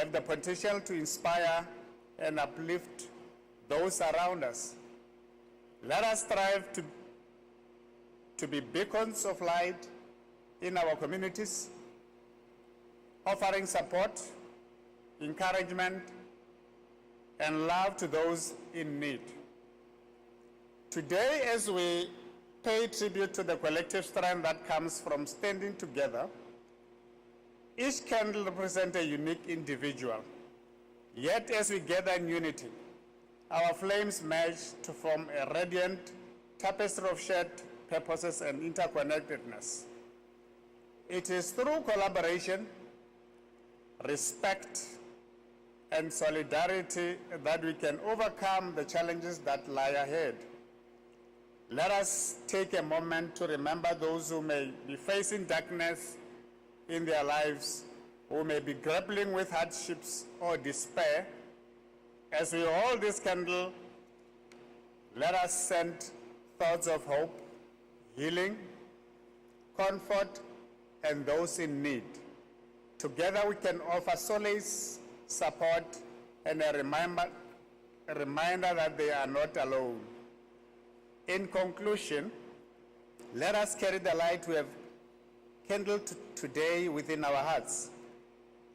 have the potential to inspire and uplift those around us. Let us strive to be beacons of light in our communities, offering support, encouragement, and love to those in need. Today, as we pay tribute to the collective strength that comes from standing together, each candle represents a unique individual. Yet, as we gather in unity, our flames merge to form a radiant tapestry of shared purposes and interconnectedness. It is through collaboration, respect, and solidarity that we can overcome the challenges that lie ahead. Let us take a moment to remember those who may be facing darkness in their lives, who may be grappling with hardships or despair. As we hold this candle, let us send thoughts of hope, healing, comfort, and those in need. Together we can offer solace, support, and a reminder that they are not alone. In conclusion, let us carry the light we have kindled today within our hearts.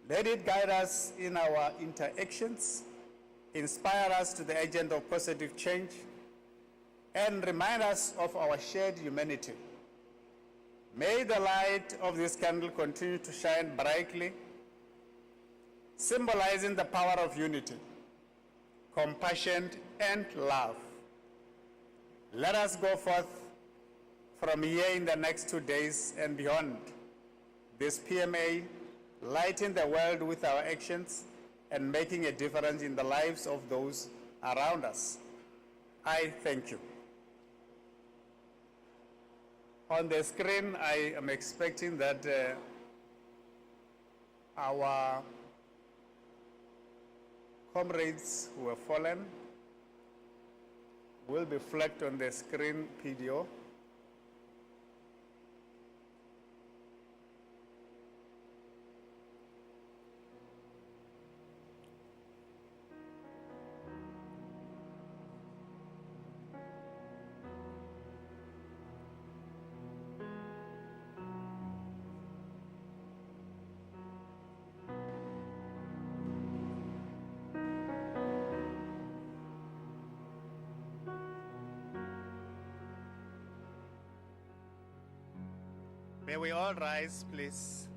Let it guide us in our interactions, inspire us to the agent of positive change, and remind us of our shared humanity. May the light of this candle continue to shine brightly, symbolizing the power of unity, compassion, and love. Let us go forth from here in the next 2 days and beyond this PMA, lighting the world with our actions and making a difference in the lives of those around us. I thank you. On the screen, I am expecting that our comrades who have fallen will be flagged on the screen video. May we all rise, please.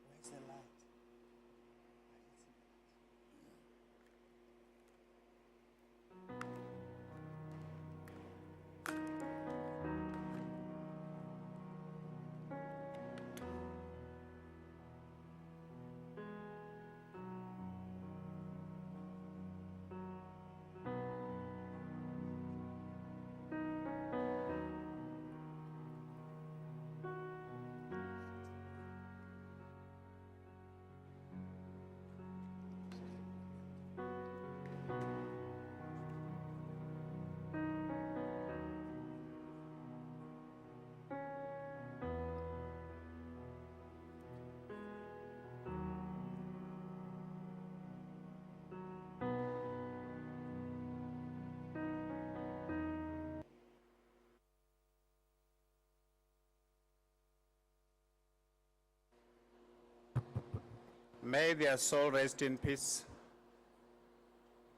Where's the light? May their soul rest in peace.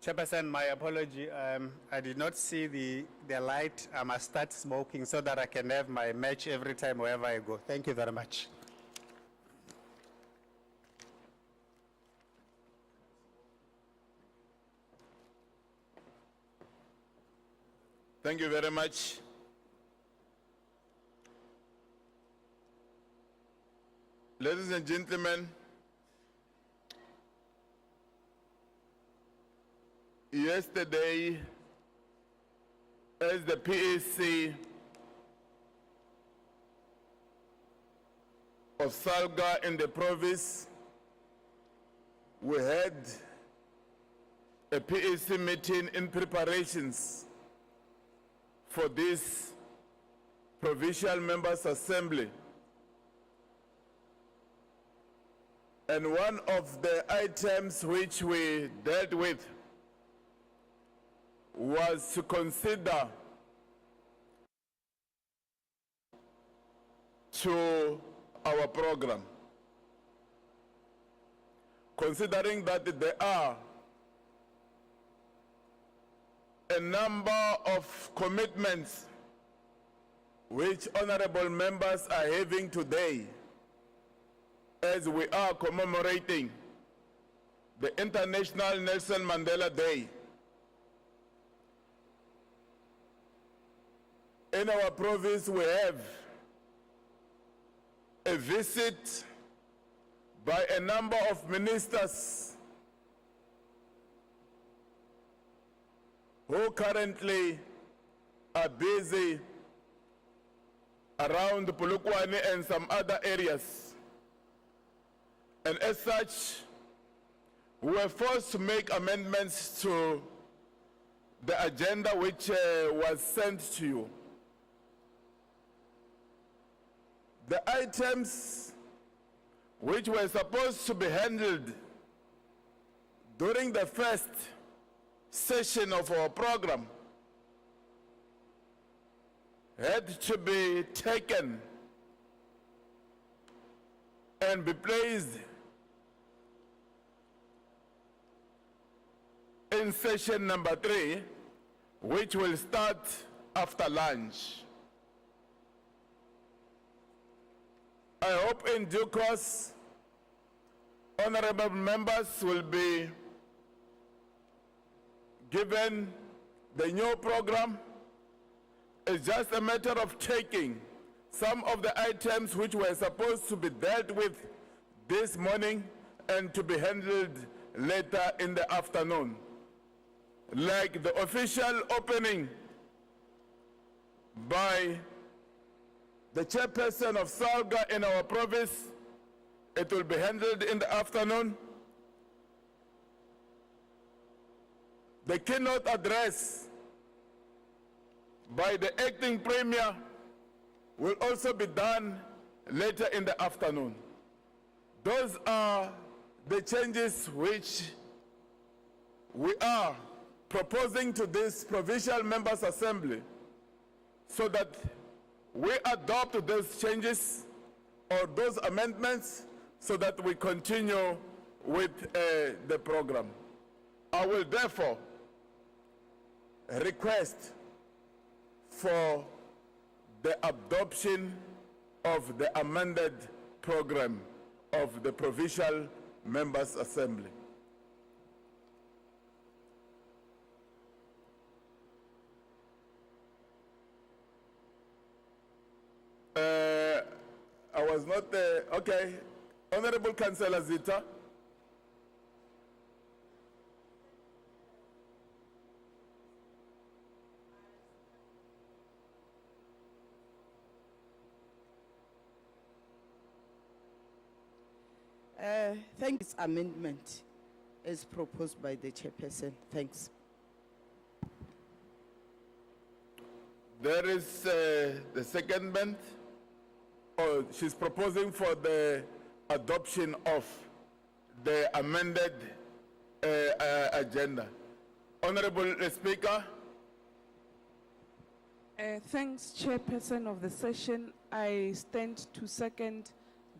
Chairperson, my apology. I did not see the light. I must start smoking so that I can have my match every time wherever I go. Thank you very much. Thank you very much. Ladies and gentlemen, yesterday, as the PAC of SALGA in the province, we had a PEC meeting in preparations for this Provincial Members' Assembly. And one of the items which we dealt with was to consider to our program, considering that there are a number of commitments which honorable members are having today as we are commemorating the International Nelson Mandela Day. In our province, we have a visit by a number of ministers who currently are busy around Polokwane and some other areas. And as such, we were forced to make amendments to the agenda which was sent to you. The items which were supposed to be handled during the first session of our program had to be taken and be placed in session number 3, which will start after lunch. I hope in due course, honorable members will be given the new program. It's just a matter of taking some of the items which were supposed to be dealt with this morning and to be handled later in the afternoon. Like the official opening by the chairperson of SALGA in our province, it will be handled in the afternoon. The keynote address by the acting premier will also be done later in the afternoon. Those are the changes which we are proposing to this Provincial Members' Assembly so that we adopt those changes or those amendments so that we continue with the program. I will therefore request for the adoption of the amended program of the Provincial Members' Assembly. I was not okay. Honorable Councillor Zita. Thank you. This amendment is proposed by the chairperson. Thanks. There is the secondment. Oh, she's proposing for the adoption of the amended agenda. Honorable Speaker. Thanks, Chairperson of the session. I stand to second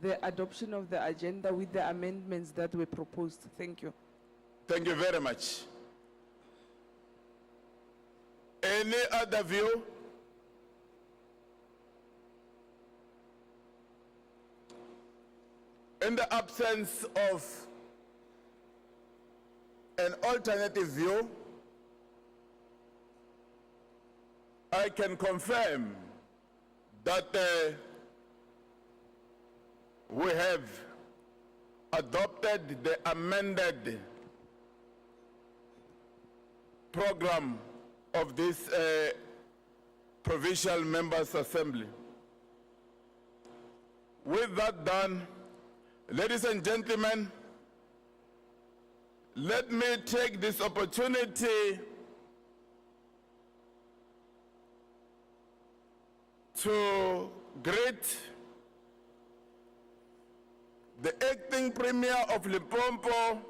the adoption of the agenda with the amendments that were proposed. Thank you. Thank you very much. Any other view? In the absence of an alternative view, I can confirm that we have adopted the amended program of this Provincial Members' Assembly. With that done, ladies and gentlemen, let me take this opportunity to greet the acting Premier of Limpopo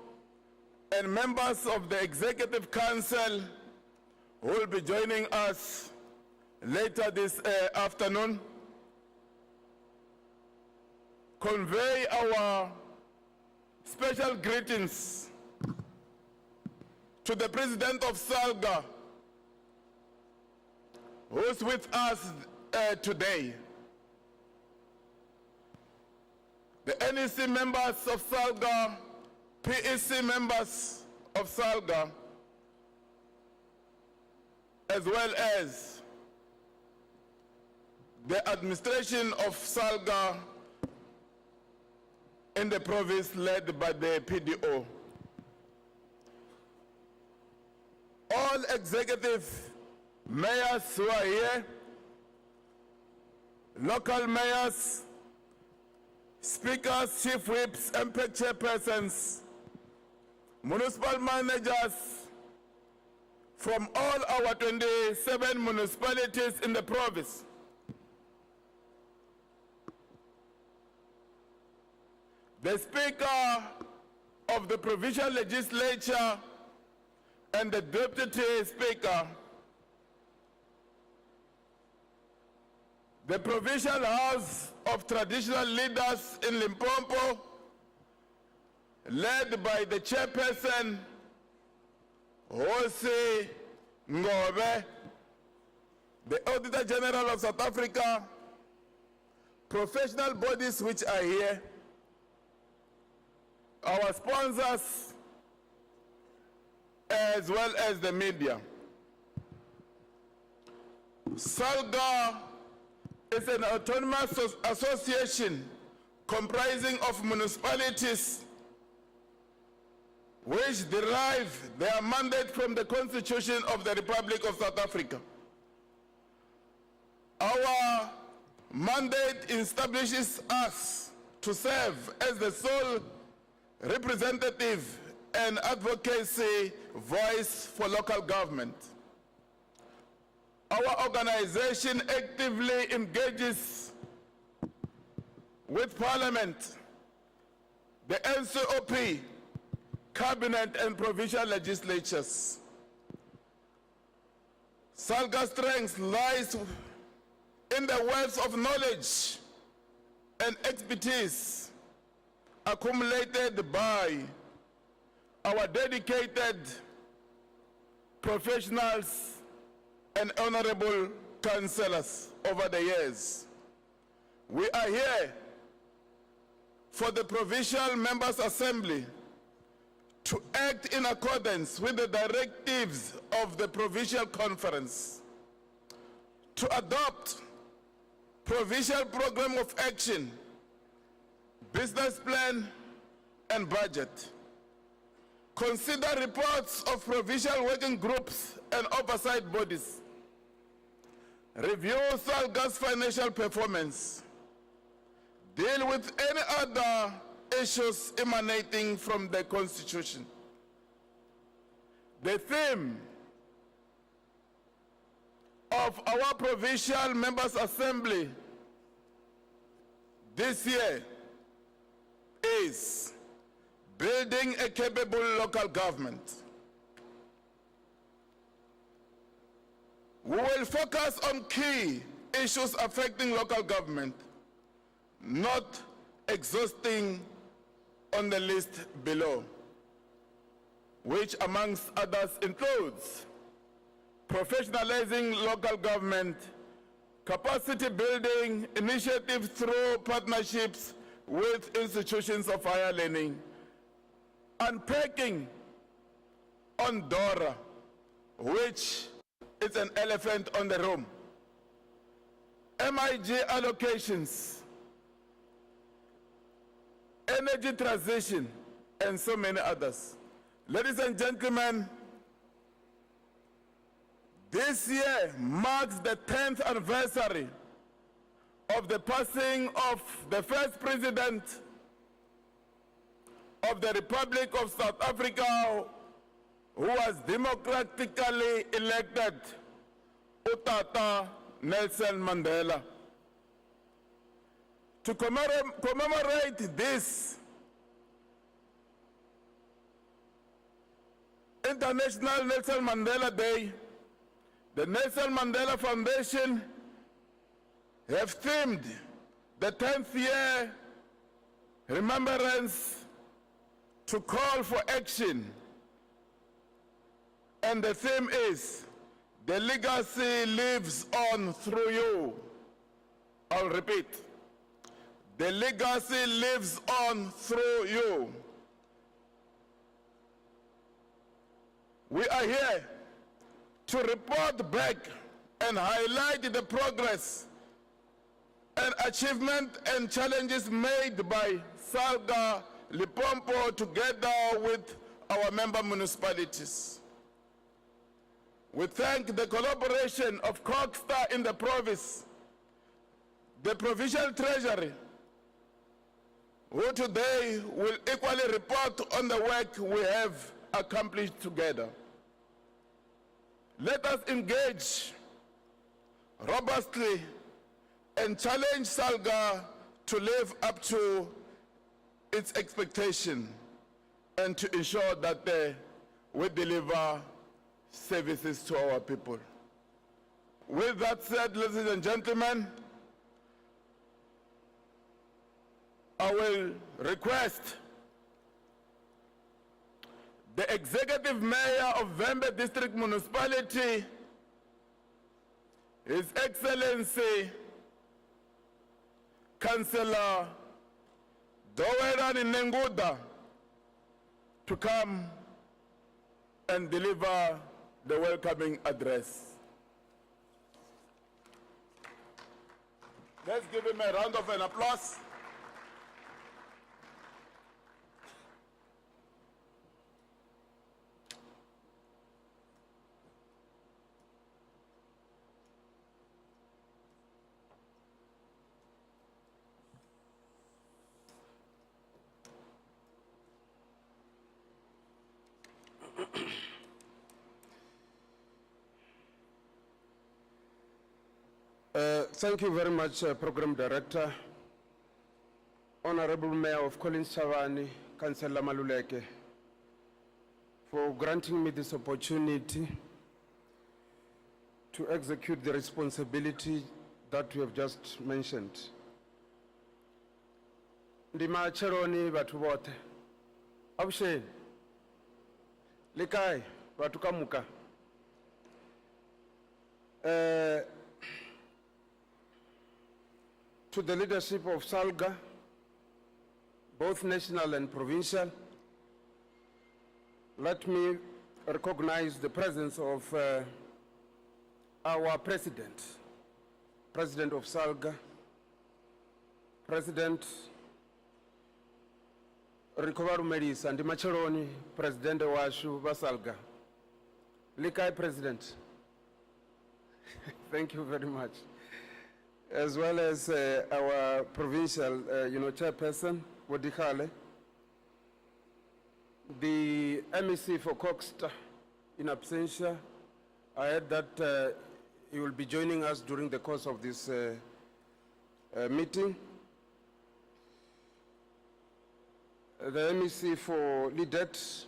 and members of the Executive Council who will be joining us later this afternoon. Convey our special greetings to the President of SALGA, who's with us today. The NEC members of SALGA, PEC members of SALGA, as well as the administration of SALGA in the province led by the PDO. All executive mayors who are here, local mayors, speakers, chief whips, MPEC chairpersons, municipal managers from all our 27 municipalities in the province. The Speaker of the Provincial Legislature and the Deputy Speaker, the Provincial House of Traditional Leaders in Limpopo, led by the Chairperson, Jose Ngobe, the Auditor General of South Africa, professional bodies which are here, our sponsors, as well as the media. SALGA is an autonomous association comprising of municipalities which derive their mandate from the Constitution of the Republic of South Africa. Our mandate establishes us to serve as the sole representative and advocacy voice for local government. Our organization actively engages with Parliament, the NCOP, Cabinet and provincial legislatures. SALGA's strength lies in the wealth of knowledge and expertise accumulated by our dedicated professionals and honorable councillors over the years. We are here for the Provincial Members' Assembly to act in accordance with the directives of the Provincial Conference, to adopt Provincial Program of Action, business plan and budget, consider reports of provincial working groups and oversight bodies, review SALGA's financial performance, deal with any other issues emanating from the Constitution. The theme of our Provincial Members' Assembly this year is building a capable local government. We will focus on key issues affecting local government, not exhausting on the list below, which amongst others includes professionalizing local government, capacity building initiatives through partnerships with institutions of higher learning, unpacking on DORA, which is an elephant on the room, MIG allocations, energy transition, and so many others. Ladies and gentlemen, this year marks the 10th anniversary of the passing of the first president of the Republic of South Africa, who was democratically elected, Utata Nelson Mandela. To commemorate this International Nelson Mandela Day, the Nelson Mandela Foundation have themed the 10th year remembrance to call for action. And the theme is, the legacy lives on through you. I'll repeat. The legacy lives on through you. We are here to report back and highlight the progress and achievement and challenges made by SALGA Limpopo together with our member municipalities. We thank the collaboration of COGSTA in the province, the provincial treasury, who today will equally report on the work we have accomplished together. Let us engage robustly and challenge SALGA to live up to its expectation and to ensure that we deliver services to our people. With that said, ladies and gentlemen, I will request the Executive Mayor of Vhembe District Municipality, His Excellency Councillor Dowerani Nenguda, to come and deliver the welcoming address. Let's give him a round of applause. Thank you very much, Program Director, Honorable Mayor of Collins Chavani, Councillor Maluleke, for granting me this opportunity to execute the responsibility that we have just mentioned. Ndima cheroni batu bote. Abushe. Likai batu kamuka. To the leadership of SALGA, both national and provincial, let me recognize the presence of our President of SALGA, President Rikovaru Merisa, and Macharoni, President Washu Basalga. Likai President. Thank you very much. As well as our provincial, chairperson, Wodikale, the MEC for COGSTA in absentia. I heard that he will be joining us during the course of this meeting. The MEC for Lidet,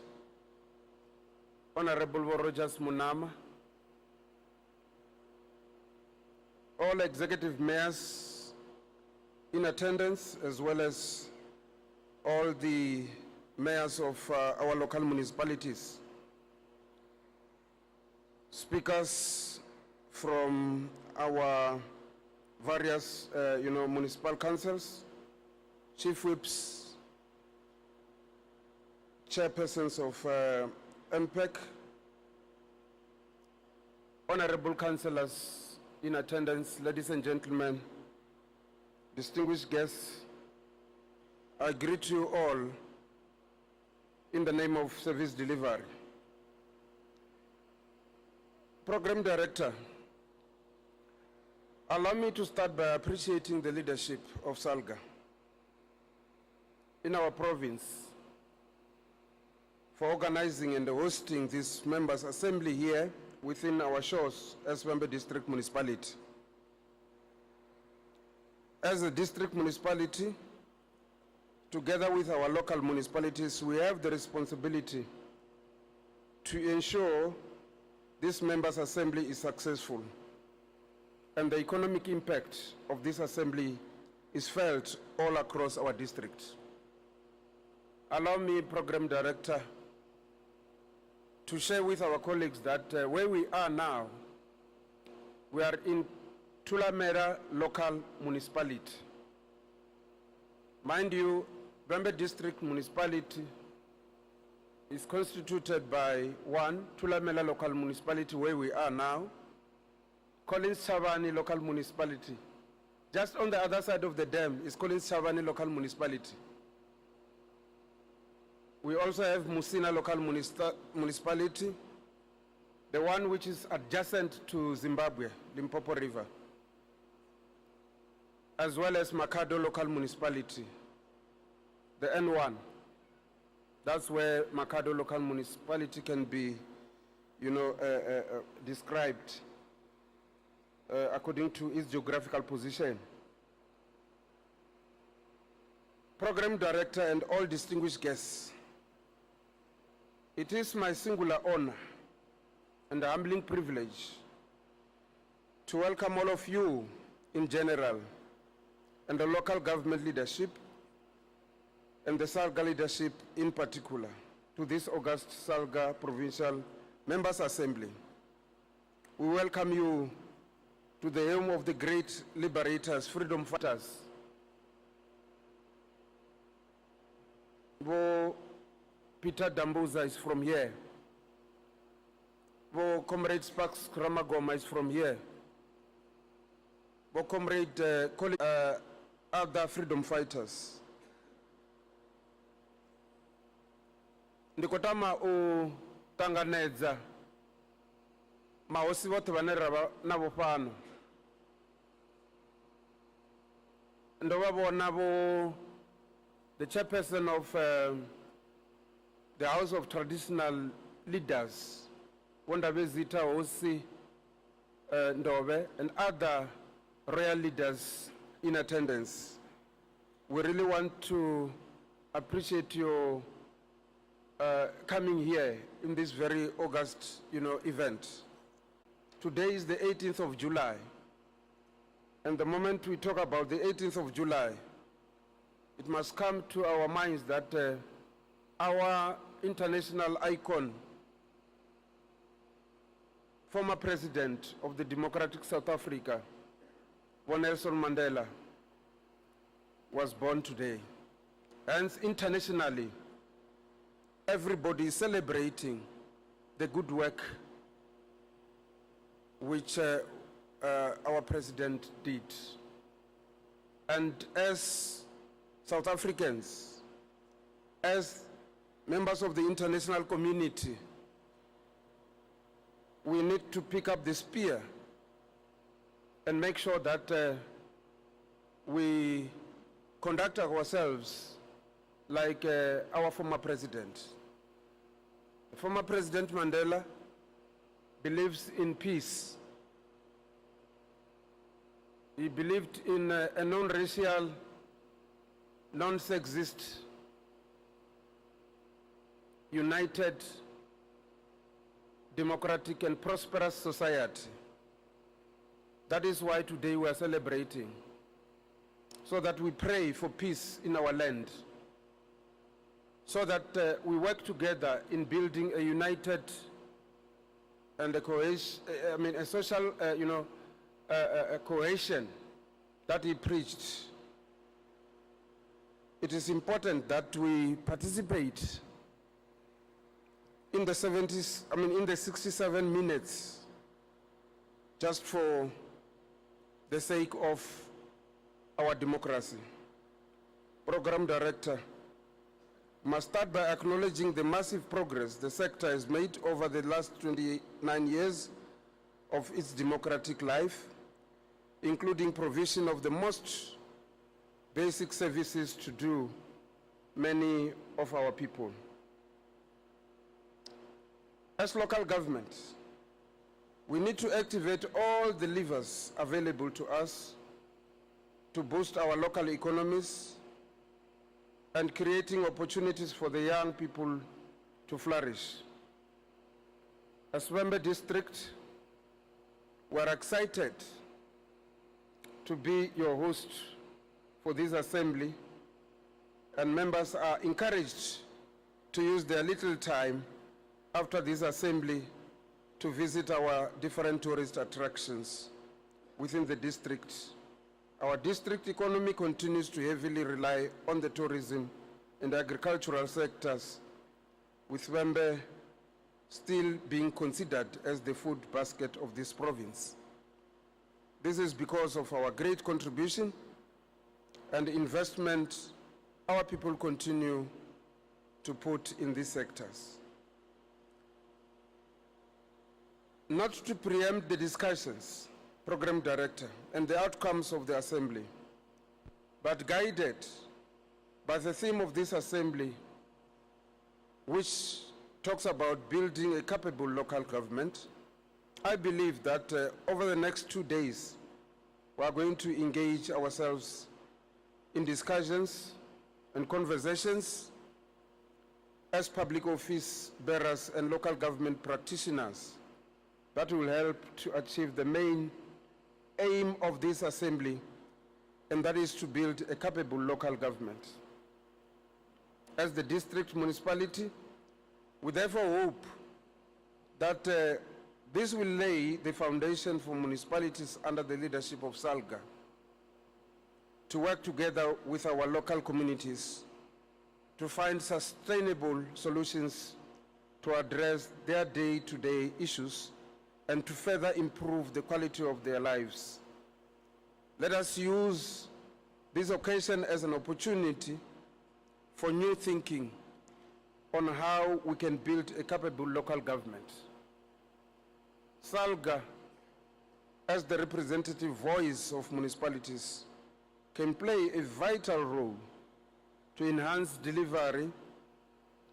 Honorable Rogers Munama, all executive mayors in attendance, as well as all the mayors of our local municipalities, speakers from our various municipal councils, chief whips, chairpersons of MPEC, honorable councillors in attendance, ladies and gentlemen, distinguished guests, I greet you all in the name of service delivery. Program Director, Allow me to start by appreciating the leadership of SALGA in our province for organizing and hosting this members' assembly here within our shores as Wembe District Municipality. As a district municipality, together with our local municipalities, we have the responsibility to ensure this members' assembly is successful and the economic impact of this assembly is felt all across our district. Allow me, Program Director, to share with our colleagues that where we are now, we are in Tulamera local municipality. Mind you, Wembe District Municipality is constituted by one, Tulamela local municipality where we are now, Collins Chavani local municipality. Just on the other side of the dam is Collins Chavani local municipality. We also have Musina local municipality, the one which is adjacent to Zimbabwe, Limpopo River, as well as Makado local municipality, the N1. That's where Makado local municipality can be, described according to its geographical position. Program Director and all distinguished guests, it is my singular honor and a humbling privilege to welcome all of you in general and the local government leadership and the SALGA leadership in particular to this August SALGA Provincial Members Assembly. We welcome you to the home of the great liberators, freedom fighters. Bo Peter Dambuza is from here. Bo Comrade Sparks Ramagoma is from here. Bo Comrade other freedom fighters. Ndikotama u tanganedza mahosi vote vane rava navo fano. Ndo va vona vo the chairperson of the House of Traditional Leaders, Wanda Vezita Hosi Ndove, and other royal leaders in attendance. We really want to appreciate your coming here in this very August, event. Today is the 18th of July, and the moment we talk about the 18th of July, it must come to our minds that our international icon, former president of the Democratic South Africa, Nelson Mandela, was born today. Hence, internationally, everybody is celebrating the good work which our president did. And as South Africans, as members of the international community, we need to pick up the spear and make sure that we conduct ourselves like our former president. Former President Mandela believes in peace. He believed in a non-racial, non-sexist, united, democratic and prosperous society. That is why today we are celebrating, so that we pray for peace in our land, so that we work together in building a united and a cohesion, a social, a cohesion that he preached. It is important that we participate in the 67 minutes, just for the sake of our democracy. Program Director must start by acknowledging the massive progress the sector has made over the last 29 years of its democratic life, including provision of the most basic services to do many of our people. As local government, we need to activate all the levers available to us to boost our local economies and creating opportunities for the young people to flourish. As Wembe District, we're excited to be your host for this assembly, and members are encouraged to use their little time after this assembly to visit our different tourist attractions within the district. Our district economy continues to heavily rely on the tourism and agricultural sectors, with Wembe still being considered as the food basket of this province. This is because of our great contribution and investment our people continue to put in these sectors. Not to preempt the discussions, Program Director, and the outcomes of the Assembly, but guided by the theme of this Assembly, which talks about building a capable local government, I believe that over the next 2 days, we are going to engage ourselves in discussions and conversations as public office bearers and local government practitioners that will help to achieve the main aim of this assembly, and that is to build a capable local government. As the district municipality, we therefore hope that this will lay the foundation for municipalities under the leadership of SALGA to work together with our local communities to find sustainable solutions to address their day-to-day issues and to further improve the quality of their lives. Let us use this occasion as an opportunity for new thinking on how we can build a capable local government. SALGA, as the representative voice of municipalities, can play a vital role to enhance delivery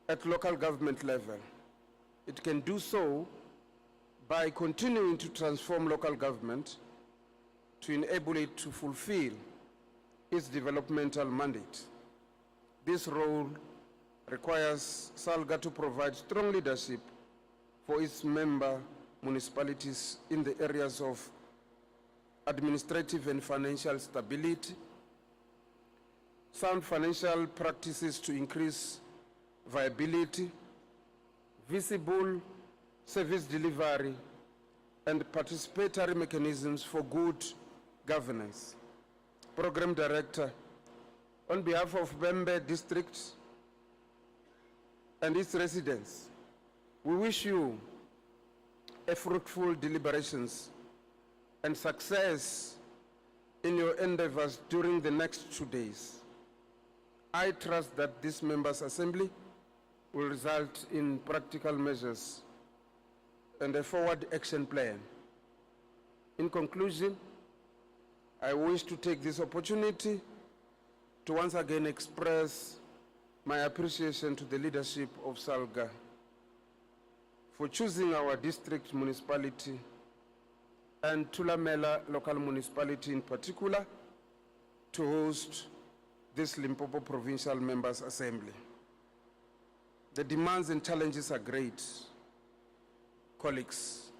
at local government level. It can do so by continuing to transform local government to enable it to fulfill its developmental mandate. This role requires SALGA to provide strong leadership for its member municipalities in the areas of administrative and financial stability, sound financial practices to increase viability, visible service delivery, and participatory mechanisms for good governance. Program Director, on behalf of Wembe District and its residents, we wish you a fruitful deliberations and success in your endeavors during the next 2 days. I trust that this members' assembly will result in practical measures and a forward action plan. In conclusion, I wish to take this opportunity to once again express my appreciation to the leadership of SALGA for choosing our district municipality and Tulamela local municipality in particular to host this Limpopo Provincial Members' Assembly. The demands and challenges are great, colleagues,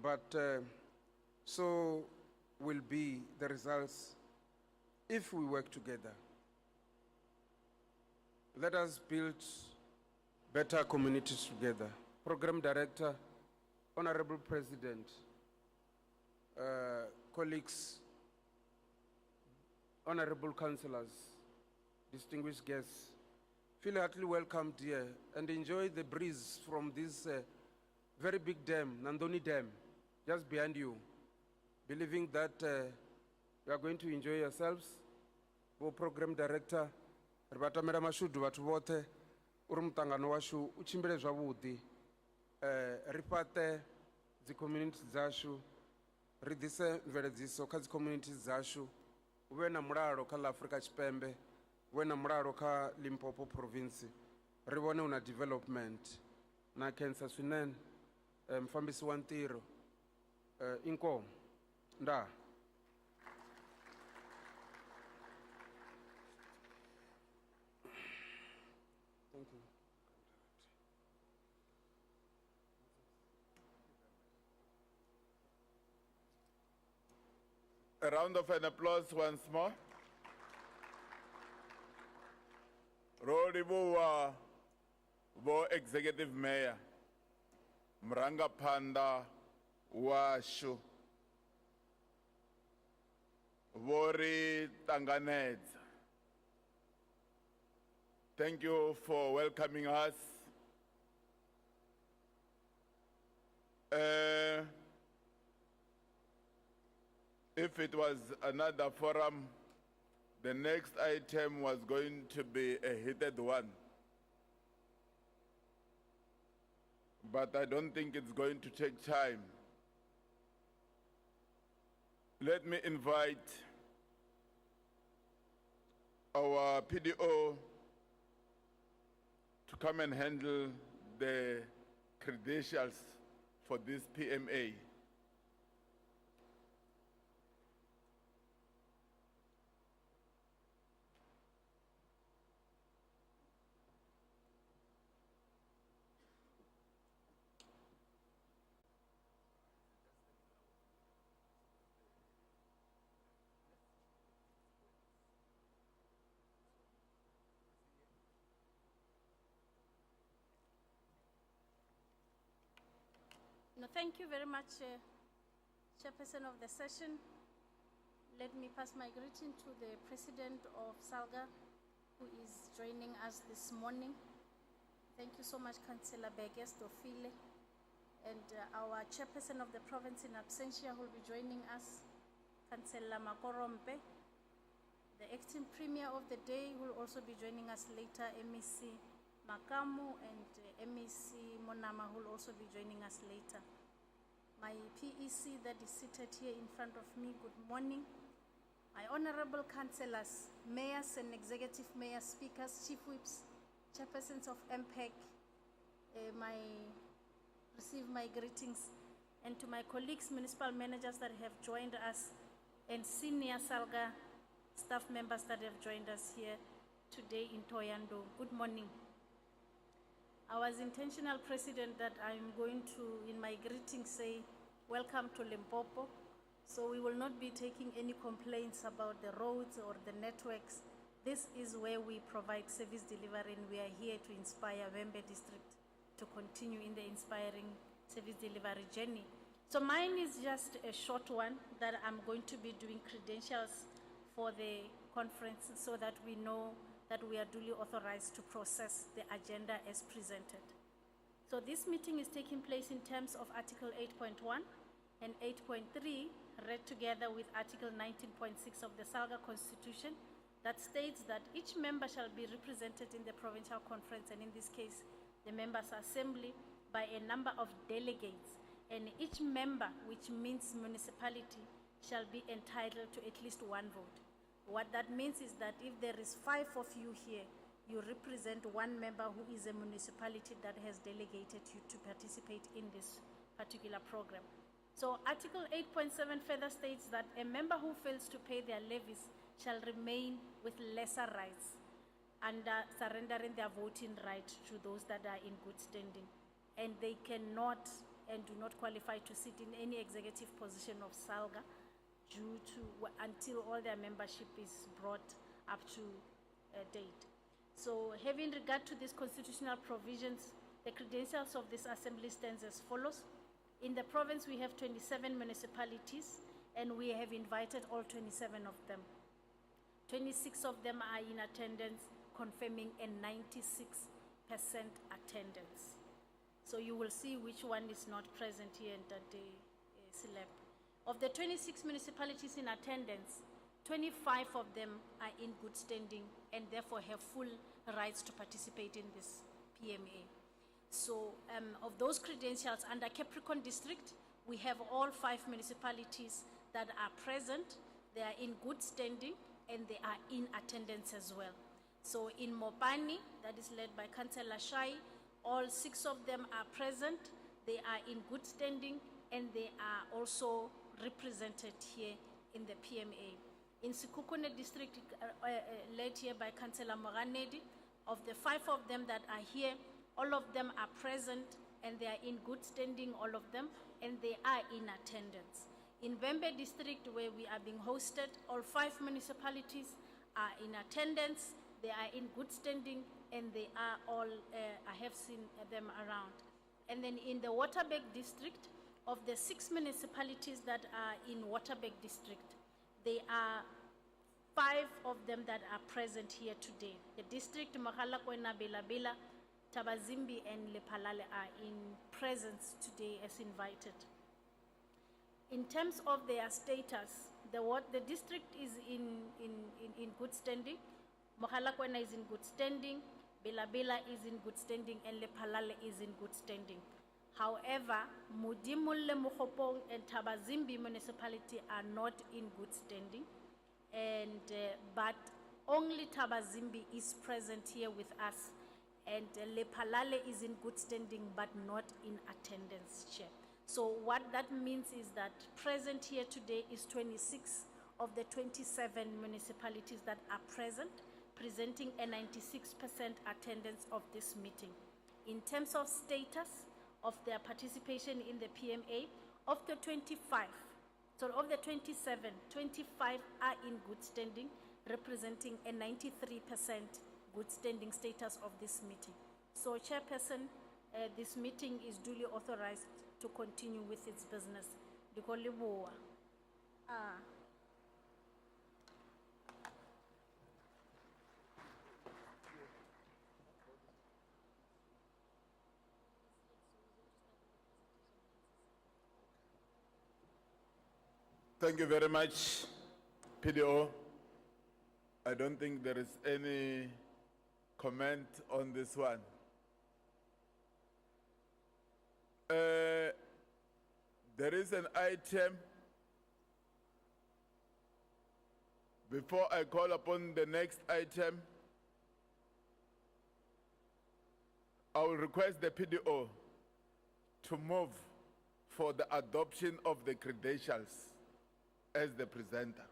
but so will be the results if we work together. Let us build better communities together. Program Director, Honorable President, colleagues, honorable councillors, distinguished guests, feel heartily welcomed here and enjoy the breeze from this very big dam, Nandoni Dam, just behind you, believing that you are going to enjoy yourselves. Program Director, ribatamela mashudu vatu vote uri mutangano washu uchimbile zwavhuḓi, ri fhaṱe dzi community zashu ri ḓise mveledziso kha dzi community dzashu, hu vhe na mulalo kha ḽa Afrika Tshipembe, hu vhe na mulalo kha Limpopo Province, ri vhone hu na development na cancer swinene. Mfambisi wa ntirho, inkomo, nda. Thank you. A round of an applause once more. Rolibuwa, Bo Executive Mayor, Mranga Panda, Washu, Vori Tanganedza. Thank you for welcoming us. If it was another forum, the next item was going to be a heated one. But I don't think it's going to take time. Let me invite our PDO to come and handle the credentials for this PMA. No, thank you very much, Chairperson of the session. Let me pass my greeting to the President of SALGA, who is joining us this morning. Thank you so much, Councillor Beges Dofile, and our Chairperson of the province in absentia who will be joining us, Councillor Makorompe. The acting Premier of the day will also be joining us later, MEC Makamu, and MEC Monama will also be joining us later. My PEC that is seated here in front of me, good morning. My honorable councillors, mayors and executive mayors, speakers, chief whips, chairpersons of MPEC, receive my greetings. And to my colleagues, municipal managers that have joined us, and senior SALGA staff members that have joined us here today in Toyando, good morning. I was intentional, President, that I'm going to, in my greeting, say, welcome to Limpopo. So we will not be taking any complaints about the roads or the networks. This is where we provide service delivery, and we are here to inspire Wembe District to continue in the inspiring service delivery journey. So mine is just a short one that I'm going to be doing credentials for the conference so that we know that we are duly authorized to process the agenda as presented. So this meeting is taking place in terms of Article 8.1 and 8.3, read together with Article 19.6 of the SALGA Constitution, that states that each member shall be represented in the provincial conference, and in this case, the members' assembly, by a number of delegates, and each member, which means municipality, shall be entitled to at least one vote. What that means is that if there is 5 of you here, you represent one member who is a municipality that has delegated you to participate in this particular program. So Article 8.7 further states that a member who fails to pay their levies shall remain with lesser rights and surrendering their voting right to those that are in good standing. And they cannot and do not qualify to sit in any executive position of SALGA due to until all their membership is brought up to date. So having regard to these constitutional provisions, the credentials of this assembly stands as follows. In the province, we have 27 municipalities, and we have invited all 27 of them. 26 of them are in attendance, confirming a 96% attendance. So you will see which one is not present here and that they select. Of the 26 municipalities in attendance, 25 of them are in good standing and therefore have full rights to participate in this PMA. So of those credentials under Capricorn District, We have all 5 municipalities that are present. They are in good standing and they are in attendance as well. So in Mopani, that is led by Councillor Shai, all 6 of them are present. They are in good standing and they are also represented here in the PMA. In Sekhukhune district, led here by Councillor Moranedi, of the 5 of them that are here, all of them are present and they are in good standing, all of them, and they are in attendance. In Bembe district, where we are being hosted, all 5 municipalities are in attendance, they are in good standing, and they are all, I have seen them around. And then in the Waterberg district, of the 6 municipalities that are in Waterberg district, there are 5 of them that are present here today. The district, Mogalakwena, Bela, Tabazimbi, and Lephalale are in presence today as invited. In terms of their status, the district is in good standing, Mogalakwena is in good standing, Bela is in good standing, and Lephalale is in good standing. However, Mudimule, Mokopong, and Tabazimbi municipality are not in good standing, and but only Tabazimbi is present here with us, and Lephalale is in good standing but not in attendance, Chair. So what that means is that present here today is 26 of the 27 municipalities that are present, presenting a 96% attendance of this meeting. In terms of status of their participation in the PMA, of the 25, so of the 27, 25 are in good standing, representing a 93% good standing status of this meeting. So, Chairperson, this meeting is duly authorized to continue with its business. Thank you very much, PDO. I don't think there is any comment on this one. There is an item. Before I call upon the next item, I will request the PDO to move for the adoption of the credentials as the presenter.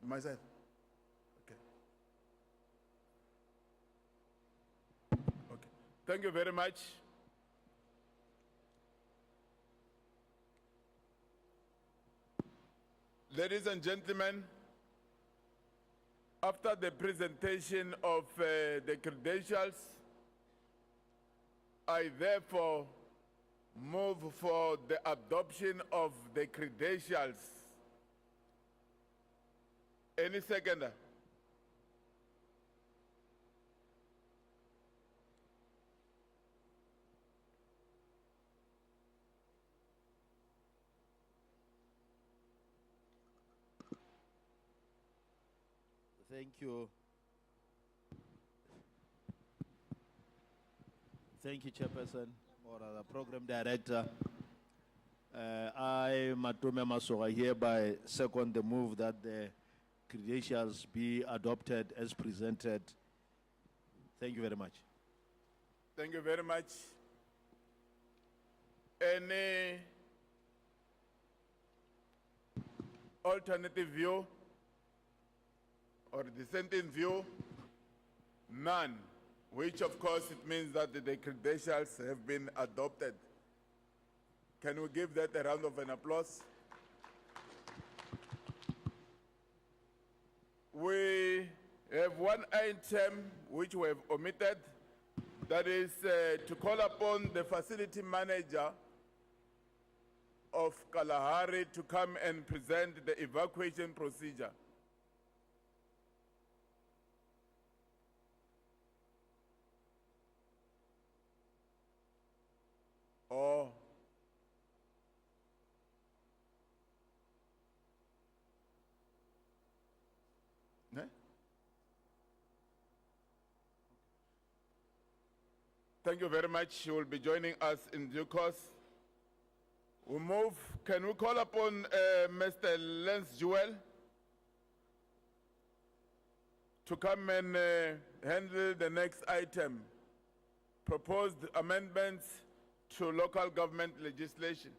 Myself? Okay. Okay. Thank you very much. Ladies and gentlemen, after the presentation of the credentials, I therefore move for the adoption of the credentials. Any seconder? Thank you. Thank you, Chairperson, or the Program Director. I, Matume Masoga, hereby second the move that the credentials be adopted as presented. Thank you very much. Thank you very much. Any alternative view or dissenting view? None, which of course it means that the credentials have been adopted. Can we give that a round of an applause? We have one item which we have omitted, that is to call upon the facility manager of Kalahari to come and present the evacuation procedure. Oh. Ne? Thank you very much. She will be joining us in due course. We move. Can we call upon Mr. Lance Jewel to come and handle the next item, proposed amendments to local government legislation?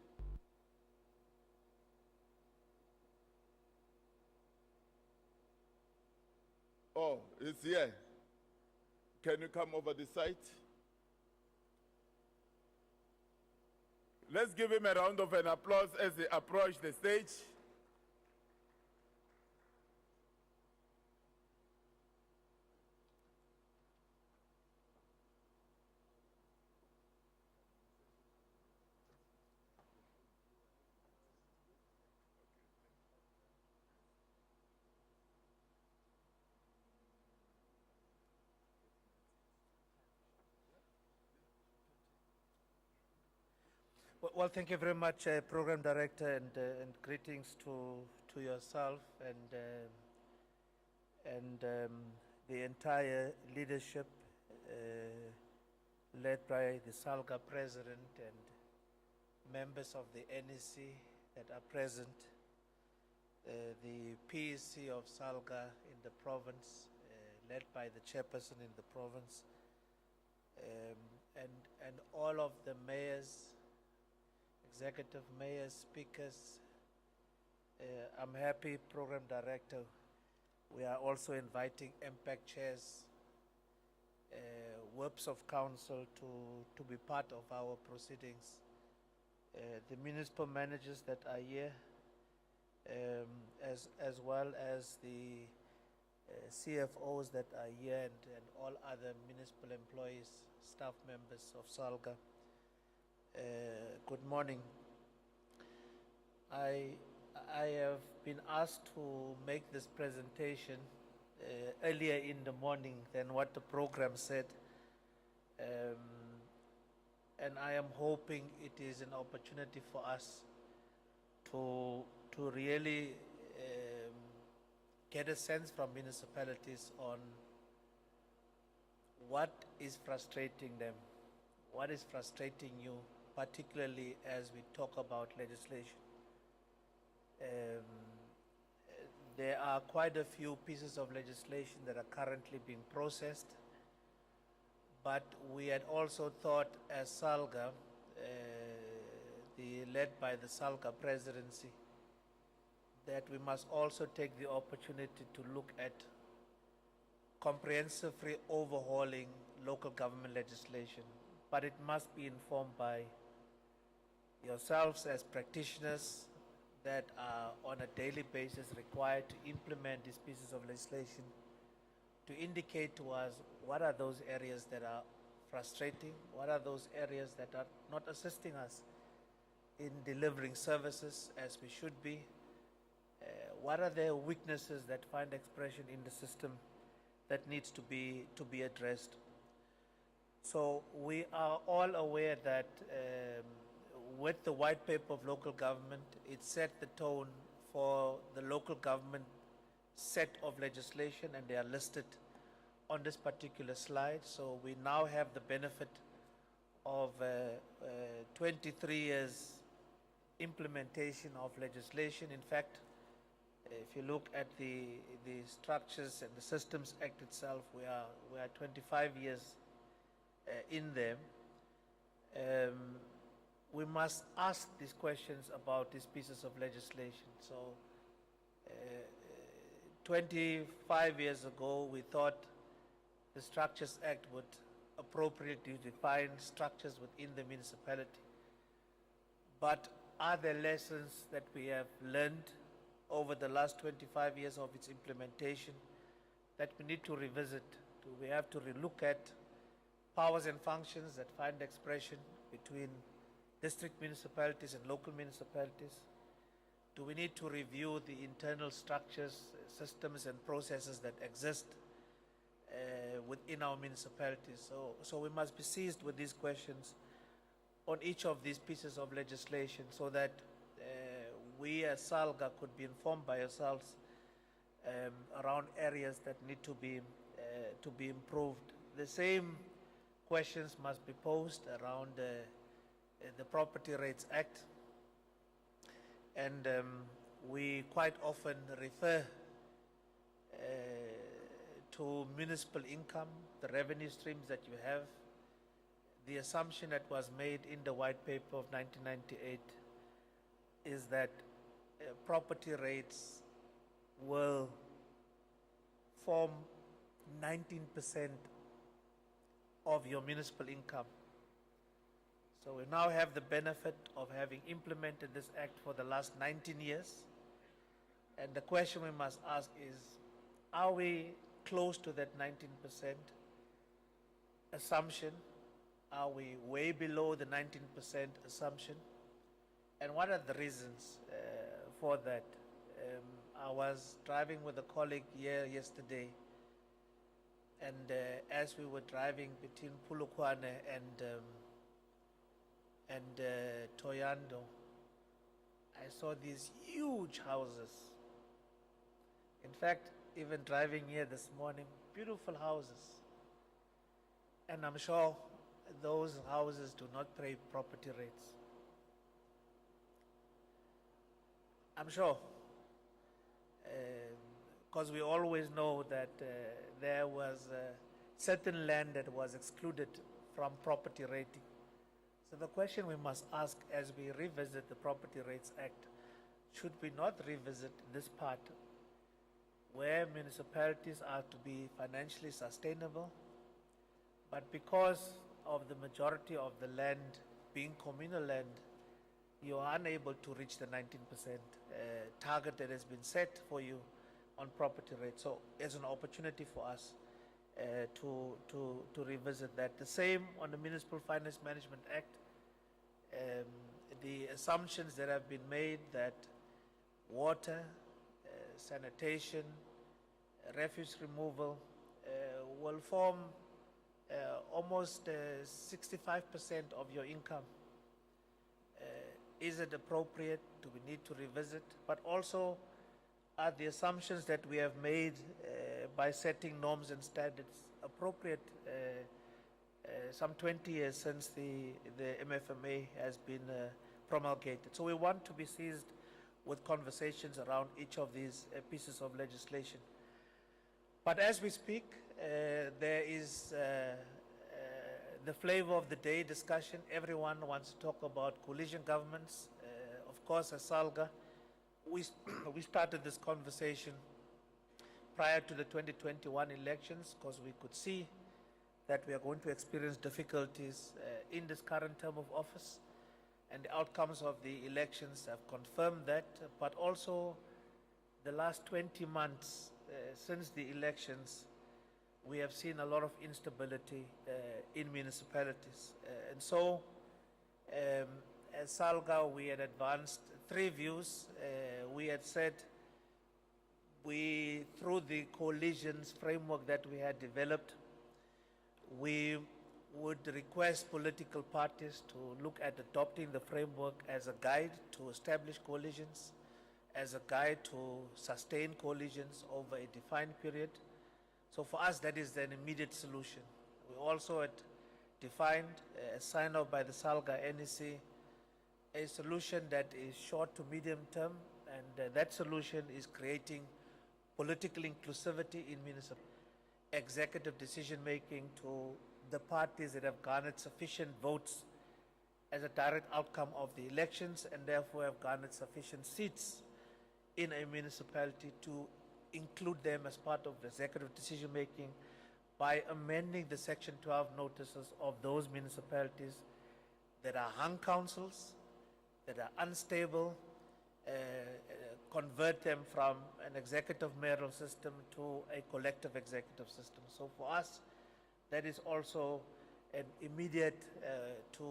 Oh, it's here. Can you come over the site? Let's give him a round of an applause as he approaches the stage. Well, thank you very much, Program Director, and greetings to yourself and the entire leadership led by the SALGA President and members of the NEC that are present, the PEC of SALGA in the province, led by the chairperson in the province, and all of the mayors, executive mayors, speakers. I'm happy, Program Director, we are also inviting impact chairs, whips of council to be part of our proceedings. The municipal managers that are here, as well as the CFOs that are here and all other municipal employees, staff members of SALGA. Good morning. I have been asked to make this presentation earlier in the morning than what the program said, and I am hoping it is an opportunity for us to really get a sense from municipalities on what is frustrating them, what is frustrating you, particularly as we talk about legislation. There are quite a few pieces of legislation that are currently being processed, but we had also thought as SALGA, led by the SALGA presidency, that we must also take the opportunity to look at comprehensively overhauling local government legislation, but it must be informed by yourselves as practitioners that are on a daily basis required to implement these pieces of legislation, to indicate to us what are those areas that are frustrating, what are those areas that are not assisting us in delivering services as we should be, what are the weaknesses that find expression in the system that needs to be addressed. So we are all aware that with the white paper of local government, it set the tone for the local government set of legislation, and they are listed on this particular slide. So we now have the benefit of 23 years implementation of legislation. In fact, if you look at the Structures and the Systems Act itself, we are 25 years in them. We must ask these questions about these pieces of legislation. So 25 years ago, we thought the Structures Act would appropriately define structures within the municipality. But are there lessons that we have learned over the last 25 years of its implementation that we need to revisit? Do we have to relook at powers and functions that find expression between district municipalities and local municipalities? Do we need to review the internal structures, systems and processes that exist within our municipalities? So we must be seized with these questions on each of these pieces of legislation so that we as SALGA could be informed by ourselves around areas that need to be improved. The same questions must be posed around the Property Rates Act. And we quite often refer to municipal income, the revenue streams that you have. The assumption that was made in the white paper of 1998 is that property rates will form 19% of your municipal income. So we now have the benefit of having implemented this act for the last 19 years. And the question we must ask is, are we close to that 19% assumption? Are we way below the 19% assumption? And what are the reasons for that? I was driving with a colleague here yesterday, and as we were driving between Polokwane and Toyando, I saw these huge houses. In fact, even driving here this morning, beautiful houses. And I'm sure those houses do not pay property rates. I'm sure. Because we always know that there was certain land that was excluded from property rating. So the question we must ask as we revisit the Property Rates Act, should we not revisit this part where municipalities are to be financially sustainable, but because of the majority of the land being communal land, you are unable to reach the 19% target that has been set for you on property rates. So it's an opportunity for us to revisit that. The same on the Municipal Finance Management Act. The assumptions that have been made that water, sanitation, refuse removal will form almost 65% of your income. Is it appropriate? Do we need to revisit? But also, are the assumptions that we have made by setting norms and standards appropriate some 20 years since the MFMA has been promulgated? So we want to be seized with conversations around each of these pieces of legislation. But as we speak, there is the flavor of the day discussion. Everyone wants to talk about coalition governments. Of course, as SALGA, we started this conversation prior to the 2021 elections because we could see that we are going to experience difficulties in this current term of office, and the outcomes of the elections have confirmed that, but also the last 20 months since the elections, we have seen a lot of instability in municipalities. And so, as SALGA, we had advanced 3 views. We had said through the coalitions framework that we had developed, we would request political parties to look at adopting the framework as a guide to establish coalitions, as a guide to sustain coalitions over a defined period. So for us, that is an immediate solution. We also had defined, signed off by the SALGA NEC, a solution that is short to medium term, and that solution is creating political inclusivity in municipal executive decision-making to the parties that have garnered sufficient votes as a direct outcome of the elections and therefore have garnered sufficient seats in a municipality to include them as part of the executive decision-making by amending the Section 12 notices of those municipalities that are hung councils, that are unstable, convert them from an executive mayoral system to a collective executive system. So for us, that is also an immediate to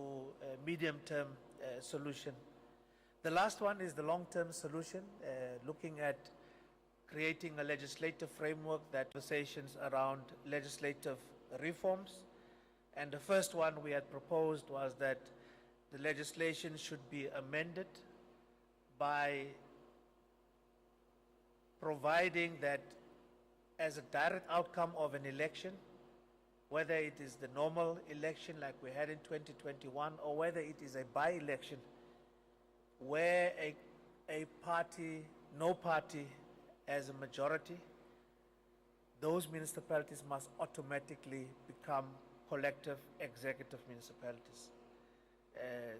medium-term solution. The last one is the long-term solution, looking at creating a legislative framework that conversations around legislative reforms. And the first one we had proposed was that the legislation should be amended by providing that as a direct outcome of an election, whether it is the normal election like we had in 2021 or whether it is a by-election where a party, no party has a majority, those municipalities must automatically become collective executive municipalities.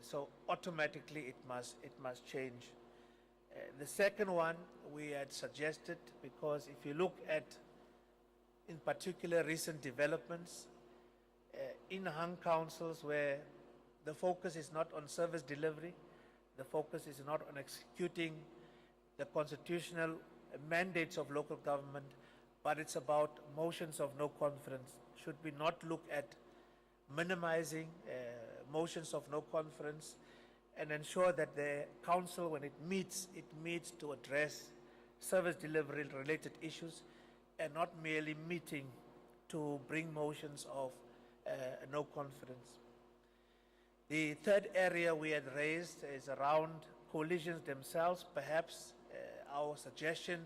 So automatically it must change. The second one we had suggested, because if you look at, in particular, recent developments in hung councils where the focus is not on service delivery, the focus is not on executing the constitutional mandates of local government, but it's about motions of no confidence. Should we not look at minimizing motions of no confidence and ensure that the council, when it meets to address service delivery related issues and not merely meeting to bring motions of no confidence. The third area we had raised is around coalitions themselves. Perhaps our suggestion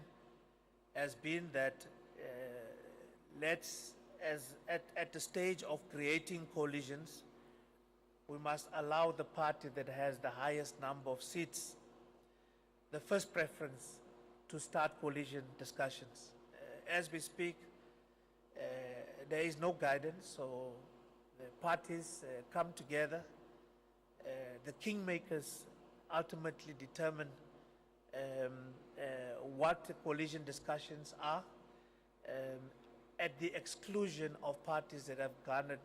has been that let's, at the stage of creating coalitions, we must allow the party that has the highest number of seats the first preference to start coalition discussions. As we speak, there is no guidance, so the parties come together. The kingmakers ultimately determine what the coalition discussions are, at the exclusion of parties that have garnered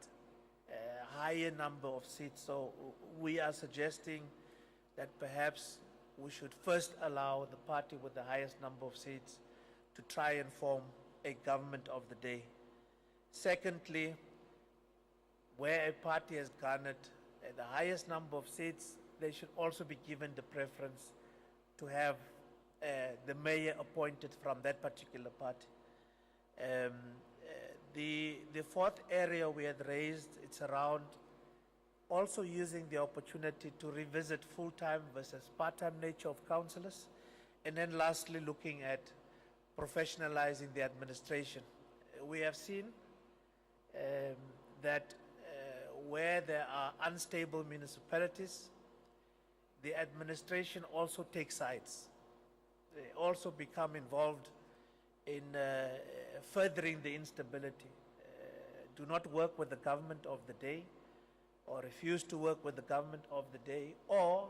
a higher number of seats. So we are suggesting that perhaps we should first allow the party with the highest number of seats to try and form a government of the day. Secondly, where a party has garnered the highest number of seats, they should also be given the preference to have the mayor appointed from that particular party. The fourth area we had raised, it's around also using the opportunity to revisit full-time versus part-time nature of councillors, and then lastly looking at professionalizing the administration. We have seen that where there are unstable municipalities, the administration also takes sides. They also become involved in furthering the instability. Do not work with the government of the day, or refuse to work with the government of the day, or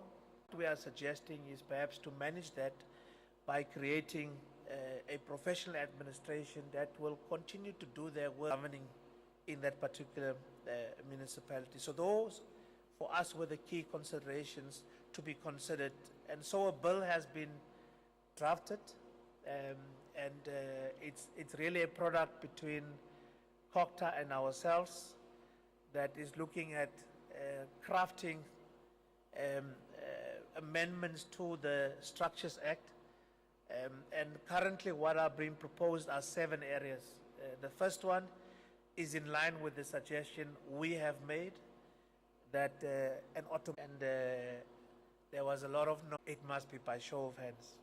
what we are suggesting is perhaps to manage that by creating a professional administration that will continue to do their work governing in that particular municipality. So those, for us, were the key considerations to be considered. And so a bill has been drafted, and it's really a product between COCTA and ourselves that is looking at crafting amendments to the Structures Act. And currently what are being proposed are 7 areas. The first one is in line with the suggestion we have made that there was a lot of no, it must be by show of hands.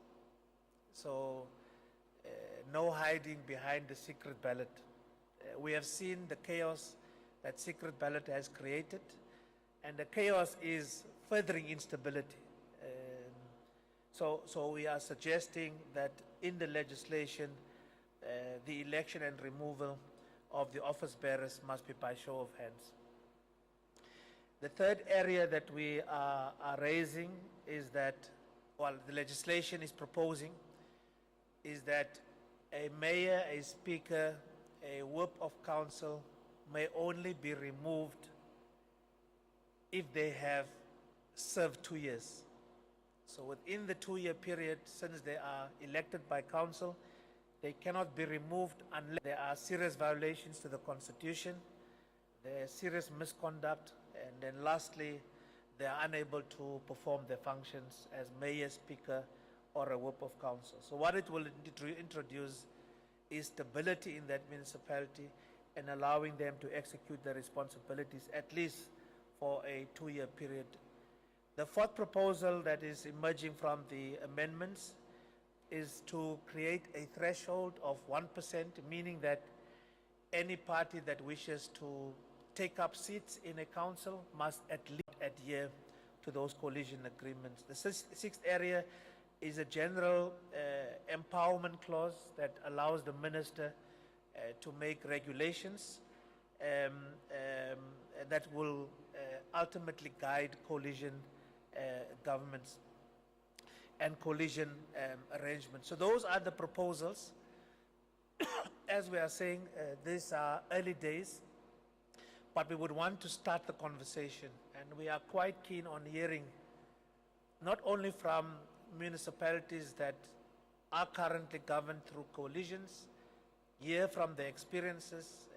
So no hiding behind the secret ballot. We have seen the chaos that secret ballot has created, and the chaos is furthering instability. So we are suggesting that in the legislation, the election and removal of the office bearers must be by show of hands. The third area that we are raising is that, well, the legislation is proposing, is that a mayor, a speaker, a whip of council may only be removed if they have served 2 years. So within the 2-year period, since they are elected by council, they cannot be removed unless there are serious violations to the Constitution, there is serious misconduct, and then lastly, they are unable to perform their functions as mayor, speaker, or a whip of council. So what it will introduce is stability in that municipality and allowing them to execute their responsibilities at least for a 2-year period. The fourth proposal that is emerging from the amendments is to create a threshold of 1%, meaning that any party that wishes to take up seats in a council must at least adhere to those coalition agreements. The sixth area is a general empowerment clause that allows the minister to make regulations that will ultimately guide coalition governments and coalition arrangements. So those are the proposals. As we are saying, these are early days, but we would want to start the conversation, and we are quite keen on hearing not only from municipalities that are currently governed through coalitions, hear from their experiences.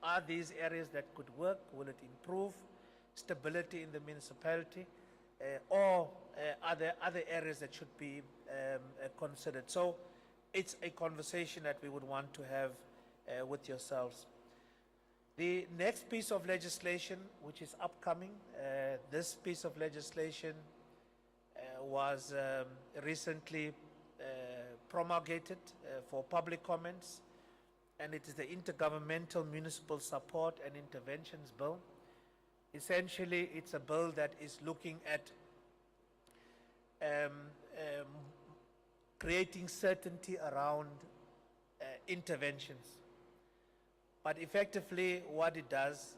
Are these areas that could work? Will it improve stability in the municipality? Or are there other areas that should be considered? So it's a conversation that we would want to have with yourselves. The next piece of legislation, which is upcoming, this piece of legislation was recently promulgated for public comments, and it is the Intergovernmental Municipal Support and Interventions Bill. Essentially, it's a bill that is looking at creating certainty around interventions. But effectively, what it does,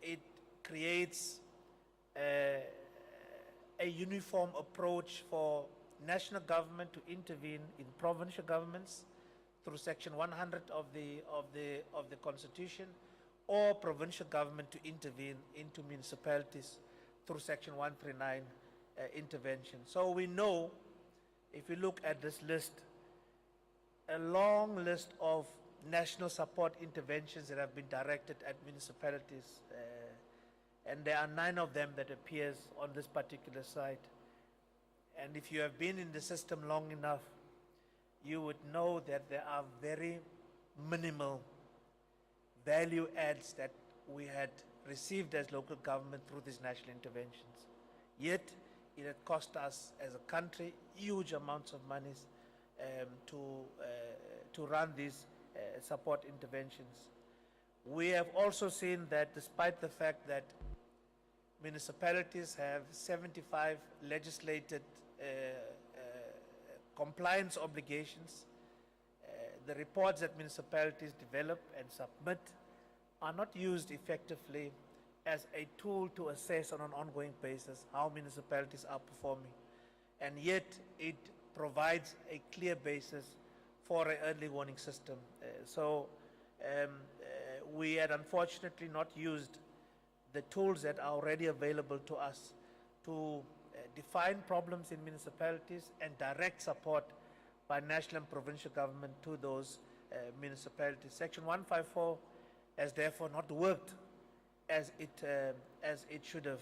it creates a uniform approach for national government to intervene in provincial governments through Section 100 of the Constitution, or provincial government to intervene into municipalities through Section 139 intervention. So we know, if you look at this list, a long list of national support interventions that have been directed at municipalities, and there are 9 of them that appears on this particular site. And if you have been in the system long enough, you would know that there are very minimal value adds that we had received as local government through these national interventions. Yet, it had cost us as a country huge amounts of monies to run these support interventions. We have also seen that despite the fact that municipalities have 75 legislated compliance obligations, the reports that municipalities develop and submit are not used effectively as a tool to assess on an ongoing basis how municipalities are performing. And yet it provides a clear basis for an early warning system. We had unfortunately not used the tools that are already available to us to define problems in municipalities and direct support by national and provincial government to those municipalities. Section 154 has therefore not worked as it should have.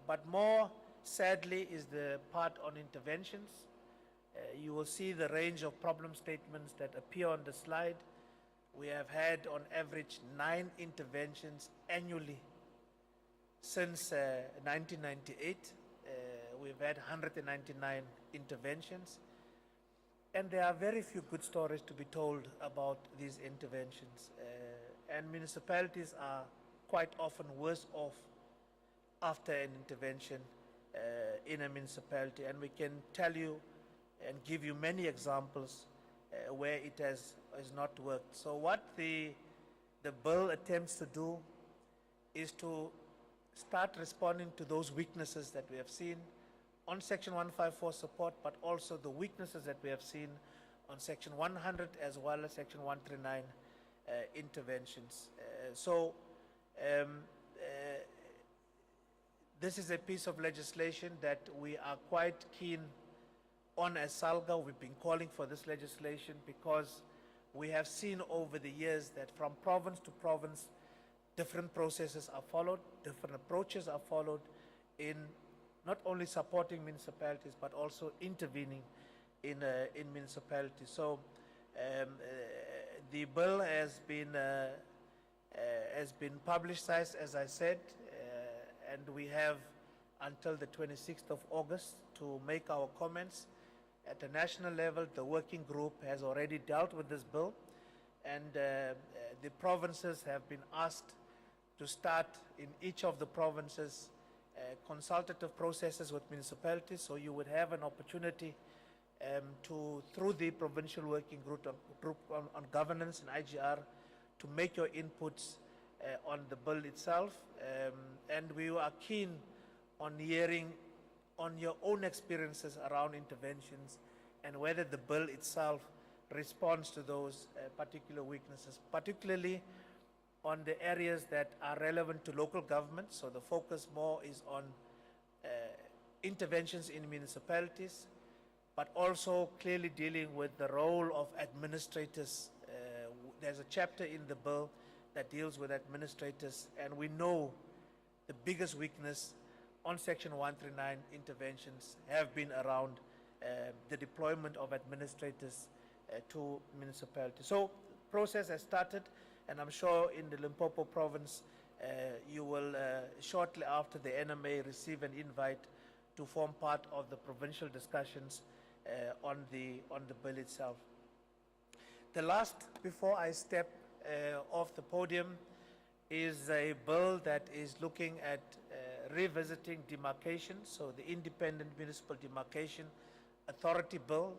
But more sadly is the part on interventions. You will see the range of problem statements that appear on the slide. We have had on average 9 interventions annually since 1998. We've had 199 interventions. And there are very few good stories to be told about these interventions. And municipalities are quite often worse off after an intervention in a municipality. And we can tell you and give you many examples where it has not worked. So what the bill attempts to do is to start responding to those weaknesses that we have seen on Section 154 support, but also the weaknesses that we have seen on Section 100 as well as Section 139 interventions. This is a piece of legislation that we are quite keen on as SALGA. We've been calling for this legislation because we have seen over the years that from province to province, different processes are followed, different approaches are followed in not only supporting municipalities, but also intervening in municipalities. So the bill has been publicized, as I said, and we have until the 26th of August to make our comments. At the national level, the working group has already dealt with this bill, and the provinces have been asked to start in each of the provinces consultative processes with municipalities, so you would have an opportunity to, through the provincial working group on governance and IGR, to make your inputs on the bill itself. And we are keen on hearing on your own experiences around interventions and whether the bill itself responds to those particular weaknesses, particularly on the areas that are relevant to local government. So the focus more is on interventions in municipalities, but also clearly dealing with the role of administrators. There's a chapter in the bill that deals with administrators, and we know the biggest weakness on Section 139 interventions have been around the deployment of administrators to municipalities. So process has started, and I'm sure in the Limpopo province, you will shortly after the NMA receive an invite to form part of the provincial discussions on the bill itself. The last, before I step off the podium, is a bill that is looking at revisiting demarcation, so the Independent Municipal Demarcation Authority bill,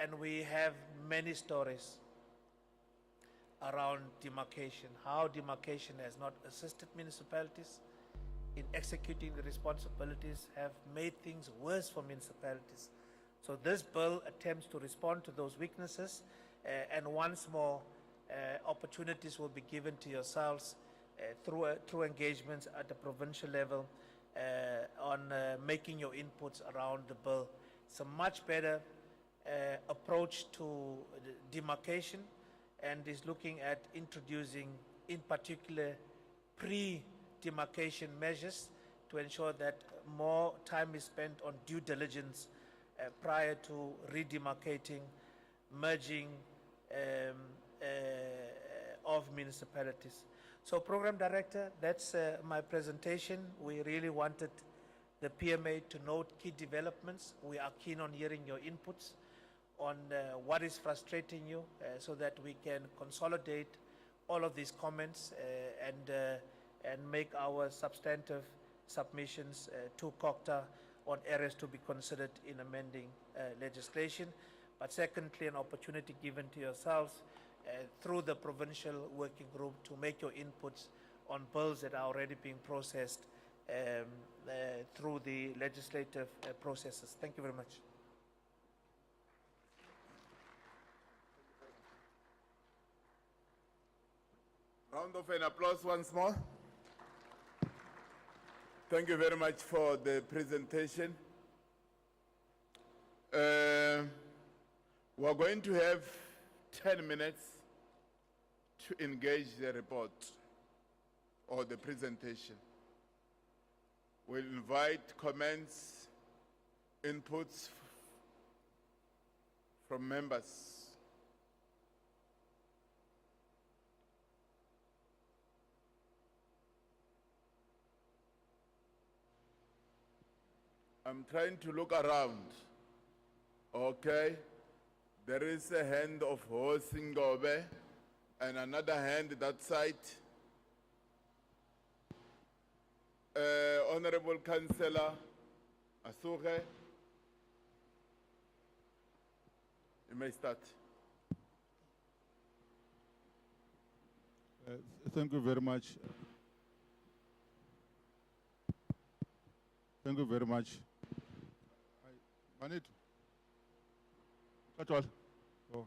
and we have many stories around demarcation, how demarcation has not assisted municipalities in executing the responsibilities, have made things worse for municipalities. So this bill attempts to respond to those weaknesses, and once more, opportunities will be given to yourselves through engagements at the provincial level on making your inputs around the bill. It's a much better approach to demarcation, and is looking at introducing, in particular, pre-demarcation measures to ensure that more time is spent on due diligence prior to redemarcating, merging of municipalities. So, Program Director, that's my presentation. We really wanted the PMA to note key developments. We are keen on hearing your inputs on what is frustrating you, so that we can consolidate all of these comments and make our substantive submissions to COCTA on areas to be considered in amending legislation. But secondly, an opportunity given to yourselves through the provincial working group to make your inputs on bills that are already being processed through the legislative processes. Thank you very much. Round of an applause once more. Thank you very much for the presentation. We're going to have 10 minutes to engage the report or the presentation. We'll invite comments, inputs from members. I'm trying to look around. Okay. There is a hand of Hosingobe and another hand that side. Honorable Councillor Asuge, you may start. Thank you very much. Thank you very much. Manito. That's all. Oh.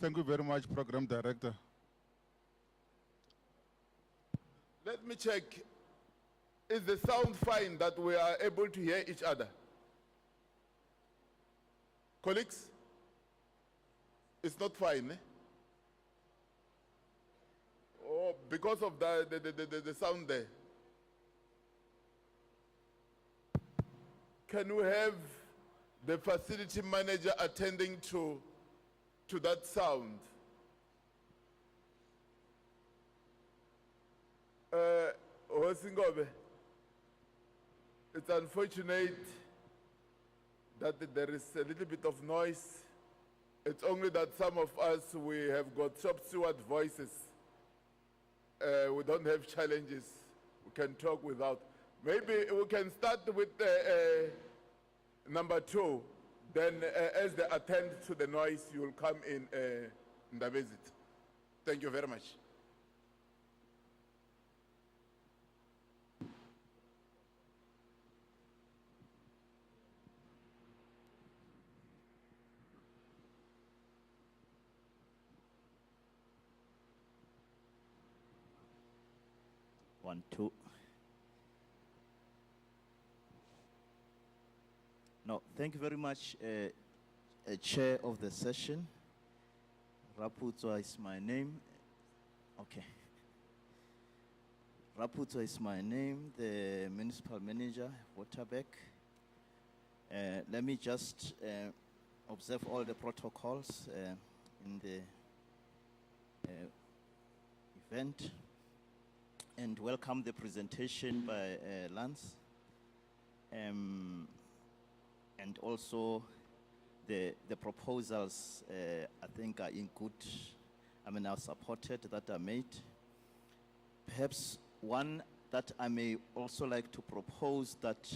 Thank you very much, Program Director. Let me check. Is the sound fine that we are able to hear each other? Colleagues? It's not fine, eh? Oh, because of the sound there. Can we have the facility manager attending to that sound? Hosingobe, it's unfortunate that there is a little bit of noise It's only that some of us, we have got shop steward voices. We don't have challenges. We can talk without. Maybe we can start with number 2. Then as they attend to the noise, you will come in the visit. Thank you very much. One, two. No, thank you very much, Chair of the session. Raputwa is my name. Okay. Raputwa is my name, the municipal manager, Waterbeck. Let me just observe all the protocols in the event and welcome the presentation by Lance. And also the proposals, I think are in good, are supported, that are made. Perhaps one that I may also like to propose that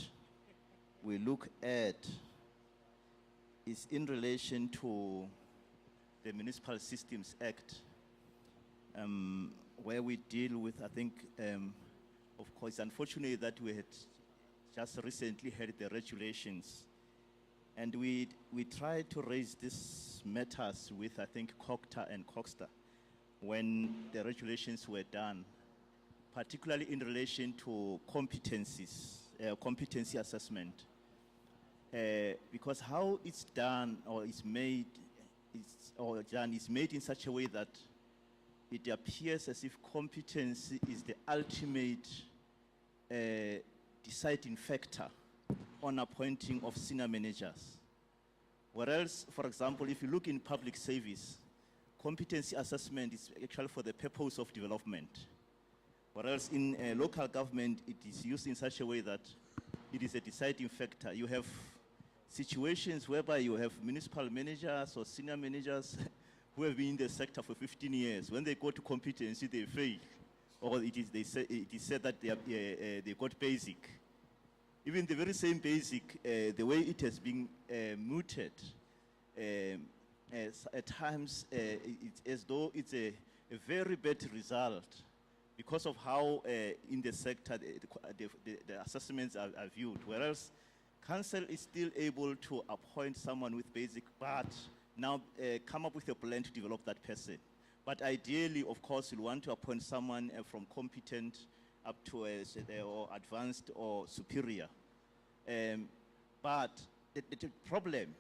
we look at is in relation to the Municipal Systems Act, where we deal with, I think, of course, unfortunately that we had just recently had the regulations. And we tried to raise these matters with, I think, COCTA and COXTA when the regulations were done, particularly in relation to competencies, competency assessment. Because how it's done or is made, is made in such a way that it appears as if competency is the ultimate deciding factor on appointing of senior managers. Whereas, for example, if you look in public service, competency assessment is actually for the purpose of development. Whereas in local government, it is used in such a way that it is a deciding factor. You have situations whereby you have municipal managers or senior managers who have been in the sector for 15 years. When they go to competency, they fail. Or it is said that they got basic. Even the very same basic, the way it has been mooted, at times it's as though it's a very bad result because of how in the sector the assessments are viewed. Whereas council is still able to appoint someone with basic, but now come up with a plan to develop that person. But ideally, of course, you want to appoint someone from competent up to or advanced or superior. But the problem,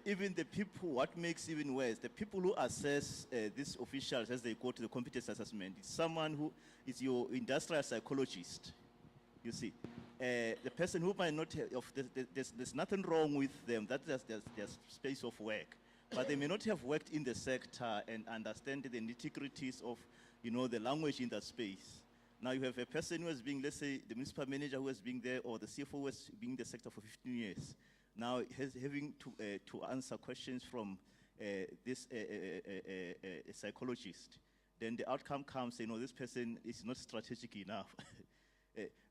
even the people, what makes even worse, the people who assess these officials as they go to the competence assessment is someone who is your industrial psychologist, you see. The person who might not have, there's nothing wrong with them, that there's space of work. But they may not have worked in the sector and understand the nitty-gritties of, the language in that space. Now you have a person who has been, let's say, the municipal manager who has been there, or the CFO who has been in the sector for 15 years. Now having to answer questions from this psychologist. Then the outcome comes, this person is not strategic enough.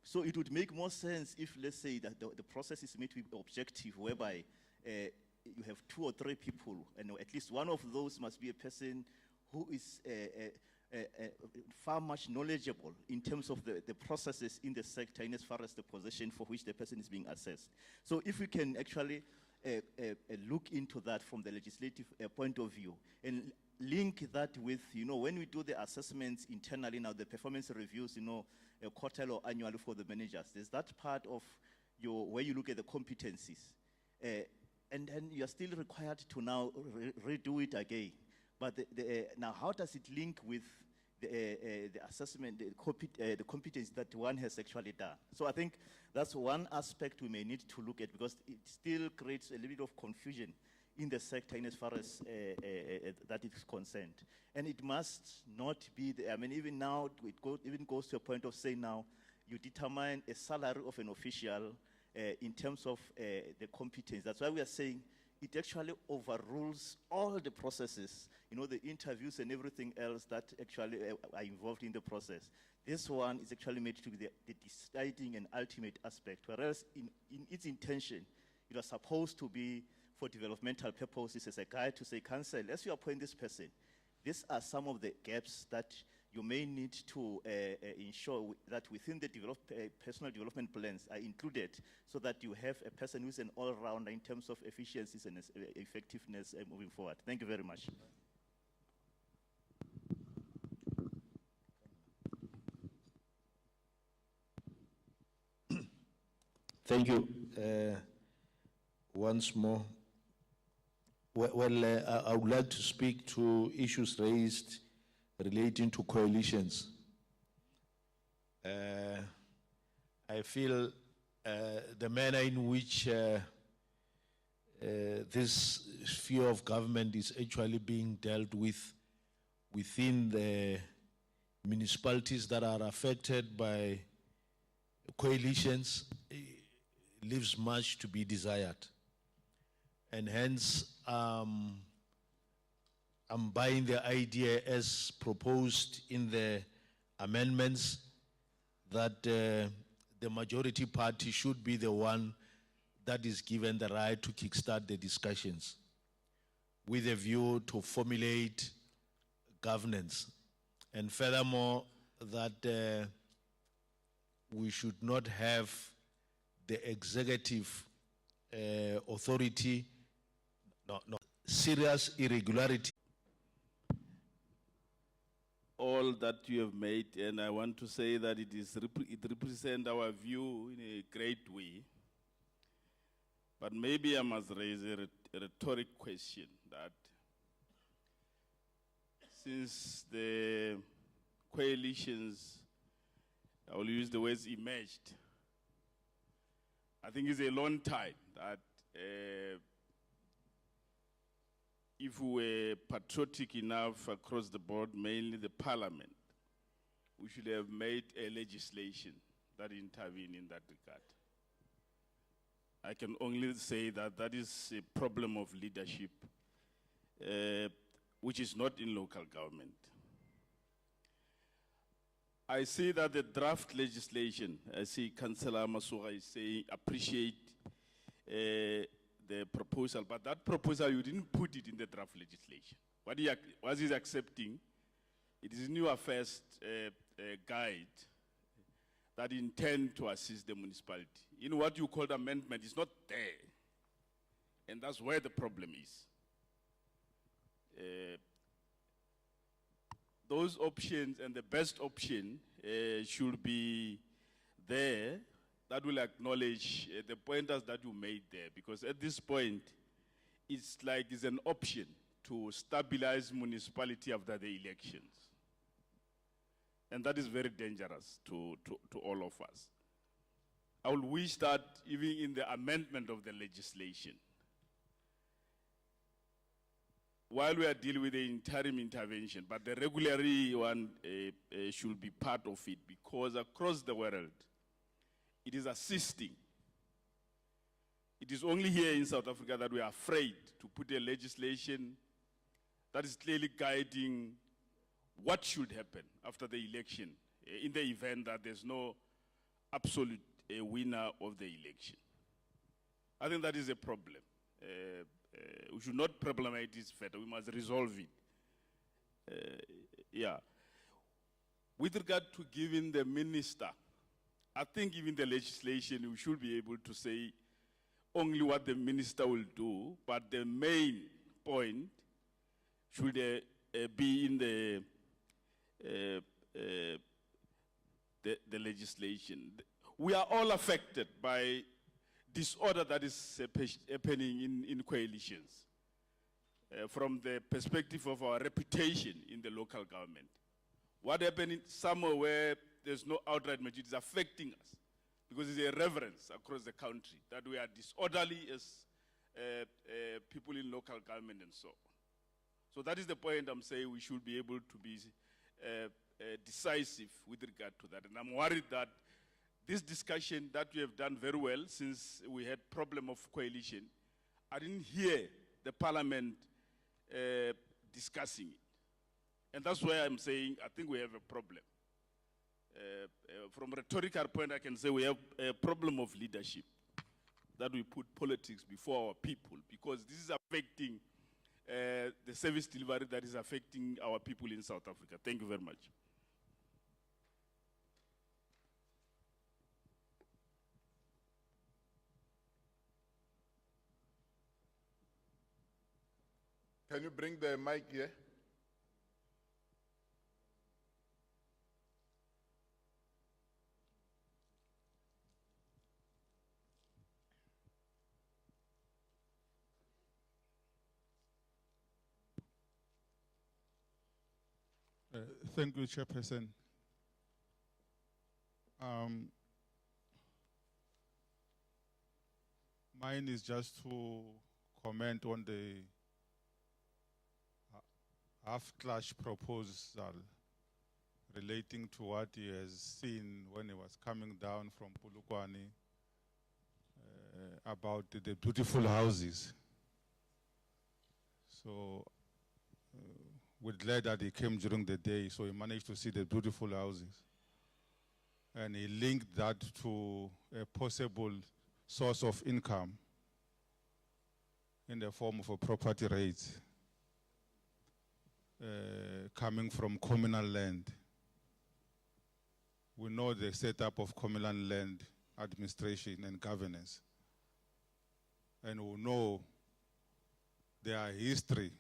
So it would make more sense if, let's say, that the process is made to be objective, whereby you have 2 or 3 people, and at least one of those must be a person who is far much knowledgeable in terms of the processes in the sector in as far as the position for which the person is being assessed. So if we can actually look into that from the legislative point of view and link that with, when we do the assessments internally now, the performance reviews, quarterly or annually for the managers, there's that part of where you look at the competencies. And then you're still required to now redo it again. But now, how does it link with the assessment, the competence that one has actually done? So I think that's one aspect we may need to look at, because it still creates a little bit of confusion in the sector in as far as that is concerned. And it must not be, even now, it even goes to a point of saying now, you determine a salary of an official in terms of the competence. That's why we are saying it actually overrules all the processes, you know, the interviews and everything else that actually are involved in the process. This one is actually made to be the deciding and ultimate aspect, whereas in its intention, it was supposed to be for developmental purposes as a guide to say, council, as you appoint this person, these are some of the gaps that you may need to ensure that within the personal development plans are included so that you have a person who's an all-rounder in terms of efficiencies and effectiveness moving forward. Thank you very much. Thank you. Once more. I would like to speak to issues raised relating to coalitions. I feel the manner in which this sphere of government is actually being dealt with within the municipalities that are affected by coalitions leaves much to be desired. And hence, I'm buying the idea as proposed in the amendments that the majority party should be the one that is given the right to kickstart the discussions with a view to formulate governance. And furthermore, that we should not have the executive authority, serious irregularity. All that you have made, and I want to say that it represents our view in a great way. But maybe I must raise a rhetoric question that since the coalitions, I will use the words emerged, I think it's a long time that if we were patriotic enough across the board, mainly the parliament, we should have made a legislation that intervene in that regard. I can only say that that is a problem of leadership, which is not in local government. I see that the draft legislation, I see Councillor Masuga is saying, appreciate the proposal, but that proposal, you didn't put it in the draft legislation. What he's accepting, it is new affairs guide that intend to assist the municipality. In what you call the amendment, it's not there. And that's where the problem is. Those options and the best option should be there that will acknowledge the pointers that you made there, because at this point, it's like it's an option to stabilize municipality after the elections. And that is very dangerous to all of us. I would wish that even in the amendment of the legislation, while we are dealing with the interim intervention, but the regulatory one should be part of it, because across the world, it is assisting. It is only here in South Africa that we are afraid to put a legislation that is clearly guiding what should happen after the election in the event that there's no absolute winner of the election. I think that is a problem. We should not problematize this further. We must resolve it. Yeah. With regard to giving the minister, I think even the legislation, we should be able to say only what the minister will do, but the main point should be in the legislation. We are all affected by disorder that is happening in coalitions from the perspective of our reputation in the local government. What happened somewhere where there's no outright majority is affecting us because it's a reverence across the country that we are disorderly as people in local government and so on. So that is the point I'm saying we should be able to be decisive with regard to that. And I'm worried that this discussion that we have done very well since we had problem of coalition, I didn't hear the parliament discussing it. And that's why I'm saying I think we have a problem. From a rhetorical point, I can say we have a problem of leadership, that we put politics before our people, because this is affecting the service delivery that is affecting our people in South Africa. Thank you very much. Can you bring the mic here? Thank you, Chairperson. Mine is just to comment on the half-clash proposal relating to what he has seen when he was coming down from Polokwane about the beautiful houses. So we're glad that he came during the day, so he managed to see the beautiful houses. And he linked that to a possible source of income in the form of a property rate coming from communal land. We know the setup of communal land administration and governance. And we know their history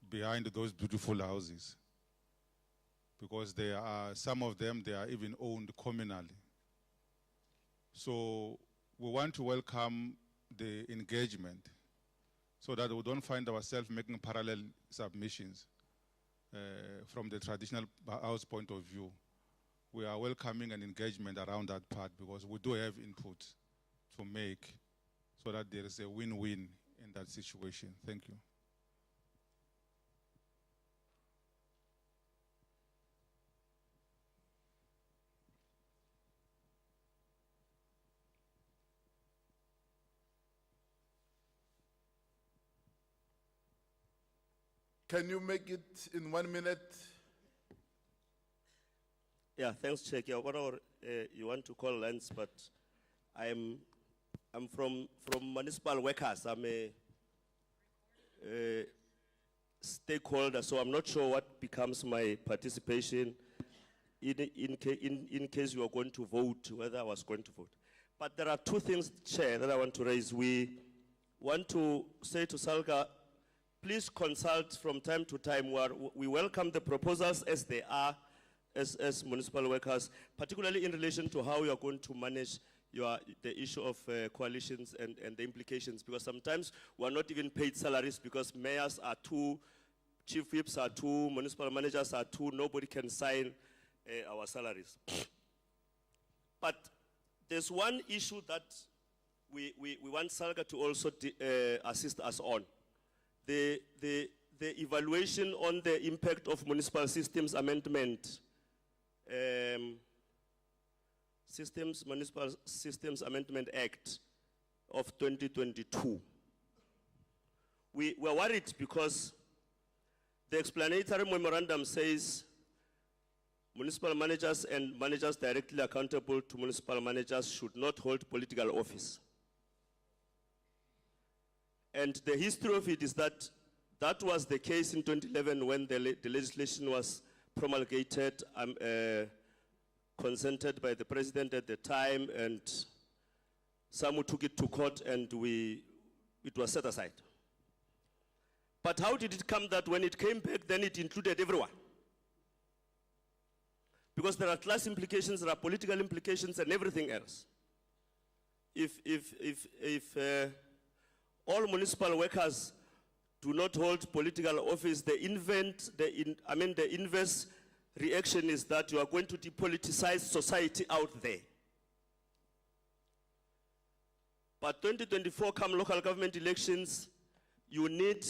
behind those beautiful houses, because there are some of them, they are even owned communally. So we want to welcome the engagement so that we don't find ourselves making parallel submissions from the traditional house point of view. We are welcoming an engagement around that part, because we do have input to make so that there is a win-win in that situation. Thank you. Can you make it in 1 minute? Yeah, thanks, Chair. Yeah, whatever you want to call lands, but I'm from municipal workers. I'm a stakeholder, so I'm not sure what becomes my participation in case you are going to vote, whether I was going to vote. But there are two things, Chair, that I want to raise. We want to say to SALGA, please consult from time to time. We welcome the proposals as they are, as municipal workers, particularly in relation to how you are going to manage the issue of coalitions and the implications, because sometimes we are not even paid salaries because mayors are two, chief whips are two, municipal managers are two, nobody can sign our salaries. But there's one issue that we want SALGA to also assist us on. The evaluation on the impact of municipal systems amendment, Municipal Systems Amendment Act of 2022. We were worried because the explanatory memorandum says municipal managers and managers directly accountable to municipal managers should not hold political office. And the history of it is that that was the case in 2011 when the legislation was promulgated, consented by the president at the time, and some took it to court and it was set aside. But how did it come that when it came back, then it included everyone? Because there are class implications, there are political implications, and everything else. If all municipal workers do not hold political office, the inverse reaction is that you are going to depoliticize society out there. But 2024 come local government elections, you need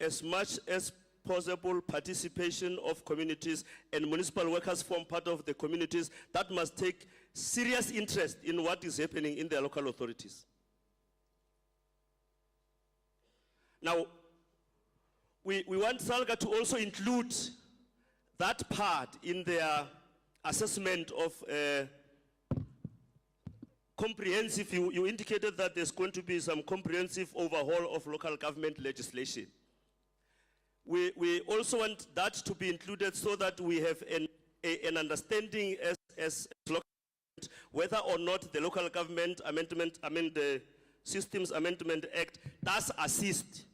as much as possible participation of communities, and municipal workers form part of the communities that must take serious interest in what is happening in their local authorities. Now, we want SALGA to also include that part in their assessment of comprehensive, you indicated that there's going to be some comprehensive overhaul of local government legislation. We also want that to be included so that we have an understanding as local government whether or not the local government amendment, the Systems Amendment Act does assist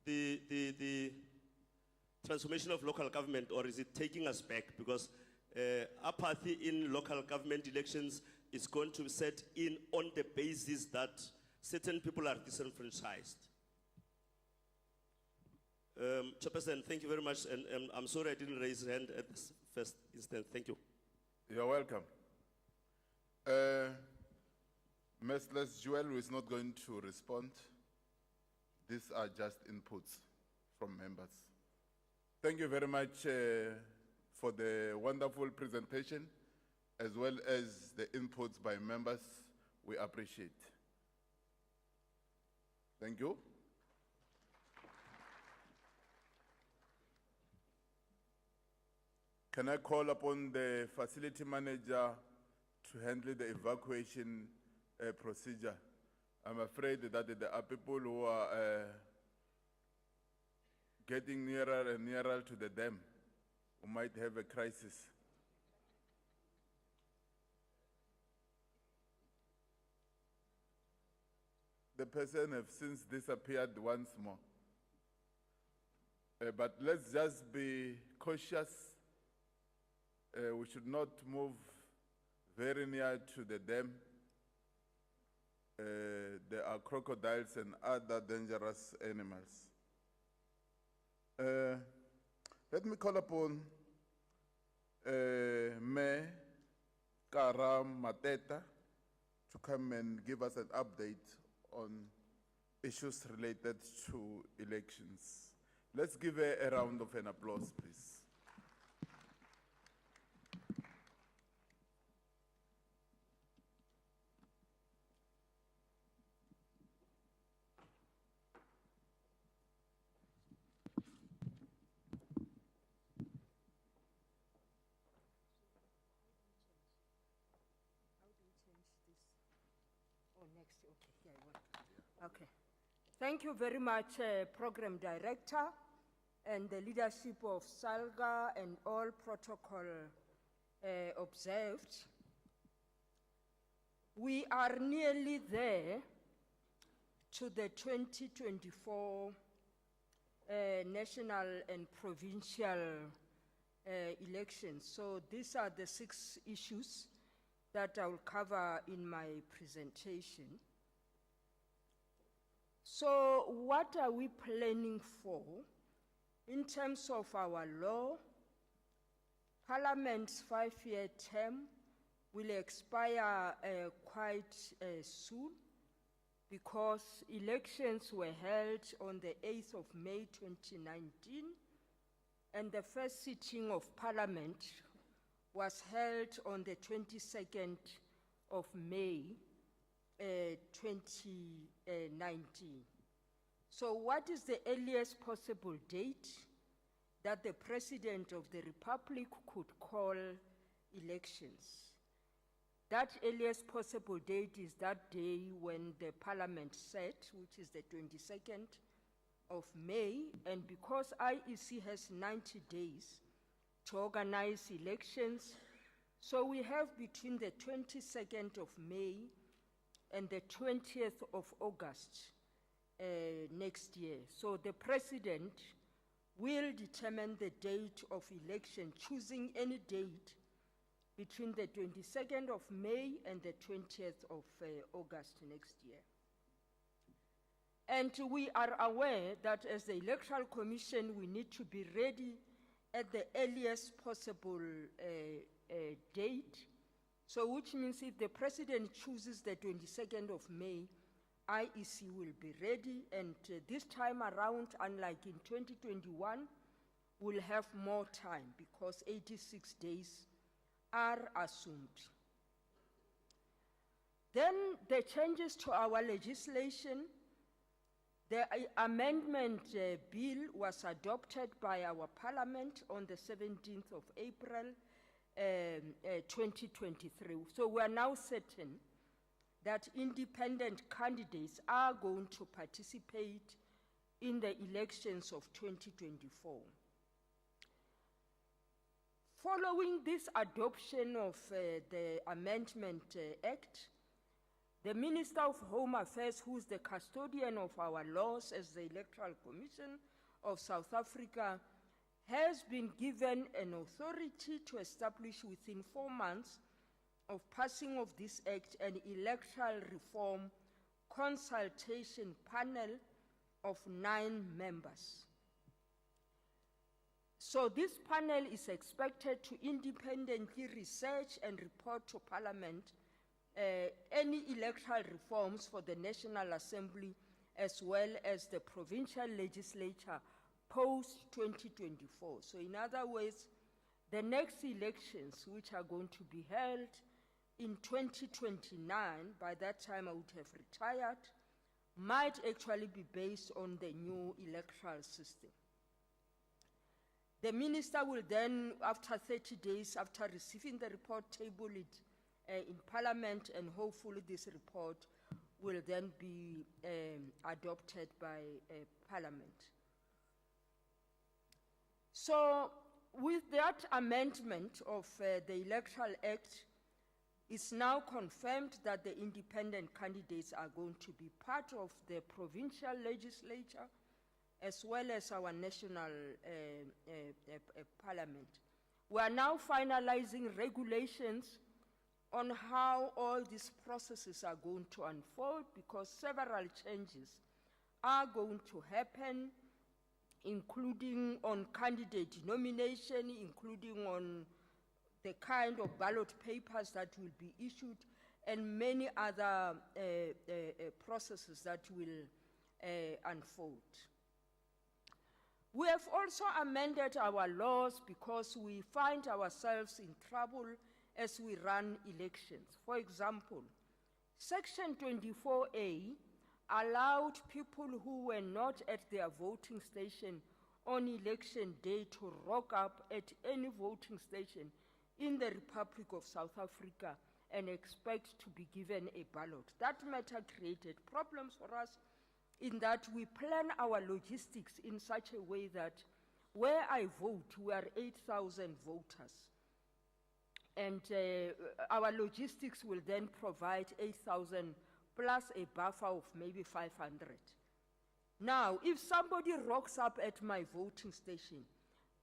the transformation of local government, or is it taking us back? Because apathy in local government elections is going to be set in on the basis that certain people are disenfranchised. Chairperson, thank you very much, and I'm sorry I didn't raise a hand at this first instance. Thank you. You're welcome. Ms. Les Jewel is not going to respond. These are just inputs from members. Thank you very much for the wonderful presentation, as well as the inputs by members. We appreciate. Thank you. Can I call upon the facility manager to handle the evacuation procedure? I'm afraid that there are people who are getting nearer and nearer to the dam who might have a crisis. The person has since disappeared once more. But let's just be cautious. We should not move very near to the dam. There are crocodiles and other dangerous animals. Let me call upon Me Karam Mateta to come and give us an update on issues related to elections. Let's give her a round of an applause, please. Okay. Thank you very much, Program Director, and the leadership of SALGA and all protocol observed. We are nearly there to the 2024 national and provincial elections. So these are the 6 issues that I will cover in my presentation. So what are we planning for? In terms of our law, Parliament's 5-year term will expire quite soon, because elections were held on the 8th of May 2019, and the first sitting of Parliament was held on the 22nd of May 2019. So what is the earliest possible date that the President of the Republic could call elections? That earliest possible date is that day when the Parliament set, which is the 22nd of May, and because IEC has 90 days to organize elections, so we have between the 22nd of May and the 20th of August next year. So the President will determine the date of election, choosing any date between the 22nd of May and the 20th of August next year. And we are aware that as the Electoral Commission, we need to be ready at the earliest possible date. So which means if the President chooses the 22nd of May, IEC will be ready, and this time around, unlike in 2021, we'll have more time because 86 days are assumed. Then the changes to our legislation The amendment bill was adopted by our parliament on the 17th of April 2023. So we are now certain that independent candidates are going to participate in the elections of 2024. Following this adoption of the Amendment Act, the Minister of Home Affairs, who is the custodian of our laws as the Electoral Commission of South Africa, has been given an authority to establish within 4 months of passing of this act an electoral reform consultation panel of 9 members. So this panel is expected to independently research and report to Parliament any electoral reforms for the National Assembly as well as the provincial legislature post-2024. So in other words, the next elections, which are going to be held in 2029, by that time I would have retired, might actually be based on the new electoral system. The minister will then, after 30 days, after receiving the report, table it in Parliament, and hopefully this report will then be adopted by Parliament. So with that amendment of the Electoral Act, it's now confirmed that the independent candidates are going to be part of the provincial legislature as well as our national parliament. We are now finalizing regulations on how all these processes are going to unfold, because several changes are going to happen, including on candidate nomination, including on the kind of ballot papers that will be issued, and many other processes that will unfold. We have also amended our laws because we find ourselves in trouble as we run elections. For example, Section 24A allowed people who were not at their voting station on election day to rock up at any voting station in the Republic of South Africa and expect to be given a ballot. That matter created problems for us in that we plan our logistics in such a way that where I vote, we are 8,000 voters. And our logistics will then provide 8,000 plus a buffer of maybe 500. Now, if somebody rocks up at my voting station,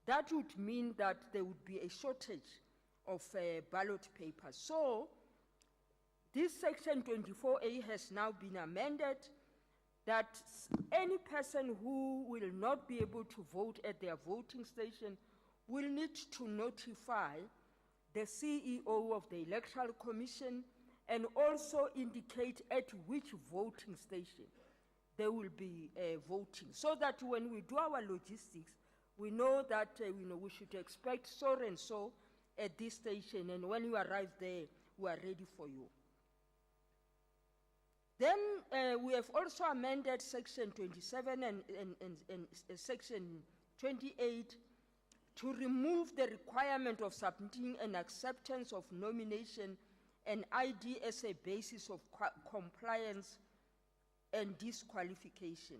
that would mean that there would be a shortage of ballot papers. So, this Section 24A has now been amended that any person who will not be able to vote at their voting station will need to notify the CEO of the Electoral Commission and also indicate at which voting station they will be voting, so that when we do our logistics, we know that we should expect so and so at this station, and when you arrive there, we are ready for you. Then we have also amended Section 27 and Section 28 to remove the requirement of submitting an acceptance of nomination and ID as a basis of compliance and disqualification.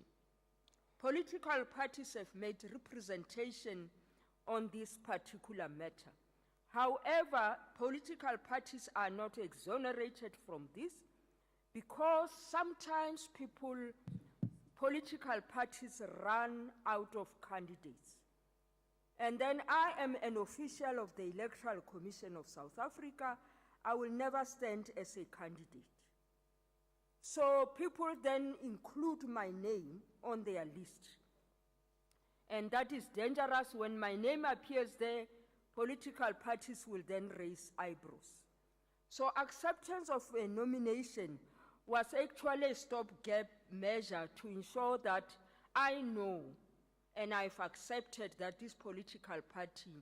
Political parties have made representation on this particular matter. However, political parties are not exonerated from this, because sometimes political parties run out of candidates. And then I am an official of the Electoral Commission of South Africa. I will never stand as a candidate. So people then include my name on their list. And that is dangerous. When my name appears there, political parties will then raise eyebrows. So acceptance of a nomination was actually a stopgap measure to ensure that I know and I've accepted that this political party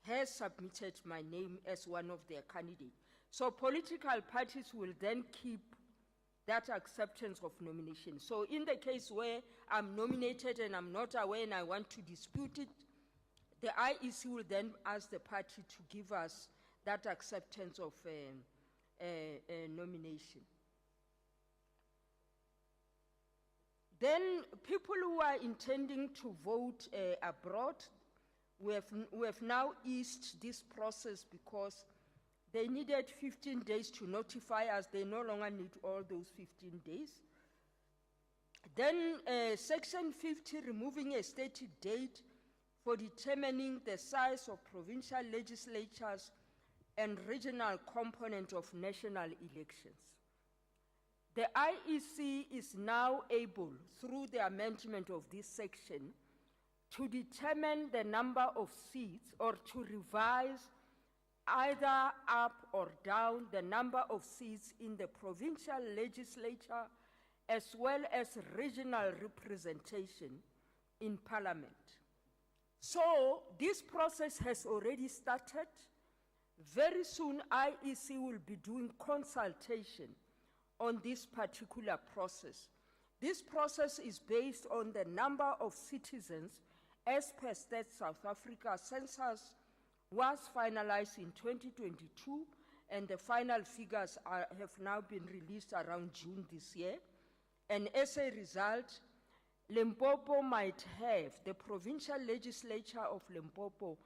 has submitted my name as one of their candidates. So political parties will then keep that acceptance of nomination. So in the case where I'm nominated and I'm not aware and I want to dispute it, the IEC will then ask the party to give us that acceptance of nomination. Then people who are intending to vote abroad, we have now eased this process because they needed 15 days to notify us. They no longer need all those 15 days. Then Section 50, removing a stated date for determining the size of provincial legislatures and regional component of national elections. The IEC is now able, through the amendment of this section, to determine the number of seats or to revise either up or down the number of seats in the provincial legislature as well as regional representation in parliament. So this process has already started. Very soon IEC will be doing consultation on this particular process. This process is based on the number of citizens as per State South Africa census was finalized in 2022, and the final figures have now been released around June this year. And as a result, Limpopo might have, the provincial legislature of Limpopo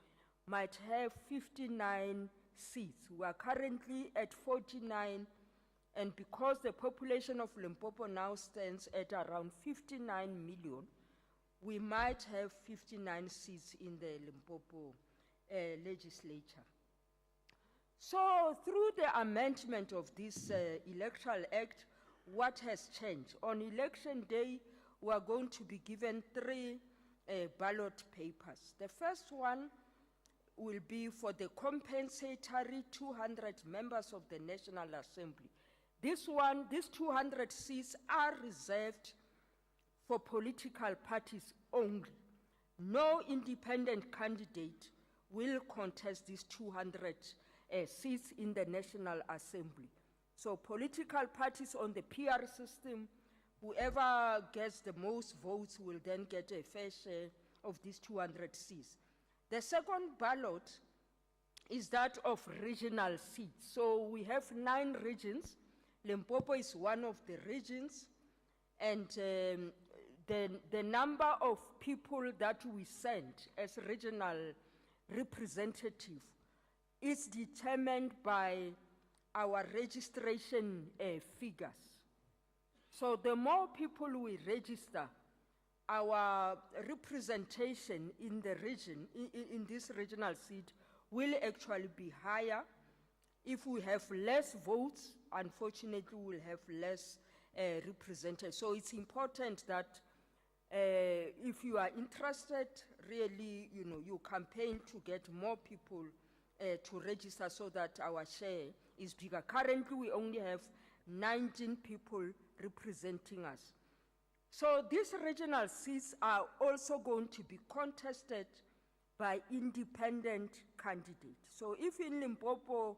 might have 59 seats. We are currently at 49, and because the population of Limpopo now stands at around 59 million, we might have 59 seats in the Limpopo legislature. So through the amendment of this Electoral Act, what has changed? On election day, we are going to be given 3 ballot papers. The first one will be for the compensatory 200 members of the National Assembly. These 200 seats are reserved for political parties only. No independent candidate will contest these 200 seats in the National Assembly. So political parties on the PR system, whoever gets the most votes will then get a fair share of these 200 seats. The second ballot is that of regional seats. So we have 9 regions. Limpopo is one of the regions, and the number of people that we send as regional representative is determined by our registration figures. So the more people we register, our representation in the region, in this regional seat, will actually be higher. If we have less votes, unfortunately, we'll have less represented. So it's important that if you are interested, really, you campaign to get more people to register so that our share is bigger. Currently, we only have 19 people representing us. So these regional seats are also going to be contested by independent candidates. So if in Limpopo,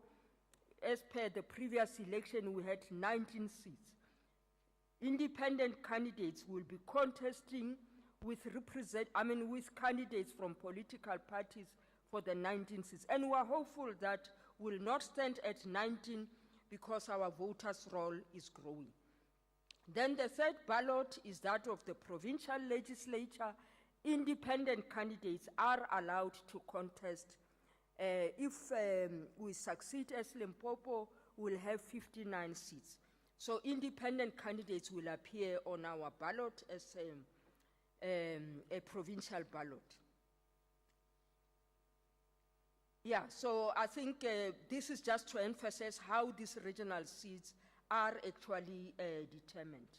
as per the previous election, we had 19 seats, independent candidates will be contesting with candidates from political parties for the 19 seats. And we are hopeful that we'll not stand at 19 because our voters' roll is growing. Then the third ballot is that of the provincial legislature. Independent candidates are allowed to contest. If we succeed as Limpopo, we'll have 59 seats. So independent candidates will appear on our ballot as a provincial ballot. Yeah, so I think this is just to emphasize how these regional seats are actually determined.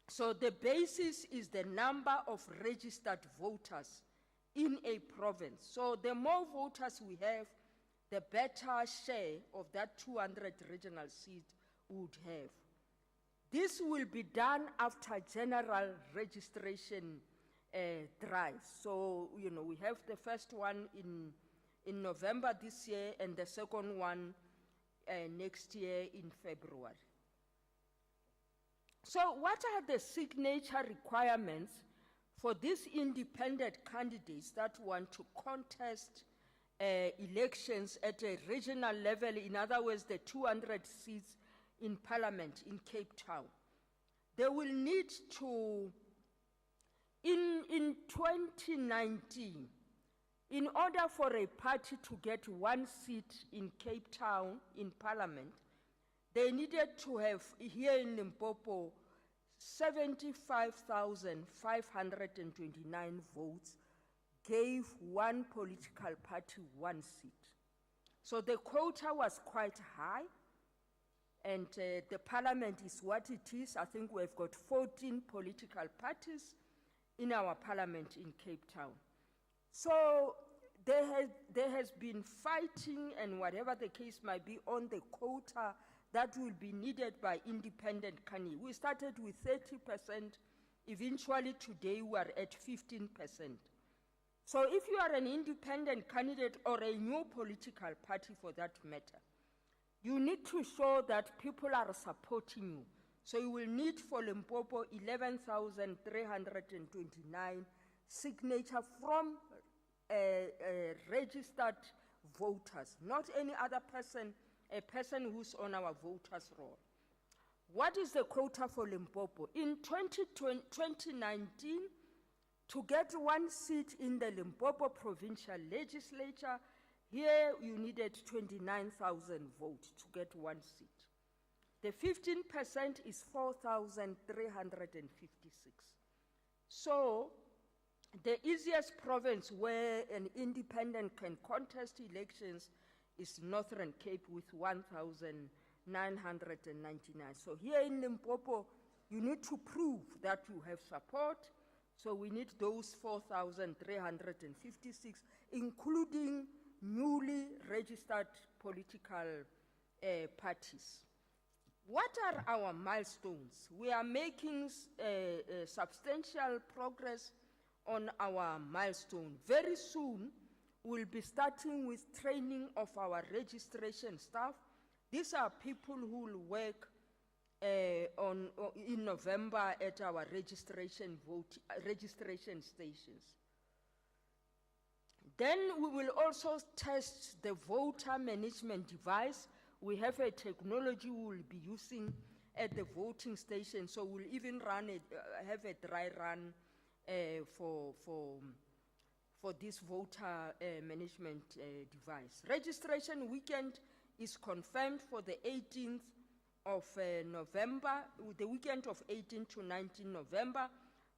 So the basis is the number of registered voters in a province. So the more voters we have, the better share of that 200 regional seats would have. This will be done after general registration drives. So, we have the first one in November this year and the second one next year in February. So what are the signature requirements for these independent candidates that want to contest elections at a regional level, in other words, the 200 seats in Parliament in Cape Town? They will need to, in 2019, in order for a party to get one seat in Cape Town in Parliament, they needed to have, here in Limpopo, 75,529 votes gave one political party one seat. So the quota was quite high, and the Parliament is what it is. I think we've got 14 political parties in our Parliament in Cape Town. So there has been fighting, and whatever the case might be, on the quota that will be needed by independent candidates. We started with 30%. Eventually today we are at 15%. So if you are an independent candidate or a new political party for that matter, you need to show that people are supporting you. So you will need for Limpopo 11,329 signatures from registered voters, not any other person, a person who's on our voters roll. What is the quota for Limpopo? In 2019, to get one seat in the Limpopo Provincial Legislature, here you needed 29,000 votes to get one seat. The 15% is 4,356. So the easiest province where an independent can contest elections is Northern Cape with 1,999. So here in Limpopo, you need to prove that you have support. So we need those 4,356, including newly registered political parties. What are our milestones? We are making substantial progress on our milestone. Very soon, we'll be starting with training of our registration staff. These are people who will work in November at our registration stations. Then we will also test the voter management device. We have a technology we will be using at the voting station, so we'll even have a dry run for this voter management device. Registration weekend is confirmed for the 18th of November, the weekend of 18 to 19 November.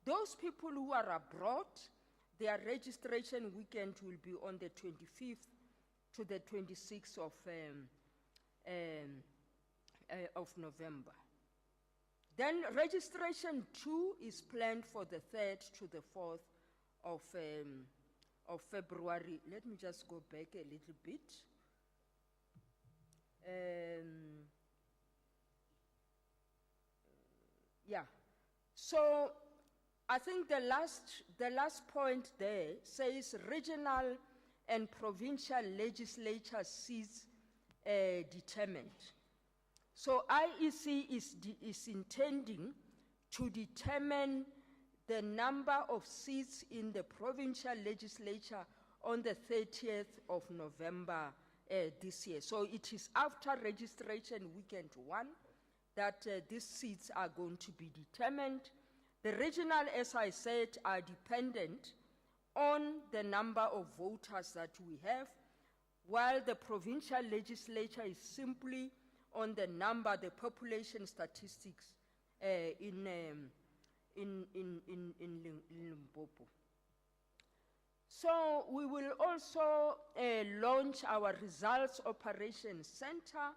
Those people who are abroad, their registration weekend will be on the 25th to the 26th of November. Then registration 2 is planned for the 3rd to the 4th of February. Let me just go back a little bit. Yeah, so I think the last point there says regional and provincial legislature seats determined. So IEC is intending to determine the number of seats in the provincial legislature on the 30th of November this year. So it is after registration weekend 1 that these seats are going to be determined. The regional, as I said, are dependent on the number of voters that we have, while the provincial legislature is simply on the number, the population statistics in Limpopo. So we will also launch our results operations center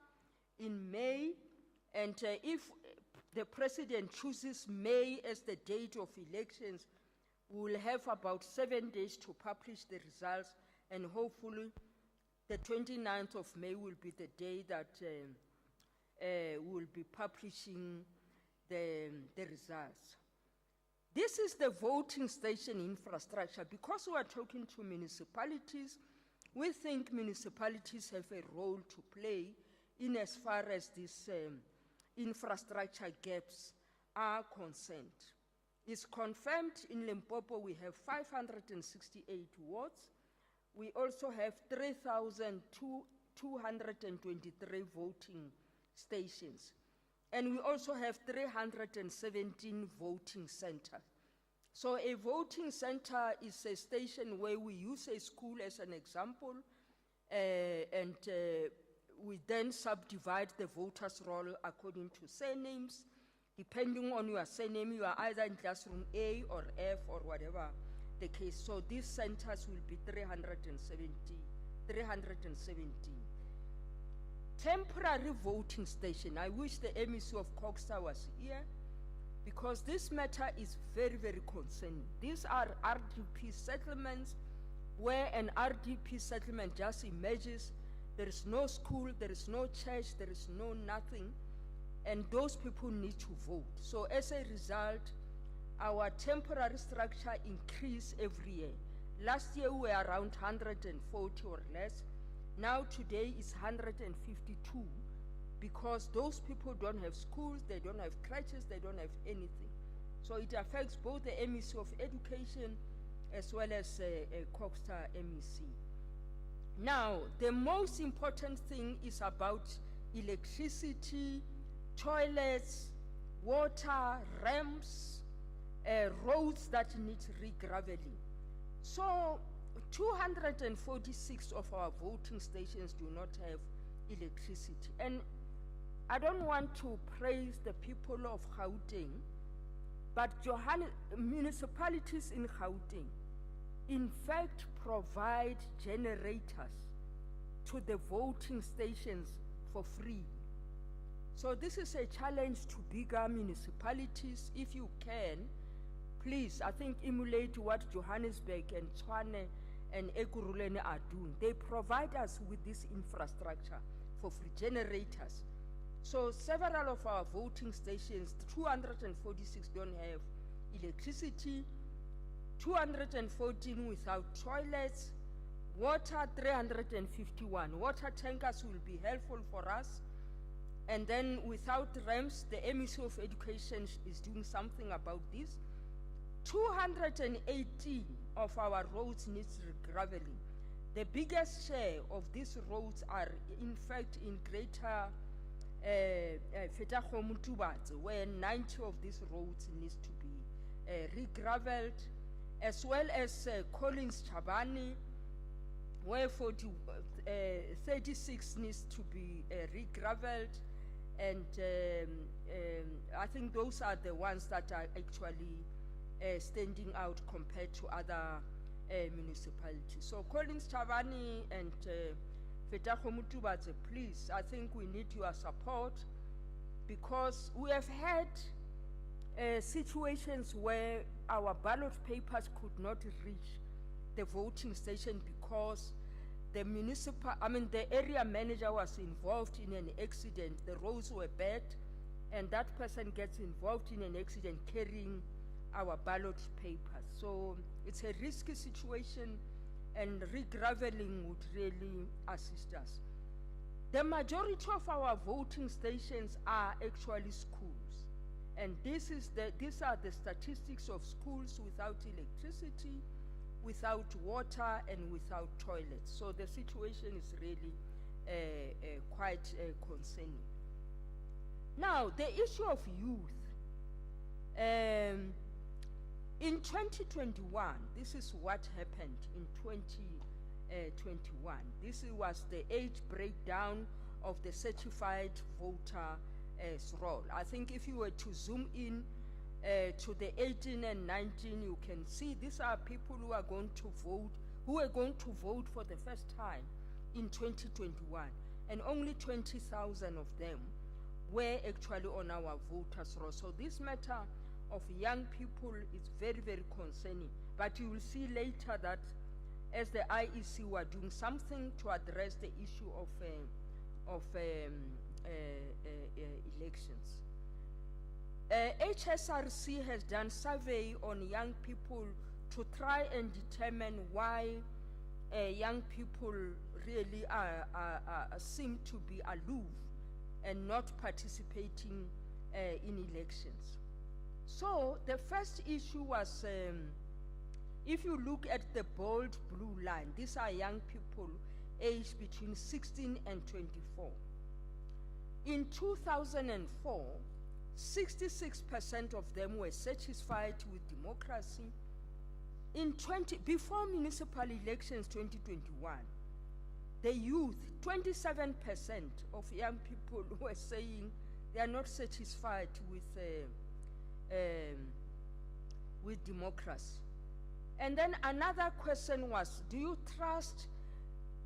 in May, and if the president chooses May as the date of elections, we will have about 7 days to publish the results, and hopefully the 29th of May will be the day that we will be publishing the results. This is the voting station infrastructure. Because we are talking to municipalities, we think municipalities have a role to play in as far as these infrastructure gaps are concerned. It's confirmed in Limpopo we have 568 wards. We also have 3,223 voting stations. And we also have 317 voting centers. So a voting center is a station where we use a school as an example, and we then subdivide the voters' roll according to surnames. Depending on your surname, you are either in classroom A or F or whatever the case. So these centers will be 317. Temporary voting station. I wish the MEC of Coxstar was here, because this matter is very, very concerning. These are RDP settlements where an RDP settlement just emerges. There is no school, there is no church, there is no nothing, and those people need to vote. So as a result, our temporary structure increase every year. Last year we were around 140 or less. Now today is 152, because those people don't have schools, they don't have crutches, they don't have anything. So it affects both the MEC of Education as well as Coxstar MEC. Now, the most important thing is about electricity, toilets, water, ramps, roads that need re-graveling. So 246 of our voting stations do not have electricity. And I don't want to praise the people of Gauteng, but municipalities in Gauteng, in fact, provide generators to the voting stations for free. So this is a challenge to bigger municipalities. If you can, please, I think, emulate what Johannesburg and Tshwane and Ekurhuleni are doing. They provide us with this infrastructure for free generators. So several of our voting stations, 246 don't have electricity, 214 without toilets, water 351. Water tankers will be helpful for us. And then without ramps, the MEC of Education is doing something about this. 218 of our roads needs graveling. The biggest share of these roads are in fact in greater Fetakgom-Tubatse, where 90 of these roads needs to be re-gravelled, as well as Collins Chabani, where 36 needs to be re-gravelled, and I think those are the ones that are actually standing out compared to other municipalities. So Collins Chabani and Fetakgom-Tubatse, please, I think we need your support, because we have had situations where our ballot papers could not reach the voting station because the area manager was involved in an accident. The roads were bad, and that person gets involved in an accident carrying our ballot papers. So it's a risky situation, and re-graveling would really assist us. The majority of our voting stations are actually schools, and these are the statistics of schools without electricity, without water, and without toilets. So the situation is really quite concerning. Now, the issue of youth. In 2021, this is what happened in 2021. This was the age breakdown of the certified voter roll. I think if you were to zoom in to the 18 and 19, you can see these are people who are going to vote, who are going to vote for the first time in 2021, and only 20,000 of them were actually on our voters roll. So this matter of young people is very, very concerning. But you will see later that as the IEC were doing something to address the issue of elections. HSRC has done survey on young people to try and determine why young people really seem to be aloof and not participating in elections. So the first issue was, if you look at the bold blue line, these are young people aged between 16 and 24. In 2004, 66% of them were satisfied with democracy. Before municipal elections 2021, the youth, 27% of young people were saying they are not satisfied with democracy. And then another question was, do you trust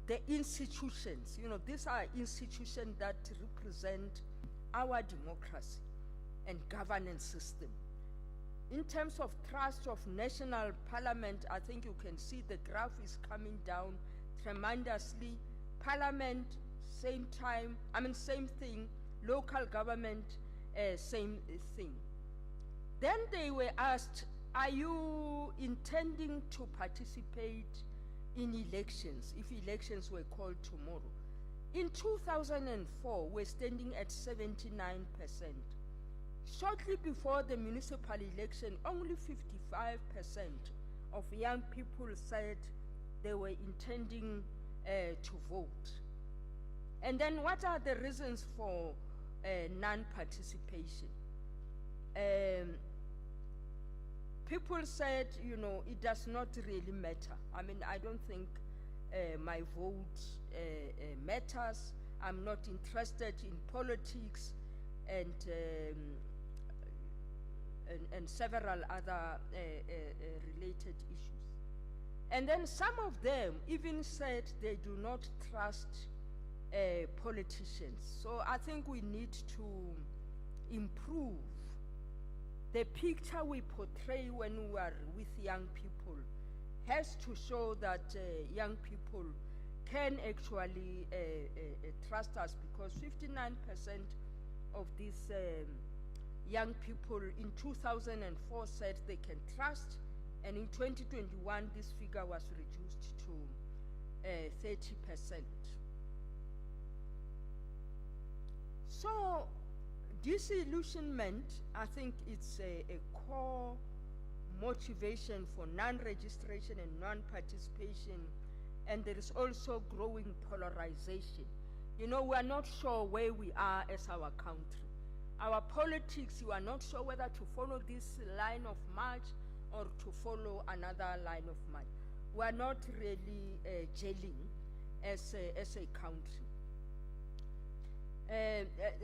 the institutions? You know, these are institutions that represent our democracy and governance system. In terms of trust of national parliament, I think you can see the graph is coming down tremendously. Parliament, same thing. Local government, same thing. Then they were asked, are you intending to participate in elections, if elections were called tomorrow? In 2004, we're standing at 79%. Shortly before the municipal election, only 55% of young people said they were intending to vote. And then what are the reasons for non-participation? People said, you know, it does not really matter. I mean, I don't think my vote matters. I'm not interested in politics and several other related issues. And then some of them even said they do not trust politicians. So I think we need to improve the picture we portray when we are with young people. Has to show that young people can actually trust us, because 59% of these young people in 2004 said they can trust, and in 2021 this figure was reduced to 30%. So disillusionment, I think it's a core motivation for non-registration and non-participation, and there is also growing polarization. You know, we are not sure where we are as our country. Our politics, you are not sure whether to follow this line of march or to follow another line of march. We are not really gelling as a country.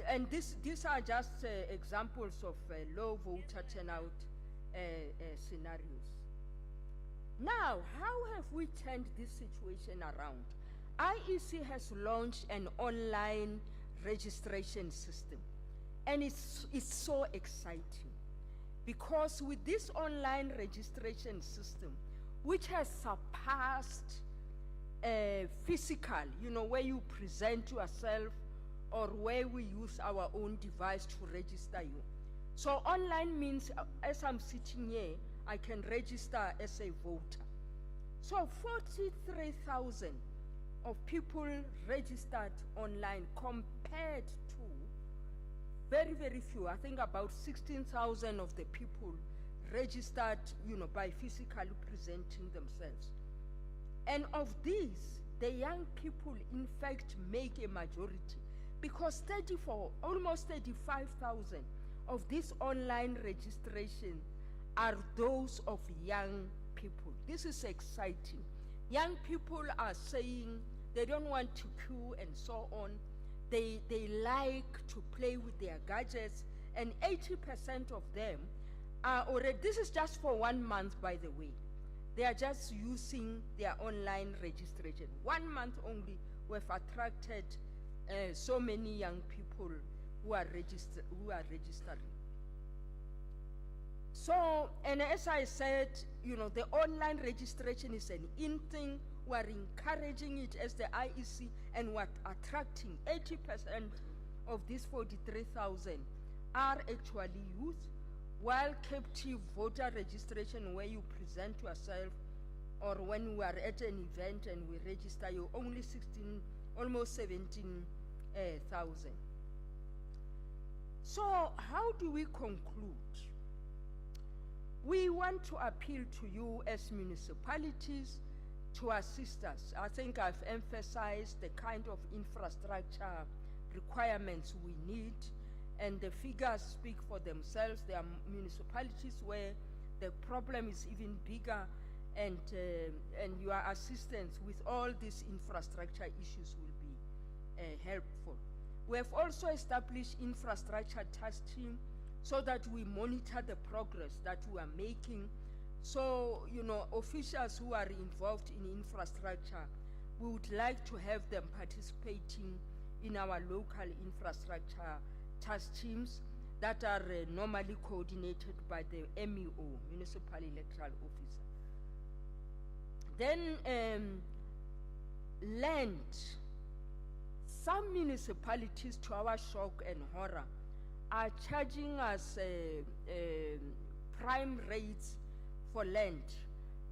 And these are just examples of low voter turnout scenarios. Now, how have we turned this situation around? IEC has launched an online registration system, and it's so exciting, because with this online registration system, which has surpassed physical, you know, where you present yourself or where we use our own device to register you. So online means, as I'm sitting here, I can register as a voter. So 43,000 of people registered online compared to very, very few. I think about 16,000 of the people registered, you know, by physically presenting themselves. And of these, the young people, in fact, make a majority, because almost 35,000 of this online registration are those of young people. This is exciting. Young people are saying they don't want to queue and so on. They like to play with their gadgets, and 80% of them are already, this is just for 1 month, by the way. They are just using their online registration. 1 month only, we've attracted so many young people who are registering. So, and as I said, you know, the online registration is an in thing. We're encouraging it as the IEC, and we're attracting 80% of these 43,000 are actually youth, while captive voter registration, where you present yourself, or when we are at an event and we register you, only almost 17,000. So how do we conclude? We want to appeal to you as municipalities to assist us. I think I've emphasized the kind of infrastructure requirements we need, and the figures speak for themselves. There are municipalities where the problem is even bigger, and your assistance with all these infrastructure issues will be helpful. We have also established infrastructure task team so that we monitor the progress that we are making. So, you know, officials who are involved in infrastructure, we would like to have them participating in our local infrastructure task teams that are normally coordinated by the MEO, Municipal Electoral Officer. Then land. Some municipalities, to our shock and horror, are charging us prime rates for land.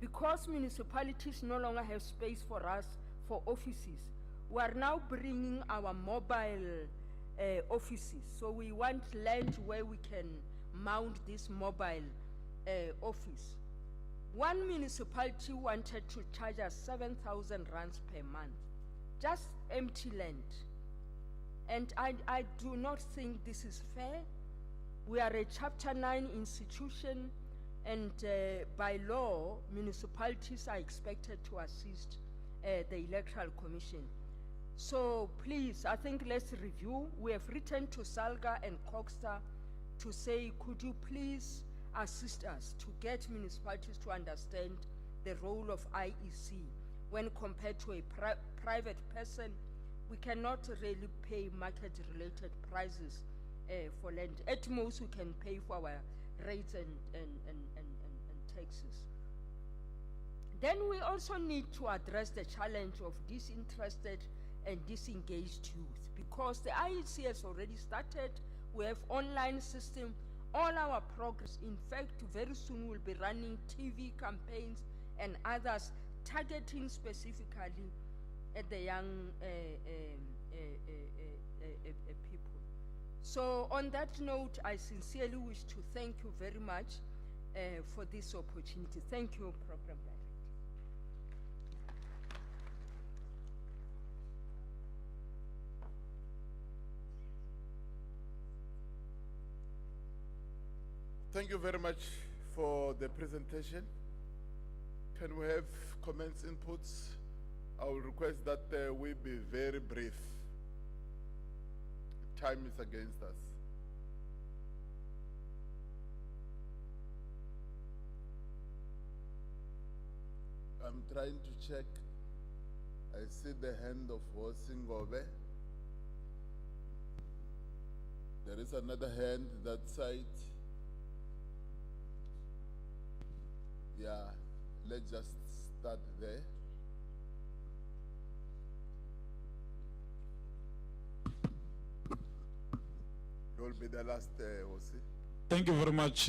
Because municipalities no longer have space for us for offices, we are now bringing our mobile offices. So we want land where we can mount this mobile office. One municipality wanted to charge us 7,000 rands per month, just empty land. And I do not think this is fair. We are a Chapter 9 institution, and by law, municipalities are expected to assist the Electoral Commission. So please, I think let's review. We have written to SALGA and Coxstar to say, could you please assist us to get municipalities to understand the role of IEC when compared to a private person. We cannot really pay market-related prices for land. At most, we can pay for our rates and taxes. Then we also need to address the challenge of disinterested and disengaged youth, because the IEC has already started. We have online system, all our progress. In fact, very soon we'll be running TV campaigns and others targeting specifically at the young people. So on that note, I sincerely wish to thank you very much for this opportunity. Thank you, Program Director. Thank you very much for the presentation. Can we have comments, inputs? I will request that we be very brief. Time is against us. I'm trying to check. I see the hand of Hosingobe. There is another hand that side. Yeah, let's just start there. You'll be the last, Hosi. Thank you very much.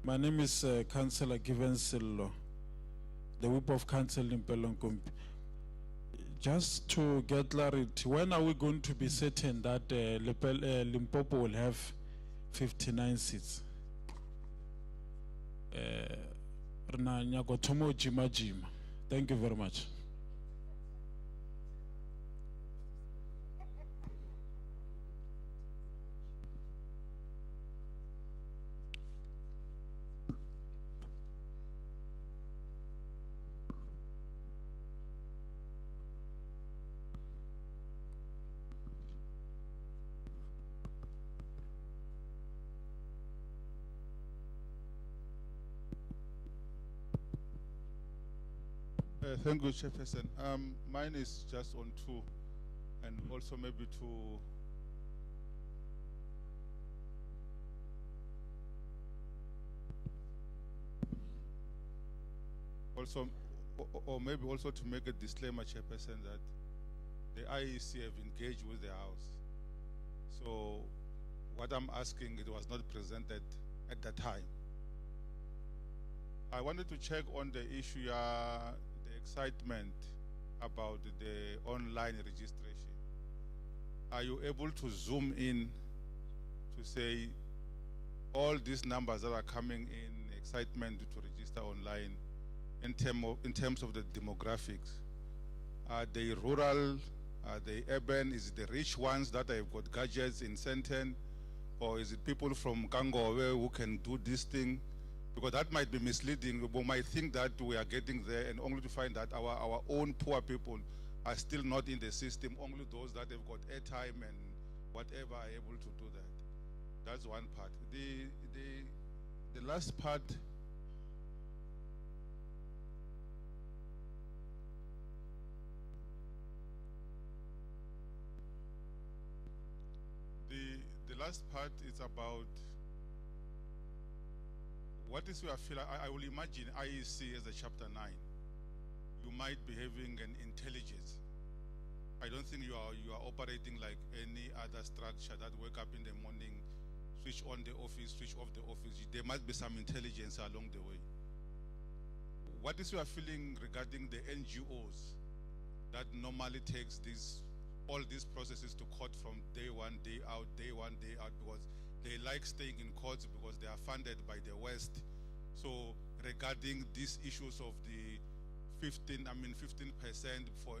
My name is Councillor Given Sillo, the Whip of Council in Pelonkumpi. Just to get clarity, when are we going to be certain that Limpopo will have 59 seats? Thank you very much. Thank you, Chairperson. Mine is just on 2, and also maybe to also, or maybe also to make a disclaimer, Chairperson, that the IEC have engaged with the House. So what I'm asking, it was not presented at that time. I wanted to check on the issue, the excitement about the online registration. Are you able to zoom in to say all these numbers that are coming in excitement to register online in terms of the demographics. Are they rural? Are they urban? Is it the rich ones that have got gadgets in Senten? Or is it people from Kangowe who can do this thing? Because that might be misleading. We might think that we are getting there and only to find that our own poor people are still not in the system. Only those that have got airtime and whatever are able to do that. That's one part. The last part, the last part is about what is your feel. I will imagine IEC as a chapter 9. You might be having an intelligence. I don't think you are operating like any other structure that wake up in the morning, switch on the office, switch off the office. There must be some intelligence along the way. What is your feeling regarding the NGOs that normally takes all these processes to court from day one, day out, because they like staying in courts because they are funded by the West. So regarding these issues of the 15% for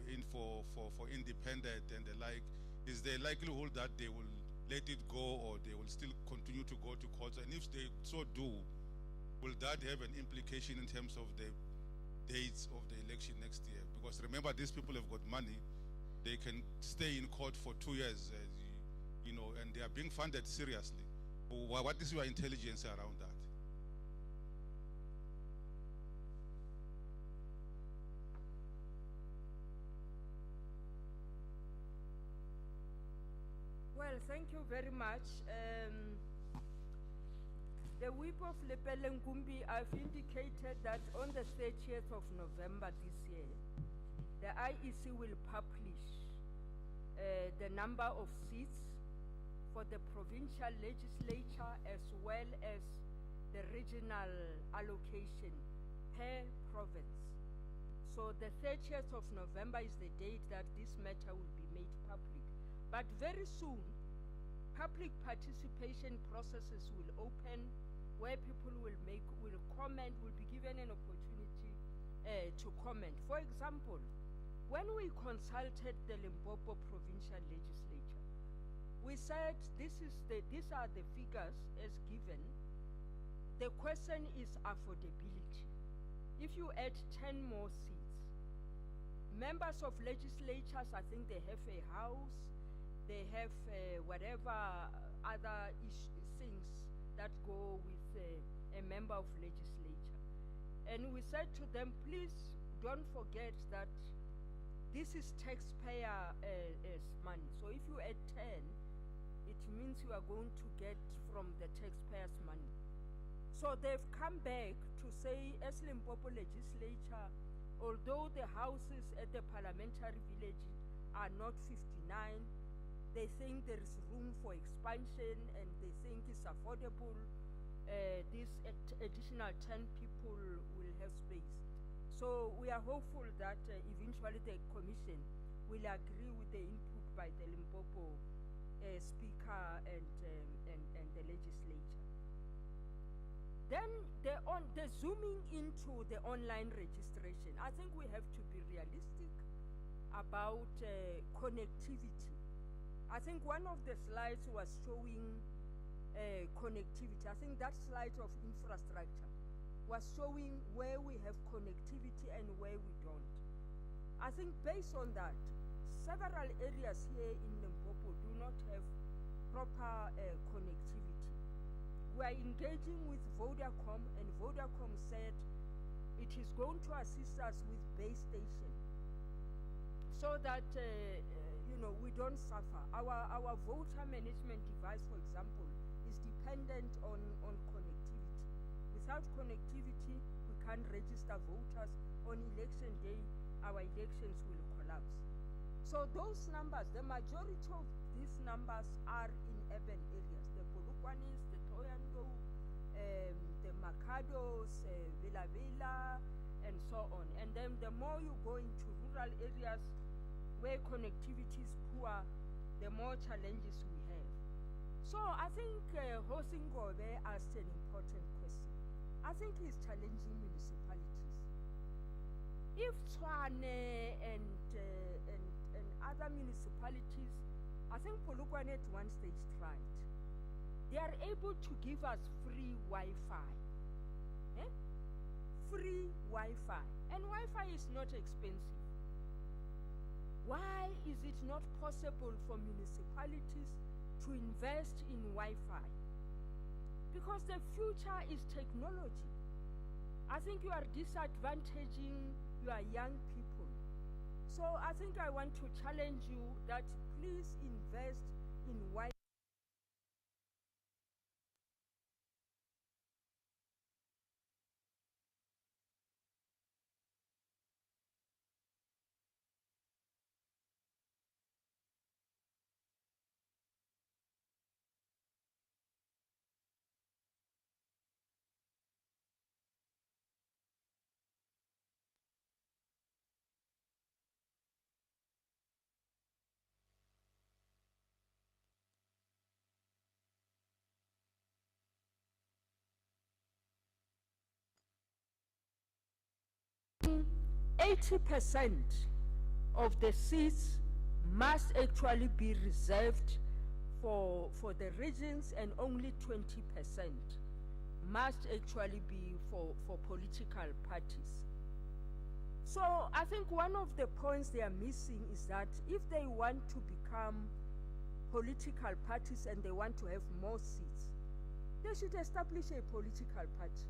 independent and the like, is there likelihood that they will let it go or they will still continue to go to courts? And if they so do, will that have an implication in terms of the dates of the election next year? Because remember, these people have got money. They can stay in court for 2 years, and they are being funded seriously. What is your intelligence around that? Well, thank you very much. The whip of Lepelengumbi, I've indicated that on the 30th of November this year, the IEC will publish the number of seats for the provincial legislature as well as the regional allocation per province. So the 30th of November is the date that this matter will be made public. But very soon, public participation processes will open where people will comment, will be given an opportunity to comment. For example, when we consulted the Limpopo Provincial Legislature, we said these are the figures as given. The question is affordability. If you add 10 more seats, members of legislatures, I think they have a house, they have whatever other things that go with a member of legislature. And we said to them, please don't forget that this is taxpayer money. So if you add 10, it means you are going to get from the taxpayers' money. So they've come back to say, as Limpopo legislature, although the houses at the parliamentary village are not 59, they think there is room for expansion and they think it's affordable. This additional 10 people will have space. So we are hopeful that eventually the commission will agree with the input by the Limpopo speaker and the legislature. Then the zooming into the online registration, I think we have to be realistic about connectivity. I think one of the slides was showing connectivity. I think that slide of infrastructure was showing where we have connectivity and where we don't. I think based on that, several areas here in Limpopo do not have proper connectivity. We are engaging with Vodacom, and Vodacom said it is going to assist us with base station so that we don't suffer. Our voter management device, for example, is dependent on connectivity. Without connectivity, we can't register voters. On election day, our elections will collapse. So those numbers, the majority of these numbers are in urban areas. The Polokwanis, the Toyando, the Makados, Villa Villa, and so on. And then the more you go into rural areas where connectivity is poor, the more challenges we have. So I think Hosingobe asked an important question. I think he's challenging municipalities. If Tshwane and other municipalities, I think Polokwane at one stage tried, they are able to give us free Wi-Fi. Eh? Free Wi-Fi. And Wi-Fi is not expensive. Why is it not possible for municipalities to invest in Wi-Fi? Because the future is technology. I think you are disadvantaging your young people. So I think I want to challenge you that please invest in Wi-Fi. Mm, 80% of the seats must actually be reserved for the regions, and only 20% must actually be for political parties. So I think one of the points they are missing is that if they want to become political parties and they want to have more seats, they should establish a political party.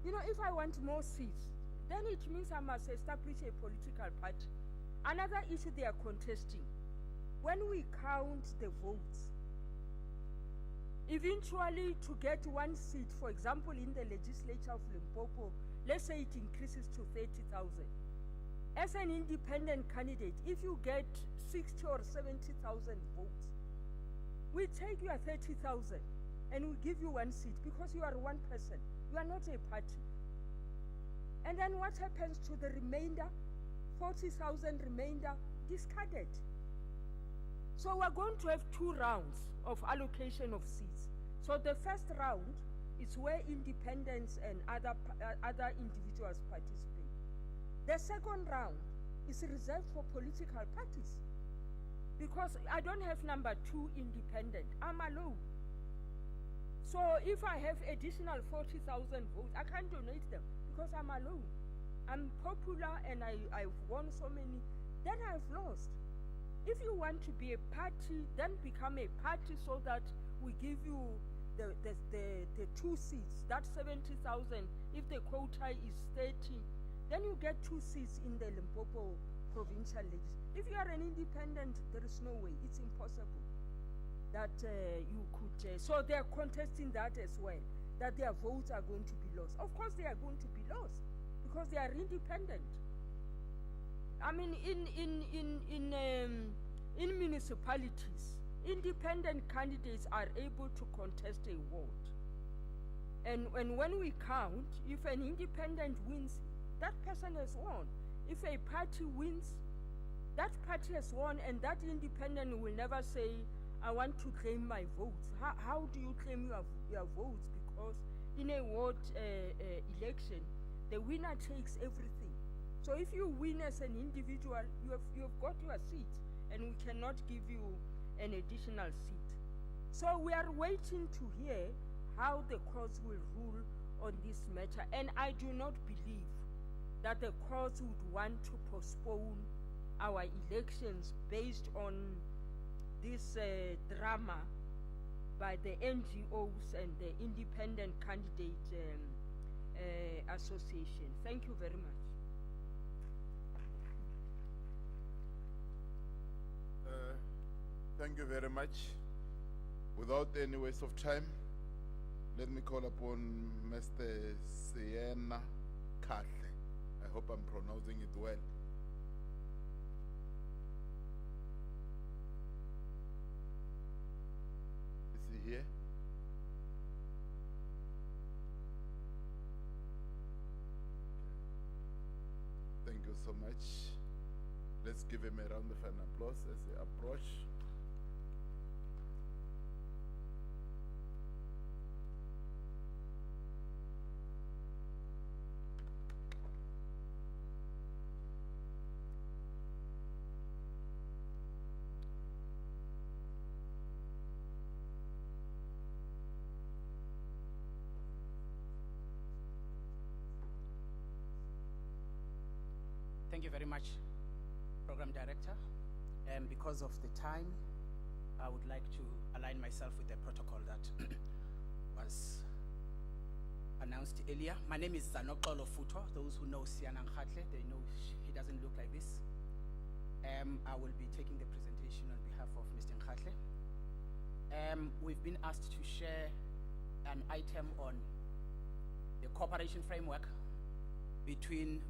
You know, if I want more seats, then it means I must establish a political party. Another issue they are contesting, when we count the votes, eventually to get one seat, for example, in the legislature of Limpopo, let's say it increases to 30,000. As an independent candidate, if you get 60 or 70,000 votes, we take your 30,000 and we give you one seat because you are one person. You are not a party. And then what happens to the remainder? 40,000 remainder discarded. So we're going to have 2 rounds of allocation of seats. So the first round is where independents and other individuals participate. The second round is reserved for political parties. Because I don't have number 2 independent, I'm alone. So if I have additional 40,000 votes, I can't donate them because I'm alone. I'm popular and I've won so many, then I've lost. If you want to be a party, then become a party so that we give you the 2 seats, that's 70,000. If the quota is 30, then you get 2 seats in the Limpopo Provincial Legislature. If you are an independent, there is no way, it's impossible that you could, so they are contesting that as well, that their votes are going to be lost. Of course they are going to be lost because they are independent. I mean, in municipalities, independent candidates are able to contest a ward. And when we count, if an independent wins, that person has won. If a party wins, that party has won, and that independent will never say, I want to claim my votes. How do you claim your votes? Because in a ward election, the winner takes everything. So if you win as an individual, you have got your seat, and we cannot give you an additional seat. So we are waiting to hear how the courts will rule on this matter, and I do not believe that the courts would want to postpone our elections based on this drama by the NGOs and the Independent Candidate Association. Thank you very much. Thank you very much. Without any waste of time, let me call upon Mr. Siena Kahle. I hope I'm pronouncing it well. Is he here? Thank you so much. Let's give him a round of an applause as he approach. Thank you very much, Program Director. And because of the time, I would like to align myself with the protocol that was announced earlier. My name is Zanokolo Futo. Those who know Sianang Khatle, they know he doesn't look like this. I will be taking the presentation on behalf of Mr. Khatle. We've been asked to share an item on the cooperation framework between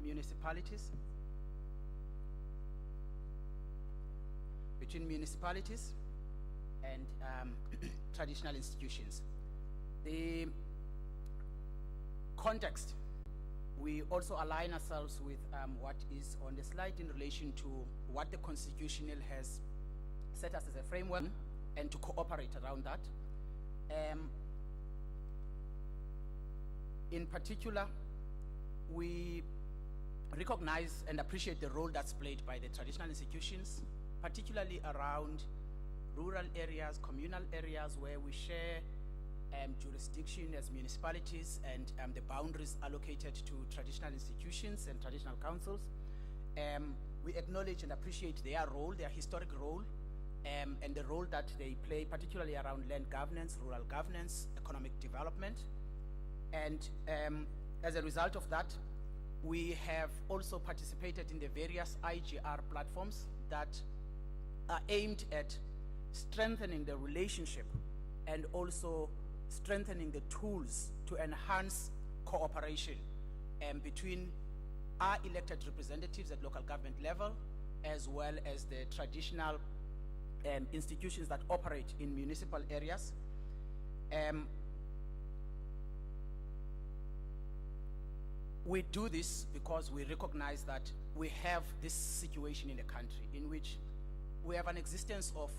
municipalities and traditional institutions. The context, we also align ourselves with what is on the slide in relation to what the Constitutional has set us as a framework and to cooperate around that. In particular, we recognize and appreciate the role that's played by the traditional institutions, particularly around rural areas, communal areas where we share jurisdiction as municipalities and the boundaries allocated to traditional institutions and traditional councils. We acknowledge and appreciate their role, their historic role, and the role that they play, particularly around land governance, rural governance, economic development. And as a result of that, we have also participated in the various IGR platforms that are aimed at strengthening the relationship and also strengthening the tools to enhance cooperation between our elected representatives at local government level, as well as the traditional institutions that operate in municipal areas. We do this because we recognize that we have this situation in the country in which we have an existence of,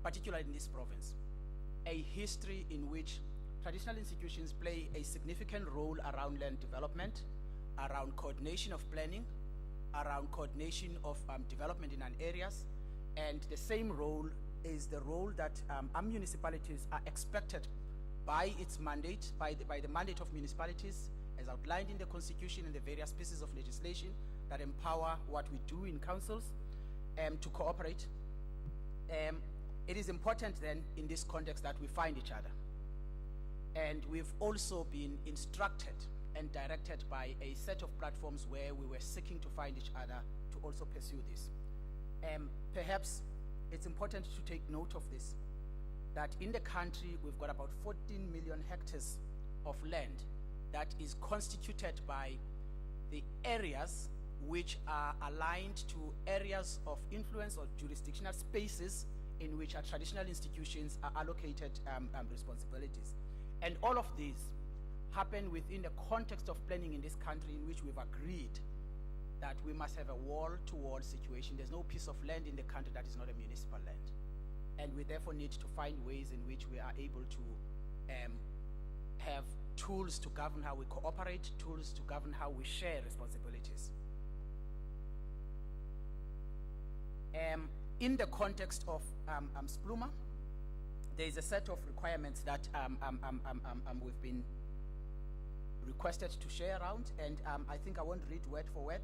particularly in this province, a history in which traditional institutions play a significant role around land development, around coordination of planning, around coordination of development in our areas, and the same role is the role that our municipalities are expected by its mandate, by the mandate of municipalities, as outlined in the Constitution and the various pieces of legislation that empower what we do in councils to cooperate. It is important then in this context that we find each other. And we've also been instructed and directed by a set of platforms where we were seeking to find each other to also pursue this. Perhaps it's important to take note of this, that in the country we've got about 14 million hectares of land that is constituted by the areas which are aligned to areas of influence or jurisdictional spaces in which our traditional institutions are allocated responsibilities. And all of these happen within the context of planning in this country in which we've agreed that we must have a wall-to-wall situation. There's no piece of land in the country that is not a municipal land. And we therefore need to find ways in which we are able to have tools to govern how we cooperate, tools to govern how we share responsibilities. In the context of Spluma, there is a set of requirements that we've been requested to share around, and I think I won't read word for word.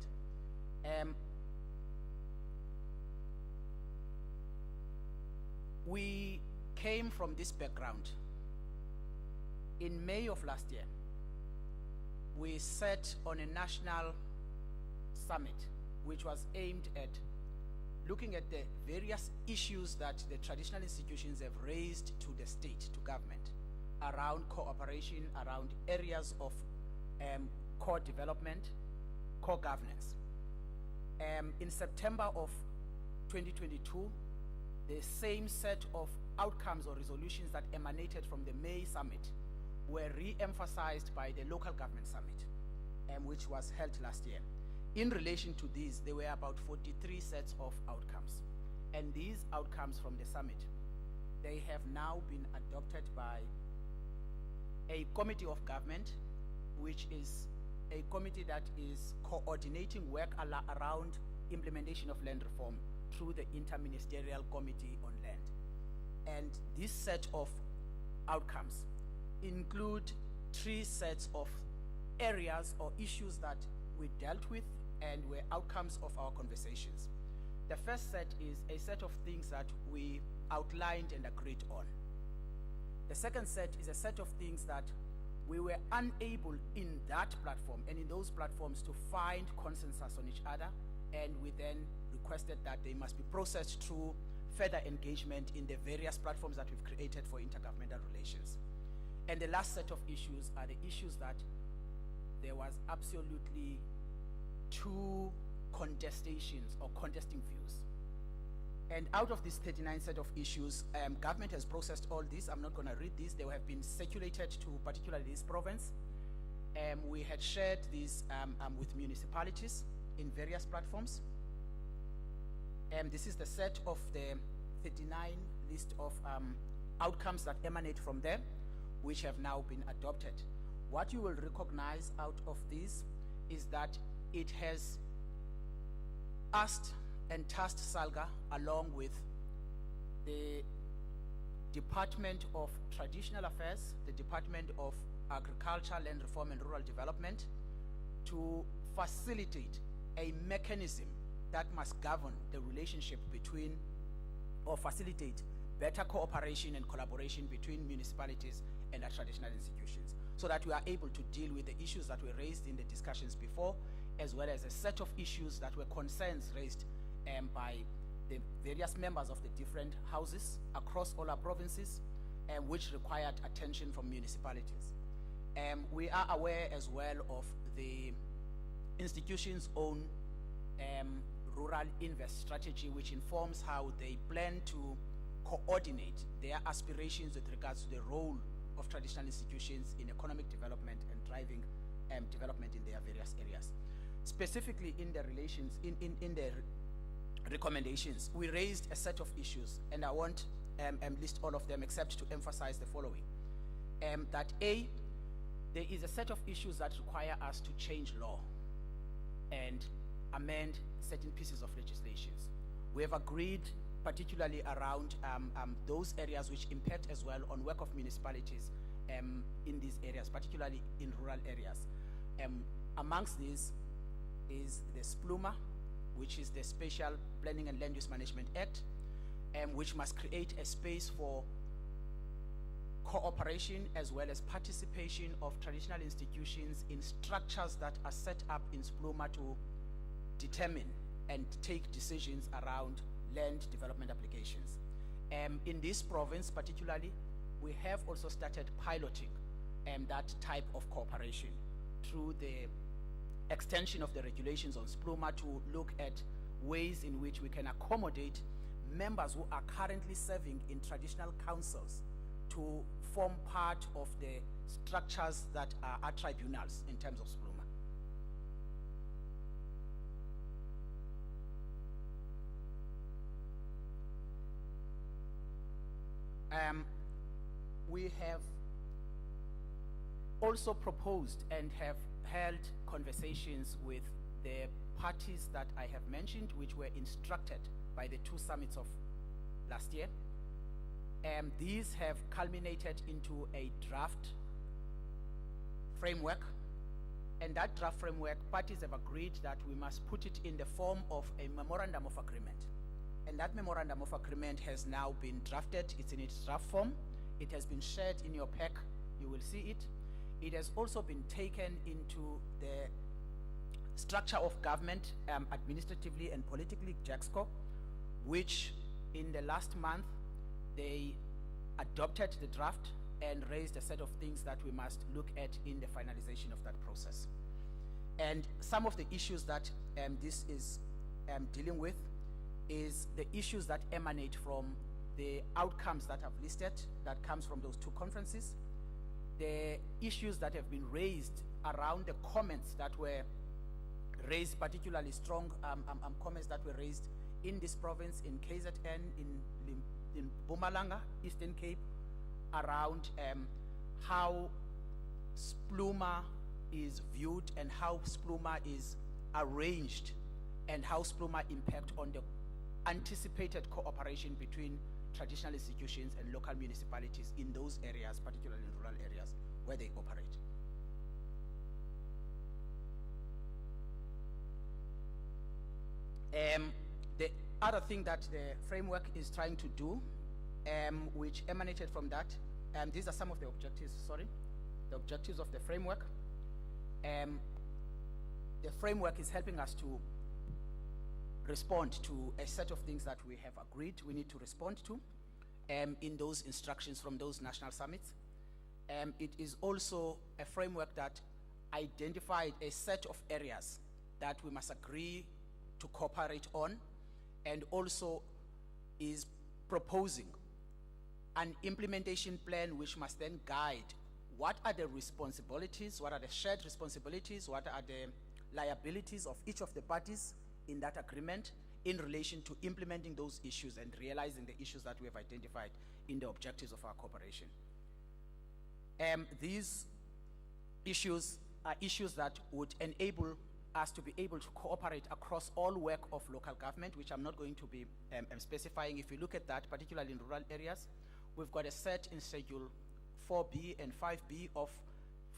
We came from this background. In May of last year, we set on a national summit which was aimed at looking at the various issues that the traditional institutions have raised to the state, to government, around cooperation, around areas of core development, core governance. In September of 2022, the same set of outcomes or resolutions that emanated from the May summit were re-emphasized by the local government summit, which was held last year. In relation to these, there were about 43 sets of outcomes. And these outcomes from the summit, they have now been adopted by a committee of government, which is a committee that is coordinating work around implementation of land reform through the Interministerial Committee on Land. And this set of outcomes include 3 sets of areas or issues that we dealt with and were outcomes of our conversations. The first set is a set of things that we outlined and agreed on. The second set is a set of things that we were unable in that platform and in those platforms to find consensus on each other, and we then requested that they must be processed through further engagement in the various platforms that we've created for intergovernmental relations. And the last set of issues are the issues that there was absolutely two contestations or contesting views. And out of this 39 set of issues, government has processed all these. I'm not going to read these. They have been circulated to particularly this province. We had shared these with municipalities in various platforms. This is the set of the 39 list of outcomes that emanate from them, which have now been adopted. What you will recognize out of this is that it has asked and tasked SALGA along with the Department of Traditional Affairs, the Department of Agriculture, Land Reform and Rural Development to facilitate a mechanism that must govern the relationship between or facilitate better cooperation and collaboration between municipalities and our traditional institutions, so that we are able to deal with the issues that were raised in the discussions before, as well as a set of issues that were concerns raised by the various members of the different houses across all our provinces, which required attention from municipalities. We are aware as well of the institution's own rural invest strategy, which informs how they plan to coordinate their aspirations with regards to the role of traditional institutions in economic development and driving development in their various areas. Specifically in the relations, in the recommendations, we raised a set of issues, and I won't list all of them except to emphasize the following. That A, there is a set of issues that require us to change law and amend certain pieces of legislations. We have agreed particularly around those areas which impact as well on work of municipalities in these areas, particularly in rural areas. Amongst these is the SPLUMA, which is the Special Planning and Land Use Management Act, which must create a space for cooperation as well as participation of traditional institutions in structures that are set up in SPLUMA to determine and take decisions around land development applications. In this province particularly, we have also started piloting that type of cooperation through the extension of the regulations on SPLUMA to look at ways in which we can accommodate members who are currently serving in traditional councils to form part of the structures that are tribunals in terms of SPLUMA. We have also proposed and have held conversations with the parties that I have mentioned, which were instructed by the two summits of last year. These have culminated into a draft framework, and that draft framework, parties have agreed that we must put it in the form of a memorandum of agreement. And that memorandum of agreement has now been drafted. It's in its draft form. It has been shared in your pack. You will see it. It has also been taken into the structure of government administratively and politically, JAXCO, which in the last month, they adopted the draft and raised a set of things that we must look at in the finalization of that process. And some of the issues that this is dealing with is the issues that emanate from the outcomes that I've listed, that comes from those two conferences, the issues that have been raised around the comments that were raised, particularly strong comments that were raised in this province, in KZN, in Mpumalanga, Eastern Cape, around how SPLUMA is viewed and how SPLUMA is arranged and how SPLUMA impact on the anticipated cooperation between traditional institutions and local municipalities in those areas, particularly in rural areas where they operate. The other thing that the framework is trying to do, which emanated from that, these are some of the objectives, the objectives of the framework. The framework is helping us to respond to a set of things that we have agreed we need to respond to in those instructions from those national summits. It is also a framework that identified a set of areas that we must agree to cooperate on, and also is proposing an implementation plan which must then guide what are the responsibilities, what are the shared responsibilities, what are the liabilities of each of the parties in that agreement in relation to implementing those issues and realizing the issues that we have identified in the objectives of our cooperation. These issues are issues that would enable us to be able to cooperate across all work of local government, which I'm not going to be specifying. If you look at that, particularly in rural areas, we've got a set in Schedule 4B and 5B of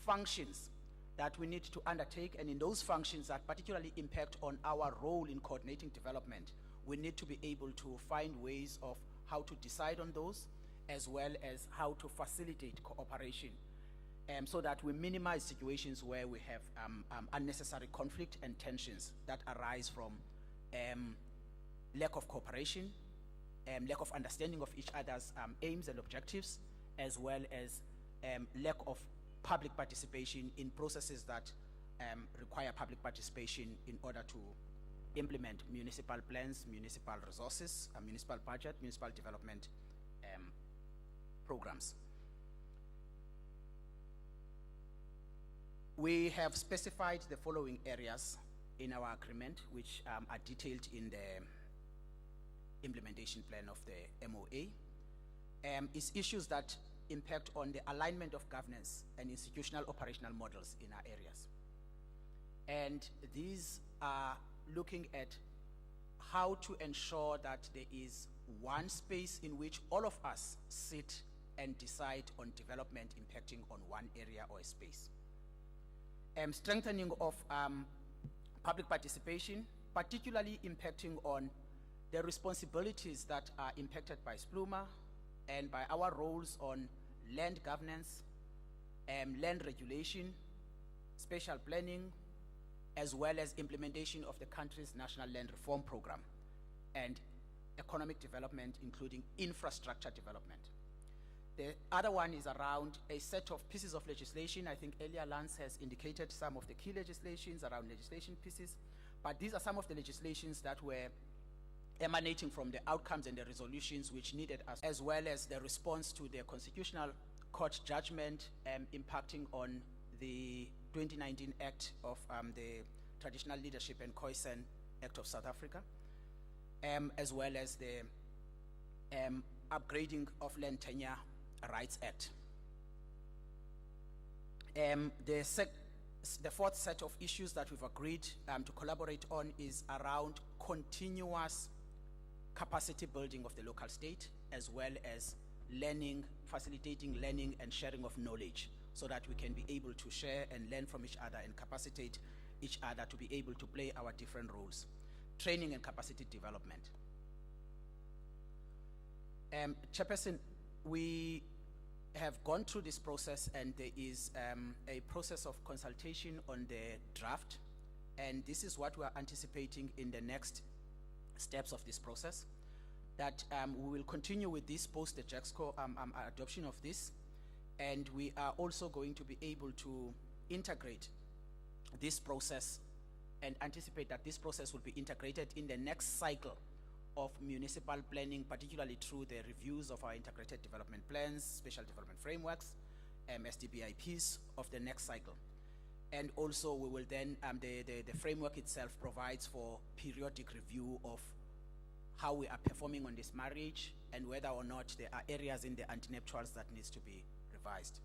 functions that we need to undertake, and in those functions that particularly impact on our role in coordinating development, we need to be able to find ways of how to decide on those, as well as how to facilitate cooperation, so that we minimize situations where we have unnecessary conflict and tensions that arise from lack of cooperation, lack of understanding of each other's aims and objectives, as well as lack of public participation in processes that require public participation in order to implement municipal plans, municipal resources, municipal budget, municipal development programs. We have specified the following areas in our agreement, which are detailed in the implementation plan of the MOA. Is issues that impact on the alignment of governance and institutional operational models in our areas. And these are looking at how to ensure that there is one space in which all of us sit and decide on development impacting on one area or a space. Strengthening of public participation, particularly impacting on the responsibilities that are impacted by SPLUMA and by our roles on land governance, land regulation, spatial planning, as well as implementation of the country's national land reform program and economic development, including infrastructure development. The other one is around a set of pieces of legislation. I think earlier Lance has indicated some of the key legislations around legislation pieces, but these are some of the legislations that were emanating from the outcomes and the resolutions which needed us, as well as the response to the Constitutional Court judgment impacting on the 2019 Act of the Traditional Leadership and Khoisan Act of South Africa, as well as the upgrading of Land Tenure Rights Act. The fourth set of issues that we've agreed to collaborate on is around continuous capacity building of the local state, as well as learning, facilitating learning and sharing of knowledge, so that we can be able to share and learn from each other and capacitate each other to be able to play our different roles. Training and capacity development. Chairperson, we have gone through this process, and there is a process of consultation on the draft, and this is what we are anticipating in the next steps of this process, that we will continue with this post the JEXCO adoption of this, and we are also going to be able to integrate this process and anticipate that this process will be integrated in the next cycle of municipal planning, particularly through the reviews of our integrated development plans, special development frameworks, SDBIPs of the next cycle. And also we will then, the framework itself provides for periodic review of how we are performing on this marriage and whether or not there are areas in the antenuptials that needs to be revised.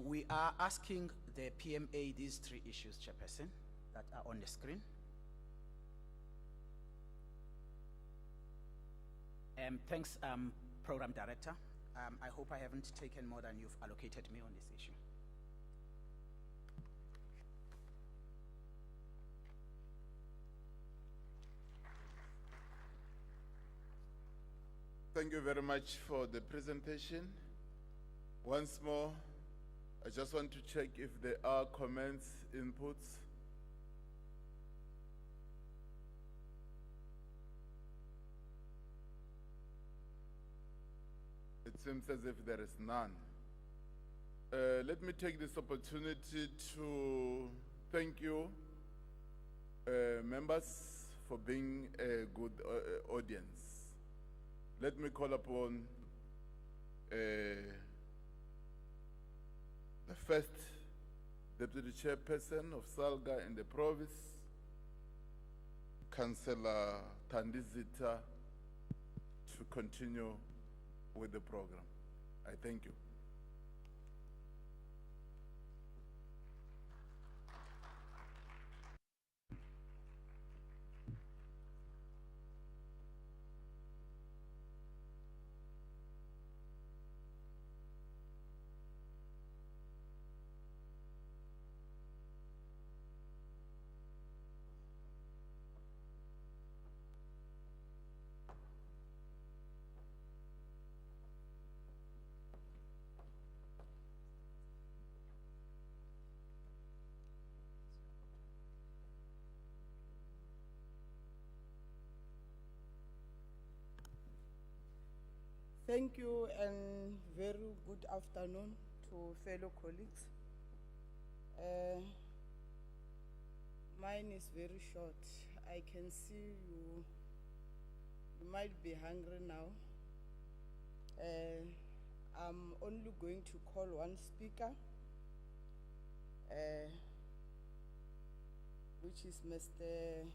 We are asking the PMA these three issues, Chairperson, that are on the screen. Thanks, Program Director. I hope I haven't taken more than you've allocated me on this issue. Thank you very much for the presentation. Once more, I just want to check if there are comments, inputs. It seems as if there is none. Let me take this opportunity to thank you, members, for being a good audience. Let me call upon the first Deputy Chairperson of SALGA in the province, Councillor Tandizita, to continue with the program. I thank you. Thank you and very good afternoon to fellow colleagues. Mine is very short. I can see you might be hungry now. I'm only going to call one speaker, which is Mr.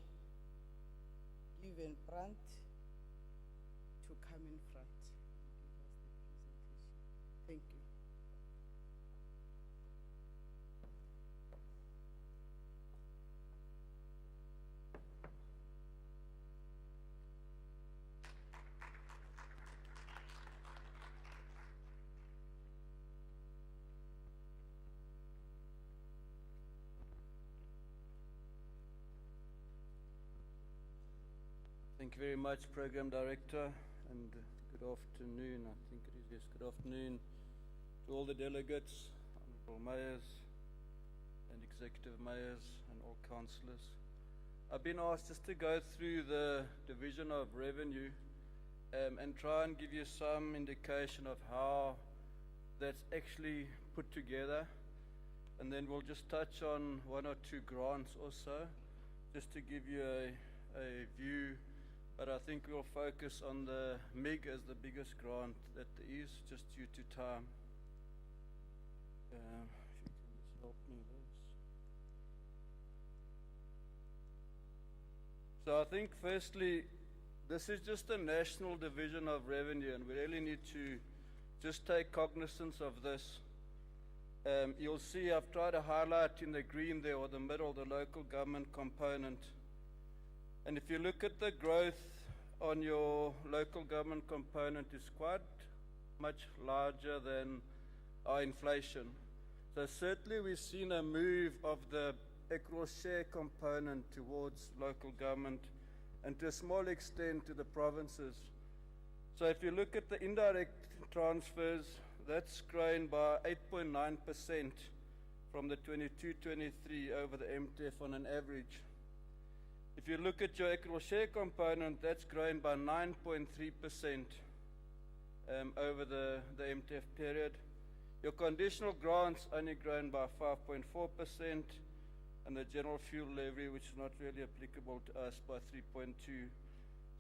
Given Brandt, to come in front. Thank you. Thank you very much, Program Director, and good afternoon. I think it is, yes, good afternoon to all the delegates, honorable mayors and executive mayors and all councillors. I've been asked just to go through the division of revenue and try and give you some indication of how that's actually put together, and then we'll just touch on one or two grants also, just to give you a view. But I think we'll focus on the MIG as the biggest grant that there is, just due to time. If you can just help me with this. So I think firstly, this is just a national division of revenue, and we really need to just take cognizance of this. You'll see I've tried to highlight in the green there, or the middle, the local government component. And if you look at the growth on your local government component, is quite much larger than our inflation. So certainly we've seen a move of the equitable share component towards local government, and to a small extent to the provinces. So if you look at the indirect transfers, that's grown by 8.9% from the 22-23 over the MTF on an average. If you look at your equitable share component, that's grown by 9.3% over the MTF period. Your conditional grants only grown by 5.4%, and the general fuel levy, which is not really applicable to us, by 3.2%.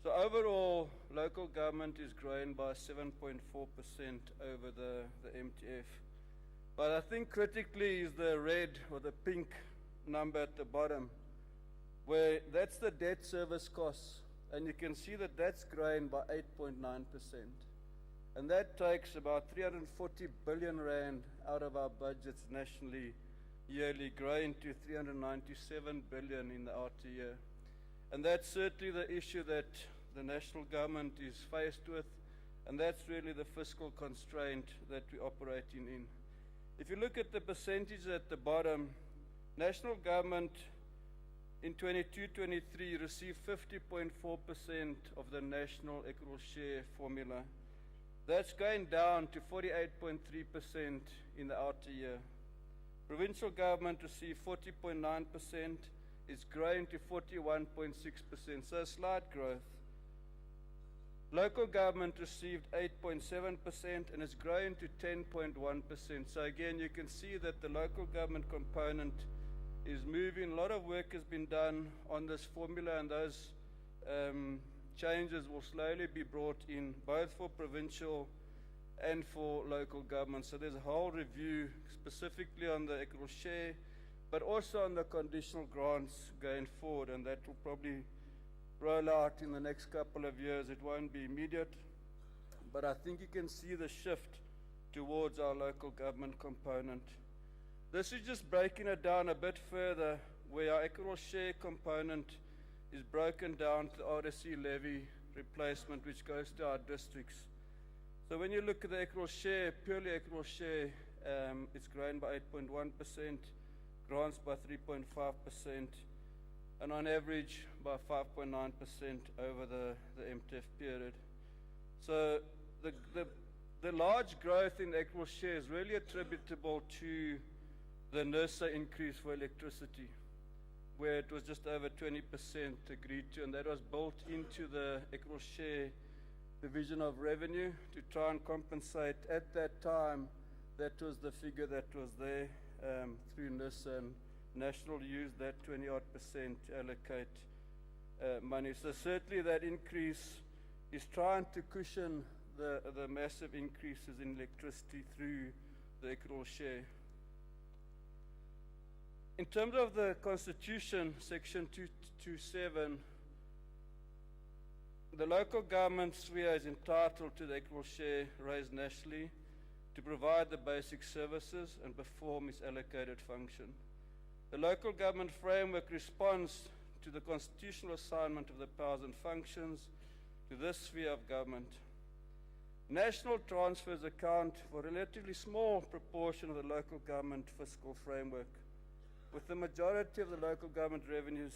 So overall, local government is growing by 7.4% over the MTF. But I think critically is the red or the pink number at the bottom, where that's the debt service costs, and you can see that that's growing by 8.9%. And that takes about 340 billion rand out of our budgets nationally yearly, growing to 397 billion in the outer year. And that's certainly the issue that the national government is faced with, and that's really the fiscal constraint that we're operating in. If you look at the percentage at the bottom, national government in 22-23 received 50.4% of the national equitable share formula. That's going down to 48.3% in the outer year. Provincial government received 40.9%, it's growing to 41.6%, so a slight growth. Local government received 8.7% and it's growing to 10.1%. So again, you can see that the local government component is moving. A lot of work has been done on this formula, and those changes will slowly be brought in both for provincial and for local government. So there's a whole review specifically on the equitable share, but also on the conditional grants going forward, and that will probably roll out in the next couple of years. It won't be immediate, but I think you can see the shift towards our local government component. This is just breaking it down a bit further, where our equitable share component is broken down to RSC levy replacement, which goes to our districts. So when you look at the equitable share, purely equitable share, it's grown by 8.1%, grants by 3.5%, and on average by 5.9% over the MTF period. So the large growth in equitable share is really attributable to the NERSA increase for electricity, where it was just over 20% agreed to, and that was built into the equitable share division of revenue to try and compensate. At that time, that was the figure that was there through NERSA, and National used that 20-odd% to allocate money. So certainly that increase is trying to cushion the massive increases in electricity through the equitable share. In terms of the Constitution, Section 227, the local government sphere is entitled to the equitable share raised nationally to provide the basic services and perform its allocated function. The local government framework responds to the constitutional assignment of the powers and functions to this sphere of government. National transfers account for a relatively small proportion of the local government fiscal framework, with the majority of the local government revenues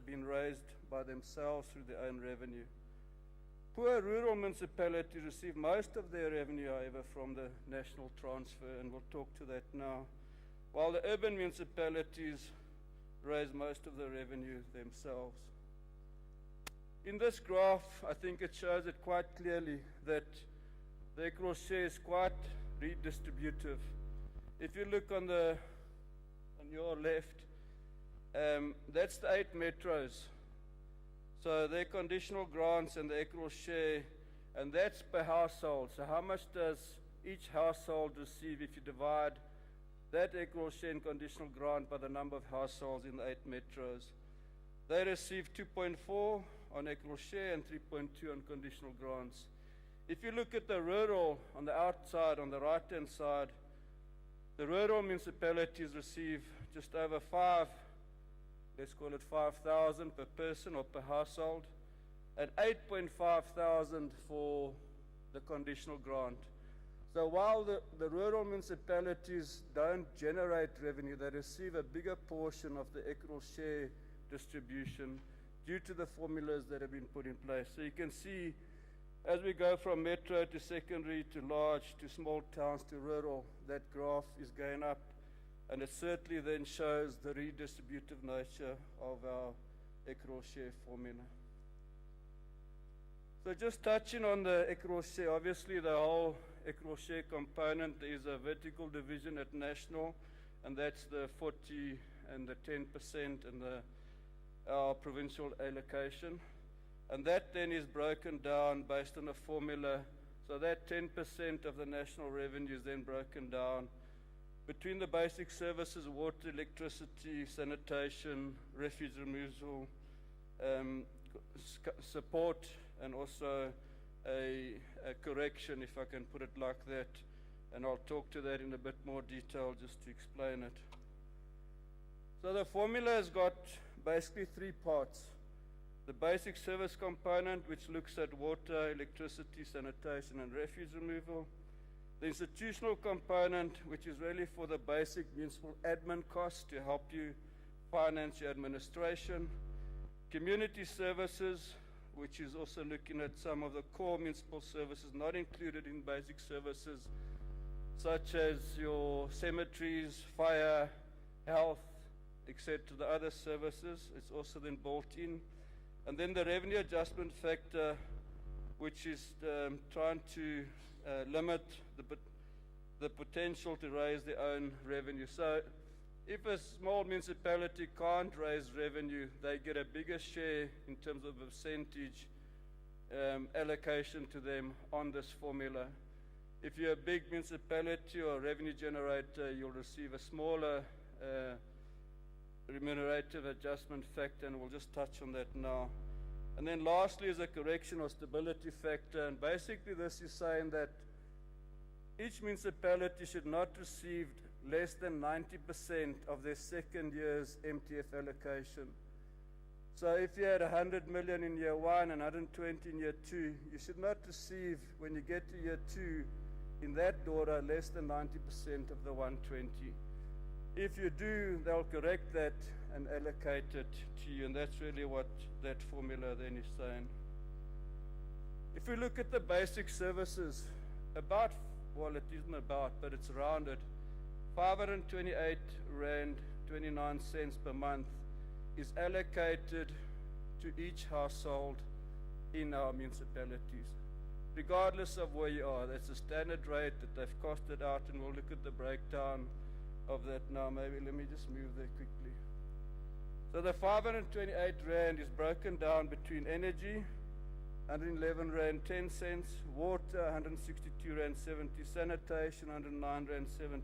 being raised by themselves through their own revenue. Poor rural municipalities receive most of their revenue, however, from the national transfer, and we'll talk to that now, while the urban municipalities raise most of the revenue themselves. In this graph, I think it shows it quite clearly that the equitable share is quite redistributive. If you look on your left, that's the 8 metros. So their conditional grants and the equitable share, and that's per household. So how much does each household receive if you divide that equitable share and conditional grant by the number of households in the 8 metros? They receive 2.4 on equitable share and 3.2 on conditional grants. If you look at the rural on the outside, on the right-hand side, the rural municipalities receive just over 5, let's call it 5,000 per person or per household, and 8,500 for the conditional grant. So while the rural municipalities don't generate revenue, they receive a bigger portion of the equitable share distribution due to the formulas that have been put in place. So you can see as we go from metro to secondary to large to small towns to rural, that graph is going up, and it certainly then shows the redistributive nature of our equitable share formula. So just touching on the equitable share, obviously the whole equitable share component is a vertical division at national, and that's the 40 and the 10% and our provincial allocation. And that then is broken down based on a formula. So that 10% of the national revenue is then broken down between the basic services, water, electricity, sanitation, refuse removal, support, and also a correction, if I can put it like that. And I'll talk to that in a bit more detail just to explain it. So the formula has got basically 3 parts. The basic service component, which looks at water, electricity, sanitation, and refuse removal. The institutional component, which is really for the basic municipal admin costs to help you finance your administration. Community services, which is also looking at some of the core municipal services not included in basic services, such as your cemeteries, fire, health, etc. The other services, it's also then built in. And then the revenue adjustment factor, which is trying to limit the potential to raise their own revenue. So if a small municipality can't raise revenue, they get a bigger share in terms of a percentage allocation to them on this formula. If you're a big municipality or revenue generator, you'll receive a smaller remunerative adjustment factor, and we'll just touch on that now. And then lastly is a correction or stability factor, and basically this is saying that each municipality should not receive less than 90% of their second year's MTF allocation. So if you had 100 million in year 1 and 120 in year 2, you should not receive, when you get to year 2, in that order, less than 90% of the 120. If you do, they'll correct that and allocate it to you, and that's really what that formula then is saying. If we look at the basic services, about, well, it isn't about, but it's rounded, 528 Rand 29 cents per month is allocated to each household in our municipalities, regardless of where you are. That's a standard rate that they've costed out, and we'll look at the breakdown of that now. Maybe let me just move there quickly. So the 528 Rand is broken down between energy, 111 Rand 10 cents, water, 162 Rand 70, sanitation, 109 Rand 70,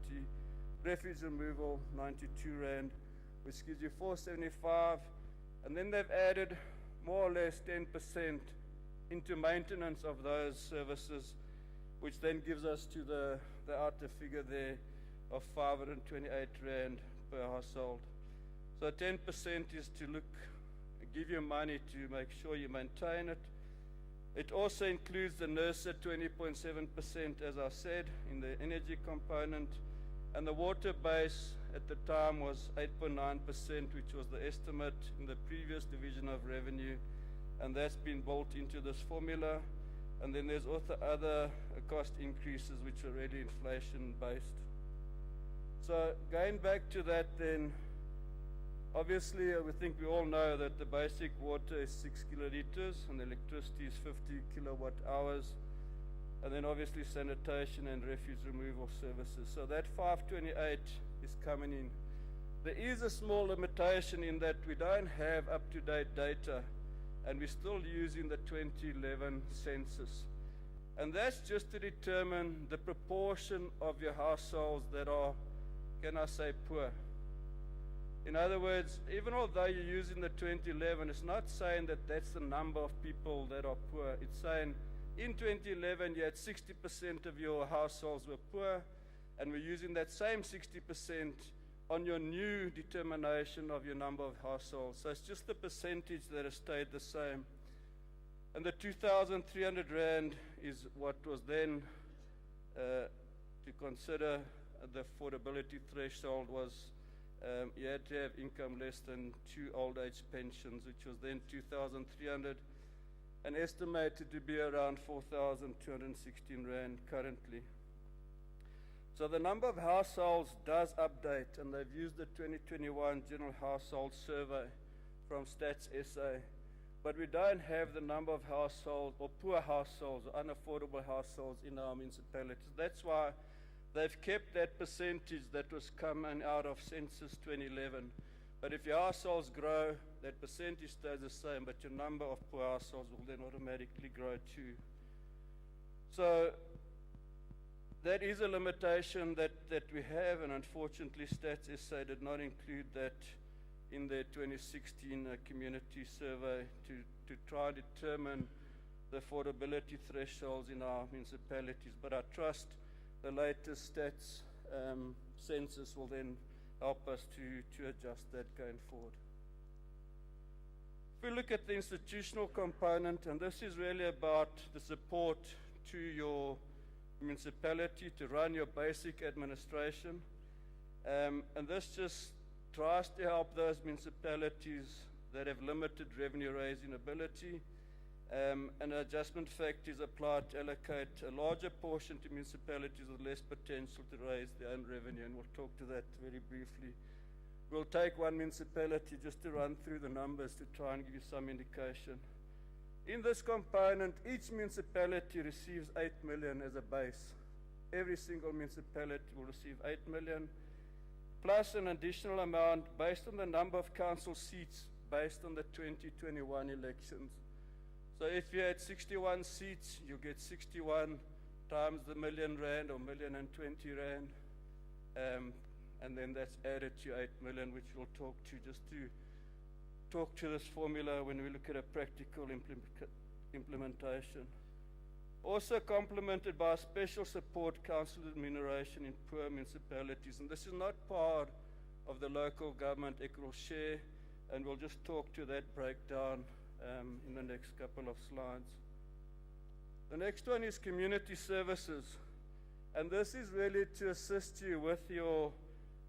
refuge removal, 92 Rand, which gives you 475, and then they've added more or less 10% into maintenance of those services, which then gives us to the outer figure there of 528 Rand per household. So 10% is to give you money to make sure you maintain it. It also includes the nurse at 20.7%, as I said, in the energy component, and the water base at the time was 8.9%, which was the estimate in the previous division of revenue, and that's been built into this formula. And then there's also other cost increases which are already inflation based. So going back to that then, obviously we think we all know that the basic water is 6 kiloliters and the electricity is 50 kilowatt hours, and then obviously sanitation and refuse removal services. So that 528 is coming in. There is a small limitation in that we don't have up-to-date data, and we're still using the 2011 census. And that's just to determine the proportion of your households that are, can I say, poor. In other words, even although you're using the 2011, it's not saying that that's the number of people that are poor. It's saying in 2011 you had 60% of your households were poor, and we're using that same 60% on your new determination of your number of households. So it's just the percentage that has stayed the same. And the 2,300 Rand is what was then, to consider the affordability threshold, was you had to have income less than 2 old age pensions, which was then 2,300 and estimated to be around 4,216 Rand currently. So the number of households does update, and they've used the 2021 General Household Survey from Stats SA, but we don't have the number of households or poor households or unaffordable households in our municipalities. That's why they've kept that percentage that was coming out of Census 2011. But if your households grow, that percentage stays the same, but your number of poor households will then automatically grow too. So that is a limitation that we have, and unfortunately Stats SA did not include that in their 2016 community survey to try and determine the affordability thresholds in our municipalities. But I trust the latest Stats census will then help us to adjust that going forward. If we look at the institutional component, and this is really about the support to your municipality to run your basic administration, and this just tries to help those municipalities that have limited revenue raising ability. An adjustment factor is applied to allocate a larger portion to municipalities with less potential to raise their own revenue, and we'll talk to that very briefly. We'll take one municipality just to run through the numbers to try and give you some indication. In this component, each municipality receives 8 million as a base. Every single municipality will receive 8 million, plus an additional amount based on the number of council seats based on the 2021 elections. So if you had 61 seats, you get 61 times the R1 million or R1,020,000, and then that's added to 8 million, which we'll talk to just to talk to this formula when we look at a practical implementation. Also complemented by special support council remuneration in poor municipalities, and this is not part of the local government equitable share, and we'll just talk to that breakdown in the next couple of slides. The next one is community services, and this is really to assist you with your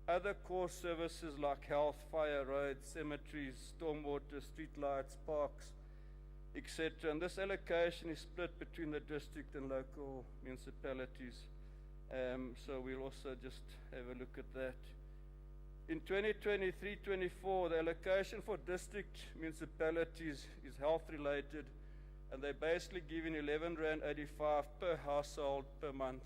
other core services like health, fire, roads, cemeteries, stormwater, street lights, parks, etc. And this allocation is split between the district and local municipalities. So we'll also just have a look at that. In 2023-24, the allocation for district municipalities is health related, and they're basically giving R11.85 per household per month.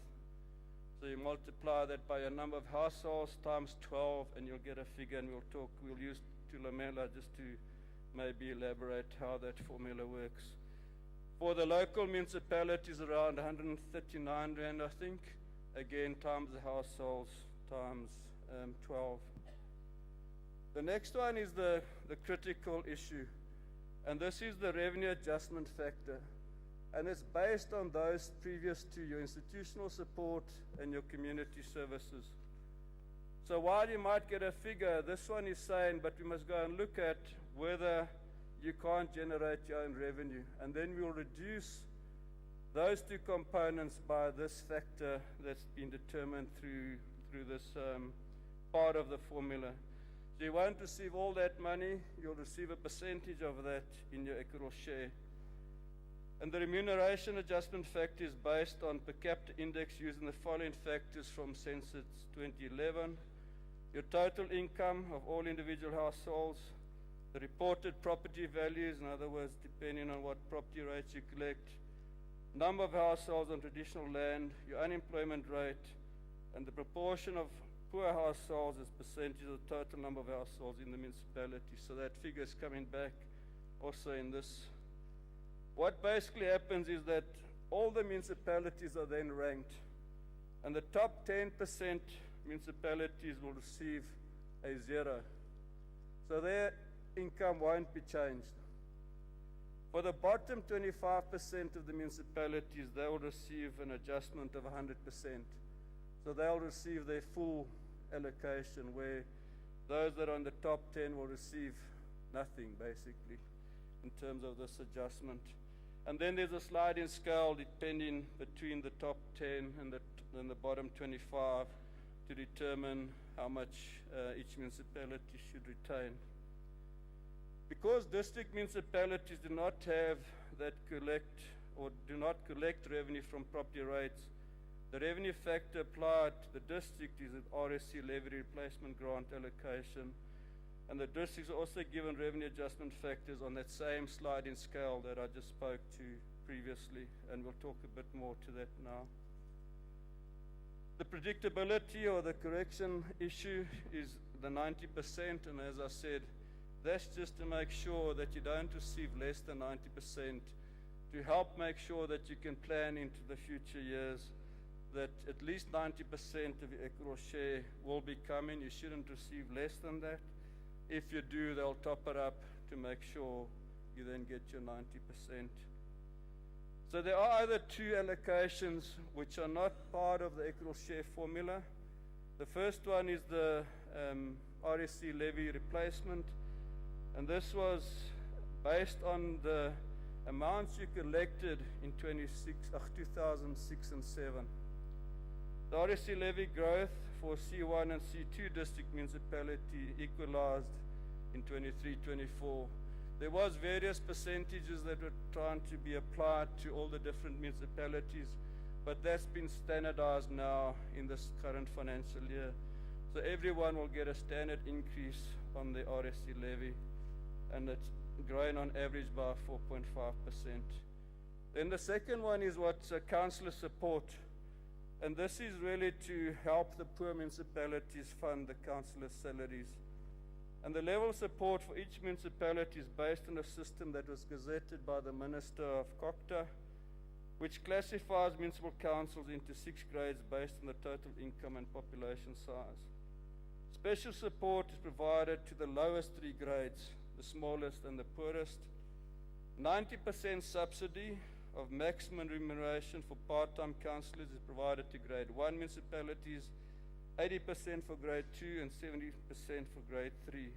So you multiply that by a number of households times 12, and you'll get a figure, and we'll use Tulamela just to maybe elaborate how that formula works. For the local municipalities, around R139, I think, again, times the households, times 12. The next one is the critical issue, and this is the revenue adjustment factor, and it's based on those previous to your institutional support and your community services. So while you might get a figure, this one is saying, but we must go and look at whether you can't generate your own revenue, and then we'll reduce those two components by this factor that's been determined through this part of the formula. So you won't receive all that money, you'll receive a percentage of that in your equitable share. And the remuneration adjustment factor is based on per capita index using the following factors from census 2011. Your total income of all individual households, the reported property values, in other words, depending on what property rates you collect, number of households on traditional land, your unemployment rate, and the proportion of poor households as percentage of the total number of households in the municipality. So that figure is coming back also in this. What basically happens is that all the municipalities are then ranked, and the top 10% municipalities will receive a 0. So their income won't be changed. For the bottom 25% of the municipalities, they will receive an adjustment of 100%. So they'll receive their full allocation, where those that are on the top 10 will receive nothing, basically, in terms of this adjustment. And then there's a sliding scale depending between the top 10 and the bottom 25 to determine how much each municipality should retain. Because district municipalities do not have that do not collect revenue from property rates, the revenue factor applied to the district is an RSC levy replacement grant allocation, and the districts are also given revenue adjustment factors on that same sliding scale that I just spoke to previously, and we'll talk a bit more to that now. The predictability or the correction issue is the 90%, and as I said, that's just to make sure that you don't receive less than 90%, to help make sure that you can plan into the future years, that at least 90% of your equitable share will be coming. You shouldn't receive less than that. If you do, they'll top it up to make sure you then get your 90%. So there are other two allocations which are not part of the equitable share formula. The first one is the RSC levy replacement, and this was based on the amounts you collected in 2006 and 7. The RSC levy growth for C1 and C2 district municipality equalized in 23-24. There was various percentages that were trying to be applied to all the different municipalities, but that's been standardized now in this current financial year. So everyone will get a standard increase on the RSC levy, and it's growing on average by 4.5%. Then the second one is what's councillor support. And this is really to help the poor municipalities fund the councillors' salaries. And the level of support for each municipality is based on a system that was gazetted by the Minister of COCTA, which classifies municipal councils into 6 grades based on the total income and population size. Special support is provided to the lowest 3 grades, the smallest and the poorest. 90% subsidy of maximum remuneration for part-time councillors is provided to grade 1 municipalities, 80% for grade 2 and 70% for grade 3.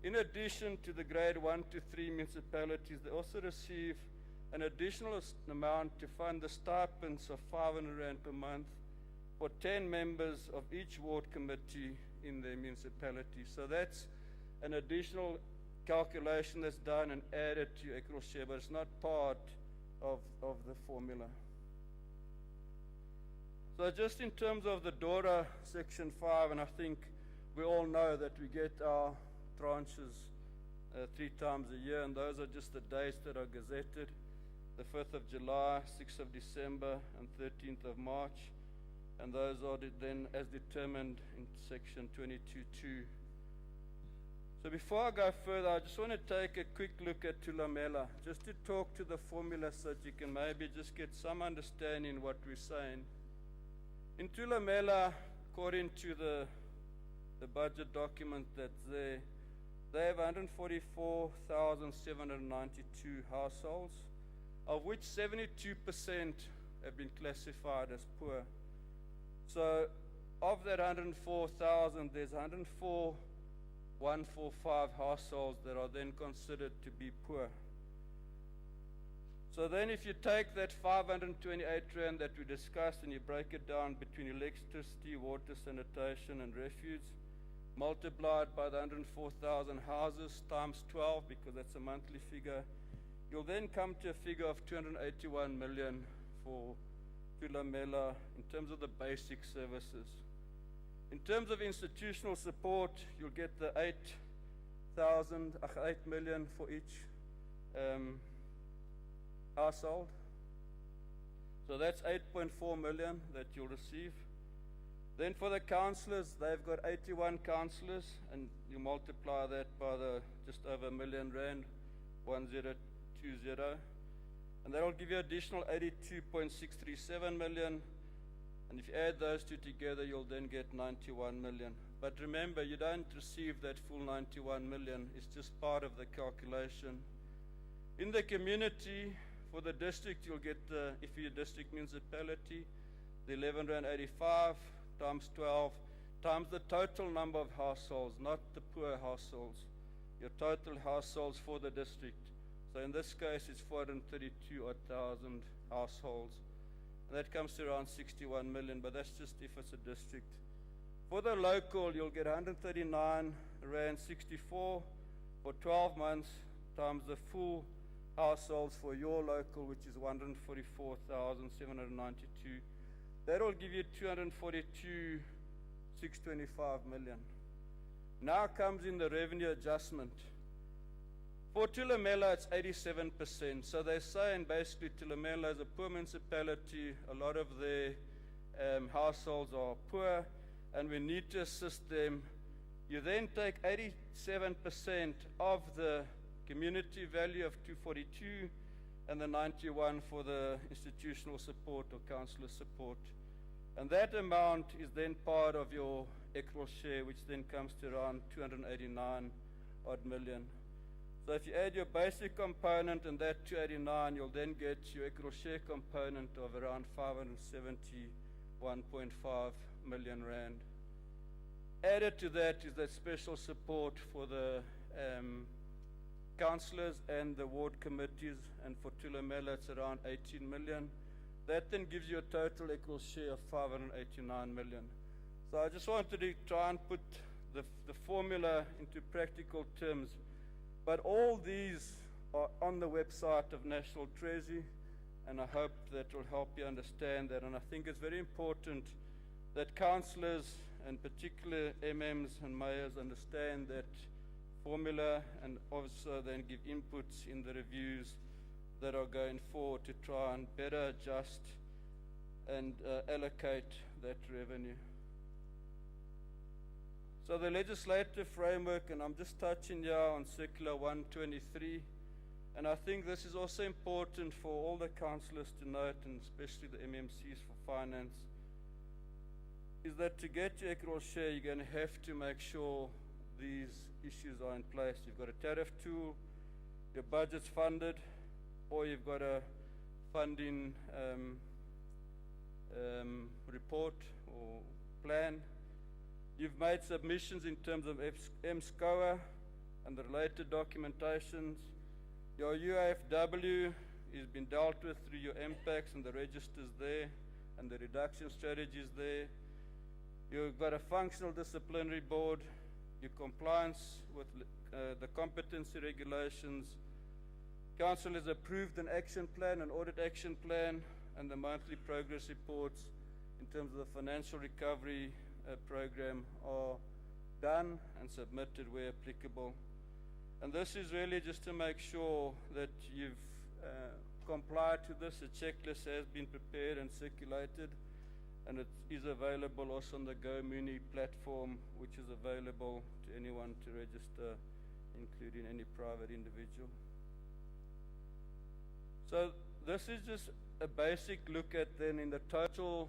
In addition to the grade 1 to 3 municipalities, they also receive an additional amount to fund the stipends of R500 per month for 10 members of each ward committee in their municipality. So that's an additional calculation that's done and added to your equal share, but it's not part of the formula. So just in terms of the DORA Section 5, and I think we all know that we get our tranches 3 times a year, and those are just the dates that are gazetted, the 5th of July, 6th of December, and 13th of March, and those are then as determined in Section 22.2. So before I go further, I just want to take a quick look at Thulamela, just to talk to the formula so that you can maybe just get some understanding what we're saying. In Thulamela, according to the budget document that's there, they have 144,792 households, of which 72% have been classified as poor. So of that 104,000, there's 145 households that are then considered to be poor. So then if you take that 528 rand that we discussed and you break it down between electricity, water, sanitation and refuse, multiplied by the 104,000 houses times 12, because that's a monthly figure, you'll then come to a figure of 281 million for Thulamela in terms of the basic services. In terms of institutional support, you'll get the 8 million for each household. So that's 8.4 million that you'll receive. Then for the councillors, they've got 81 councillors, and you multiply that by the just over R1 million, 1020, and that'll give you additional 82.637 million. And if you add those two together, you'll then get 91 million. But remember, you don't receive that full 91 million. It's just part of the calculation. In the community, for the district, you'll get the, if you're a district municipality, the 11.85 times 12 times the total number of households, not the poor households. Your total households for the district. So in this case, it's 432,000 households. That comes to around 61 million, but that's just if it's a district. For the local, you'll get 139 Rand 64 for 12 months times the full households for your local, which is 144,792. That'll give you 242,625 million. Now comes in the revenue adjustment. For Thulamela, it's 87%. So they're saying basically Thulamela is a poor municipality. A lot of their households are poor, and we need to assist them. You then take 87% of the community value of 242 and the 91 for the institutional support or councillor support. And that amount is then part of your equal share, which then comes to around 289 odd million. So if you add your basic component and that 289, you'll then get your equal share component of around 571.5 million rand. Added to that is that special support for the councillors and the ward committees, and for Thulamela it's around 18 million. That then gives you a total equal share of 589 million. So I just wanted to try and put the formula into practical terms. But all these are on the website of National Treasury, and I hope that will help you understand that. And I think it's very important that councillors and particular MMs and mayors understand that formula and also then give inputs in the reviews that are going forward to try and better adjust and allocate that revenue. So the legislative framework, and I'm just touching here on Circular 123, and I think this is also important for all the councillors to note, and especially the MMCs for finance, is that to get your equitable share, you're going to have to make sure these issues are in place. You've got a tariff tool, your budget's funded, or you've got a funding report or plan. You've made submissions in terms of MSCOA and the related documentations. Your UAFW has been dealt with through your MPACs and the registers there and the reduction strategies there. You've got a functional disciplinary board, your compliance with the competency regulations. Council has approved an action plan, an audit action plan, and the monthly progress reports in terms of the financial recovery program are done and submitted where applicable. And this is really just to make sure that you've complied to this. A checklist has been prepared and circulated, and it is available also on the GoMuni platform, which is available to anyone to register, including any private individual. So this is just a basic look at then in the total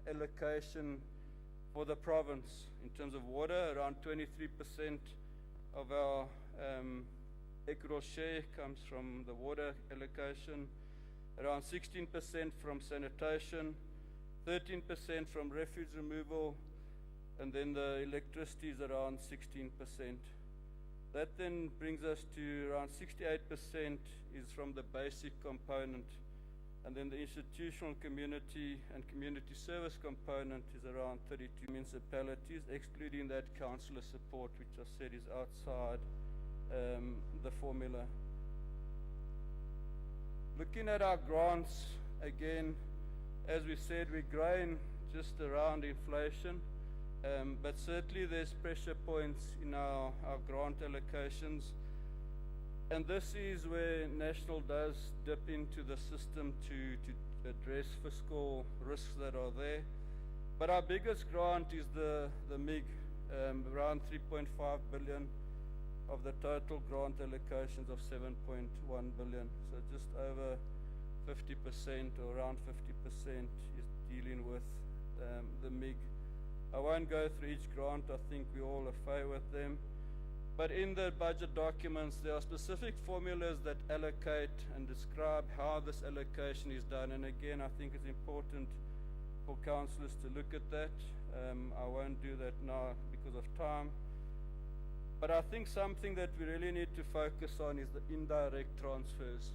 allocation for the province. In terms of water, around 23% of our equitable share comes from the water allocation, around 16% from sanitation, 13% from refuge removal, and then the electricity is around 16%. That then brings us to around 68% is from the basic component, and then the institutional community and community service component is around 32 municipalities, excluding that councillor support, which I said is outside the formula. Looking at our grants, again, as we said, we're growing just around inflation, but certainly there's pressure points in our grant allocations. And this is where National does dip into the system to address fiscal risks that are there. But our biggest grant is the MIG, around 3.5 billion of the total grant allocations of 7.1 billion. So just over 50% or around 50% is dealing with the MIG. I won't go through each grant. I think we all are familiar with them. But in the budget documents, there are specific formulas that allocate and describe how this allocation is done. And again, I think it's important for councillors to look at that. I won't do that now because of time. But I think something that we really need to focus on is the indirect transfers.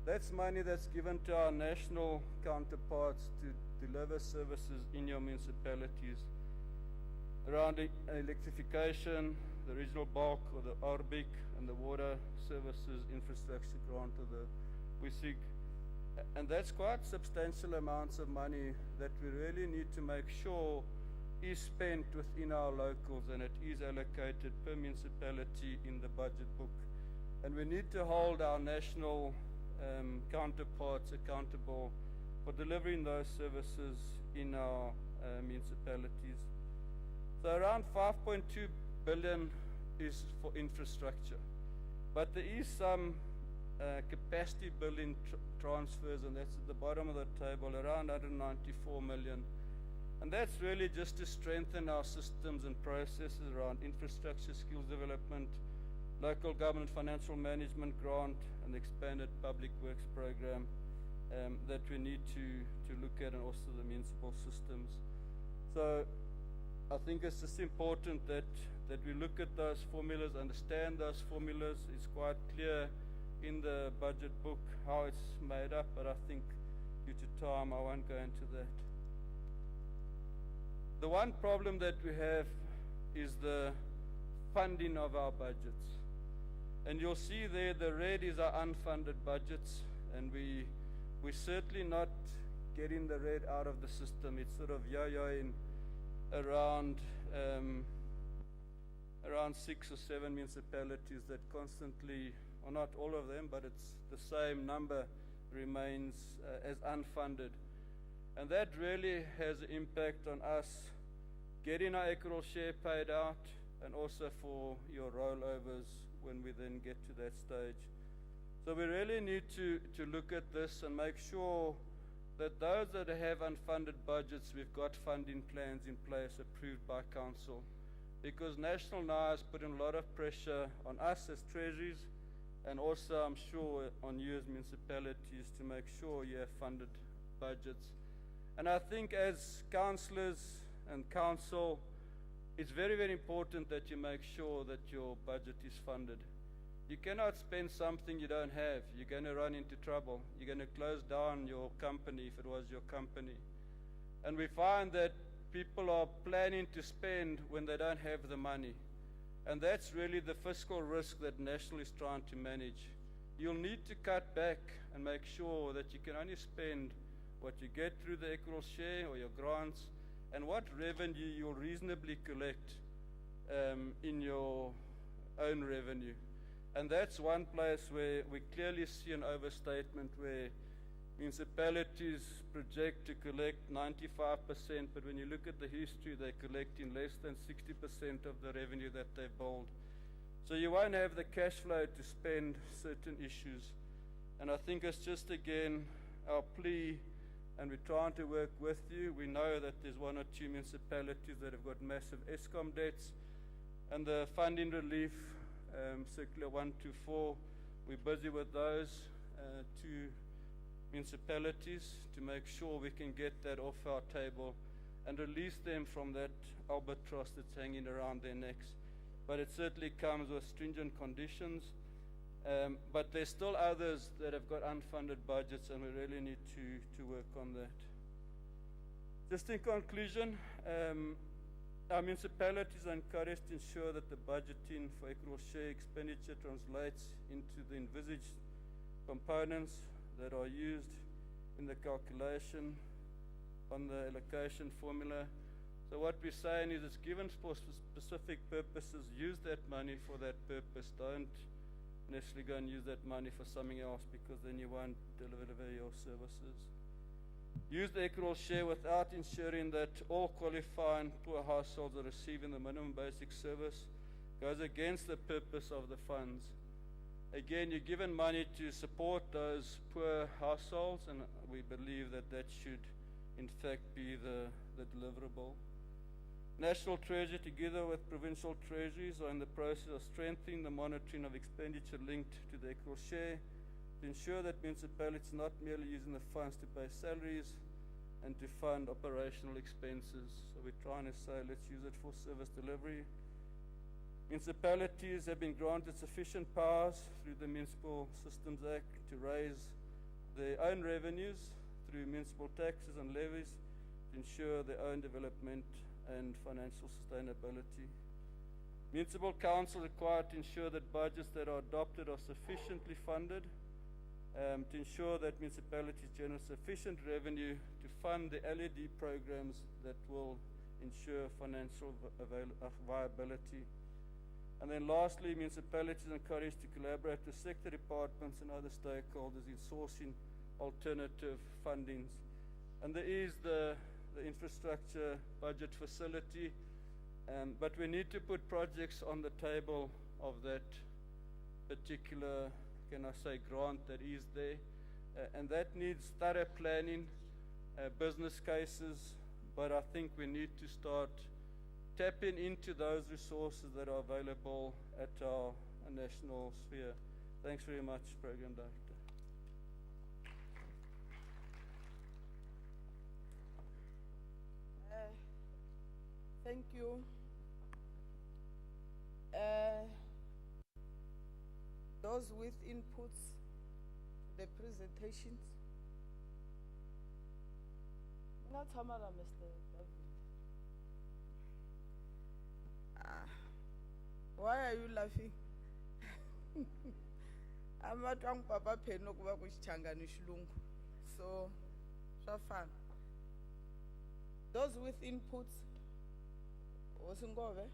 That's money that's given to our national counterparts to deliver services in your municipalities around electrification, the regional bulk or the RBIC, and the water services infrastructure grant or the WISIG. And that's quite substantial amounts of money that we really need to make sure is spent within our locals, and it is allocated per municipality in the budget book. And we need to hold our national counterparts accountable for delivering those services in our municipalities. So around 5.2 billion is for infrastructure, but there is some capacity building transfers, and that's at the bottom of the table, around 194 million. And that's really just to strengthen our systems and processes around infrastructure, skills development, local government financial management grant, and the expanded public works program that we need to look at, and also the municipal systems. So I think it's just important that we look at those formulas, understand those formulas. It's quite clear in the budget book how it's made up, but I think due to time I won't go into that. The one problem that we have is the funding of our budgets. And you'll see there the red is our unfunded budgets, and we're certainly not getting the red out of the system. It's sort of yo-yoing around around 6 or 7 municipalities that constantly, or not all of them, but it's the same number remains as unfunded. And that really has an impact on us getting our equitable share paid out, and also for your rollovers when we then get to that stage. So we really need to look at this and make sure that those that have unfunded budgets, we've got funding plans in place approved by council. Because National now is putting a lot of pressure on us as treasuries, and also I'm sure on you as municipalities to make sure you have funded budgets. And I think as councillors and council, it's very, very important that you make sure that your budget is funded. You cannot spend something you don't have. You're going to run into trouble. You're going to close down your company if it was your company. And we find that people are planning to spend when they don't have the money. And that's really the fiscal risk that National is trying to manage. You'll need to cut back and make sure that you can only spend what you get through the equitable share or your grants, and what revenue you'll reasonably collect in your own revenue. And that's one place where we clearly see an overstatement, where municipalities project to collect 95%, but when you look at the history, they're collecting less than 60% of the revenue that they've billed. So you won't have the cash flow to spend certain issues. And I think it's just, again, our plea, and we're trying to work with you. We know that there's 1 or 2 municipalities that have got massive ESCOM debts, and the funding relief, Circular 124, we're busy with those 2 municipalities to make sure we can get that off our table and release them from that albatross that's hanging around their necks. But it certainly comes with stringent conditions. But there's still others that have got unfunded budgets, and we really need to work on that. Just in conclusion, our municipalities are encouraged to ensure that the budgeting for equitable share expenditure translates into the envisaged components that are used in the calculation on the allocation formula. So what we're saying is, it's given for specific purposes. Use that money for that purpose. Don't necessarily go and use that money for something else, because then you won't deliver your services. Use the equitable share without ensuring that all qualifying poor households are receiving the minimum basic service. Goes against the purpose of the funds. Again, you're given money to support those poor households, and we believe that that should in fact be the deliverable. National Treasury, together with provincial treasuries, are in the process of strengthening the monitoring of expenditure linked to the equitable share to ensure that municipalities are not merely using the funds to pay salaries and to fund operational expenses. So we're trying to say, let's use it for service delivery. Municipalities have been granted sufficient powers through the Municipal Systems Act to raise their own revenues through municipal taxes and levies to ensure their own development and financial sustainability. Municipal council required to ensure that budgets that are adopted are sufficiently funded, to ensure that municipalities generate sufficient revenue to fund the LED programs that will ensure financial viability. And then lastly, municipalities are encouraged to collaborate with sector departments and other stakeholders in sourcing alternative fundings. And there is the infrastructure budget facility, but we need to put projects on the table of that particular, can I say, grant that is there, and that needs thorough planning, business cases, but I think we need to start tapping into those resources that are available at our national sphere. Thanks very much, Program Director. Thank you. Those with inputs to the presentations. Mina Tamara, Mr. David. Why are you laughing? Amatwang papa pheno kuba kuchangana xilungu. So swa fana. Those with inputs Osingove.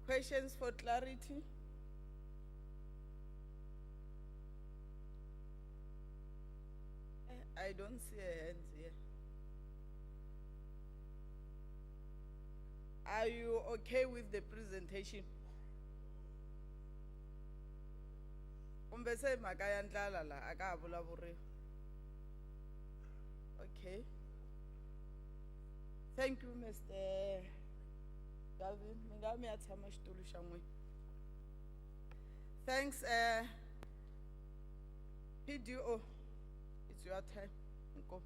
Questions for clarity? I don't see a hand here. Are you okay with the presentation? Umbese makaya ndlala la aka ha vulavuriwa. Okay. Thank you, Mr. Galvin. Mingami atama xitulu xa n'wina. Thanks, PDO. It's your time. Inkomu.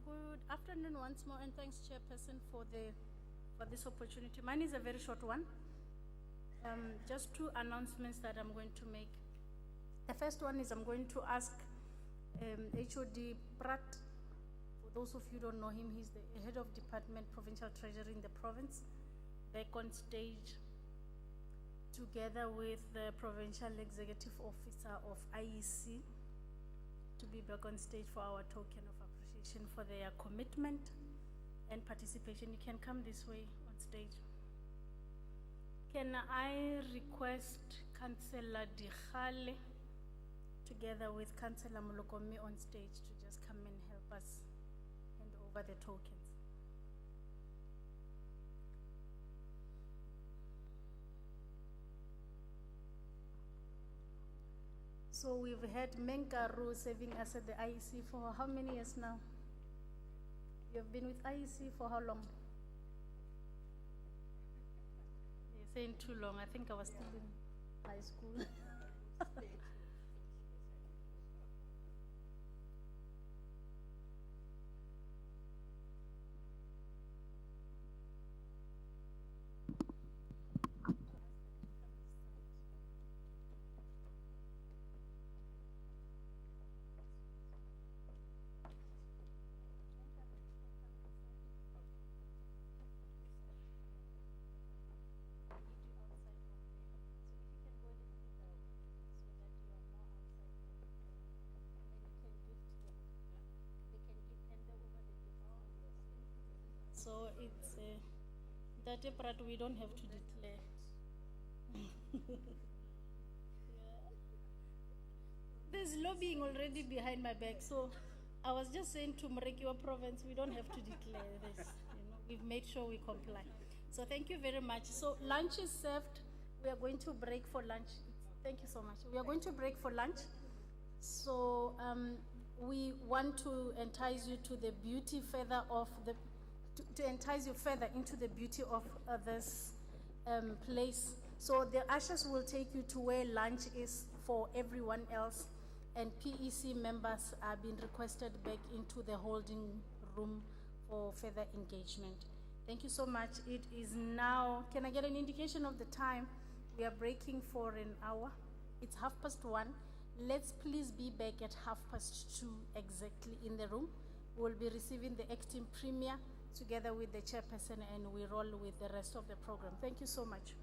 Good afternoon once more, and thanks, Chairperson, for this opportunity. Mine is a very short one. Just two announcements that I'm going to make. The first one is I'm going to ask HOD Prat. For those of you who don't know him, he's the head of Department Provincial Treasury in the province, back on stage together with the Provincial Executive Officer of IEC to be back on stage for our token of appreciation for their commitment and participation. You can come this way on stage. Can I request Councillor Dikhale together with Councillor Molokomi on stage to just come and help us hand over the tokens? So we've had Menkaru serving us at the IEC for how many years now? You've been with IEC for how long? You're saying too long. I think I was still in high school. So it's that part we don't have to declare. Yeah. There's lobbying already behind my back, so I was just saying to Mrekiwa province, we don't have to declare this. We've made sure we comply. So thank you very much. So lunch is served. We are going to break for lunch. Thank you so much. We are going to break for lunch. So we want to entice you to the beauty further of the to entice you further into the beauty of this place. So the ushers will take you to where lunch is for everyone else, and PEC members are being requested back into the holding room for further engagement. Thank you so much. It is now, can I get an indication of the time? We are breaking for an hour. It's 1:30. Let's please be back at 2:30 exactly in the room. We'll be receiving the acting premier together with the chairperson, and we roll with the rest of the program. Thank you so much.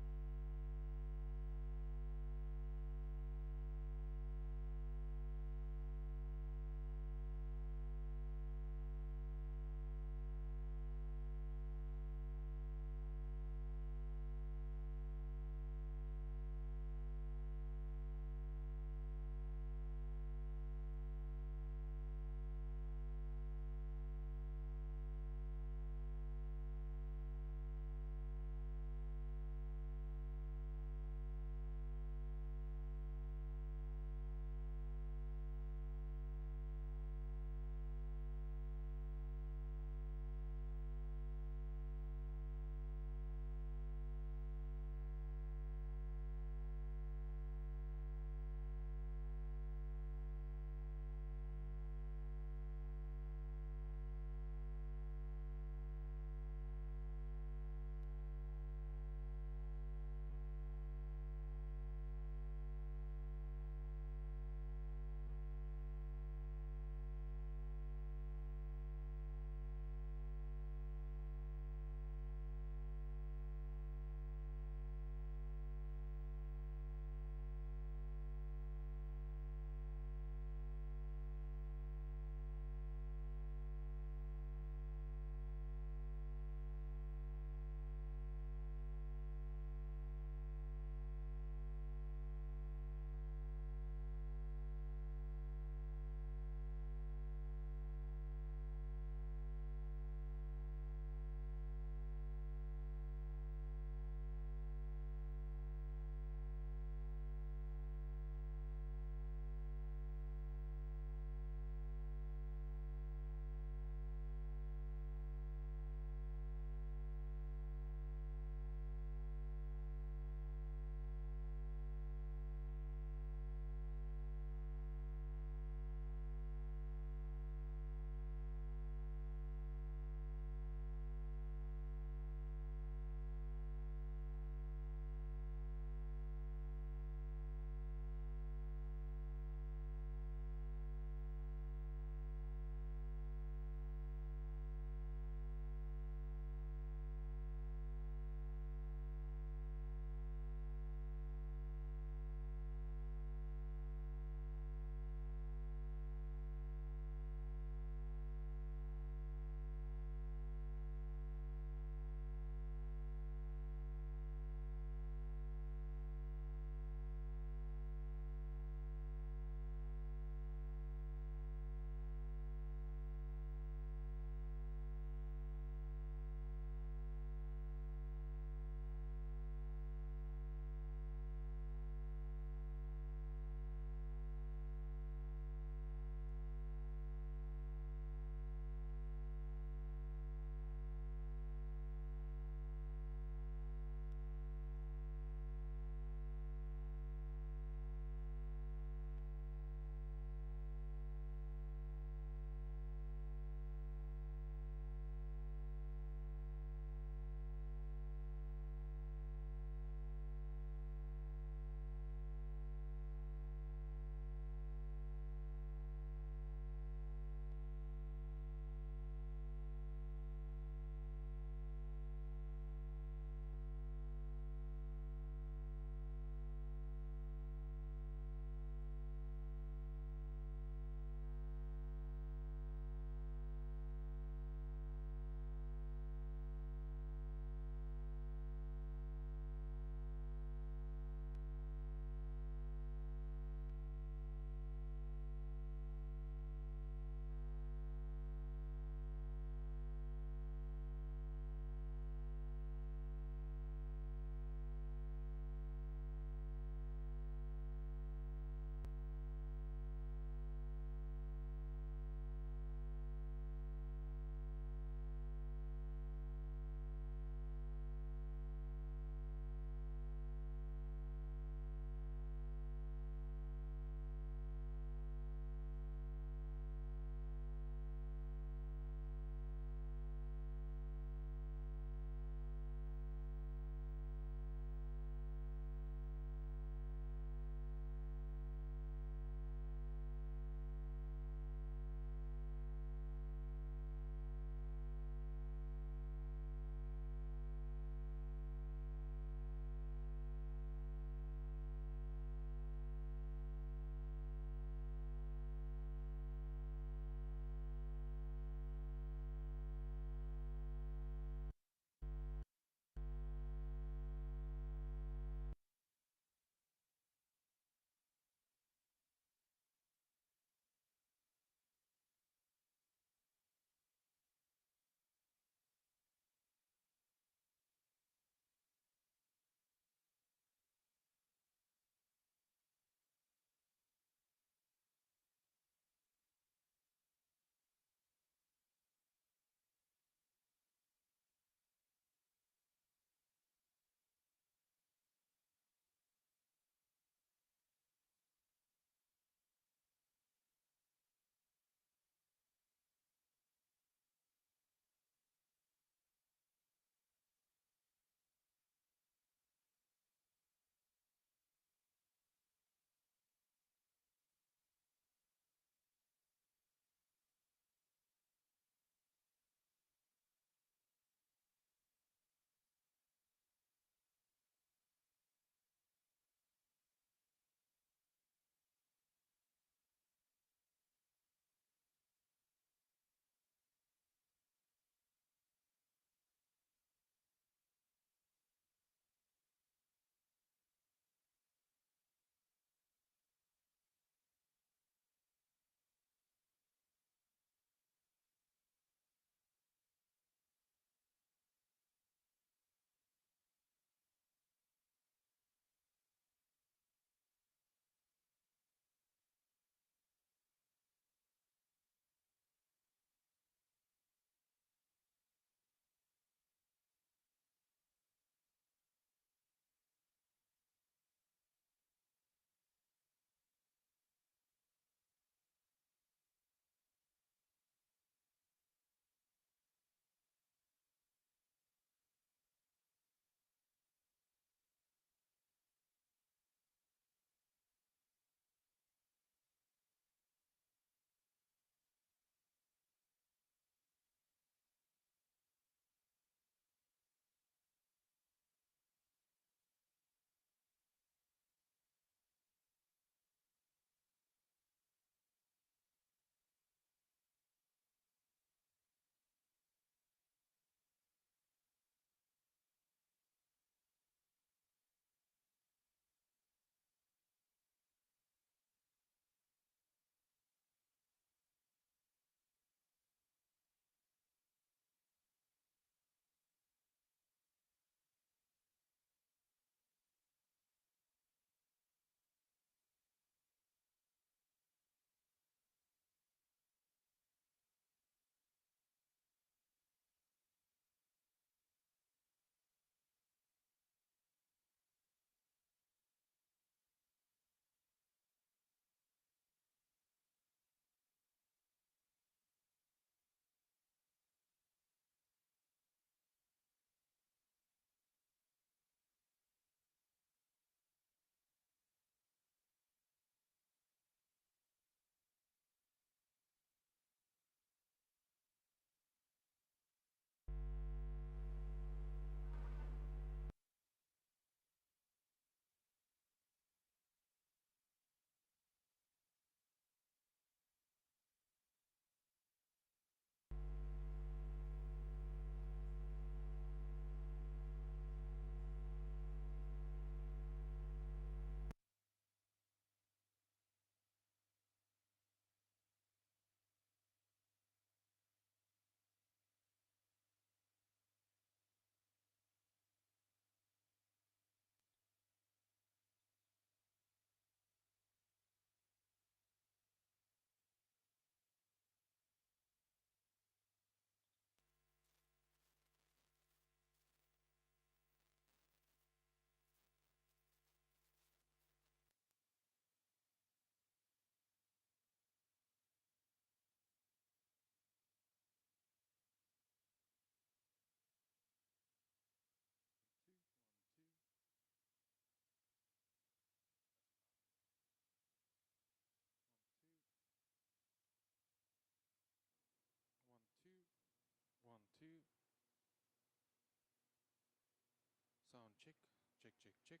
check.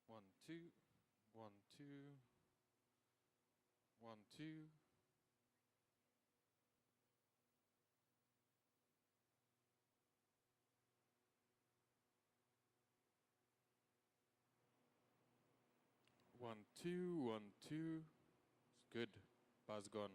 1, 2, 1, 2, 1, 2. One, two, 1, 2. It's good. Buzz gone.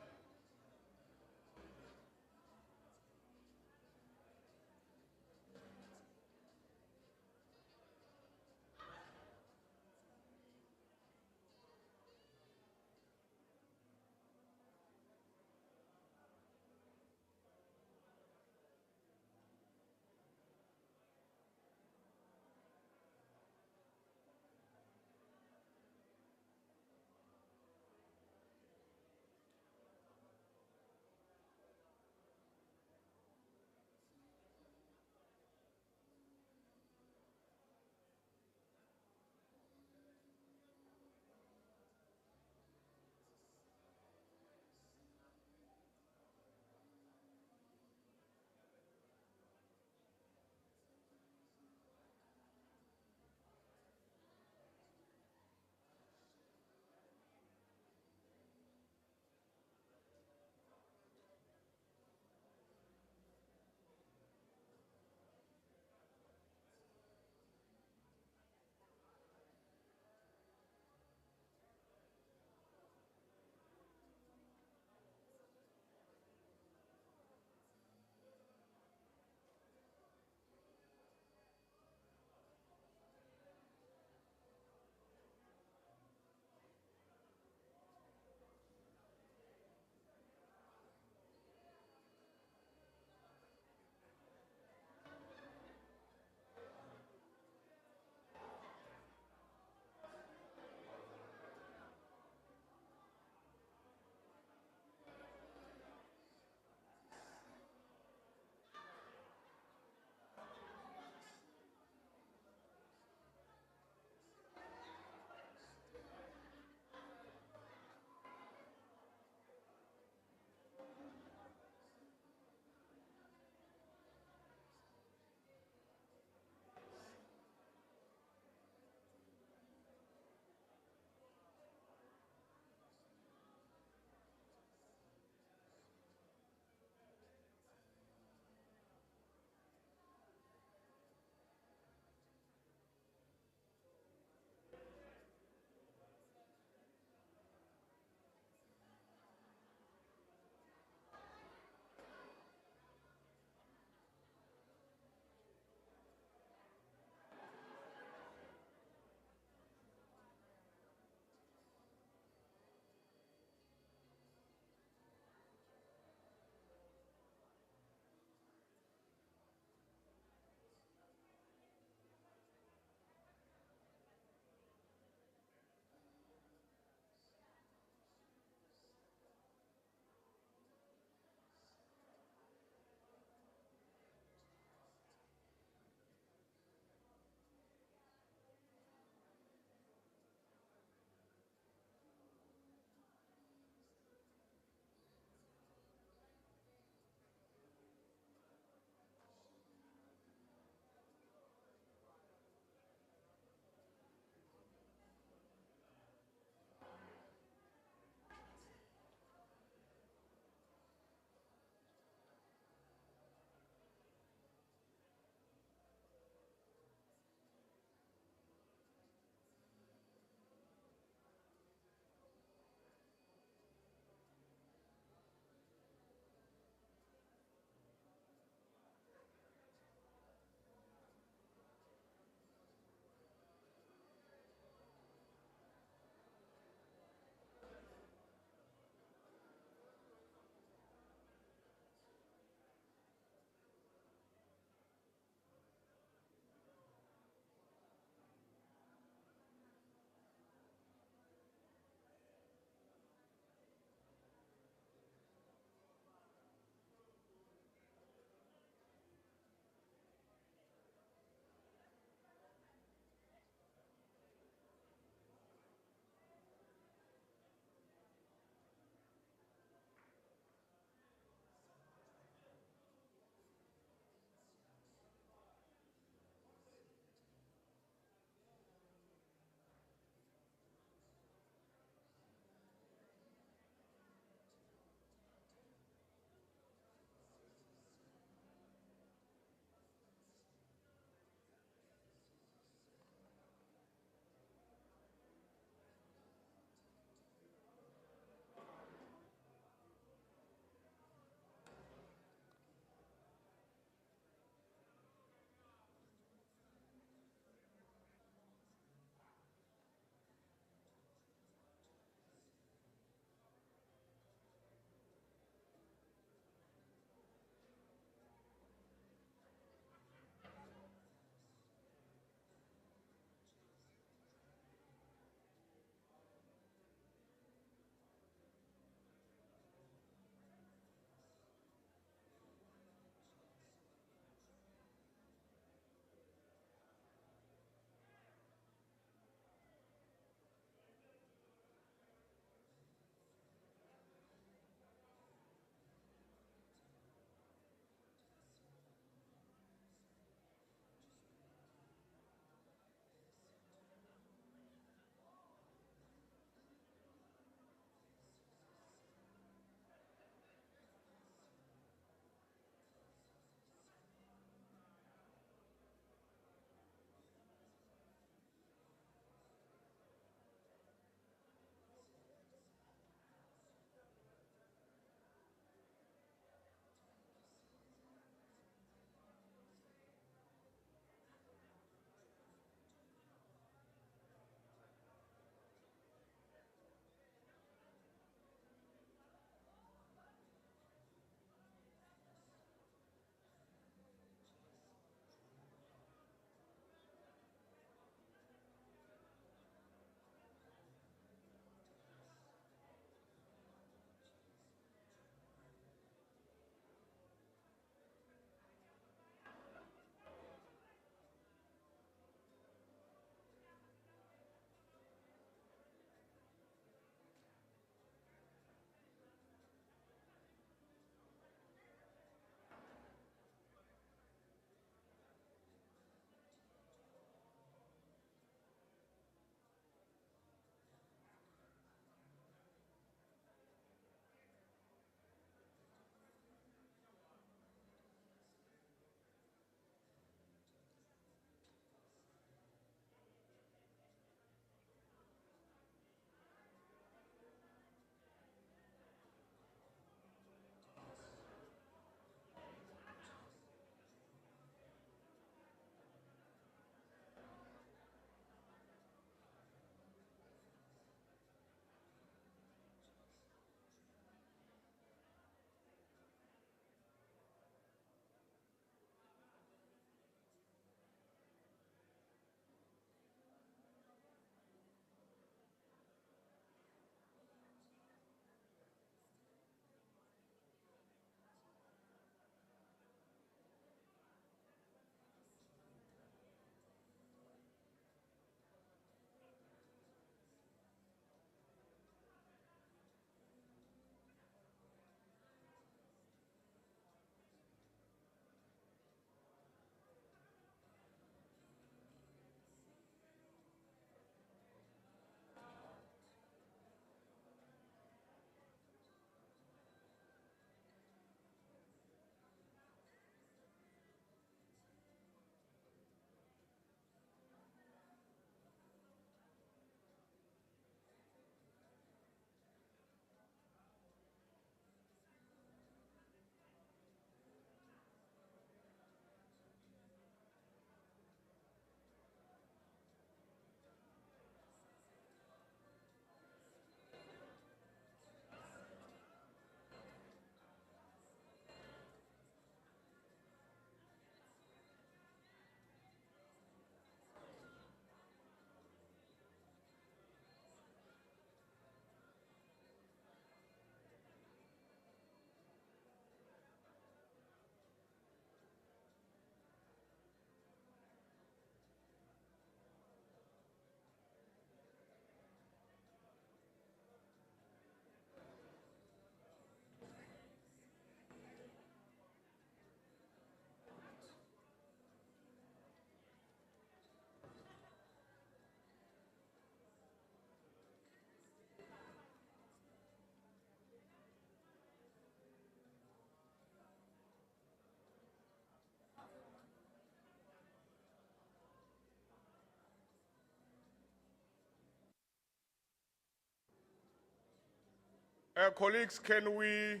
Colleagues, can we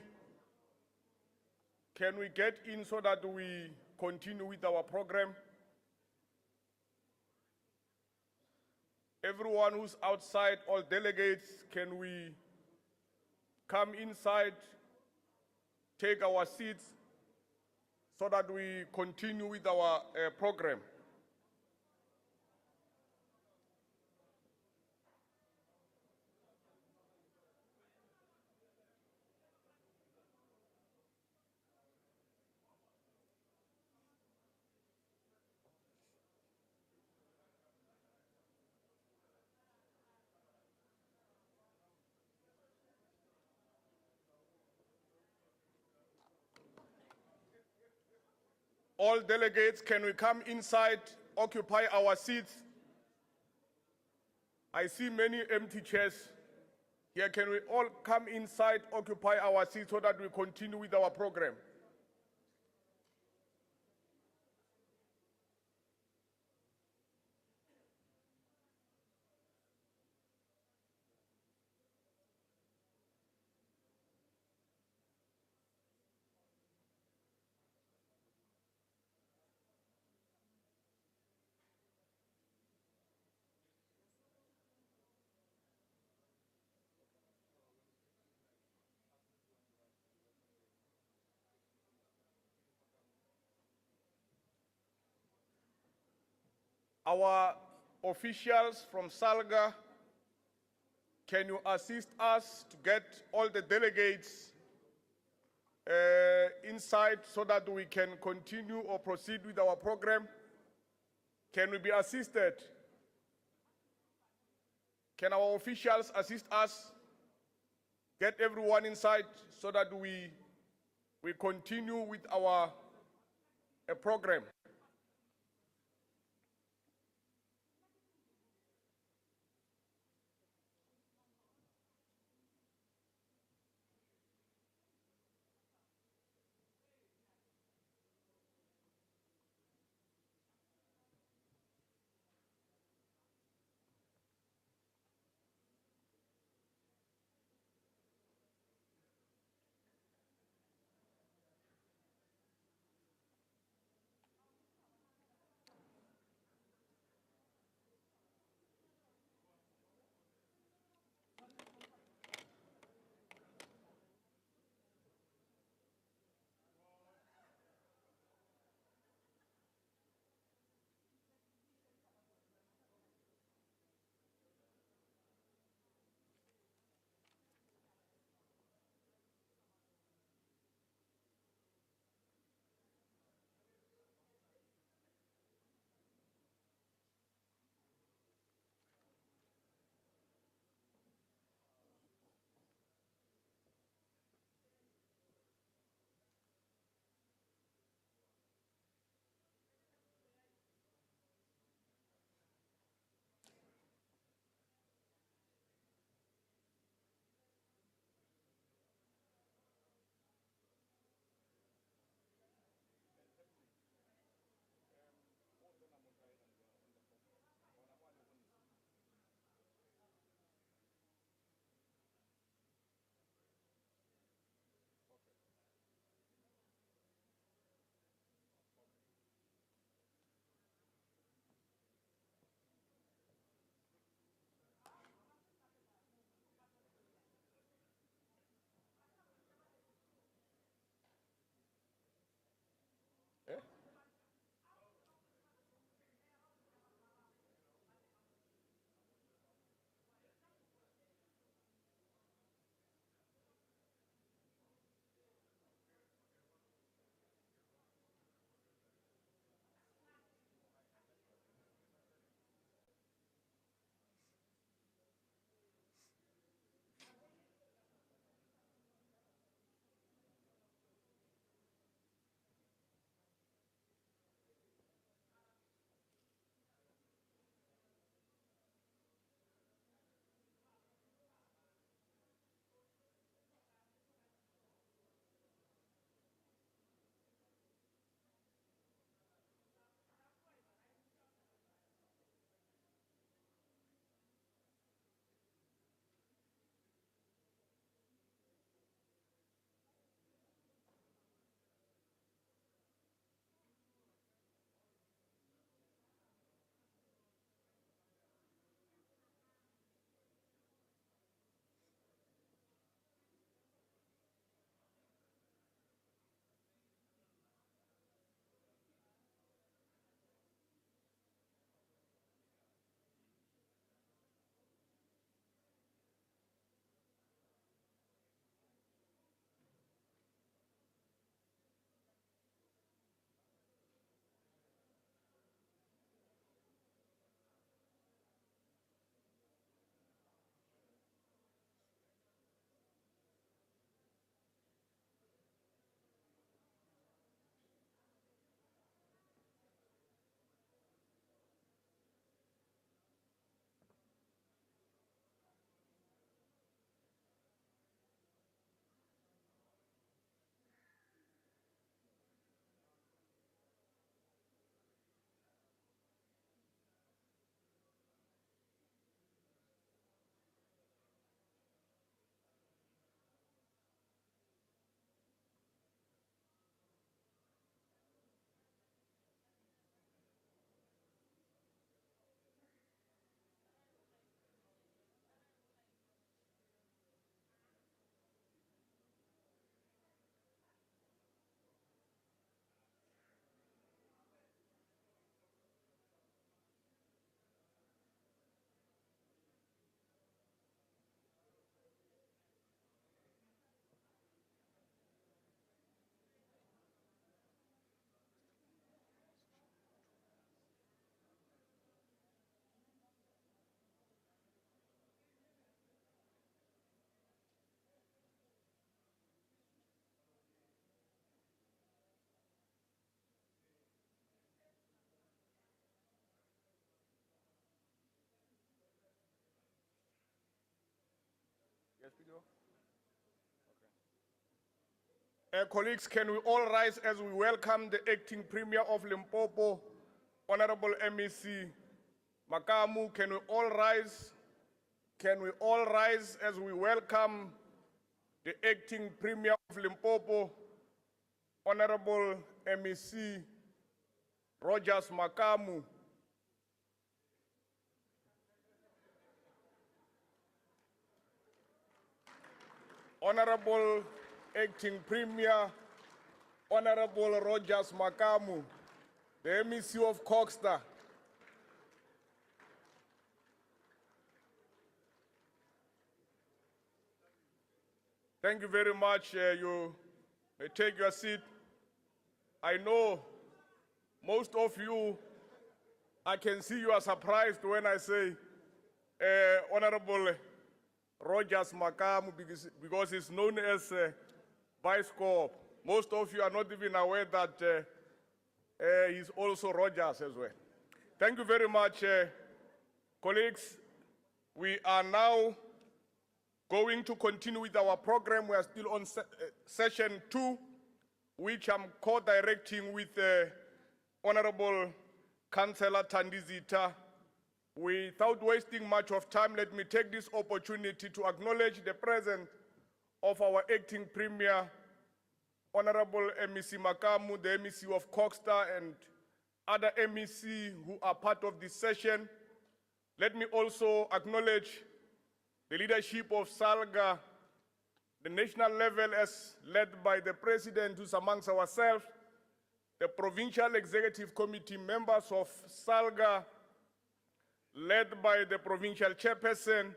get in so that we continue with our program? Everyone who's outside, all delegates, can we come inside, take our seats so that we continue with our program? All delegates, can we come inside, occupy our seats? I see many empty chairs here. Can we all come inside, occupy our seats so that we continue with our program? Our officials from SALGA, can you assist us to get all the delegates inside so that we can continue or proceed with our program? Can we be assisted? Can our officials assist us? Get everyone inside so that we continue with our program. video? Colleagues, can we all rise as we welcome the acting Premier of Limpopo, Honorable MEC Makamu? Can we all rise? Can we all rise as we welcome the acting Premier of Limpopo, Honorable MEC Rogers Makamu? Honorable Acting Premier, Honorable Rogers Makamu, the MEC of Coxter. Thank you very much. You may take your seat. I know most of you, I can see you are surprised when I say Honorable Rogers Makamu because he's known as Vice Corp. Most of you are not even aware that he's also Rogers as well. Thank you very much, colleagues. We are now going to continue with our program. We are still on session 2, which I'm co-directing with Honorable Councillor Tandizita. Without wasting much of time, let me take this opportunity to acknowledge the presence of our acting Premier, Honorable MEC Makamu, the MEC of Coxter, and other MEC who are part of this session. Let me also acknowledge the leadership of SALGA, the national level as led by the President, who's amongst ourselves, the Provincial Executive Committee members of SALGA, led by the Provincial Chairperson.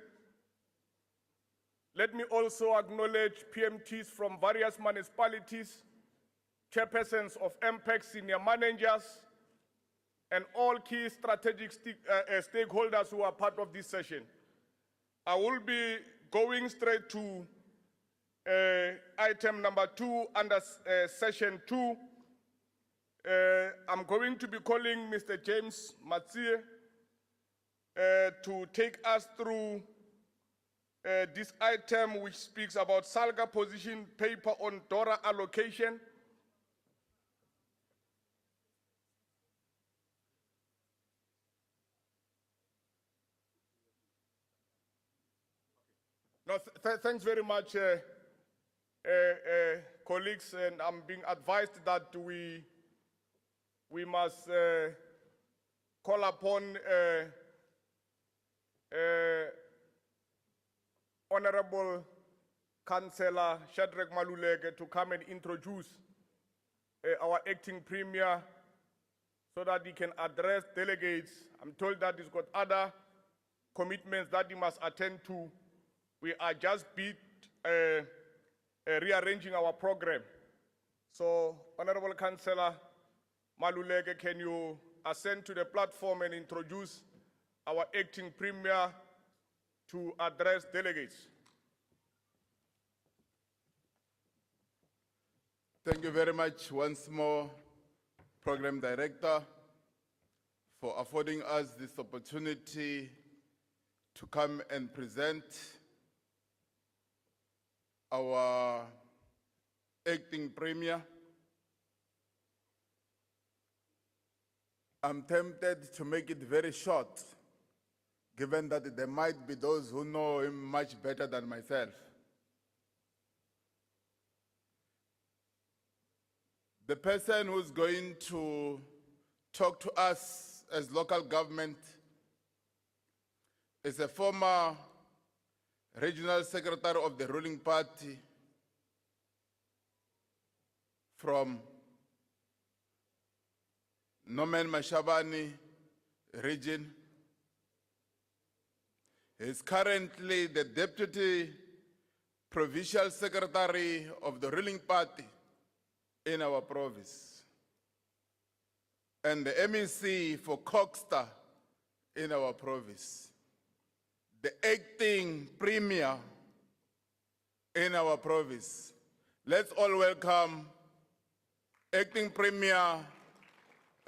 Let me also acknowledge PMTs from various municipalities, chairpersons of MPEC, senior managers, and all key strategic stakeholders who are part of this session. I will be going straight to item number 2 under session 2. I'm going to be calling Mr. James Matsie to take us through this item, which speaks about SALGA position paper on DORA allocation. No, thanks very much, colleagues, and I'm being advised that we must call upon Honorable Councillor Shadrack Maluleke to come and introduce our acting Premier so that he can address delegates. I'm told that he's got other commitments that he must attend to. We are just rearranging our program. So, Honorable Councillor Maluleke, can you ascend to the platform and introduce our acting Premier to address delegates? Thank you very much once more, Program Director, for affording us this opportunity to come and present our acting Premier. I'm tempted to make it very short, given that there might be those who know him much better than myself. The person who's going to talk to us as local government is a former regional secretary of the ruling party from Norman Mashabani region. He is currently the Deputy Provincial Secretary of the ruling party in our province, and the MEC for Coxter in our province, the acting Premier in our province. Let's all welcome acting Premier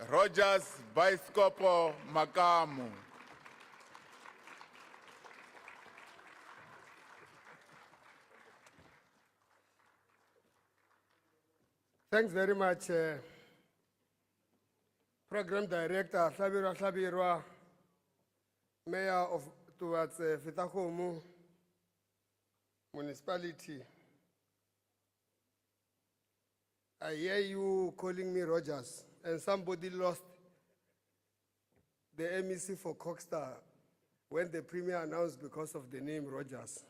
Rogers Biskopo Makamu. Thanks very much, Program Director Hlabirwa, Mayor of towards Fitahomu Municipality. I hear you calling me Rogers, and somebody lost the MEC for Coxstar when the Premier announced because of the name Rogers.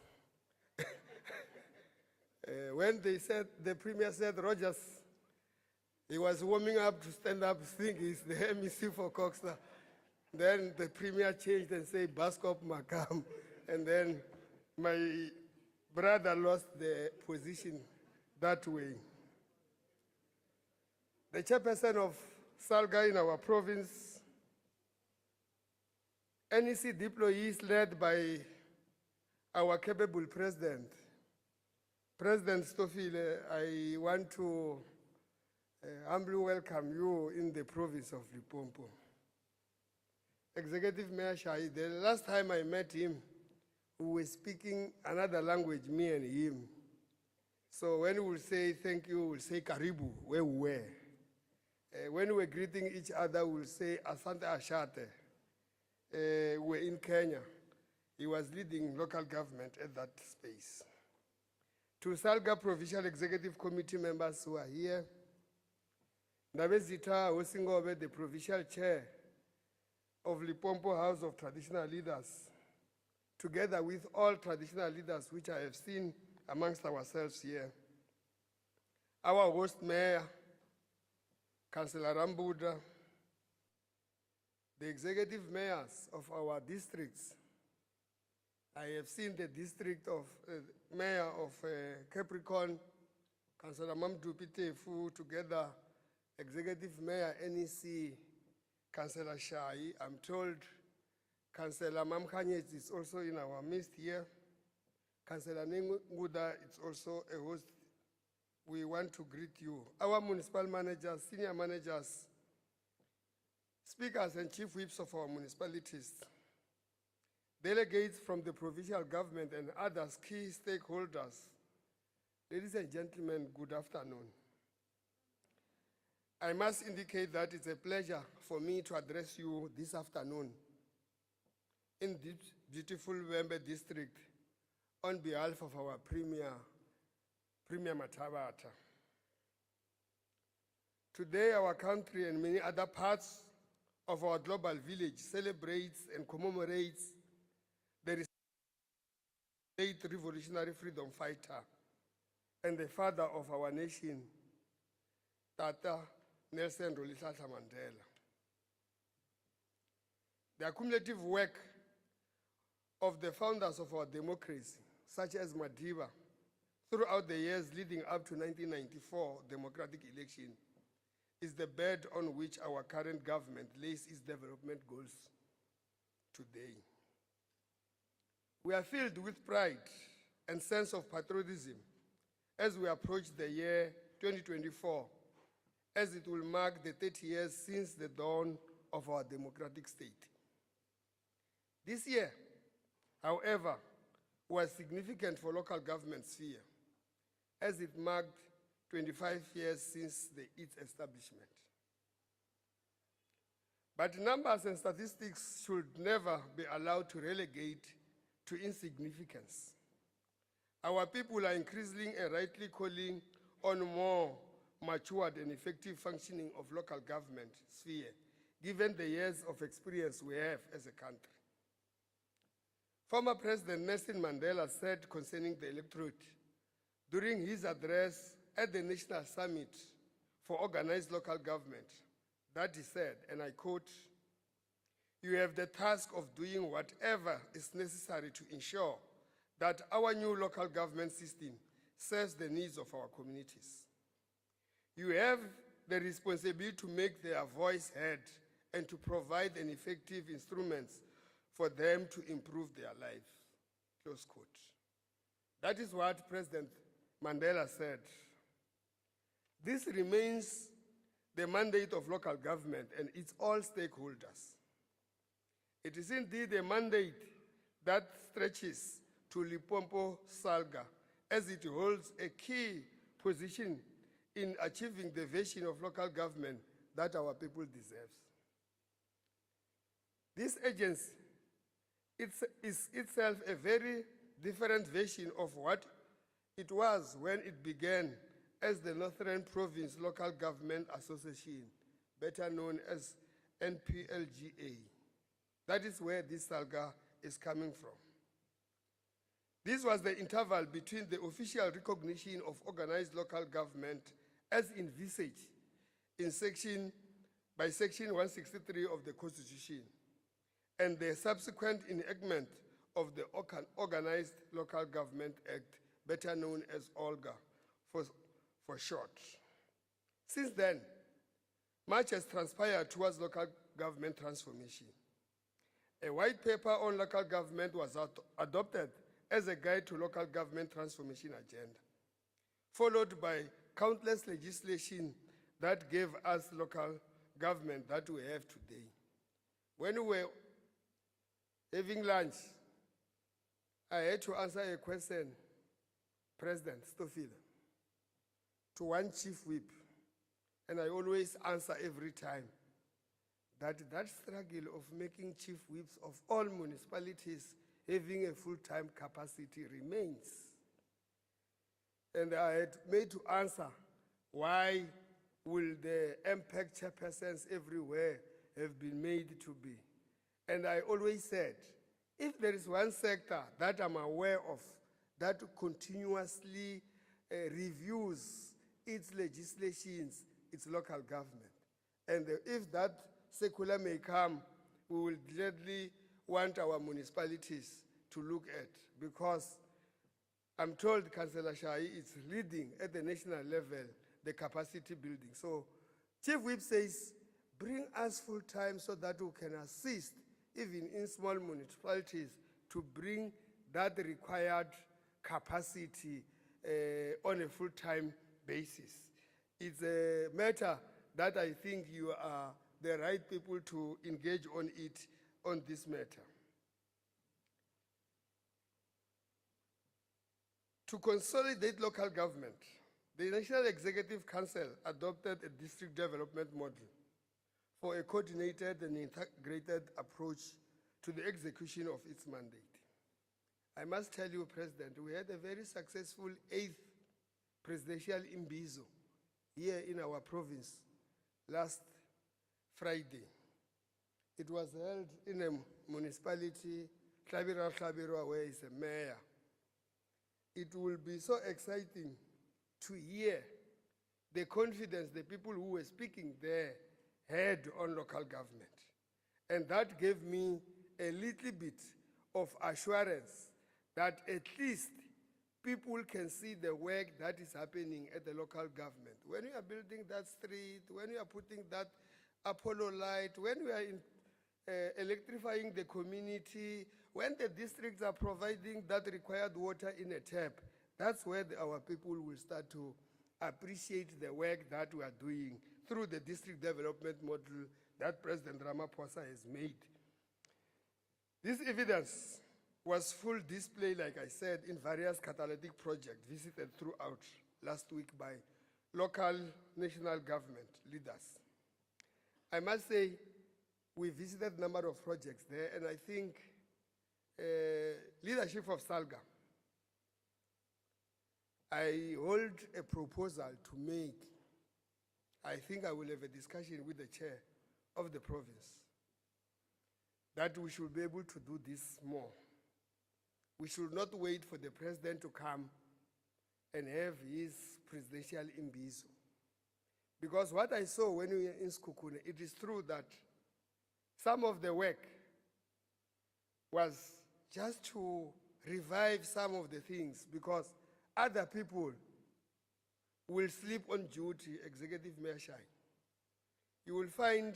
When the Premier said Rogers, he was warming up to stand up, think he's the MEC for Coxstar. Then the Premier changed and said Baskop Makam. And then my brother lost the position that way. The chairperson of SALGA in our province, NEC deployees led by our capable president, President Stofile, I want to humbly welcome you in the province of Limpopo. Executive Mayor Shai, the last time I met him, we were speaking another language, me and him. So when we will say thank you, we'll say Karibu, where we were. When we're greeting each other, we'll say Asante Ashate. We're in Kenya. He was leading local government at that space. To SALGA Provincial Executive Committee members who are here, Nabezita Osingobe, the Provincial Chair of Limpopo House of Traditional Leaders, together with all traditional leaders which I have seen amongst ourselves here. Our host Mayor, Councillor Rambuda, the executive mayors of our districts. I have seen the district of Mayor of Capricorn, Councillor Mamdu Pitefu, together Executive Mayor NEC, Councillor Shai. I'm told Councillor Mamkhanyet is also in our midst here. Councillor Nenguda is also a host. We want to greet you. Our municipal managers, senior managers, speakers and chief whips of our municipalities, delegates from the provincial government and others, key stakeholders. Ladies and gentlemen, good afternoon. I must indicate that it's a pleasure for me to address you this afternoon in this beautiful Wembe district on behalf of our Premier Matabata. Today, our country and many other parts of our global village celebrates and commemorates the late revolutionary freedom fighter and the father of our nation, Tata Nelson Rolihlahla Mandela. The accumulative work of the founders of our democracy, such as Madiba, throughout the years leading up to 1994 democratic election, is the bed on which our current government lays its development goals today. We are filled with pride and sense of patriotism as we approach the year 2024, as it will mark the 30 years since the dawn of our democratic state. This year, however, was significant for local government sphere, as it marked 25 years since its establishment. But numbers and statistics should never be allowed to relegate to insignificance. Our people are increasingly and rightly calling on more matured and effective functioning of local government sphere, given the years of experience we have as a country. Former President Nelson Mandela said concerning the electorate during his address at the National Summit for Organized Local Government, that he said, and I quote, "You have the task of doing whatever is necessary to ensure that our new local government system serves the needs of our communities. You have the responsibility to make their voice heard and to provide an effective instruments for them to improve their lives." Close quote. That is what President Mandela said. This remains the mandate of local government and its all stakeholders. It is indeed a mandate that stretches to Limpopo SALGA, as it holds a key position in achieving the vision of local government that our people deserves. This agency is itself a very different version of what it was when it began as the Northern Province Local Government Association, better known as NPLGA. That is where this SALGA is coming from. This was the interval between the official recognition of organized local government as envisaged in section 163 of the Constitution and the subsequent enactment of the Organized Local Government Act, better known as OLGA for short. Since then, much has transpired towards local government transformation. A white paper on local government was adopted as a guide to local government transformation agenda, followed by countless legislation that gave us local government that we have today. When we were having lunch, I had to answer a question, President Stofile, to one chief whip, and I always answer every time that struggle of making chief whips of all municipalities having a full-time capacity remains. And I had made to answer, why will the MPEC chairpersons everywhere have been made to be? And I always said, if there is one sector that I'm aware of that continuously reviews its legislations, it's local government. And if that secular may come, we will gladly want our municipalities to look at, because I'm told Councillor Shai is leading at the national level the capacity building. So Chief Whip says, bring us full time so that we can assist even in small municipalities to bring that required capacity on a full-time basis. It's a matter that I think you are the right people to engage on it, on this matter. To consolidate local government, the National Executive Council adopted a district development model for a coordinated and integrated approach to the execution of its mandate. I must tell you, President, we had a very successful 8th presidential imbizo here in our province last Friday. It was held in a municipality, Tlabirwa, where is a mayor. It will be so exciting to hear the confidence the people who were speaking there had on local government. And that gave me a little bit of assurance that at least people can see the work that is happening at the local government. When we are building that street, when we are putting that Apollo light, when we are electrifying the community, when the districts are providing that required water in a tap, that's where our people will start to appreciate the work that we are doing through the district development model that President Ramaphosa has made. This evidence was full display, like I said, in various catalytic projects visited throughout last week by local national government leaders. I must say, we visited a number of projects there, and I think leadership of SALGA, I hold a proposal to make. I think I will have a discussion with the chair of the province that we should be able to do this more. We should not wait for the president to come and have his presidential imbizo. Because what I saw when we were in Skukune, it is true that some of the work was just to revive some of the things, because other people will sleep on duty, Executive Mayor Shai. You will find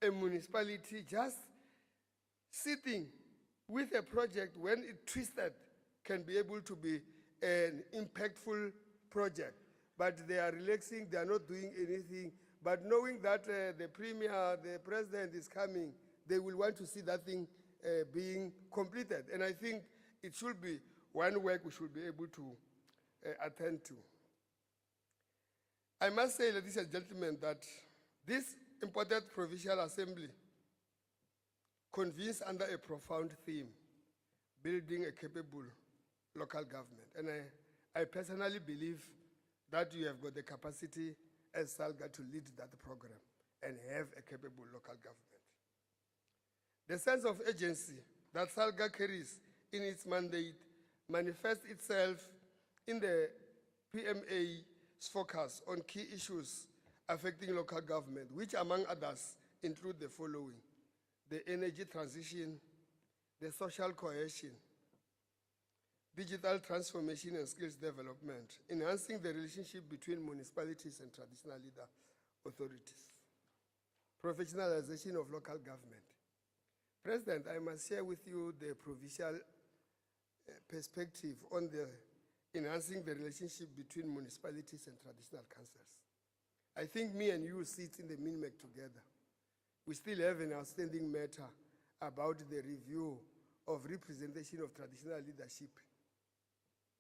a municipality just sitting with a project when it twisted can be able to be an impactful project. But they are relaxing, they are not doing anything. But knowing that the premier, the president is coming, they will want to see that thing being completed. And I think it should be one work we should be able to attend to. I must say, ladies and gentlemen, that this important provincial assembly convenes under a profound theme, building a capable local government. And I personally believe that you have got the capacity as SALGA to lead that program and have a capable local government. The sense of agency that SALGA carries in its mandate manifests itself in the PMA's focus on key issues affecting local government, which among others include the following: the energy transition, the social cohesion, digital transformation and skills development, enhancing the relationship between municipalities and traditional leader authorities, professionalization of local government. President, I must share with you the provincial perspective on the enhancing the relationship between municipalities and traditional councils. I think me and you sit in the MINMEC together. We still have an outstanding matter about the review of representation of traditional leadership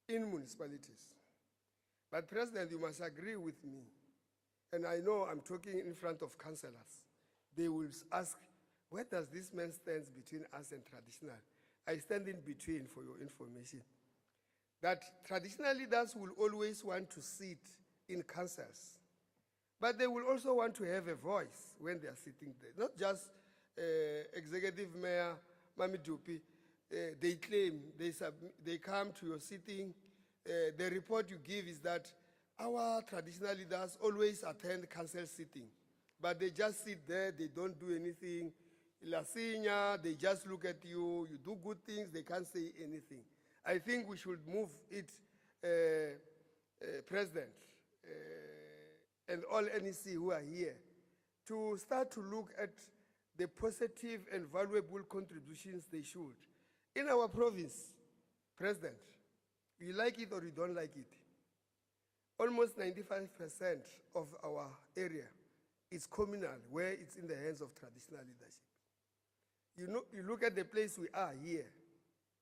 in municipalities. But President, you must agree with me, and I know I'm talking in front of councillors. They will ask, where does this man stand between us and traditional? I stand in between, for your information. That traditional leaders will always want to sit in councils, but they will also want to have a voice when they are sitting there. Not just Executive Mayor Mami Dupi. They claim, they come to your sitting. The report you give is that our traditional leaders always attend council sitting, but they just sit there, they don't do anything. La Signa, they just look at you, you do good things, they can't say anything. I think we should move it, President, and all NEC who are here, to start to look at the positive and valuable contributions they should. In our province, President, you like it or you don't like it, almost 95% of our area is communal, where it's in the hands of traditional leadership. You look at the place we are here,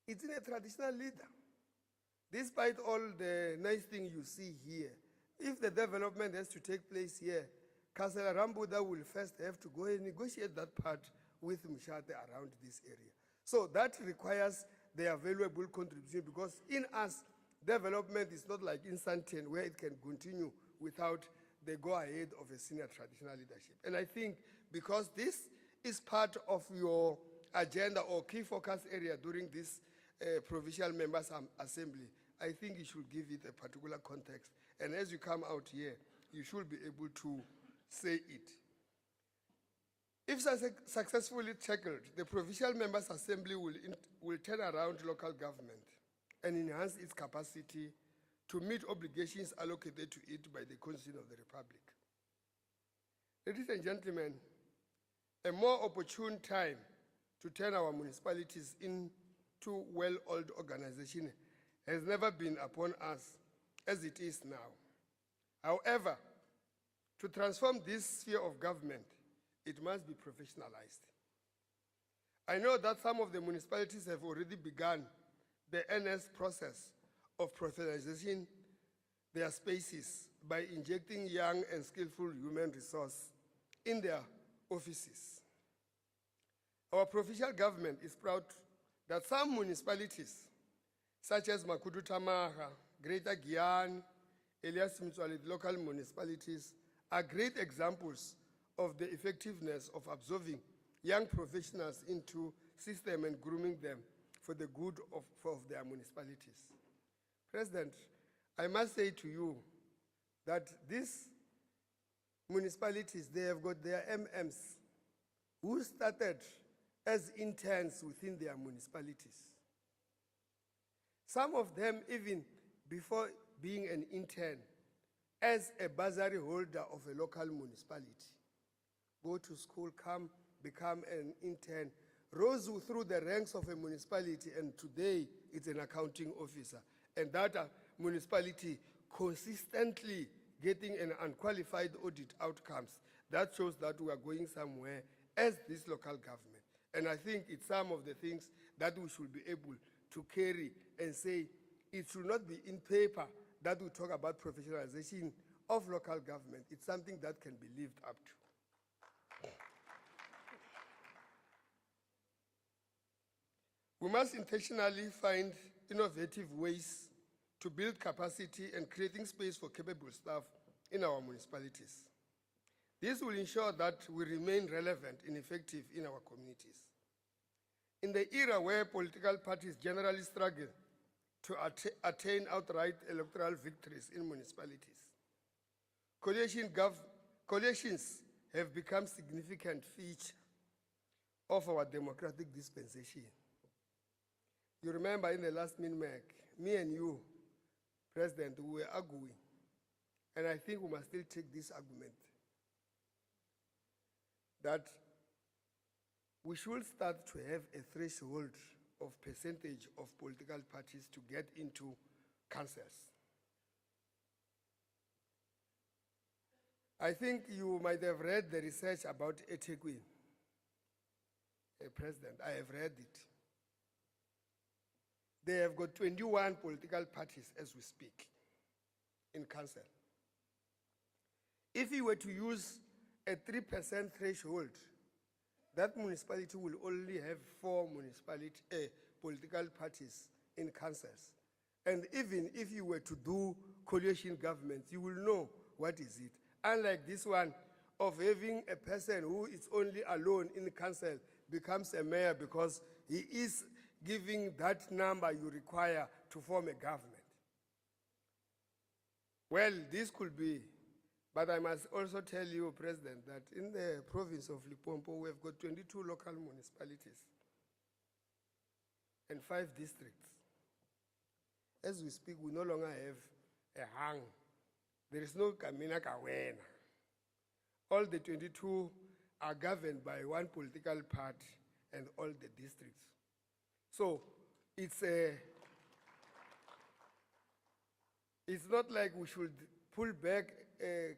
it's in a traditional leader. Despite all the nice things you see here, if the development has to take place here, Councillor Rambuda will first have to go and negotiate that part with Mshate around this area. So that requires their valuable contribution, because in us, development is not like in Santen, where it can continue without the go-ahead of a senior traditional leadership. And I think because this is part of your agenda or key focus area during this provincial members assembly, I think you should give it a particular context. And as you come out here, you should be able to say it. If successfully tackled, the provincial members assembly will turn around local government and enhance its capacity to meet obligations allocated to it by the Constitution of the Republic. Ladies and gentlemen, a more opportune time to turn our municipalities into well-oiled organization has never been upon us as it is now. However, to transform this sphere of government, it must be professionalized. I know that some of the municipalities have already begun the NS process of professionalizing their spaces by injecting young and skillful human resource in their offices. Our provincial government is proud that some municipalities, such as Makudu Tamaga, Greater Guyana, Elias Mitswali, local municipalities, are great examples of the effectiveness of absorbing young professionals into system and grooming them for the good of their municipalities. President, I must say to you that these municipalities, they have got their MMs who started as interns within their municipalities. Some of them, even before being an intern, as a bursary holder of a local municipality, go to school, come, become an intern, rose through the ranks of a municipality, and today it's an accounting officer. And that municipality consistently getting an unqualified audit outcomes. That shows that we are going somewhere as this local government. And I think it's some of the things that we should be able to carry and say, it should not be in paper that we talk about professionalization of local government, it's something that can be lived up to. We must intentionally find innovative ways to build capacity and creating space for capable staff in our municipalities. This will ensure that we remain relevant and effective in our communities. In the era where political parties generally struggle to attain outright electoral victories in municipalities, coalitions have become significant feature of our democratic dispensation. You remember in the last MINMAC, me and you, President, we were arguing, and I think we must still take this argument, that we should start to have a threshold of percentage of political parties to get into councils. I think you might have read the research about eThekwini. President, I have read it. They have got 21 political parties as we speak in council. If you were to use a 3% threshold, that municipality will only have 4 political parties in councils. And even if you were to do coalition governments, you will know what is it. Unlike this one of having a person who is only alone in the council becomes a mayor because he is giving that number you require to form a government. Well, this could be, but I must also tell you, President, that in the province of Limpopo, we have got 22 local municipalities and 5 districts. As we speak, we no longer have a hang. There is no Kamina Kawena. All the 22 are governed by one political party and all the districts. So it's not like we should pull back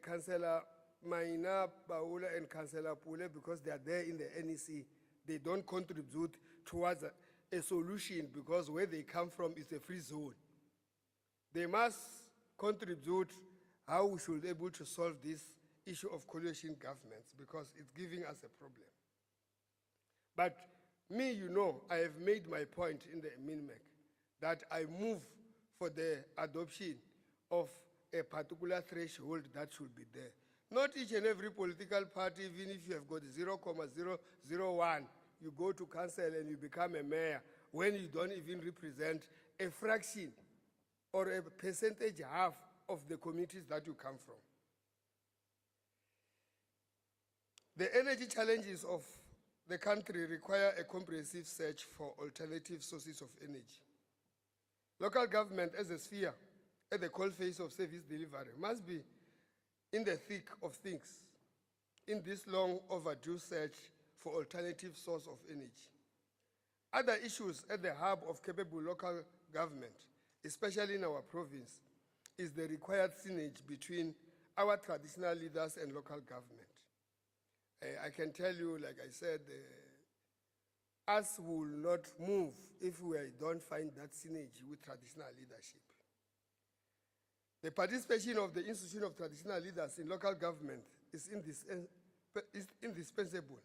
Councillor Maina Baula and Councillor Pule because they are there in the NEC. They don't contribute towards a solution because where they come from is a free zone. They must contribute how we should be able to solve this issue of coalition governments because it's giving us a problem. But me, you know, I have made my point in the MINMAC that I move for the adoption of a particular threshold that should be there. Not each and every political party, even if you have got 0.001, you go to council and you become a mayor when you don't even represent a fraction or a percentage half of the communities that you come from. The energy challenges of the country require a comprehensive search for alternative sources of energy. Local government as a sphere at the coalface of service delivery must be in the thick of things in this long overdue search for alternative source of energy. Other issues at the hub of capable local government, especially in our province, is the required synergy between our traditional leaders and local government. I can tell you, like I said, us will not move if we don't find that synergy with traditional leadership. The participation of the institution of traditional leaders in local government is indispensable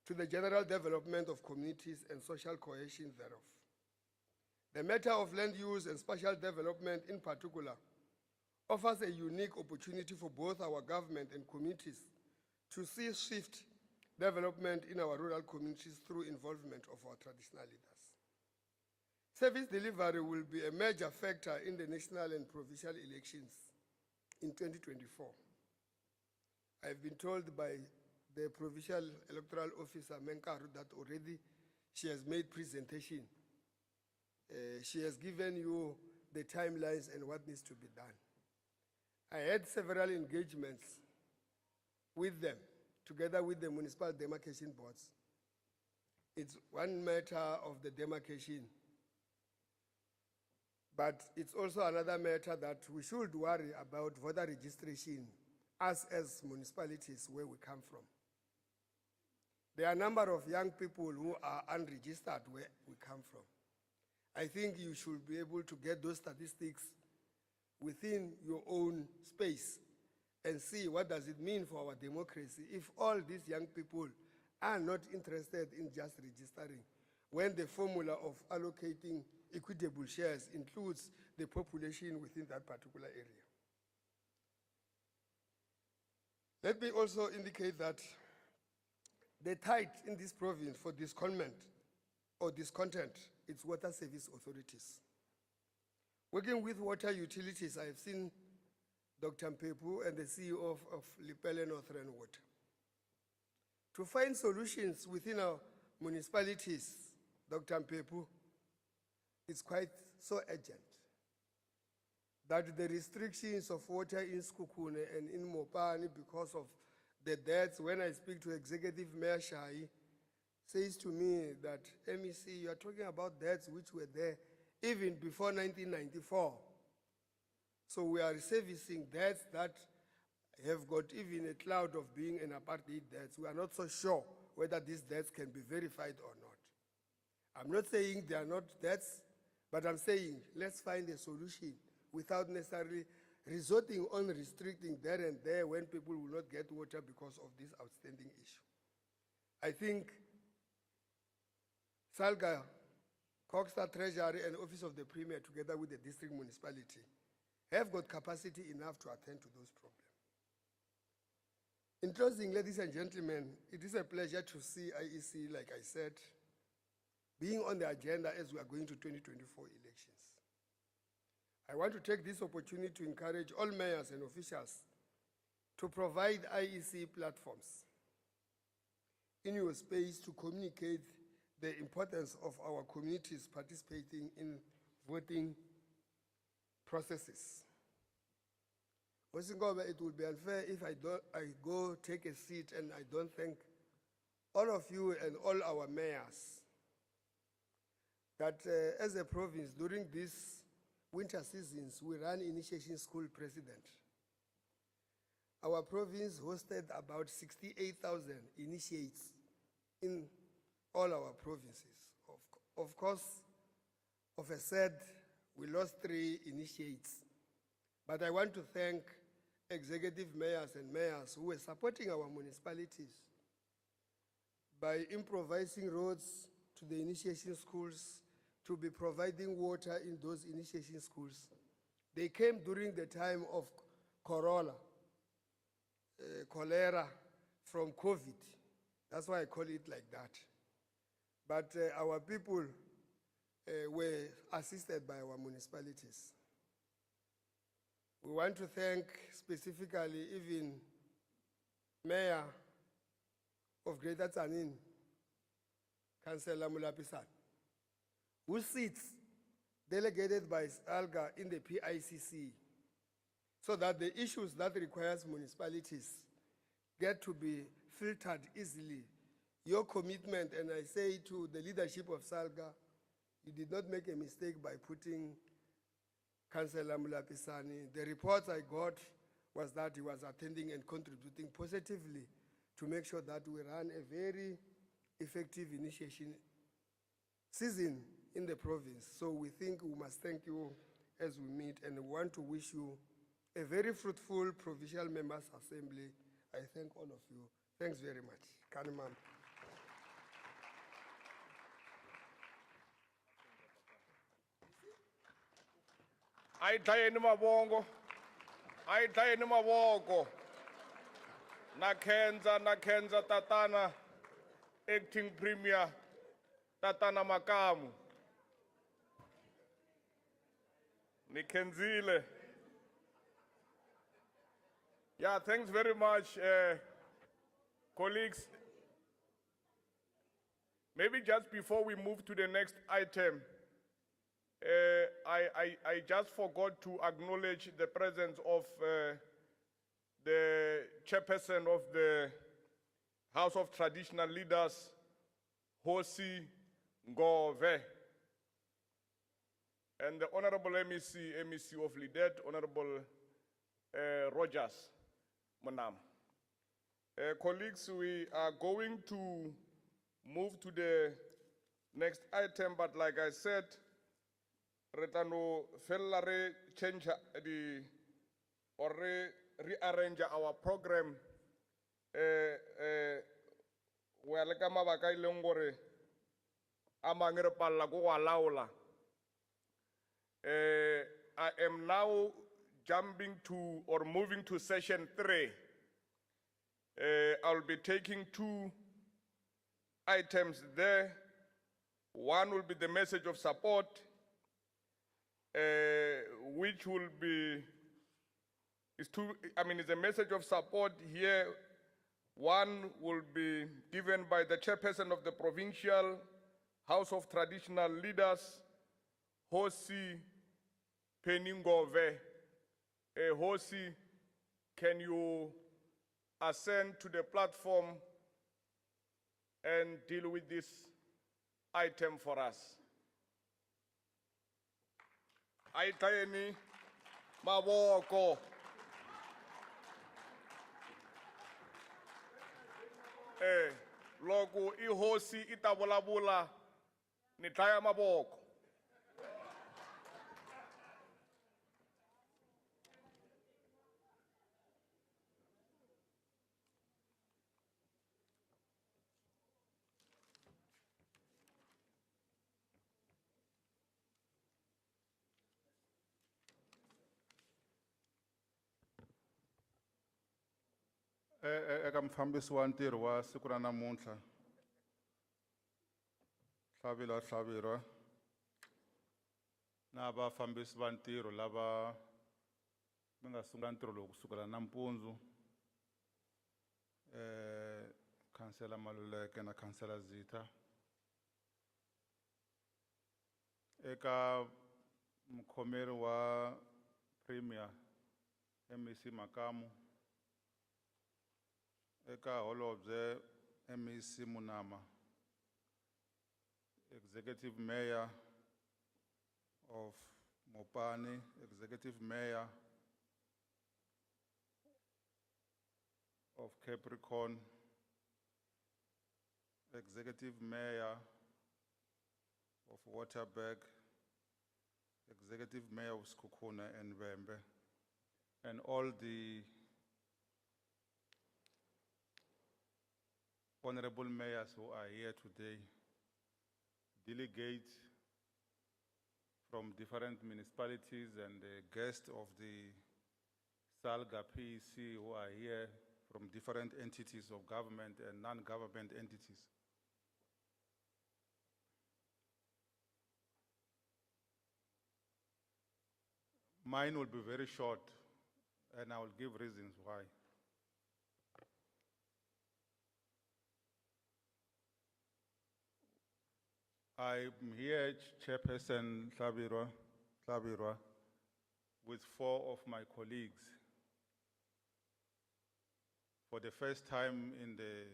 to the general development of communities and social cohesion thereof. The matter of land use and spatial development in particular offers a unique opportunity for both our government and communities to see swift development in our rural communities through involvement of our traditional leaders. Service delivery will be a major factor in the national and provincial elections in 2024. I've been told by the provincial electoral officer, Menkaru, that already she has made presentation. She has given you the timelines and what needs to be done. I had several engagements with them, together with the municipal demarcation boards. It's one matter of the demarcation, but it's also another matter that we should worry about voter registration, us as municipalities where we come from. There are a number of young people who are unregistered where we come from. I think you should be able to get those statistics within your own space and see what does it mean for our democracy if all these young people are not interested in just registering when the formula of allocating equitable shares includes the population within that particular area. Let me also indicate that the tide in this province for discontent or discontent, it's water service authorities. Working with water utilities, I have seen Dr. Mpepu and the CEO of Lepelle Northern Water to find solutions within our municipalities. Dr. Mpepu, it's quite so urgent that the restrictions of water in Skukune and in Mopani because of the deaths, when I speak to Executive Mayor Shai, says to me that, MEC, you are talking about deaths which were there even before 1994. So we are servicing deaths that have got even a cloud of being an apartheid deaths. We are not so sure whether these deaths can be verified or not. I'm not saying they are not deaths, but I'm saying let's find a solution without necessarily resorting on restricting there and there when people will not get water because of this outstanding issue. I think SALGA, Coxstar Treasury and Office of the Premier together with the district municipality have got capacity enough to attend to those problems. In closing, ladies and gentlemen, it is a pleasure to see IEC, like I said, being on the agenda as we are going to 2024 elections. I want to take this opportunity to encourage all mayors and officials to provide IEC platforms in your space to communicate the importance of our communities participating in voting processes. It would be unfair if I go take a seat and I don't thank all of you and all our mayors that as a province during these winter seasons we run initiation school president. Our province hosted about 68,000 initiates in all our provinces. Of course, of a said, we lost 3 initiates. But I want to thank executive mayors and mayors who were supporting our municipalities by improvising roads to the initiation schools, to be providing water in those initiation schools. They came during the time of cholera from COVID. That's why I call it like that. But our people were assisted by our municipalities. We want to thank specifically even Mayor of Greater Tsanin, Councillor Mulapisan, who sits delegated by SALGA in the PICC, so that the issues that requires municipalities get to be filtered easily. Your commitment, and I say to the leadership of SALGA, you did not make a mistake by putting Councillor Mulapisani. The reports I got was that he was attending and contributing positively to make sure that we run a very effective initiation season in the province. So we think we must thank you as we meet, and we want to wish you a very fruitful Provincial Members Assembly. I thank all of you. Thanks very much. Kanimam. Ai dlayeni mavongo, ai dlayeni mavoko. Na khenza tatana acting premier tatana Makamu. Ni khenzile. Yeah, thanks very much, colleagues. Maybe just before we move to the next item, I just forgot to acknowledge the presence of the chairperson of the House of Traditional Leaders, Hosi Ngove, and the Honorable MEC of Lidet, Honorable Rogers Monam. Colleagues, we are going to move to the next item, but like I said, re tla no fella re change the or rearrange our program go ya le ka mabaka e leng gore a mangwe re palela ko go a laola. I am now jumping to or moving to session 3. I'll be taking 2 items there. One will be the message of support, which will be, it's a message of support here. One will be given by the chairperson of the Provincial House of Traditional Leaders, Hosi Peningove. Hosi, can you ascend to the platform and deal with this item for us? Aitayeni maboko. Loko ihosi itabulabula ni taya maboko. Eka mfambisi wa ntirho wa siku ra namuntlha, Hlavirwa, na vafambisi va ntirho lava mi nga sungula ntirho lowu kusukela nampundzu, Councillor Maluleke na Councillor Zita, eka mkhomeri wa Premier MEC Makamu, eka holobye MEC Munama, Executive Mayor of Mopani, Executive Mayor of Capricorn, Executive Mayor of Waterberg, Executive Mayor of Skukuna and Vembe, and all the honorable mayors who are here today, delegates from different municipalities and the guests of the SALGA PEC who are here from different entities of government and non-government entities. Mine will be very short, and I will give reasons why. I'm here, Chairperson Hlavirwa, with 4 of my colleagues. For the first time in the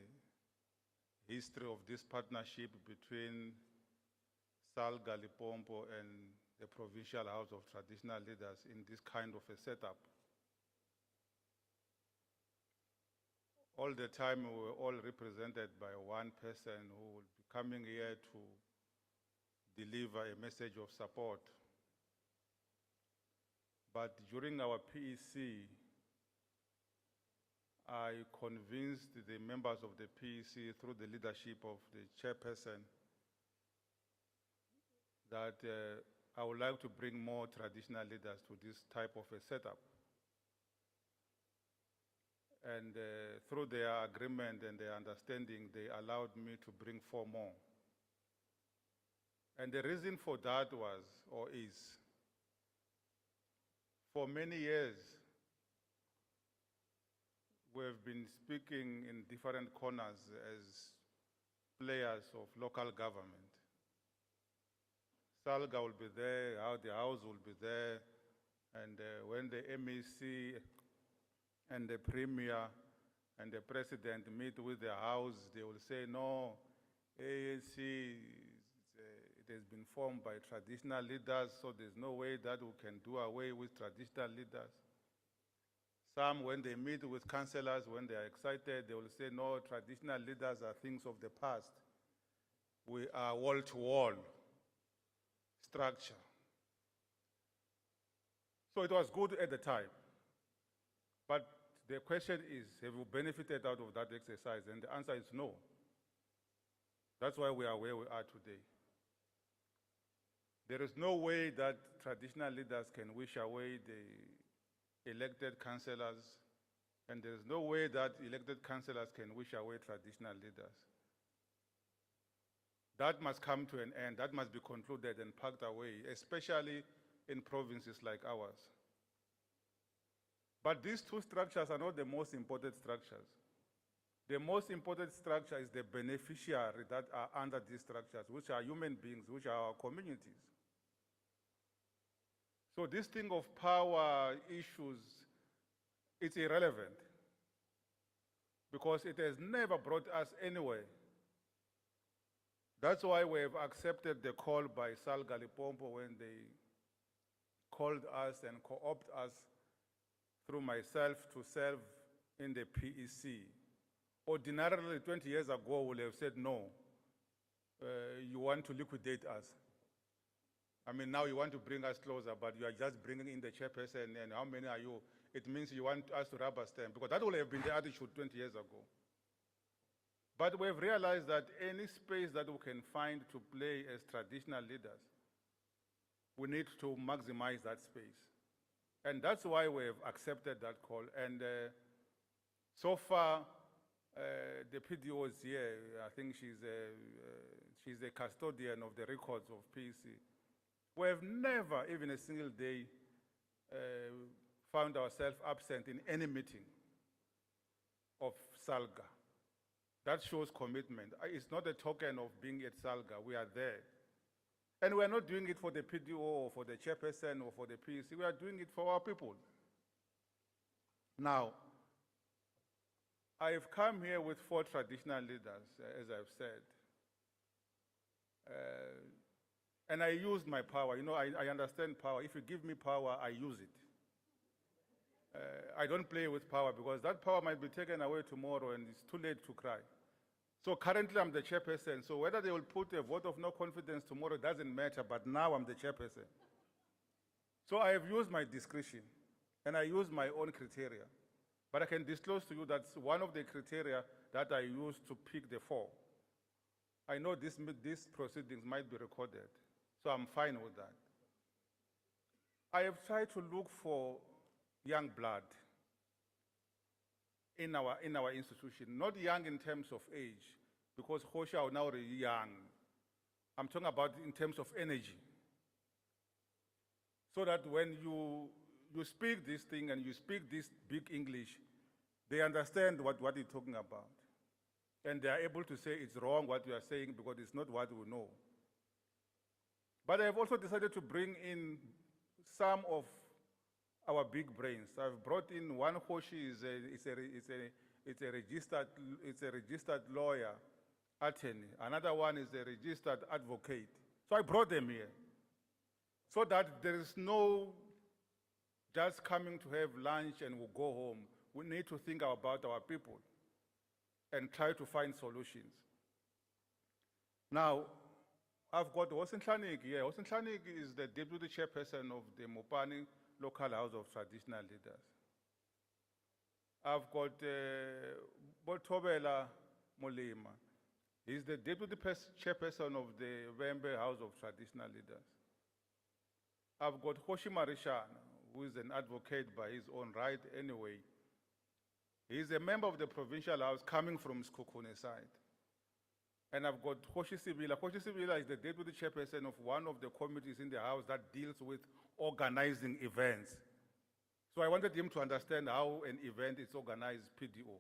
history of this partnership between SALGA Limpopo and the Provincial House of Traditional Leaders in this kind of a setup. All the time we were all represented by one person who will be coming here to deliver a message of support. But during our PEC, I convinced the members of the PEC through the leadership of the chairperson that I would like to bring more traditional leaders to this type of a setup. And through their agreement and their understanding, they allowed me to bring 4 more. And the reason for that was, or is, for many years, we've been speaking in different corners as players of local government. SALGA will be there, the house will be there, and when the MEC and the Premier and the President meet with the house, they will say, no, ANC, it has been formed by traditional leaders, so there's no way that we can do away with traditional leaders. Some, when they meet with councillors, when they are excited, they will say, no, traditional leaders are things of the past. We are wall-to-wall structure. So it was good at the time. But the question is, have you benefited out of that exercise? And the answer is no. That's why we are where we are today. There is no way that traditional leaders can wish away the elected councillors, and there is no way that elected councillors can wish away traditional leaders. That must come to an end. That must be concluded and packed away, especially in provinces like ours. But these two structures are not the most important structures. The most important structure is the beneficiary that are under these structures, which are human beings, which are our communities. So this thing of power issues, it's irrelevant because it has never brought us anywhere. That's why we have accepted the call by SALGA Limpopo when they called us and co-opted us through myself to serve in the PEC. Ordinarily, 20 years ago, we would have said, no, you want to liquidate us. I mean, now you want to bring us closer, but you are just bringing in the chairperson, and how many are you? It means you want us to rubber stamp, because that would have been the attitude 20 years ago. But we have realized that any space that we can find to play as traditional leaders, we need to maximize that space. And that's why we have accepted that call. And so far, the PDO is here. I think she's a custodian of the records of PEC. We have never, even a single day, found ourselves absent in any meeting of SALGA. That shows commitment. It's not a token of being at SALGA. We are there. And we are not doing it for the PDO or for the chairperson or for the PEC. We are doing it for our people. Now, I've come here with 4 traditional leaders, as I've said. And I used my power. You know, I understand power. If you give me power, I use it. I don't play with power because that power might be taken away tomorrow and it's too late to cry. So currently I'm the chairperson. So whether they will put a vote of no confidence tomorrow doesn't matter, but now I'm the chairperson. So I have used my discretion and I use my own criteria. But I can disclose to you that's one of the criteria that I used to pick the 4. I know these proceedings might be recorded, so I'm fine with that. I have tried to look for young blood in our institution, not young in terms of age, because Hosha are now really young. I'm talking about in terms of energy. So that when you speak this thing and you speak this big English, they understand what you're talking about. And they are able to say it's wrong what you are saying because it's not what we know. But I have also decided to bring in some of our big brains. I've brought in one Hoshi, it's a registered lawyer, attorney. Another one is a registered advocate. So I brought them here so that there is no just coming to have lunch and we'll go home. We need to think about our people and try to find solutions. Now, I've got Hosenhlanik here. Hosenhlanik is the deputy chairperson of the Mopani Local House of Traditional Leaders. I've got Botobela Molema. He's the deputy chairperson of the Wembe House of Traditional Leaders. I've got Hoshi Marishana, who is an advocate by his own right anyway. He's a member of the Provincial House coming from Skukune side. And I've got Hoshi Sibila. Hoshi Sibila is the deputy chairperson of one of the committees in the House that deals with organizing events. So I wanted him to understand how an event is organized, PDO.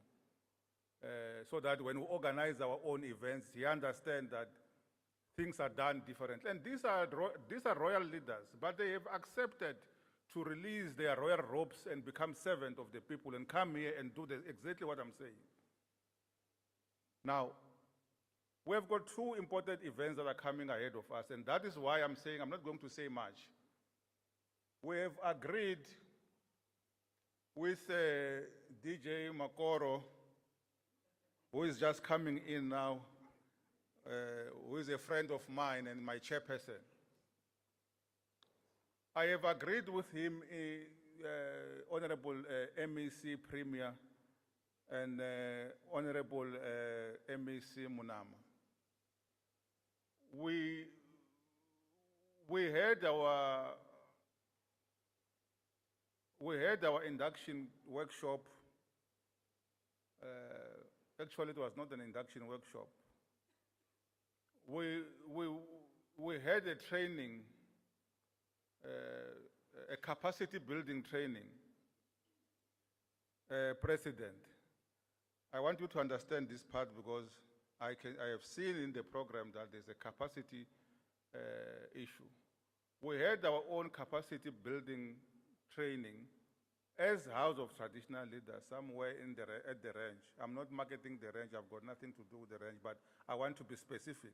So that when we organize our own events, he understands that things are done differently. And these are royal leaders, but they have accepted to release their royal robes and become servant of the people and come here and do exactly what I'm saying. Now, we have got 2 important events that are coming ahead of us, and that is why I'm saying I'm not going to say much. We have agreed with DJ Makoro, who is just coming in now, who is a friend of mine and my chairperson. I have agreed with him, Honorable MEC Premier and Honorable MEC Munama. We had our induction workshop. Actually, it was not an induction workshop. We had a training, a capacity building training. President, I want you to understand this part because I have seen in the program that there's a capacity issue. We had our own capacity building training as House of Traditional Leaders somewhere at the range. I'm not marketing the range, I've got nothing to do with the range, but I want to be specific.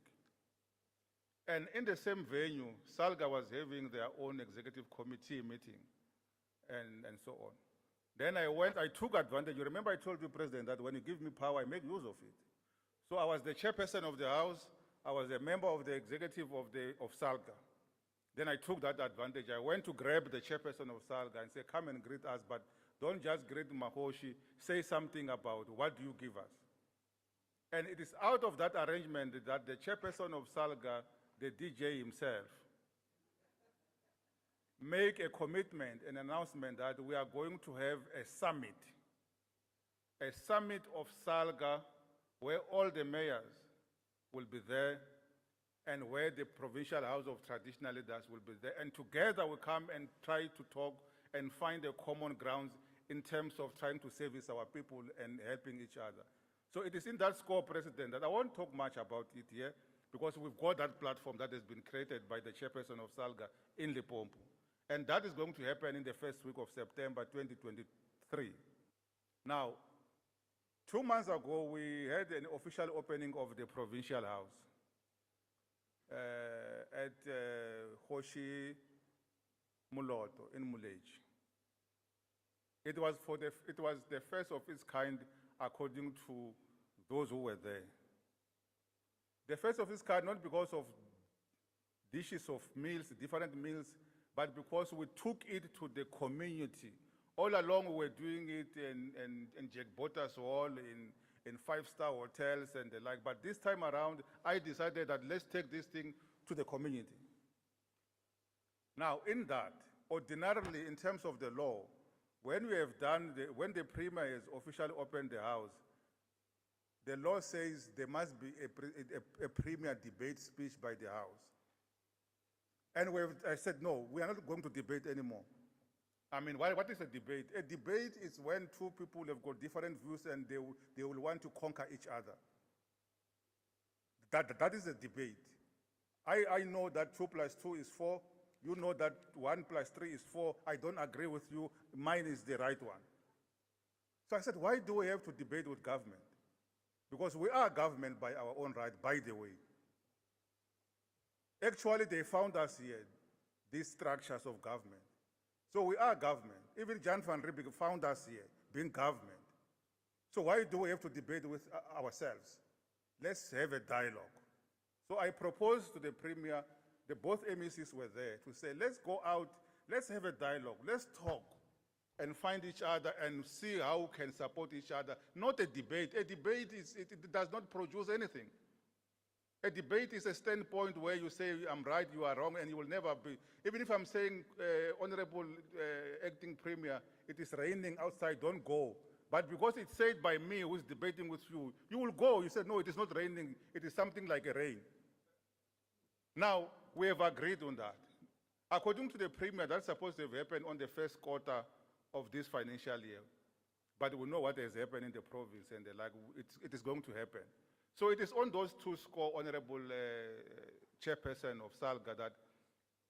And in the same venue, SALGA was having their own executive committee meeting and so on. Then I took advantage. You remember I told you, President, that when you give me power, I make use of it. So I was the chairperson of the House, I was a member of the executive of SALGA. Then I took that advantage. I went to grab the chairperson of SALGA and say, come and greet us, but don't just greet Mahoshi, say something about what do you give us. And it is out of that arrangement that the chairperson of SALGA, the DJ himself, make a commitment, an announcement that we are going to have a summit of SALGA where all the mayors will be there and where the Provincial House of Traditional Leaders will be there. And together we come and try to talk and find a common ground in terms of trying to service our people and helping each other. So it is in that score, President, that I won't talk much about it here because we've got that platform that has been created by the chairperson of SALGA in Limpopo. And that is going to happen in the first week of September 2023. Now, 2 months ago, we had an official opening of the Provincial House at Hoshi Muloto in Muleji. It was the first of its kind according to those who were there. The first of its kind not because of dishes of meals, different meals, but because we took it to the community. All along we were doing it in Jack Bottas Hall, in five-star hotels and the like. But this time around, I decided that let's take this thing to the community. Now, in that, ordinarily, in terms of the law, when when the Premier has officially opened the House, the law says there must be a Premier debate speech by the House. And I said, no, we are not going to debate anymore. I mean, what is a debate? A debate is when two people have got different views and they will want to conquer each other. That is a debate. I know that 2 + 2 is 4. You know that 1 + 3 is 4. I don't agree with you. Mine is the right one. So I said, why do we have to debate with government? Because we are government by our own right, by the way. Actually, they found us here, these structures of government. So we are government. Even Jan van Riebeeck found us here, being government. So why do we have to debate with ourselves? Let's have a dialogue. So I proposed to the Premier, both MECs were there, to say, let's go out, let's have a dialogue, let's talk and find each other and see how we can support each other. Not a debate. A debate it does not produce anything. A debate is a standpoint where you say, I'm right, you are wrong, and you will never be. Even if I'm saying, Honorable Acting Premier, it is raining outside, don't go. But because it's said by me who's debating with you, you will go. You said, no, it is not raining. It is something like a rain. Now, we have agreed on that. According to the Premier, that's supposed to have happened on the first quarter of this financial year. But we know what has happened in the province and the like. It is going to happen. So it is on those two score, Honorable Chairperson of SALGA, that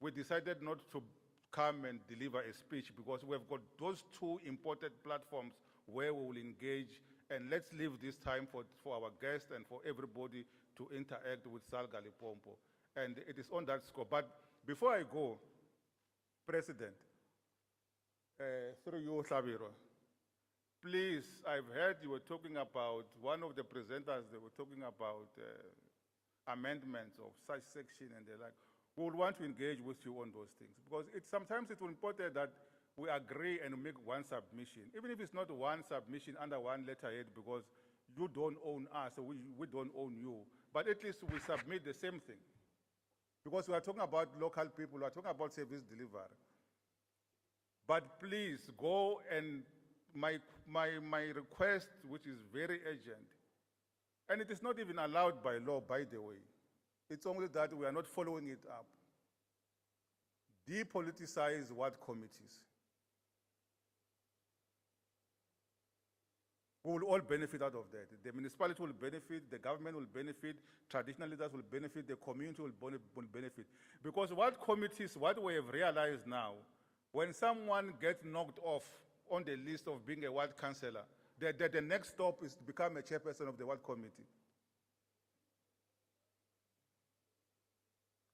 we decided not to come and deliver a speech because we have got those two important platforms where we will engage, and let's leave this time for our guests and for everybody to interact with SALGA Limpopo. And it is on that score. But before I go, President, through you, Sabiro, please, I've heard you were talking about, one of the presenters, they were talking about amendments of such section and the like. We would want to engage with you on those things because sometimes it's important that we agree and make one submission, even if it's not one submission under one letterhead because you don't own us, or we don't own you, but at least we submit the same thing. Because we are talking about local people, we are talking about service delivery. But please go and my request, which is very urgent, and it is not even allowed by law, by the way. It's only that we are not following it up. Depoliticize ward committees. We will all benefit out of that. The municipality will benefit, the government will benefit, traditional leaders will benefit, the community will benefit. Because ward committees, what we have realized now, when someone gets knocked off on the list of being a ward councillor, the next stop is to become a chairperson of the ward committee.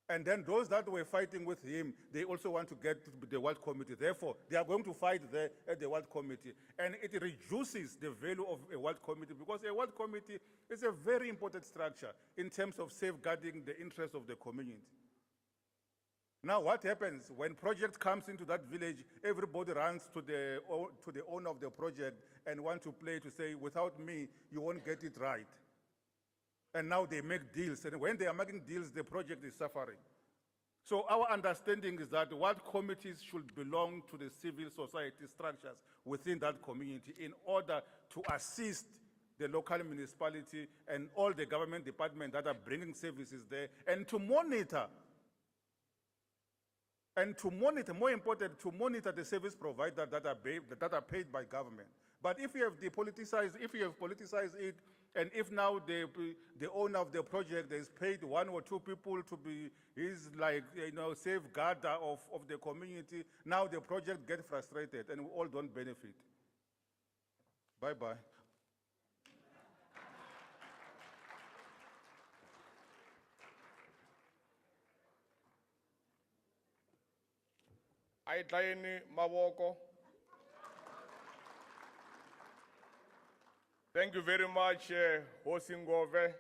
And then those that were fighting with him, they also want to get to the ward committee. Therefore, they are going to fight there at the ward committee. And it reduces the value of a ward committee because a ward committee is a very important structure in terms of safeguarding the interests of the community. Now, what happens when project comes into that village, everybody runs to the owner of the project and want to play to say, without me, you won't get it right. And now they make deals, and when they are making deals, the project is suffering. So our understanding is that ward committees should belong to the civil society structures within that community in order to assist the local municipality and all the government departments that are bringing services there, and to monitor, more important, to monitor the service providers that are paid by government. But if you have politicized it, and if now the owner of the project has paid one or two people to be his safeguarder of the community, now the project gets frustrated and we all don't benefit. Bye-bye. Aitlaini Mawoko. Thank you very much, Hosingove.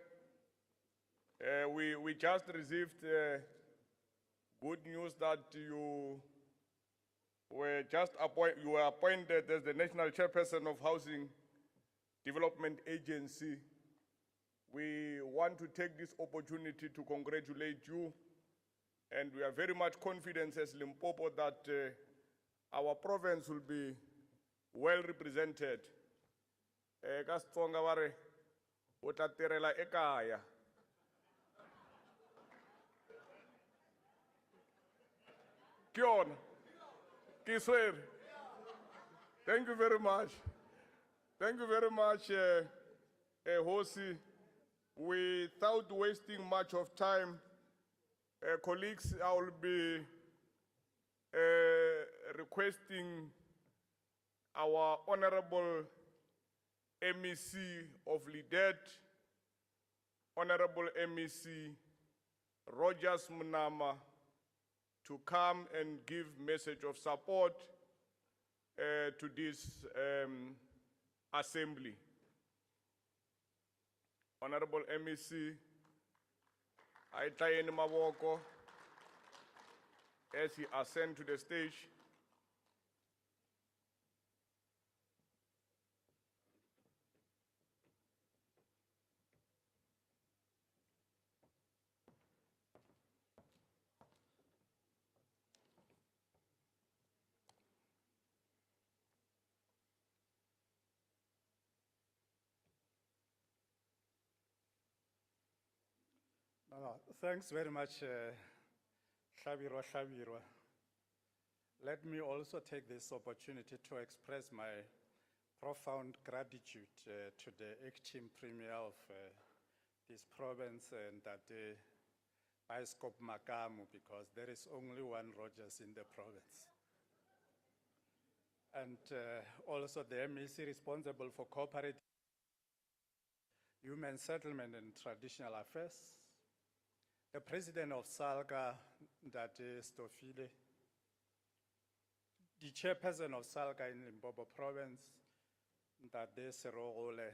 We just received good news that you were appointed as the National Chairperson of Housing Development Agency. We want to take this opportunity to congratulate you, and we are very much confident as Limpopo that our province will be well represented. Kasitsonga va re o tla tirela ekaya. Ke yona? Ke swere. Thank you very much. Thank you very much, Hosi. Without wasting much of time, colleagues, I will be requesting our Honorable MEC of Lidet, Honorable MEC Rogers Munama, to come and give message of support to this assembly. Honorable MEC, Aitlaini Mawoko, as he ascends to the stage. Thanks very much, Shabirwa. Let me also take this opportunity to express my profound gratitude to the acting premier of this province and that Bioscope Makamu, because there is only one Rogers in the province. And also the MEC responsible for cooperative human settlement and traditional affairs, the president of SALGA, that is Stofile, the chairperson of SALGA in Limpopo Province, that is Serogole,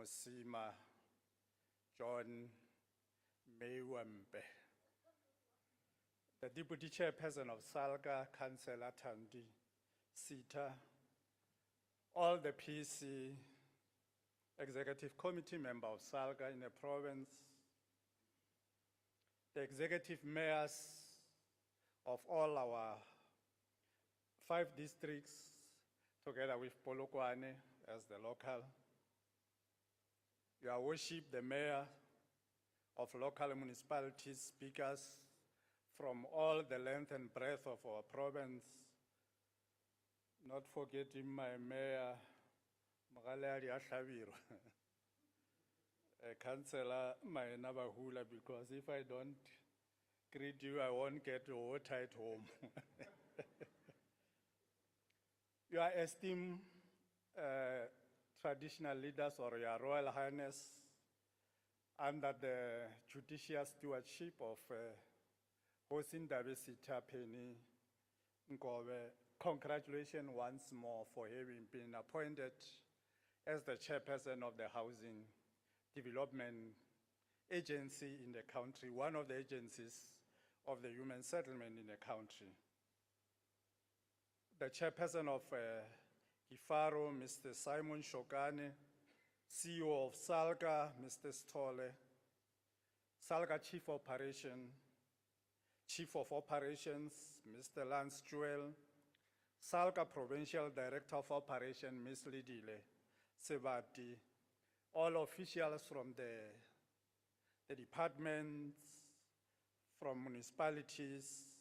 Mosima, John Mewambe, the Deputy Chairperson of SALGA, Councillor Thandi Sita, all the PC Executive Committee member of SALGA in the province, the executive mayors of all our 5 districts, together with Polokwane as the local, Your Worship, the mayor of local municipalities, speakers from all the length and breadth of our province, not forgetting my mayor, Magaladi Ashaviro, Councillor Mayenabahula, because if I don't greet you, I won't get water at home. Your esteemed traditional leaders or Your Royal Highness, under the judicial stewardship of Hosindabe Sita Penny Ngobe, congratulations once more for having been appointed as the chairperson of the Housing Development Agency in the country, one of the agencies of the human settlement in the country. The chairperson of Gifaro, Mr. Simon Shokane, CEO of SALGA, Mr. Stole, SALGA Chief of Operations, Mr. Lance Jewel, SALGA Provincial Director of Operation, Ms. Lidile Sebati, all officials from the departments, from municipalities,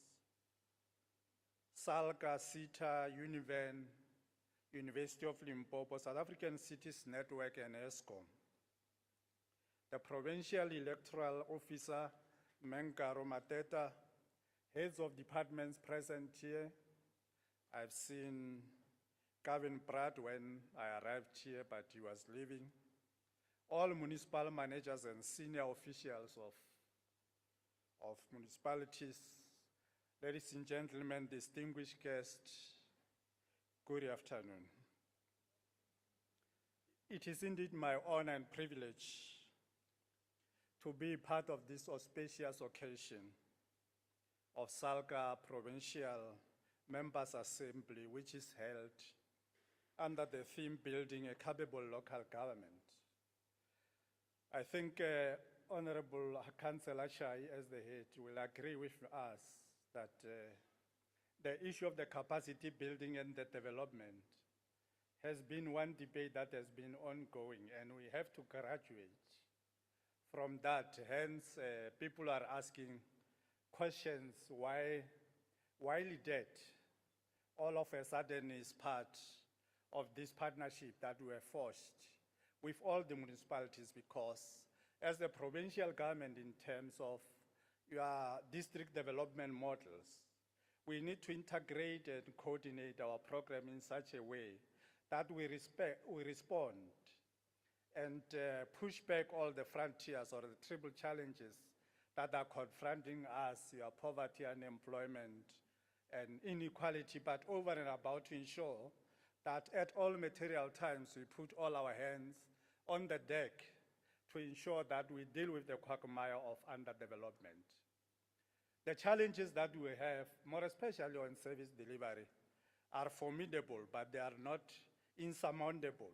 SALGA, SITA, Univen, University of Limpopo, South African Cities Network, and ESCOM. The Provincial Electoral Officer, Menkaro Mateta, heads of departments present here. I've seen Gavin Pratt when I arrived here, but he was leaving. All municipal managers and senior officials of municipalities, ladies and gentlemen, distinguished guests, good afternoon. It is indeed my honor and privilege to be part of this auspicious occasion of SALGA Provincial Members Assembly, which is held under the theme Building a Capable Local Government. I think Honorable Councillor Shai, as the head, will agree with us that the issue of the capacity building and the development has been one debate that has been ongoing, and we have to graduate from that. Hence, people are asking questions why LIDET all of a sudden is part of this partnership that we have forged with all the municipalities, because as the provincial government, in terms of your district development models, we need to integrate and coordinate our program in such a way that we respond and push back all the frontiers or the triple challenges that are confronting us, your poverty, unemployment, and inequality, but over and about to ensure that at all material times we put all our hands on the deck to ensure that we deal with the quagmire of underdevelopment. The challenges that we have, more especially on service delivery, are formidable, but they are not insurmountable.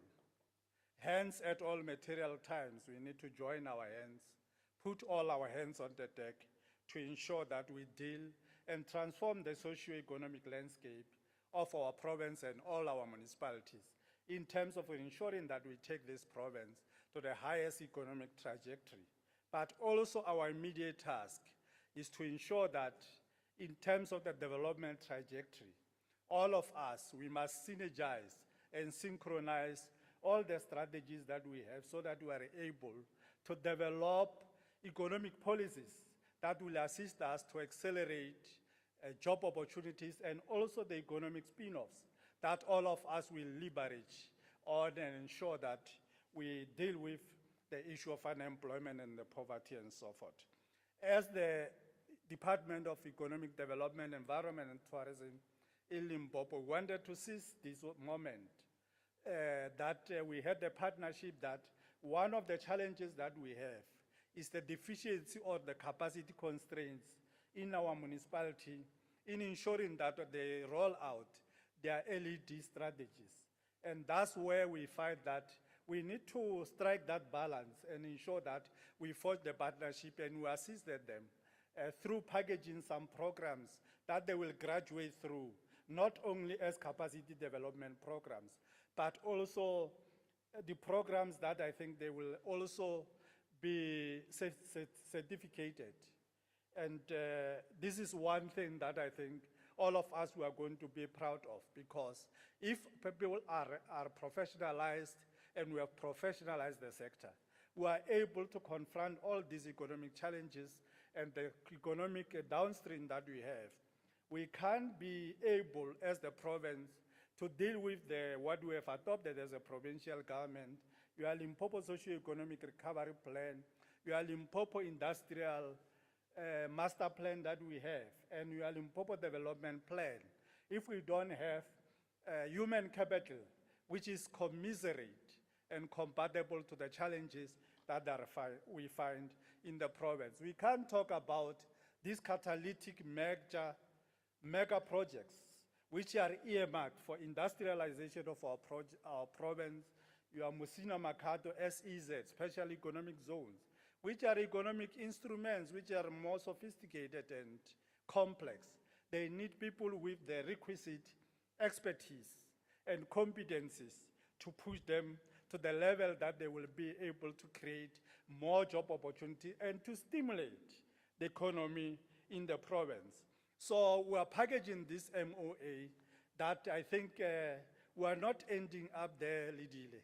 Hence, at all material times, we need to join our hands, put all our hands on the deck to ensure that we deal and transform the socio-economic landscape of our province and all our municipalities in terms of ensuring that we take this province to the highest economic trajectory. But also our immediate task is to ensure that in terms of the development trajectory, all of us, we must synergize and synchronize all the strategies that we have so that we are able to develop economic policies that will assist us to accelerate job opportunities and also the economic spin-offs that all of us will leverage on and ensure that we deal with the issue of unemployment and the poverty and so forth. As the Department of Economic Development, Environment and Tourism in Limpopo, wanted to seize this moment that we had the partnership that one of the challenges that we have is the deficiency or the capacity constraints in our municipality in ensuring that they roll out their LED strategies. And that's where we find that we need to strike that balance and ensure that we forge the partnership and we assisted them through packaging some programs that they will graduate through, not only as capacity development programs, but also the programs that I think they will also be certificated. And this is one thing that I think all of us were going to be proud of, because if people are professionalized and we have professionalized the sector, we are able to confront all these economic challenges and the economic downstream that we have. We can't be able as the province to deal with what we have adopted as a provincial government, your Limpopo Socio-Economic Recovery Plan, your Limpopo Industrial Master Plan that we have, and your Limpopo Development Plan, if we don't have human capital which is commiserate and compatible to the challenges that we find in the province. We can't talk about these catalytic mega projects which are earmarked for industrialization of our province, your Musina Makato SEZ, Special Economic Zones, which are economic instruments which are more sophisticated and complex. They need people with the requisite expertise and competencies to push them to the level that they will be able to create more job opportunity and to stimulate the economy in the province. So we are packaging this MOA that I think we are not ending up there, Lidile.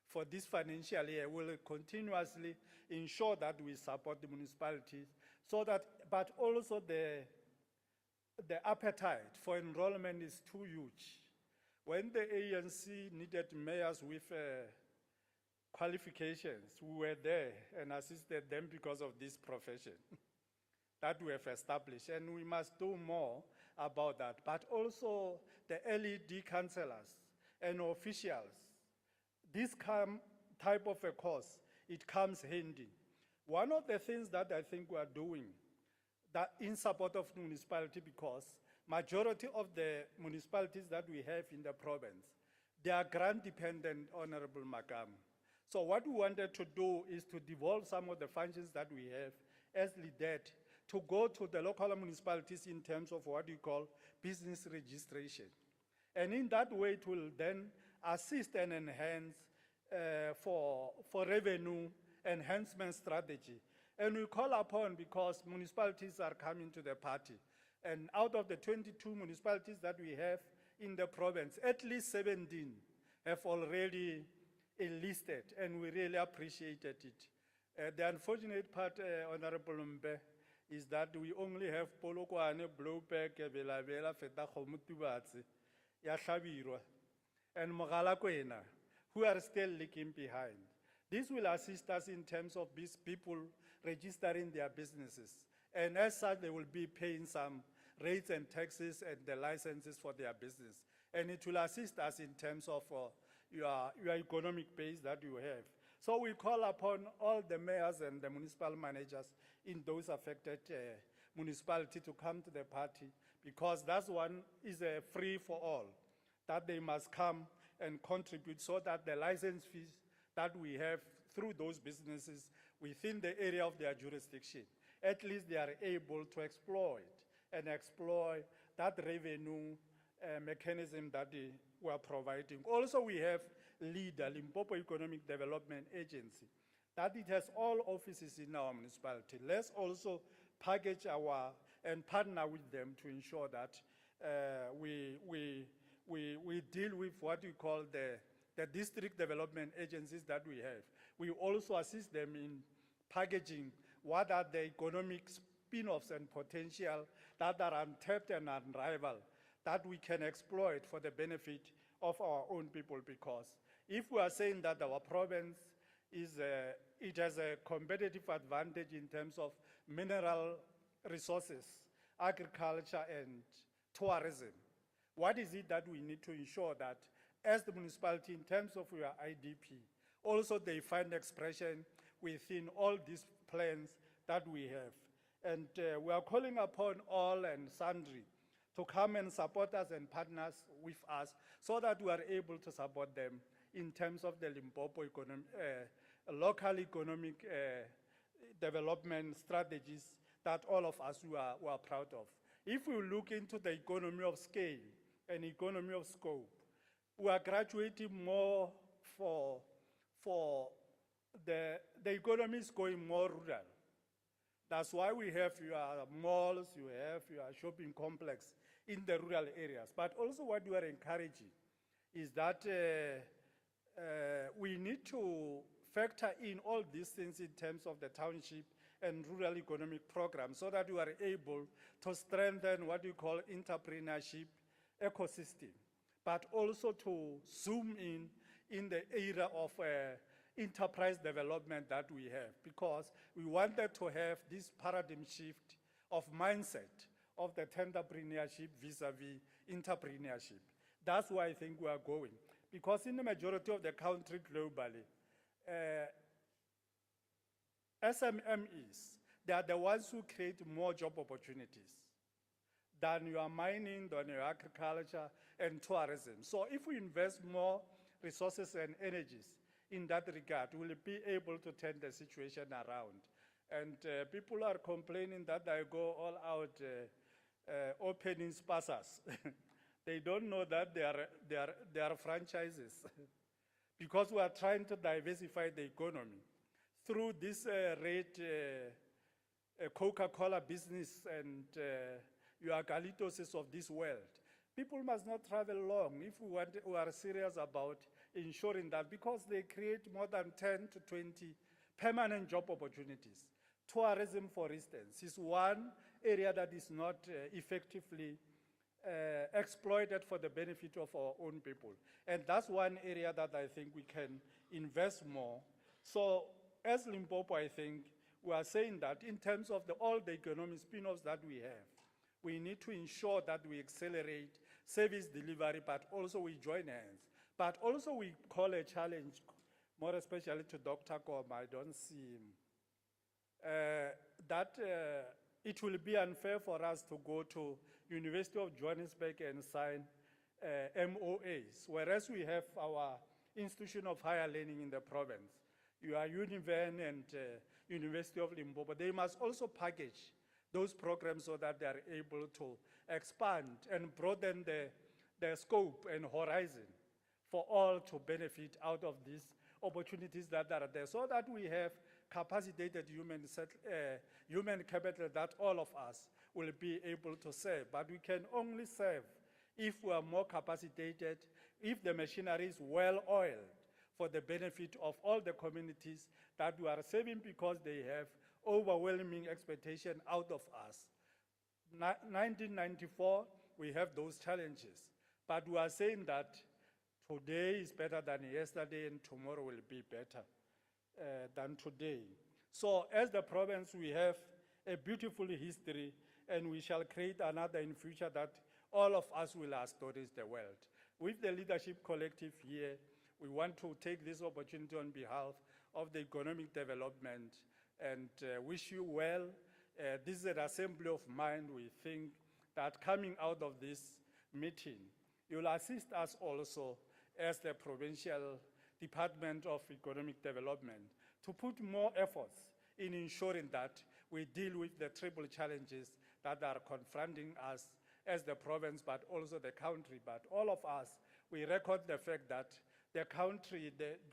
For this financial year, we'll continuously ensure that we support the municipalities, so that, but also the appetite for enrollment is too huge. When the ANC needed mayors with qualifications, we were there and assisted them because of this profession that we have established, and we must do more about that. But also the LED councillors and officials, this type of a course, it comes handy. One of the things that I think we are doing that in support of municipality, because majority of the municipalities that we have in the province, they are grant dependent, Honorable Makam. So what we wanted to do is to devolve some of the functions that we have as LIDET to go to the local municipalities in terms of what you call business registration. And in that way, it will then assist and enhance for revenue enhancement strategy. And we call upon, because municipalities are coming to the party, and out of the 22 municipalities that we have in the province, at least 17 have already enlisted, and we really appreciated it. The unfortunate part, Honorable Mbe, is that we only have Polokwane, Blowback, Vela Vela, Feta Khomutubatsi, Yashabirwa, and Mogalakwena, who are still lagging behind. This will assist us in terms of these people registering their businesses. And as such, they will be paying some rates and taxes and the licenses for their business. And it will assist us in terms of your economic base that you have. So we call upon all the mayors and the municipal managers in those affected municipalities to come to the party, because that one is a free for all, that they must come and contribute, so that the license fees that we have through those businesses within the area of their jurisdiction, at least they are able to exploit that revenue mechanism that we are providing. Also, we have LEADER, Limpopo Economic Development Agency, that it has all offices in our municipality. Let's also package and partner with them to ensure that we deal with what we call the district development agencies that we have. We also assist them in packaging what are the economic spin-offs and potential that are untapped and unrivaled, that we can exploit for the benefit of our own people. Because if we are saying that our province it has a competitive advantage in terms of mineral resources, agriculture, and tourism, what is it that we need to ensure that as the municipality, in terms of your IDP, also they find expression within all these plans that we have. And we are calling upon all and sundry to come and support us and partners with us so that we are able to support them in terms of the Limpopo local economic development strategies that all of us we are proud of. If we look into the economy of scale and economy of scope, we are graduating more for the economy is going more rural. That's why we have your malls, you have your shopping complex in the rural areas. But also what we are encouraging is that we need to factor in all these things in terms of the township and rural economic programs so that we are able to strengthen what we call entrepreneurship ecosystem, but also to zoom in the area of enterprise development that we have, because we wanted to have this paradigm shift of mindset of the entrepreneurship vis-a-vis entrepreneurship. That's why I think we are going. Because in the majority of the country globally, SMMEs, they are the ones who create more job opportunities than your mining, than your agriculture and tourism. So if we invest more resources and energies in that regard, we'll be able to turn the situation around. And people are complaining that I go all out opening spasas. They don't know that they are franchises. Because we are trying to diversify the economy through this Coca-Cola business and your Galitoses of this world. People must not travel long if we are serious about ensuring that, because they create more than 10 to 20 permanent job opportunities. Tourism, for instance, is one area that is not effectively exploited for the benefit of our own people. And that's one area that I think we can invest more. So as Limpopo, I think we are saying that in terms of all the economic spin-offs that we have, we need to ensure that we accelerate service delivery, but also we join hands. But also we call a challenge, more especially to Dr. Koma, I don't see him, that it will be unfair for us to go to University of Johannesburg and sign MOAs, whereas we have our institution of higher learning in the province. You are Univen and University of Limpopo. They must also package those programs so that they are able to expand and broaden the scope and horizon for all to benefit out of these opportunities that are there, so that we have capacitated human capital that all of us will be able to serve. But we can only serve if we are more capacitated, if the machinery is well oiled for the benefit of all the communities that we are serving, because they have overwhelming expectation out of us. 1994, we have those challenges, but we are saying that today is better than yesterday and tomorrow will be better than today. So as the province, we have a beautiful history, and we shall create another in future that all of us will astonish the world. With the leadership collective here, we want to take this opportunity on behalf of the economic development and wish you well. This is an assembly of mind. We think that coming out of this meeting, you'll assist us also as the Provincial Department of Economic Development to put more efforts in ensuring that we deal with the triple challenges that are confronting us as the province, but also the country. But all of us, we record the fact that the country,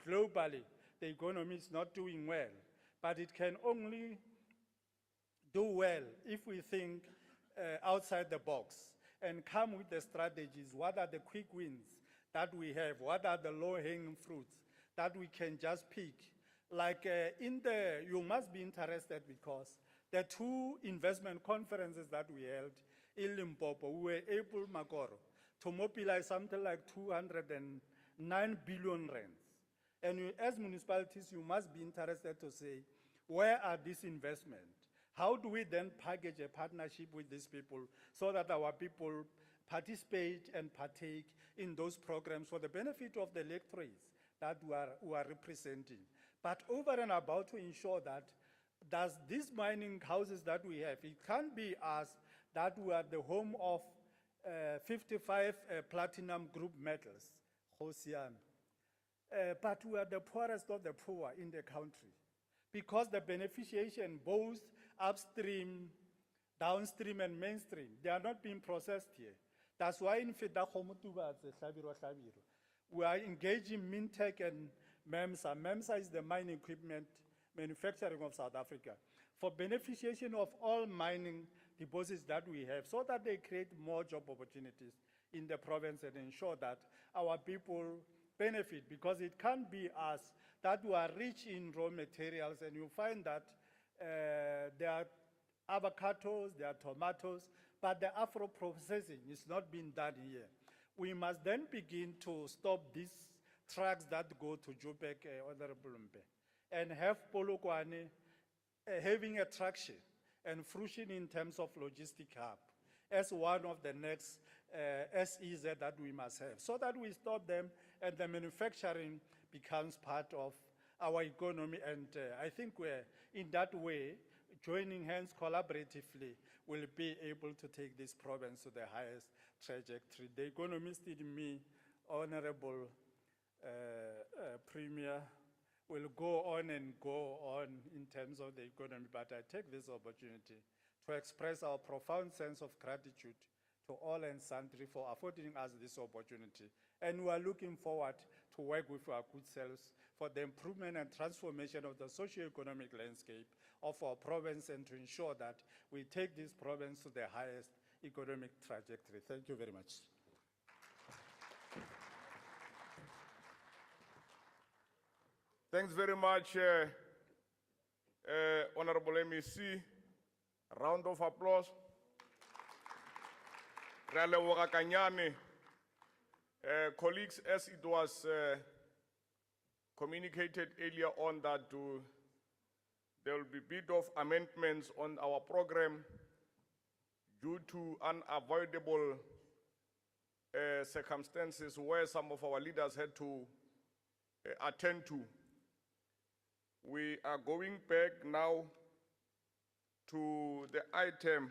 globally, the economy is not doing well, but it can only do well if we think outside the box and come with the strategies. What are the quick wins that we have? What are the low-hanging fruits that we can just pick? Like you must be interested, because the two investment conferences that we held in Limpopo, we were able, Makoro, to mobilize something like 209 billion rands. And as municipalities, you must be interested to say, where are these investments? How do we then package a partnership with these people so that our people participate and partake in those programs for the benefit of the electorates that we are representing? But over and about to ensure that does these mining houses that we have, it can't be us that we are the home of 55 platinum group metals, Hosian. But we are the poorest of the poor in the country because the beneficiation, both upstream, downstream, and mainstream, they are not being processed here. That's why in we are engaging Mintech and MEMSA. MEMSA is the mining equipment manufacturing of South Africa for beneficiation of all mining deposits that we have so that they create more job opportunities in the province and ensure that our people benefit, because it can't be us that we are rich in raw materials and you find that there are avocados, there are tomatoes, but the afro-processing is not being done here. We must then begin to stop these trucks that go to Joburg, Honorable Mpe, and have Polokwane having a traction and fruition in terms of logistic hub as one of the next SEZ that we must have, so that we stop them and the manufacturing becomes part of our economy. And I think we're in that way, joining hands collaboratively, will be able to take this province to the highest trajectory. The economist in me, Honorable Premier, will go on and go on in terms of the economy, but I take this opportunity to express our profound sense of gratitude to all and sundry for affording us this opportunity. And we are looking forward to work with our good selves for the improvement and transformation of the socio-economic landscape of our province and to ensure that we take this province to the highest economic trajectory. Thank you very much. Thanks very much, Honorable MEC. Round of applause. Re a leboga ka nyane. Colleagues, as it was communicated earlier on that there will be a bit of amendments on our program due to unavoidable circumstances where some of our leaders had to attend to. We are going back now to the item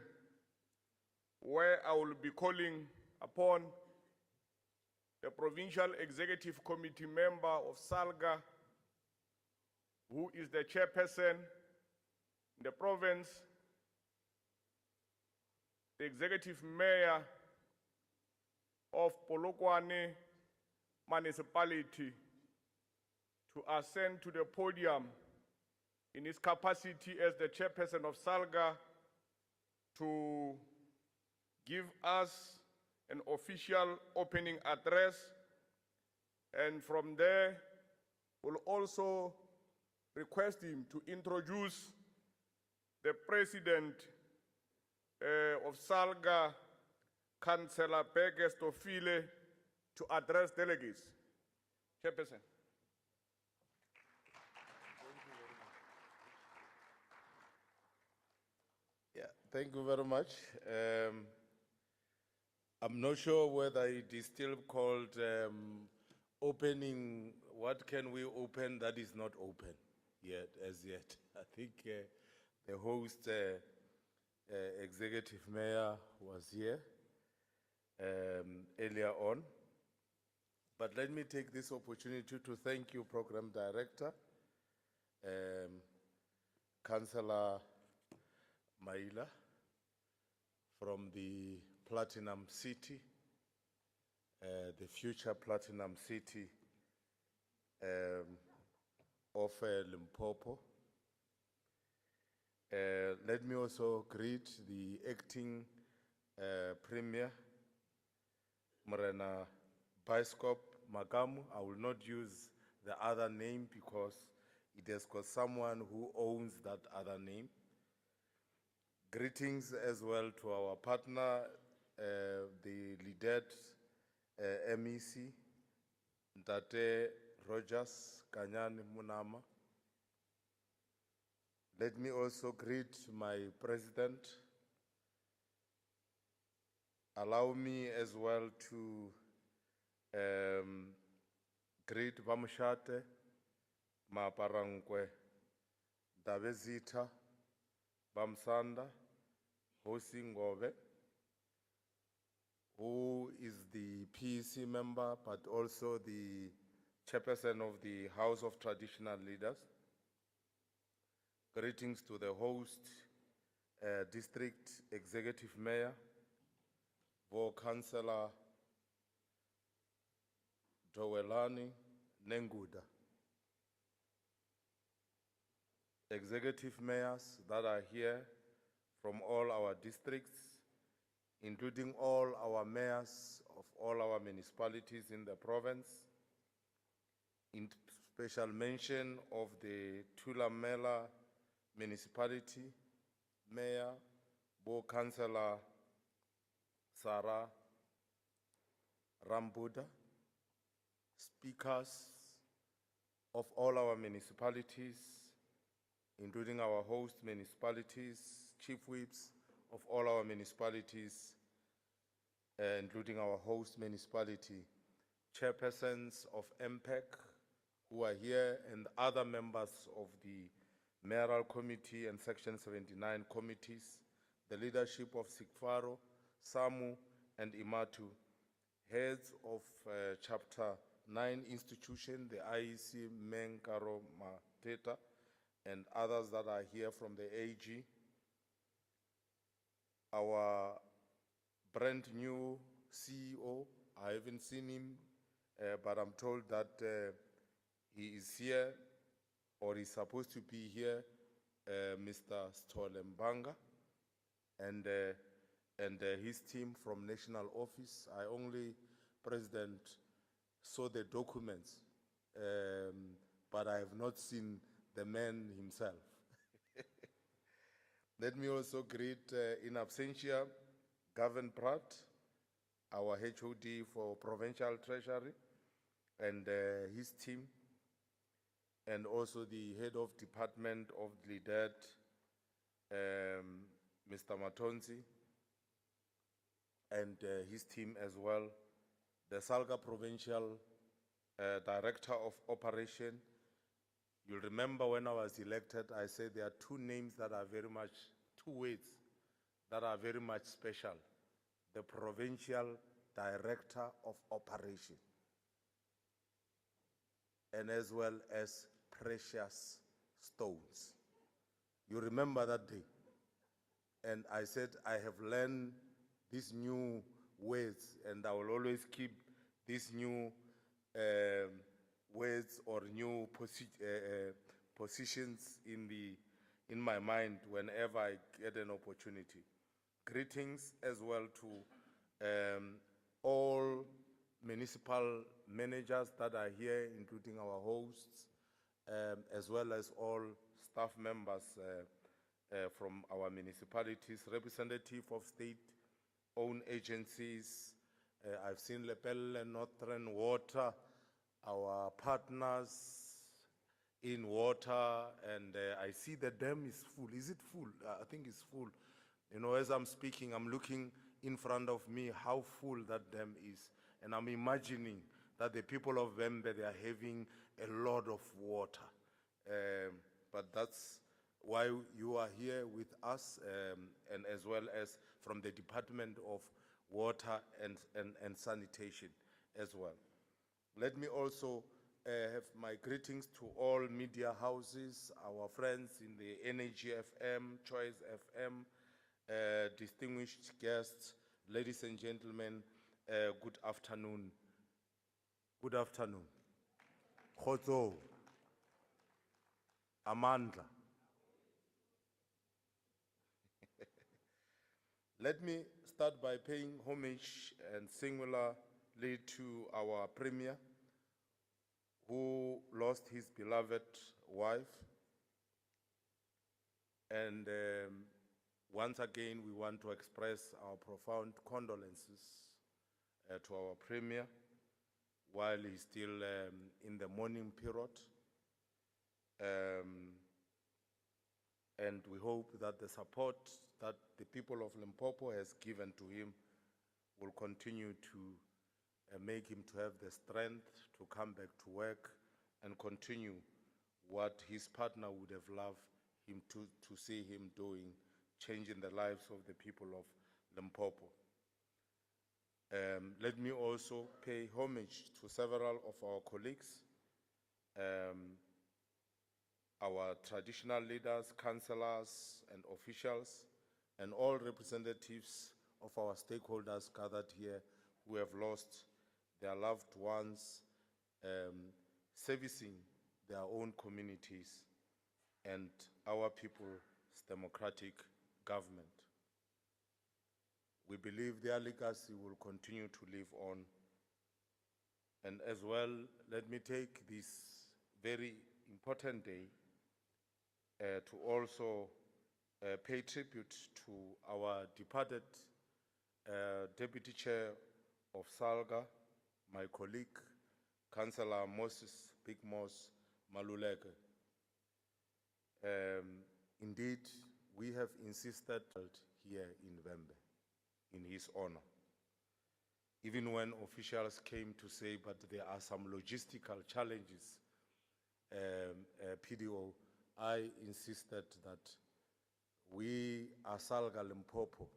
where I will be calling upon the Provincial Executive Committee member of SALGA, who is the chairperson in the province, the executive mayor of Polokwane municipality, to ascend to the podium in his capacity as the chairperson of SALGA to give us an official opening address, and from there we'll also request him to introduce the president of SALGA, Councillor Beke Stofile, to address delegates. Chairperson. Yeah, thank you very much. I'm not sure whether it is still called opening. What can we open that is not open yet, as yet? I think the host, executive mayor, was here earlier on. But let me take this opportunity to thank you, Program Director, Councillor Maila, from the Platinum City, the future Platinum City of Limpopo. Let me also greet the acting Premier, Morena Biskop Magamu. I will not use the other name because it has got someone who owns that other name. Greetings as well to our partner, the leader MEC, Ntate Rogers Kanyani Munama. Let me also greet my president. Allow me as well to greet Vamushate, Maparangwe, Davezita, Bamsanda Hosingobe, who is the PEC member but also the chairperson of the House of Traditional Leaders. Greetings to the host, District Executive Mayor, Councillor Joelani Nenguda, executive mayors that are here from all our districts, including all our mayors of all our municipalities in the province, in special mention of the Tulamela municipality, Mayor, Councillor Sarah Rambuda, speakers of all our municipalities, including our host municipalities, chief whips of all our municipalities, including our host municipality, chairpersons of MPEC who are here, and other members of the mayoral committee and section 79 committees, the leadership of Sikfaro, SAMU, and Imatu, heads of chapter 9 institution, the IEC Menkaro Mateta, and others that are here from the AG, our brand new CEO, I haven't seen him, but I'm told that he is here, or is supposed to be here, Mr. Stolembanga, and his team from National Office. I only, President, saw the documents, but I have not seen the man himself. Let me also greet in absentia Gavin Pratt, our HOD for Provincial Treasury, and his team, and also the head of department of LIDET, Mr. Matonzi, and his team as well, the SALGA Provincial Director of Operation. You'll remember when I was elected, I said there are two names that are very much, two words that are very much special. The Provincial Director of Operation, and as well as precious stones. You remember that day? And I said, I have learned these new words, and I will always keep these new words or new positions in my mind whenever I get an opportunity. Greetings as well to all municipal managers that are here, including our hosts, as well as all staff members from our municipalities, representative of state-owned agencies. I've seen Lepelle, Northern Water, our partners in water, and I see the dam is full. Is it full? I think it's full. You know, as I'm speaking, I'm looking in front of me how full that dam is, and I'm imagining that the people of Vembe, they are having a lot of water. But that's why you are here with us, and as well as from the Department of Water and Sanitation as well. Let me also have my greetings to all media houses, our friends in the Energy FM, Choice FM, distinguished guests, ladies and gentlemen, good afternoon. Good afternoon. Khotso. Amandla. Let me start by paying homage and singularly to our Premier, who lost his beloved wife. And once again, we want to express our profound condolences to our Premier while he's still in the mourning period. And we hope that the support that the people of Limpopo has given to him will continue to make him to have the strength to come back to work and continue what his partner would have loved to see him changing the lives of the people of Limpopo. Let me also pay homage to several of our colleagues, our traditional leaders, councillors, and officials, and all representatives of our stakeholders gathered here who have lost their loved ones, servicing their own communities and our people's democratic government. We believe their legacy will continue to live on. And as well, let me take this very important day to also pay tribute to our departed Deputy Chair of SALGA, my colleague, Councillor Moses Big Mos Maluleke. Indeed, we have insisted here in Vembe in his honor. Even when officials came to say, but there are some logistical challenges, PDO, I insisted that we are SALGA Limpopo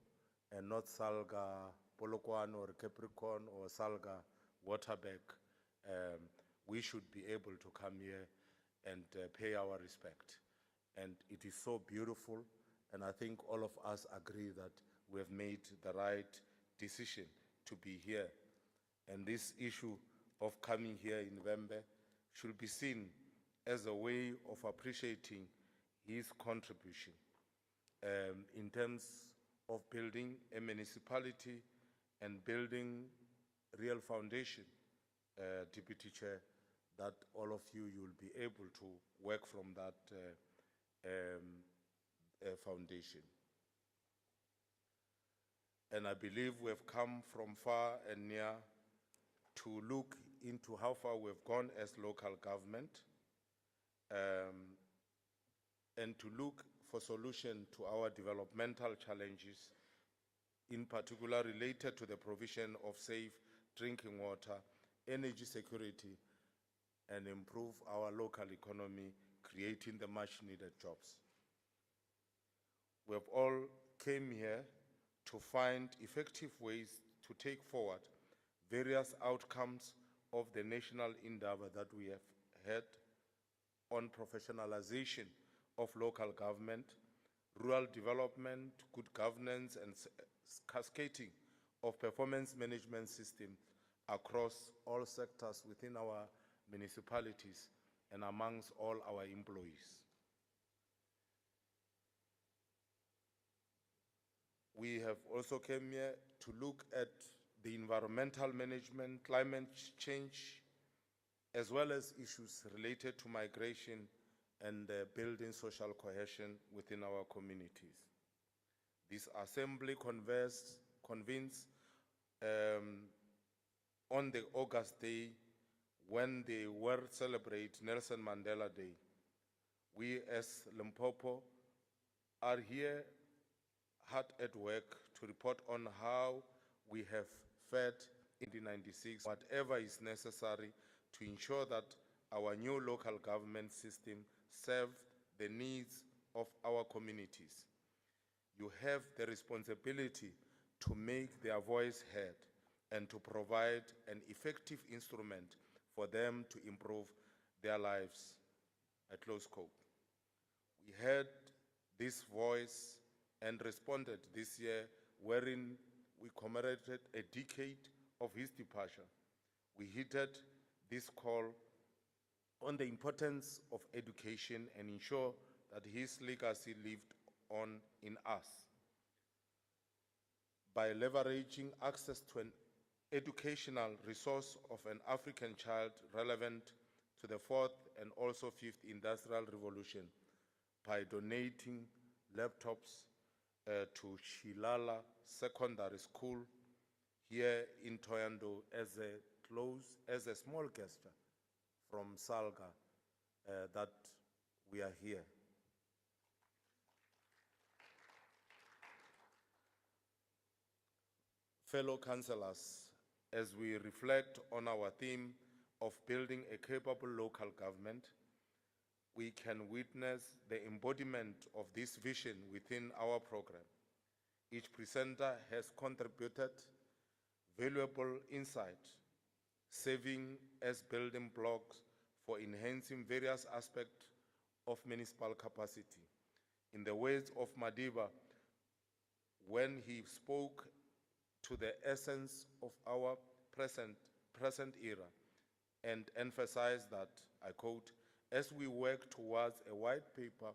and not SALGA Polokwane or Capricorn or SALGA Waterberg. We should be able to come here and pay our respect. And it is so beautiful, and I think all of us agree that we have made the right decision to be here. And this issue of coming here in Vembe should be seen as a way of appreciating his contribution in terms of building a municipality and building real foundation, Deputy Chair, that all of you will be able to work from that foundation. And I believe we have come from far and near to look into how far we've gone as local government and to look for solution to our developmental challenges, in particular related to the provision of safe drinking water, energy security, and improve our local economy, creating the much needed jobs. We have all came here to find effective ways to take forward various outcomes of the national endeavor that we have had on professionalization of local government, rural development, good governance, and cascading of performance management system across all sectors within our municipalities and amongst all our employees. We have also come here to look at the environmental management, climate change, as well as issues related to migration and building social cohesion within our communities. This assembly convenes on the August day when the world celebrates Nelson Mandela Day. We as Limpopo are here hard at work to report on how we have fared in the 96, whatever is necessary to ensure that our new local government system serves the needs of our communities. You have the responsibility to make their voice heard and to provide an effective instrument for them to improve their lives. At close quote. We heard this voice and responded this year, wherein we commemorated a decade of his departure. We heeded this call on the importance of education and ensure that his legacy lived on in us. By leveraging access to an educational resource of an African child relevant to the 4th and also 5th Industrial Revolution, by donating laptops to Shilala Secondary School here in Toyando as a small gesture from SALGA that we are here. Fellow councillors, as we reflect on our theme of building a capable local government, we can witness the embodiment of this vision within our program. Each presenter has contributed valuable insight, serving as building blocks for enhancing various aspects of municipal capacity. In the words of Madiba, when he spoke to the essence of our present era and emphasized that, I quote, as we work towards a white paper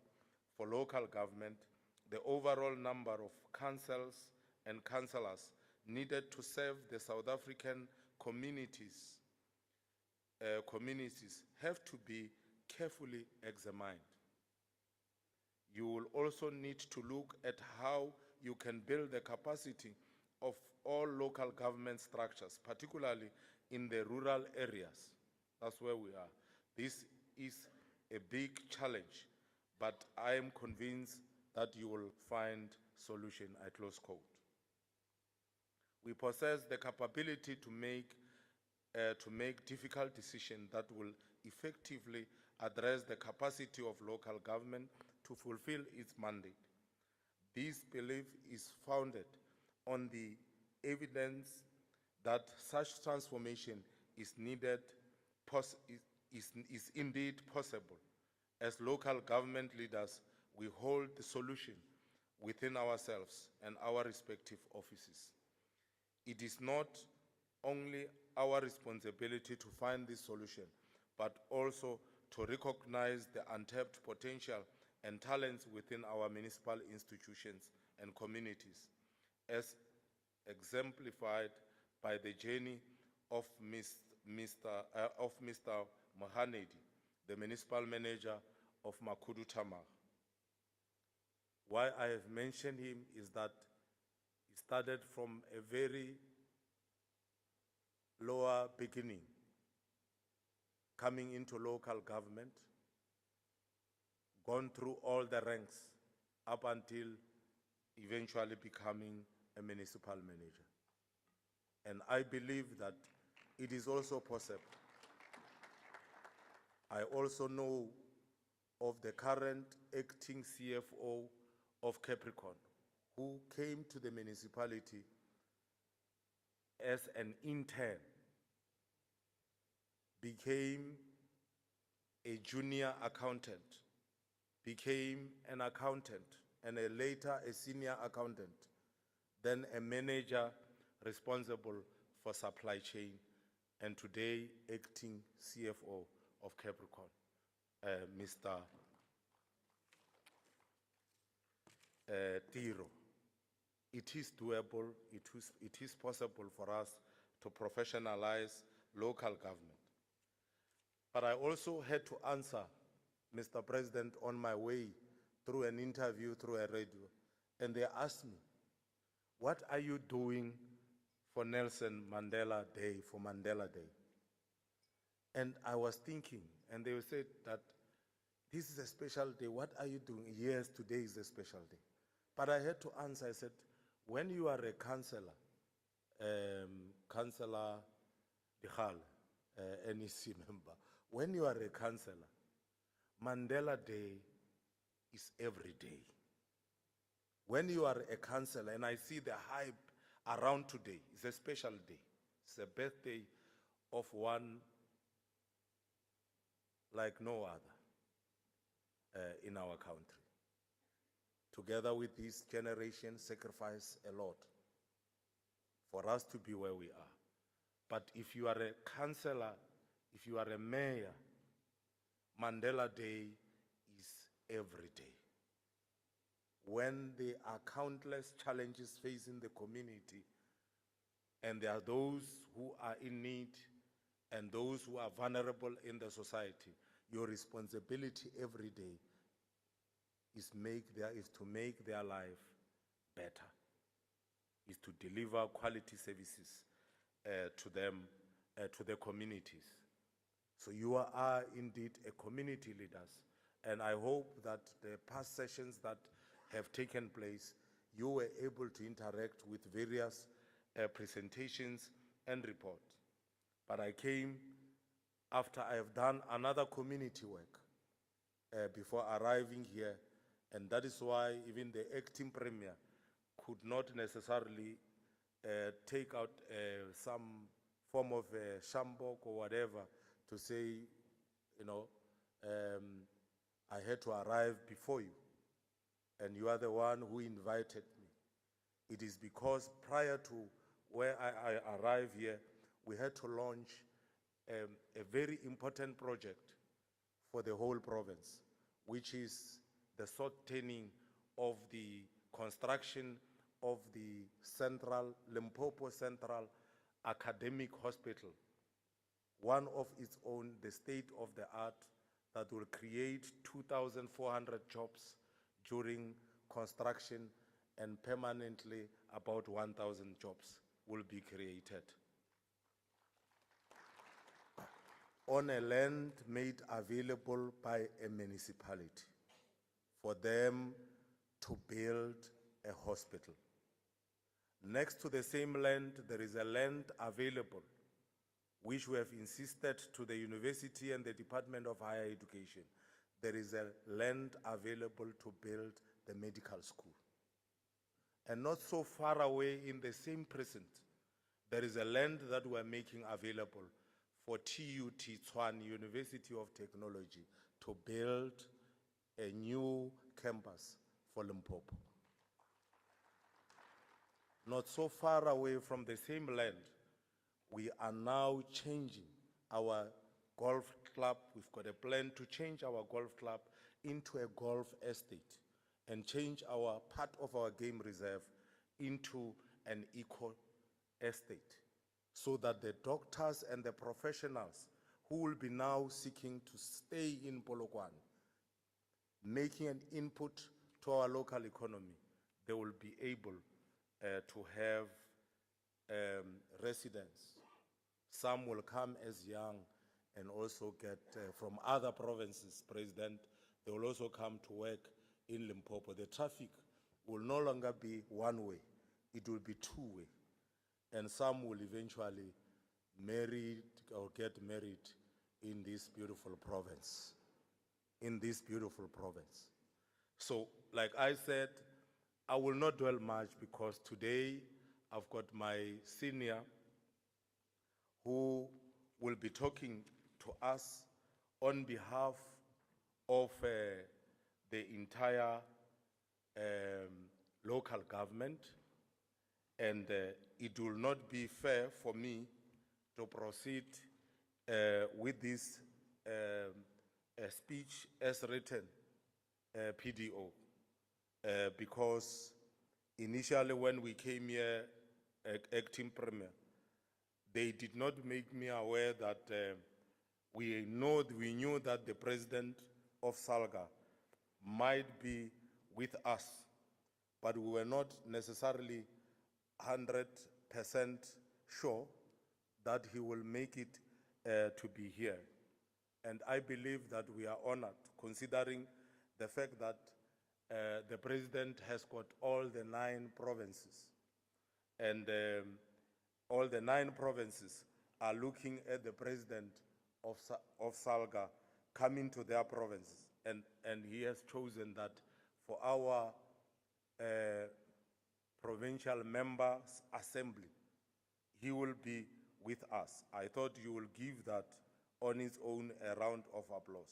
for local government, the overall number of councils and councillors needed to serve the South African communities have to be carefully examined. You will also need to look at how you can build the capacity of all local government structures, particularly in the rural areas. That's where we are. This is a big challenge, but I am convinced that you will find solution, I close quote. We possess the capability to make difficult decisions that will effectively address the capacity of local government to fulfill its mandate. This belief is founded on the evidence that such transformation is needed, is indeed possible. As local government leaders, we hold the solution within ourselves and our respective offices. It is not only our responsibility to find this solution, but also to recognize the untapped potential and talents within our municipal institutions and communities, as exemplified by the journey of Mr. Mohanedi, the municipal manager of Makudu Tamar. Why I have mentioned him is that he started from a very lower beginning, coming into local government, gone through all the ranks up until eventually becoming a municipal manager. And I believe that it is also possible. I also know of the current acting CFO of Capricorn, who came to the municipality as an intern, became a junior accountant, became an accountant, and later a senior accountant, then a manager responsible for supply chain, and today acting CFO of Capricorn, Mr. Tiro. It is doable, it is possible for us to professionalize local government. But I also had to answer, Mr. President, on my way through an interview through a radio, and they asked me, what are you doing for Nelson Mandela Day, for Mandela Day? And I was thinking, and they said that this is a special day, what are you doing? Yes, today is a special day. But I had to answer, I said, when you are a councillor, Councillor Dikhal, NEC member, when you are a councillor, Mandela Day is every day. When you are a councillor, and I see the hype around today, it's a special day. It's a birthday of one like no other in our country. Together with this generation, sacrifice a lot for us to be where we are. But if you are a councillor, if you are a mayor, Mandela Day is every day. When there are countless challenges facing the community, and there are those who are in need and those who are vulnerable in the society, your responsibility every day is to make their life better, is to deliver quality services to them, to the communities. So you are indeed a community leaders, and I hope that the past sessions that have taken place, you were able to interact with various presentations and reports. But I came after I have done another community work before arriving here. And that is why even the acting premier could not necessarily take out some form of shambok or whatever to say, you know, I had to arrive before you, and you are the one who invited me. It is because prior to where I arrived here, we had to launch a very important project for the whole province, which is the shortening of the construction of the Limpopo Central Academic Hospital, one of its own, the state of the art, that will create 2,400 jobs during construction, and permanently about 1,000 jobs will be created on a land made available by a municipality for them to build a hospital. Next to the same land, there is a land available which we have insisted to the university and the Department of Higher Education. There is a land available to build the medical school. And not so far away in the same precinct, there is a land that we are making available for TUT Tshwane, University of Technology, to build a new campus for Limpopo. Not so far away from the same land, we are now changing our golf club. We've got a plan to change our golf club into a golf estate and change our part of our game reserve into an eco estate, so that the doctors and the professionals who will be now seeking to stay in Polokwane, making an input to our local economy, they will be able to have residence. Some will come as young and also get from other provinces, President. They will also come to work in Limpopo. The traffic will no longer be one way, it will be two way. And some will eventually marry or get married in this beautiful province. So, like I said, I will not dwell much because today I've got my senior who will be talking to us on behalf of the entire local government, and it will not be fair for me to proceed with this speech as written, PDO, because initially when we came here, acting premier, they did not make me aware that we knew that the president of SALGA might be with us, but we were not necessarily 100% sure that he will make it to be here. And I believe that we are honored, considering the fact that the president has got all the 9 provinces. And all the 9 provinces are looking at the president of SALGA coming to their provinces. And he has chosen that for our provincial members assembly, he will be with us. I thought you will give that on its own a round of applause.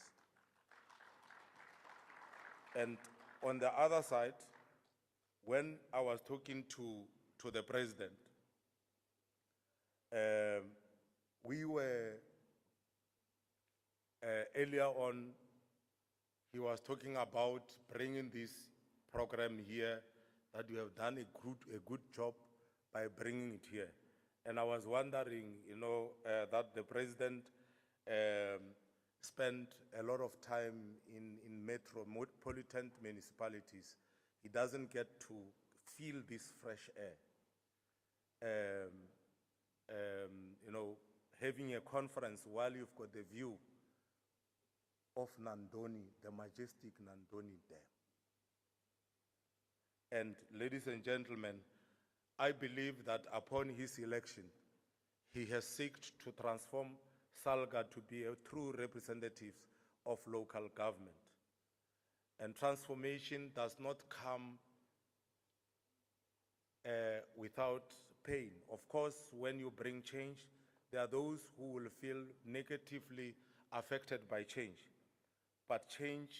And on the other side, when I was talking to the president, we were earlier on, he was talking about bringing this program here, that you have done a good job by bringing it here. And I was wondering, that the president spent a lot of time in metropolitan municipalities. He doesn't get to feel this fresh air. Having a conference while you've got the view of Nandoni, the majestic Nandoni Dam. And ladies and gentlemen, I believe that upon his election, he has sought to transform SALGA to be a true representative of local government. And transformation does not come without pain. Of course, when you bring change, there are those who will feel negatively affected by change. But change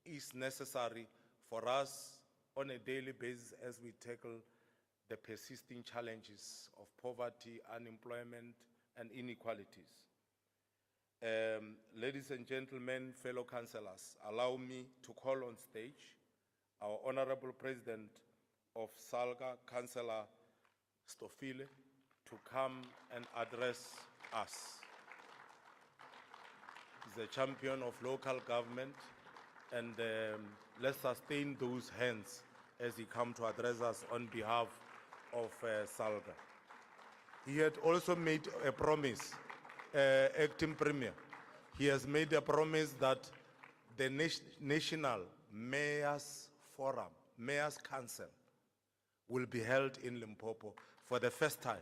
is necessary for us on a daily basis as we tackle the persisting challenges of poverty, unemployment, and inequalities. Ladies and gentlemen, fellow councillors, allow me to call on stage our Honorable President of SALGA, Councillor Stofile, to come and address us. He's a champion of local government, and let's sustain those hands as he comes to address us on behalf of SALGA. He had also made a promise, acting premier. He has made a promise that the National Mayors Forum, Mayors Council, will be held in Limpopo for the first time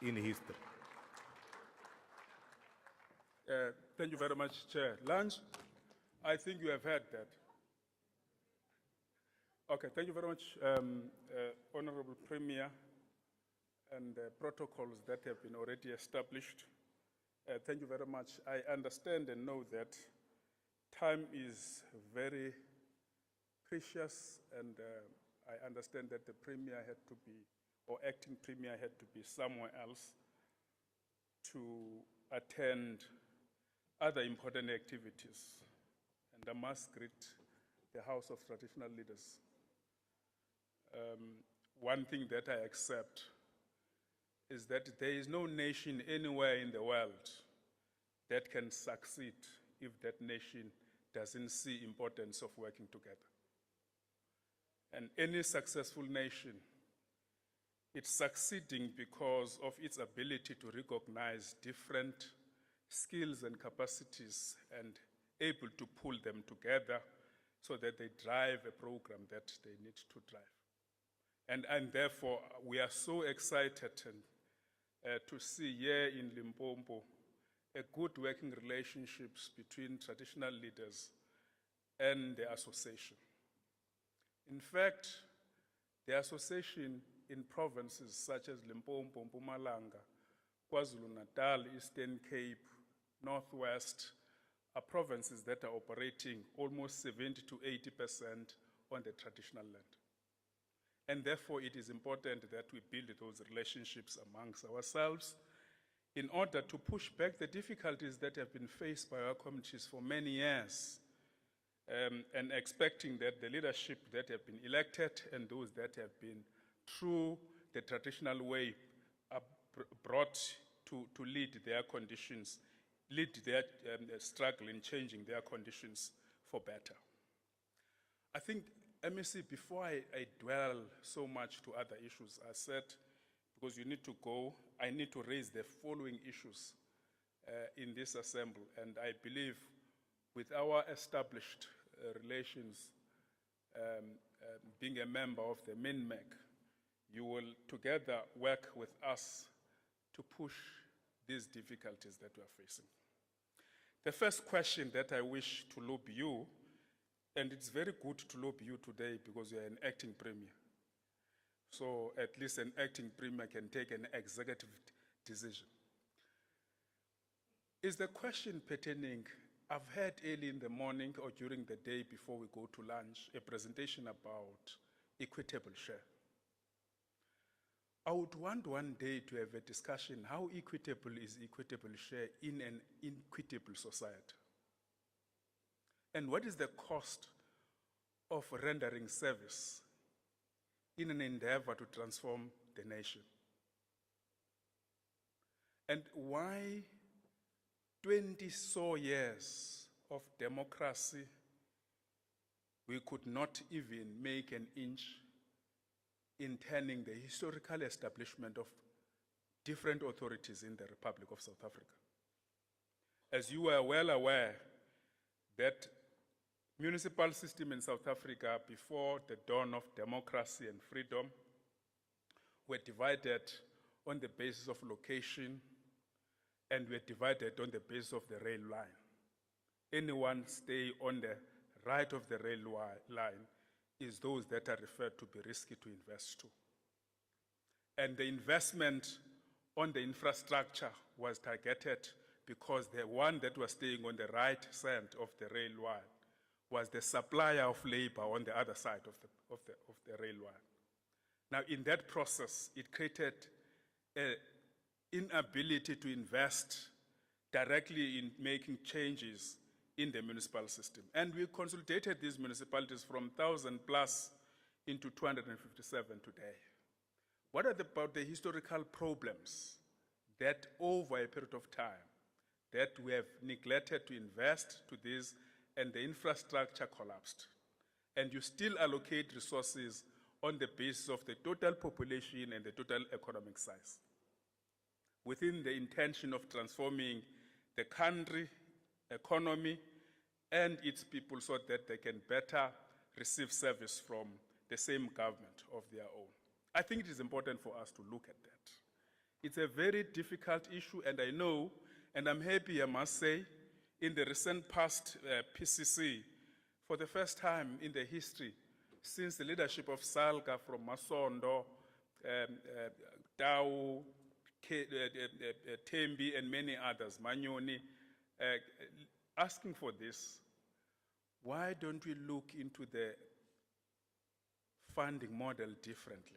in history. Thank you very much, Chair. Lunch, I think you have heard that. Okay, thank you very much, Honorable Premier, and the protocols that have been already established. Thank you very much. I understand and know that time is very precious, and I understand that the Premier had to be, or acting Premier had to be somewhere else to attend other important activities. And I must greet the House of Traditional Leaders. One thing that I accept is that there is no nation anywhere in the world that can succeed if that nation doesn't see importance of working together. And any successful nation, it's succeeding because of its ability to recognize different skills and capacities and able to pull them together so that they drive a program that they need to drive. And therefore, we are so excited to see here in Limpopo a good working relationships between traditional leaders and the association. In fact, the association in provinces such as Limpopo, Mpumalanga, KwaZulu-Natal, Eastern Cape, Northwest, are provinces that are operating almost 70 to 80% on the traditional land. And therefore, it is important that we build those relationships amongst ourselves in order to push back the difficulties that have been faced by our communities for many years, and expecting that the leadership that have been elected and those that have been through the traditional way are brought to lead their conditions, lead their struggle in changing their conditions for better. I think, MEC, before I dwell so much to other issues, I said, because you need to go, I need to raise the following issues in this assembly. And I believe with our established relations, being a member of the MINMEC, you will together work with us to push these difficulties that we are facing. The first question that I wish to lob you, and it's very good to lob you today because you're an acting premier. So at least an acting premier can take an executive decision. Is the question pertaining, I've heard early in the morning or during the day before we go to lunch, a presentation about equitable share. I would want one day to have a discussion how equitable is equitable share in an inequitable society. And what is the cost of rendering service in an endeavor to transform the nation? And why 20 so years of democracy, we could not even make an inch in turning the historical establishment of different authorities in the Republic of South Africa. As you are well aware, that municipal system in South Africa before the dawn of democracy and freedom were divided on the basis of location, and were divided on the basis of the rail line. Anyone stay on the right of the line is those that are referred to be risky to invest to. And the investment on the infrastructure was targeted because the one that was staying on the right side of the rail line was the supplier of labor on the other side of the rail line. Now, in that process, it created an inability to invest directly in making changes in the municipal system. And we consolidated these municipalities from 1,000 plus into 257 today. What are about the historical problems that over a period of time that we have neglected to invest to this and the infrastructure collapsed? And you still allocate resources on the basis of the total population and the total economic size, within the intention of transforming the country, economy, and its people so that they can better receive service from the same government of their own. I think it is important for us to look at that. It's a very difficult issue, and I know, and I'm happy, I must say, in the recent past PCC, for the first time in the history, since the leadership of SALGA from Masondo, Tau, Tembi, and many others, Manyoni, asking for this. Why don't we look into the funding model differently?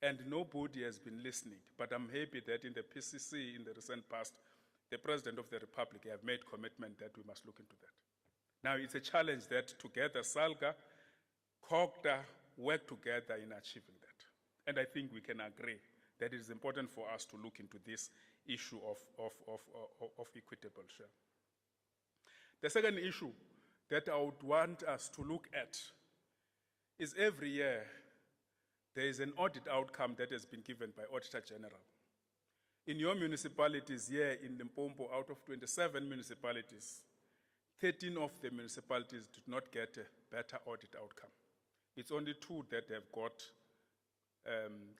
And nobody has been listening, but I'm happy that in the PCC in the recent past, the President of the Republic have made commitment that we must look into that. Now, it's a challenge that together, SALGA, COGTA, work together in achieving that. And I think we can agree that it is important for us to look into this issue of equitable share. The second issue that I would want us to look at is every year there is an audit outcome that has been given by Auditor General. In your municipalities here in Limpopo, out of 27 municipalities, 13 of the municipalities did not get a better audit outcome. It's only 2 that have got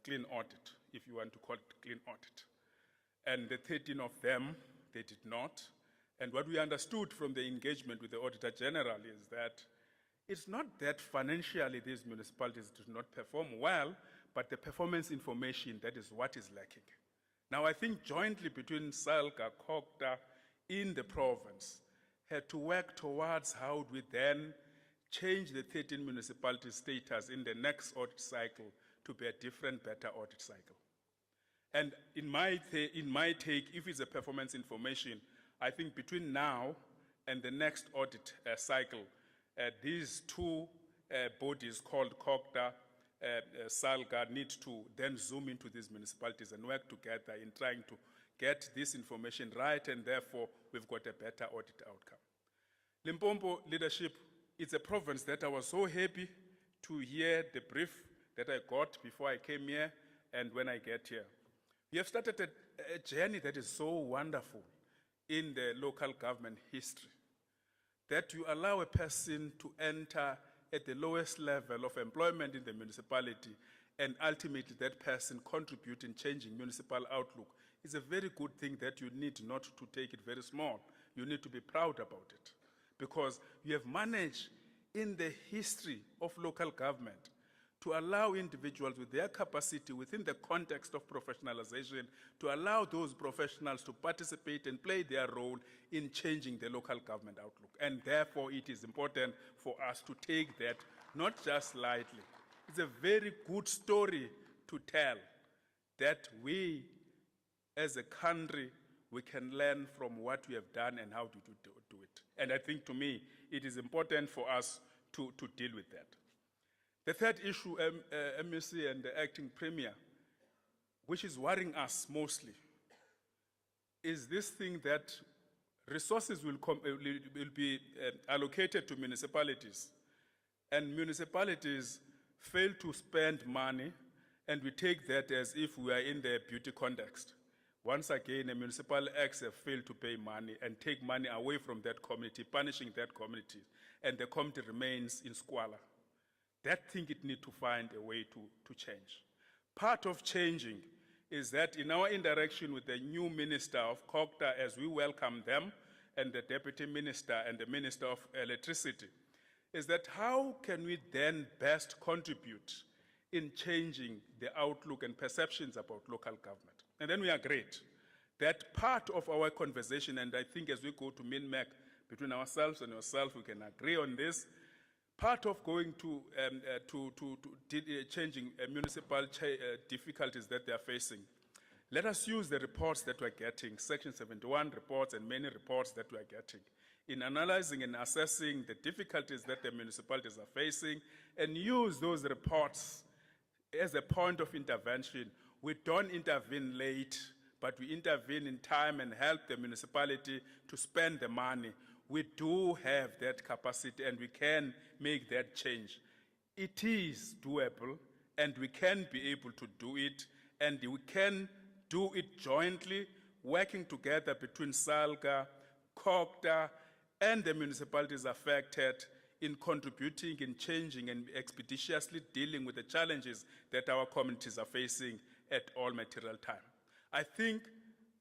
clean audit, if you want to call it clean audit. And the 13 of them, they did not. And what we understood from the engagement with the Auditor General is that it's not that financially these municipalities do not perform well, but the performance information, that is what is lacking. Now, I think jointly between SALGA, COGTA, in the province, had to work towards how we then change the 13 municipality status in the next audit cycle to be a different, better audit cycle. And in my take, if it's a performance information, I think between now and the next audit cycle, these 2 bodies called COGTA, SALGA need to then zoom into these municipalities and work together in trying to get this information right, and therefore we've got a better audit outcome. Limpopo leadership, it's a province that I was so happy to hear the brief that I got before I came here and when I get here. We have started a journey that is so wonderful in the local government history, that you allow a person to enter at the lowest level of employment in the municipality, and ultimately that person contribute in changing municipal outlook. It's a very good thing that you need not to take it very small. You need to be proud about it, because you have managed in the history of local government to allow individuals with their capacity within the context of professionalization to allow those professionals to participate and play their role in changing the local government outlook. And therefore, it is important for us to take that not just lightly. It's a very good story to tell that we, as a country, we can learn from what we have done and how to do it. And I think, to me, it is important for us to deal with that. The third issue, MEC and the acting premier, which is worrying us mostly, is this thing that resources will be allocated to municipalities, and municipalities fail to spend money, and we take that as if we are in the beauty context. Once again, a municipal acts have failed to pay money and take money away from that community, punishing that community, and the community remains in squalor. That thing it needs to find a way to change. Part of changing is that in our interaction with the new minister of COGTA, as we welcome them, and the Deputy Minister and the Minister of Electricity, is that how can we then best contribute in changing the outlook and perceptions about local government? And then we agreed that part of our conversation, and I think as we go to min-mac between ourselves and yourself, we can agree on this, part of going to changing municipal difficulties that they are facing. Let us use the reports that we're getting, Section 71 reports and many reports that we're getting, in analyzing and assessing the difficulties that the municipalities are facing, and use those reports as a point of intervention. We don't intervene late, but we intervene in time and help the municipality to spend the money. We do have that capacity and we can make that change. It is doable and we can be able to do it, and we can do it jointly, working together between SALGA, COGTA, and the municipalities affected in contributing, in changing, and expeditiously dealing with the challenges that our communities are facing at all material time. I think,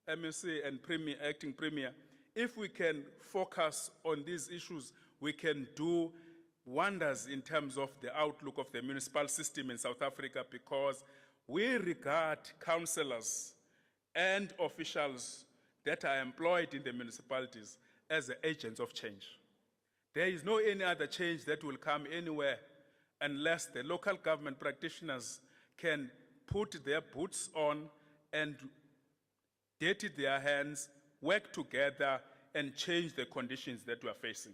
MSC and Premier, Acting Premier, if we can focus on these issues, we can do wonders in terms of the outlook of the municipal system in South Africa, because we regard councillors and officials that are employed in the municipalities as the agents of change. There is no any other change that will come anywhere unless the local government practitioners can put their boots on and dirty their hands, work together, and change the conditions that we are facing.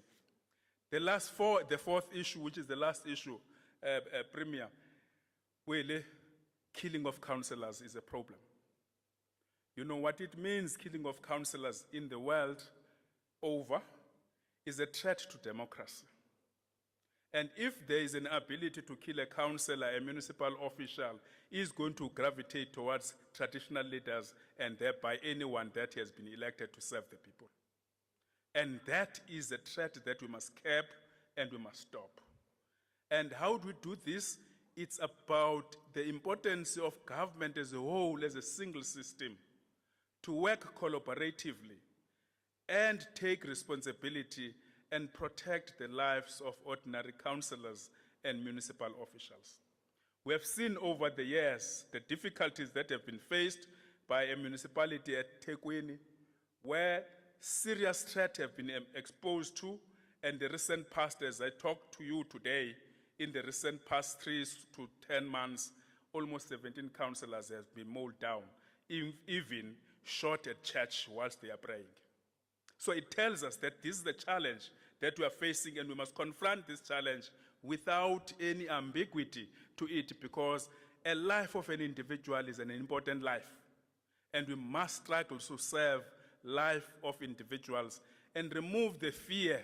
The fourth issue, which is the last issue, Premier, really, killing of councillors is a problem. You know what it means, killing of councillors in the world over is a threat to democracy. And if there is an ability to kill a councillor, a municipal official is going to gravitate towards traditional leaders and thereby anyone that has been elected to serve the people. And that is a threat that we must curb and we must stop. And how do we do this? It's about the importance of government as a whole, as a single system, to work collaboratively and take responsibility and protect the lives of ordinary councillors and municipal officials. We have seen over the years the difficulties that have been faced by a municipality at Tekwini, where serious threats have been exposed to, and the recent past, as I talk to you today, in the recent past 3 to 10 months, almost 17 councillors have been mowed down, even shot at church whilst they are praying. So it tells us that this is the challenge that we are facing, and we must confront this challenge without any ambiguity to it, because a life of an individual is an important life. And we must struggle to serve life of individuals and remove the fear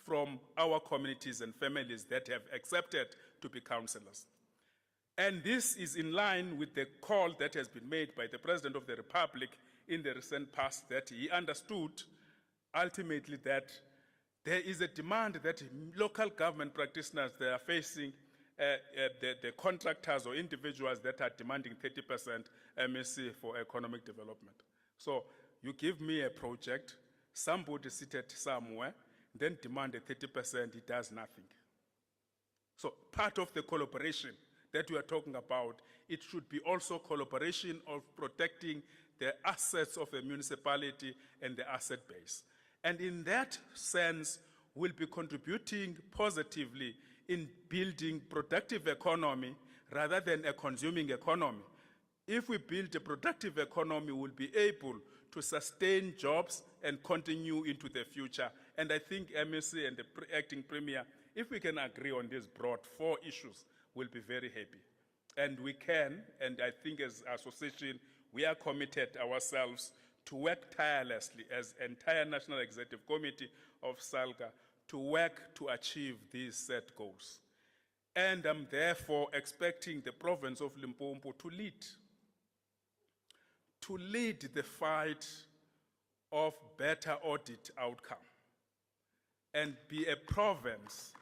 from our communities and families that have accepted to be councillors. And this is in line with the call that has been made by the President of the Republic in the recent past, that he understood ultimately that there is a demand that local government practitioners, they are facing the contractors or individuals that are demanding 30% MSc for economic development. So you give me a project, somebody seated somewhere, then demand a 30%, it does nothing. So part of the collaboration that we are talking about, it should be also collaboration of protecting the assets of the municipality and the asset base. And in that sense, we'll be contributing positively in building productive economy rather than a consuming economy. If we build a productive economy, we'll be able to sustain jobs and continue into the future. And I think MSc and the acting premier, if we can agree on these broad 4 issues, we'll be very happy. And we can, and I think as association, we are committed ourselves to work tirelessly as entire National Executive Committee of SALGA to work to achieve these set goals. And I'm therefore expecting the province of Limpopo to lead the fight of better audit outcome and be a province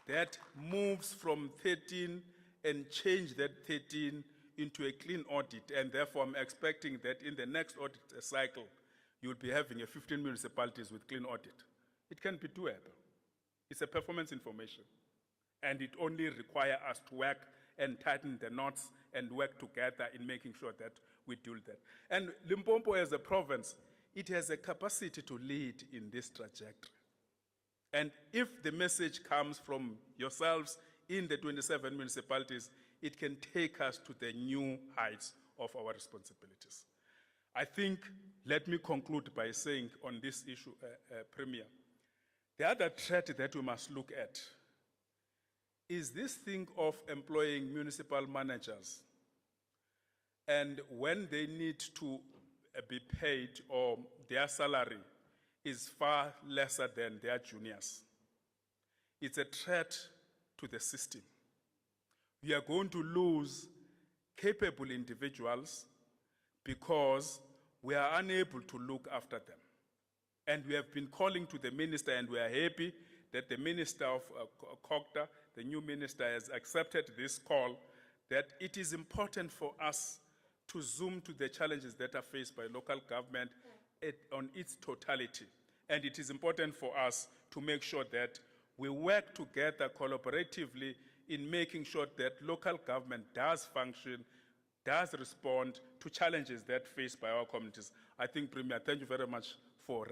that moves from 13 and change that 13 into a clean audit. And therefore I'm expecting that in the next audit cycle, you'll be having a 15 municipalities with clean audit. It can be doable. It's a performance information. And it only requires us to work and tighten the knots and work together in making sure that we do that. And Limpopo as a province, it has a capacity to lead in this trajectory. And if the message comes from yourselves in the 27 municipalities, it can take us to the new heights of our responsibilities. I think, let me conclude by saying on this issue, Premier, the other threat that we must look at is this thing of employing municipal managers. And when they need to be paid or their salary is far lesser than their juniors. It's a threat to the system. We are going to lose capable individuals because we are unable to look after them. And we have been calling to the minister, and we are happy that the minister of Kokta, the new minister, has accepted this call, that it is important for us to zoom to the challenges that are faced by local government on its totality. And it is important for us to make sure that we work together collaboratively in making sure that local government does function, does respond to challenges that are faced by our communities. I think, Premier, thank you very much for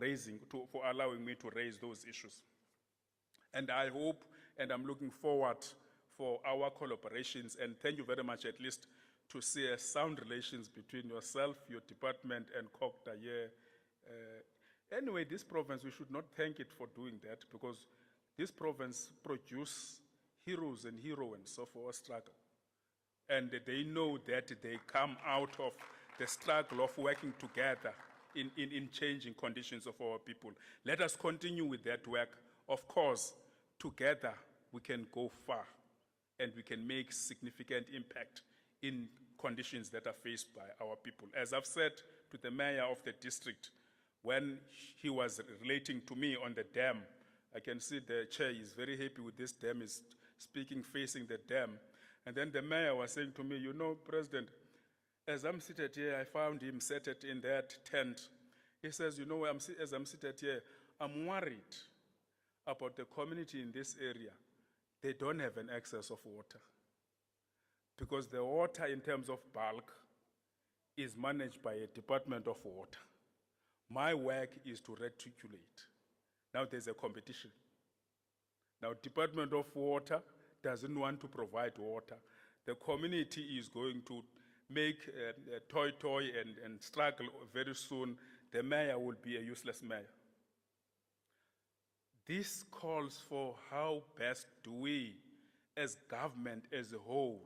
allowing me to raise those issues. And I hope, and I'm looking forward for our collaborations, and thank you very much at least to see a sound relations between yourself, your department, and Kokta here. Anyway, this province, we should not thank it for doing that, because this province produces heroes and heroines of our struggle. And they know that they come out of the struggle of working together in changing conditions of our people. Let us continue with that work. Of course, together we can go far and we can make significant impact in conditions that are faced by our people. As I've said to the mayor of the district, when he was relating to me on the dam, I can see the chair is very happy with this dam, is speaking facing the dam. And then the mayor was saying to me, you know, President, as I'm seated here, I found him seated in that tent. He says, you know, as I'm seated here, I'm worried about the community in this area. They don't have an excess of water. Because the water in terms of bulk is managed by a Department of Water. My work is to reticulate. Now there's a competition. Now Department of Water doesn't want to provide water. The community is going to make a toy and struggle very soon. The mayor will be a useless mayor. This calls for how best do we, as government as a whole,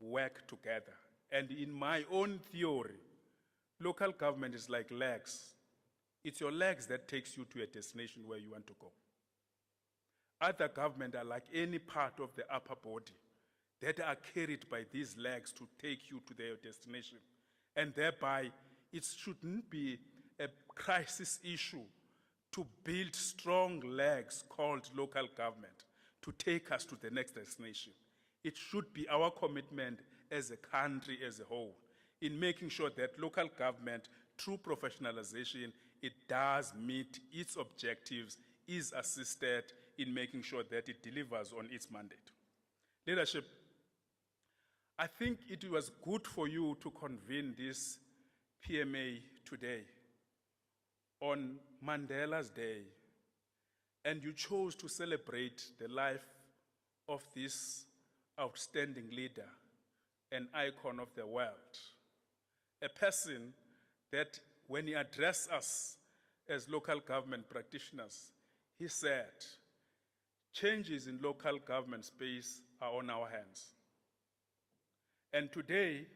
work together. And in my own theory, local government is like legs. It's your legs that takes you to a destination where you want to go. Other government are like any part of the upper body that are carried by these legs to take you to their destination. And thereby, it shouldn't be a crisis issue to build strong legs called local government to take us to the next destination. It should be our commitment as a country as a whole in making sure that local government, through professionalization, it does meet its objectives, is assisted in making sure that it delivers on its mandate. Leadership, I think it was good for you to convene this PMA today on Mandela's Day, and you chose to celebrate the life of this outstanding leader, an icon of the world, a person that when he addressed us as local government practitioners, he said, changes in local government space are on our hands. And today,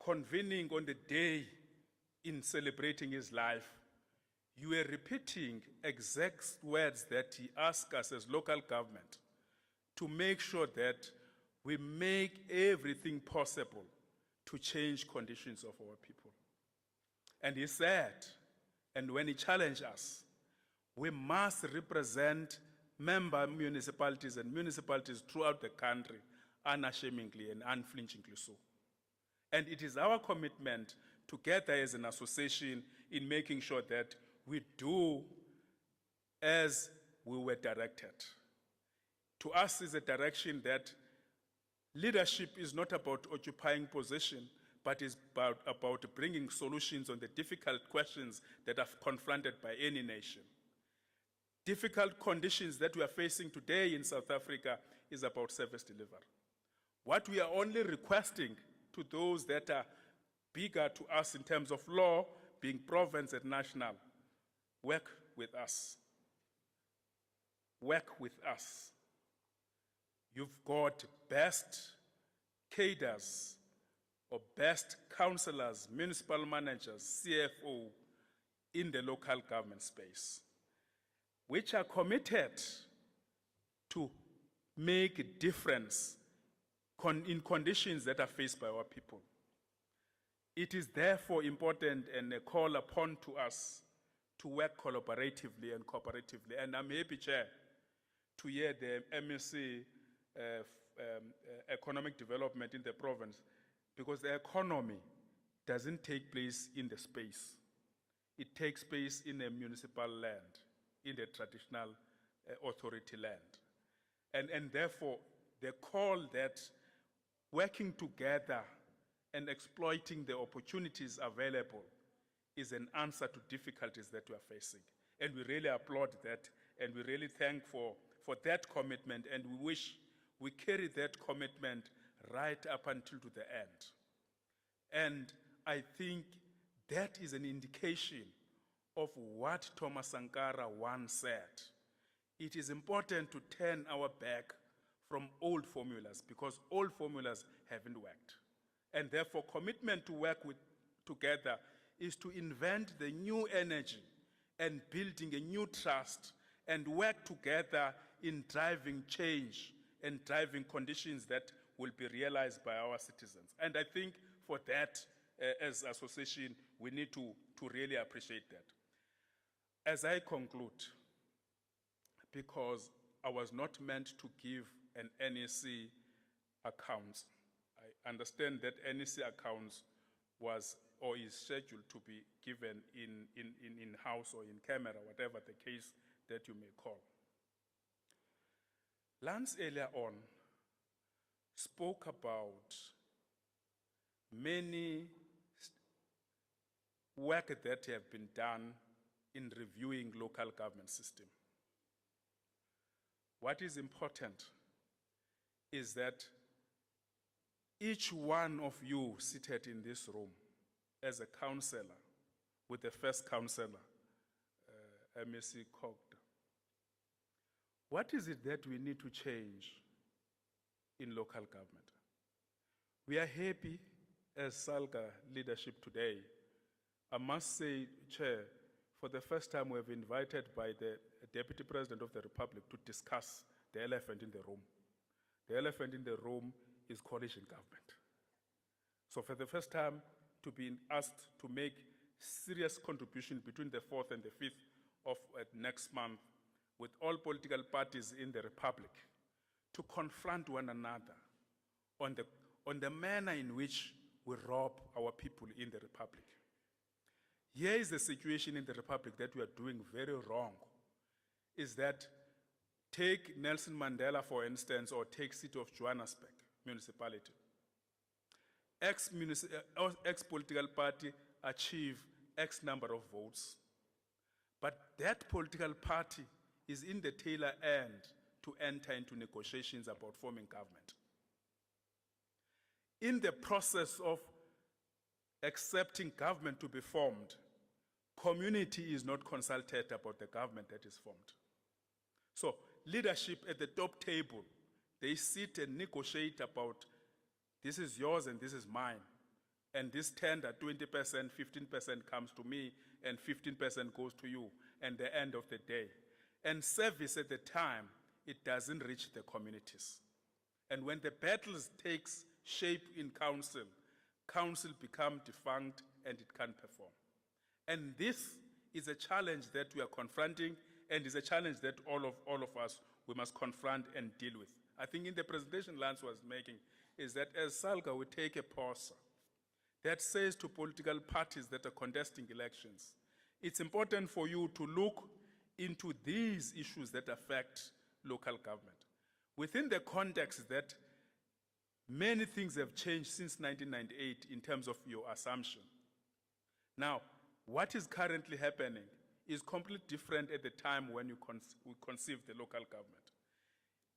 convening on the day in celebrating his life, you are repeating exact words that he asked us as local government to make sure that we make everything possible to change conditions of our people. And he said, and when he challenged us, we must represent member municipalities and municipalities throughout the country unashamedly and unflinchingly so. And it is our commitment together as an association in making sure that we do as we were directed. To us is a direction that leadership is not about occupying position, but is about bringing solutions on the difficult questions that are confronted by any nation. Difficult conditions that we are facing today in South Africa is about service delivery. What we are only requesting to those that are bigger to us in terms of law, being province and national, work with us. Work with us. You've got best cadres or best councillors, municipal managers, CFO in the local government space, which are committed to make a difference in conditions that are faced by our people. It is therefore important and a call upon to us to work collaboratively and cooperatively. And I'm happy, Chair, to hear the MSc economic development in the province, because the economy doesn't take place in the space. It takes place in a municipal land, in the traditional authority land. And therefore, the call that working together and exploiting the opportunities available is an answer to difficulties that we are facing. And we really applaud that, and we really thank for that commitment, and we wish we carry that commitment right up until to the end. And I think that is an indication of what Thomas Sankara once said. It is important to turn our back from old formulas, because old formulas haven't worked. And therefore, commitment to work together is to invent the new energy and building a new trust and work together in driving change and driving conditions that will be realized by our citizens. And I think for that, as association, we need to really appreciate that. As I conclude, because I was not meant to give an NEC account. I understand that NEC accounts was or is scheduled to be given in house or in camera, whatever the case that you may call. Lance earlier on spoke about many work that have been done in reviewing local government system. What is important is that each one of you seated in this room as a councillor with the first councillor, MSc Cogda, what is it that we need to change in local government? We are happy as SALGA leadership today. I must say, Chair, for the first time we have invited by the Deputy President of the Republic to discuss the elephant in the room. The elephant in the room is coalition government. So for the first time to be asked to make serious contribution between the 4th and the 5th of next month with all political parties in the Republic to confront one another on the manner in which we rob our people in the Republic. Here is the situation in the Republic that we are doing very wrong, is that take Nelson Mandela, for instance, or take City of Johannesburg municipality. Ex-political party achieve X number of votes, but that political party is in the tail end to enter into negotiations about forming government. In the process of accepting government to be formed, community is not consulted about the government that is formed. So leadership at the top table, they sit and negotiate about this is yours and this is mine. And this tender, 20%, 15% comes to me and 15% goes to you at the end of the day. And service at the time, it doesn't reach the communities. And when the battles takes shape in council, council become defunct and it can't perform. And this is a challenge that we are confronting, and is a challenge that all of us, we must confront and deal with. I think in the presentation Lance was making, is that as SALGA, we take a pause that says to political parties that are contesting elections, It's important for you to look into these issues that affect local government. Within the context that many things have changed since 1998 in terms of your assumption. Now, what is currently happening is completely different at the time when you conceived the local government.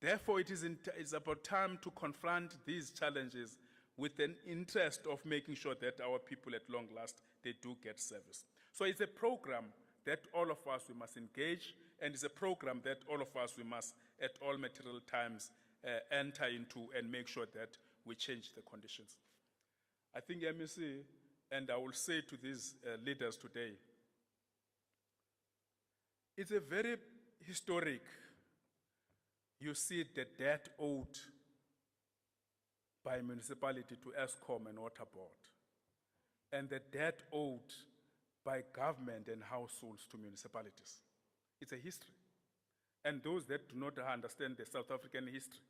Therefore, it's about time to confront these challenges with an interest of making sure that our people at long last, they do get service. So it's a program that all of us, we must engage, and it's a program that all of us, we must at all material times enter into and make sure that we change the conditions. I think MEC, and I will say to these leaders today, it's a very historic, you see the debt owed by municipality to ESCOM and Water Board, and the debt owed by government and households to municipalities. It's a history. And those that do not understand the South African history,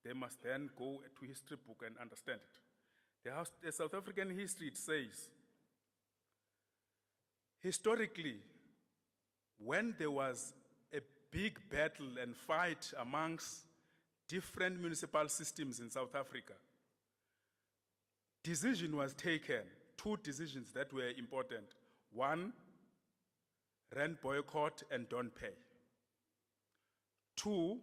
they must then go to history book and understand it. The South African history, it says, historically, when there was a big battle and fight amongst different municipal systems in South Africa, decision was taken, two decisions that were important. One, rent boycott and don't pay. Two,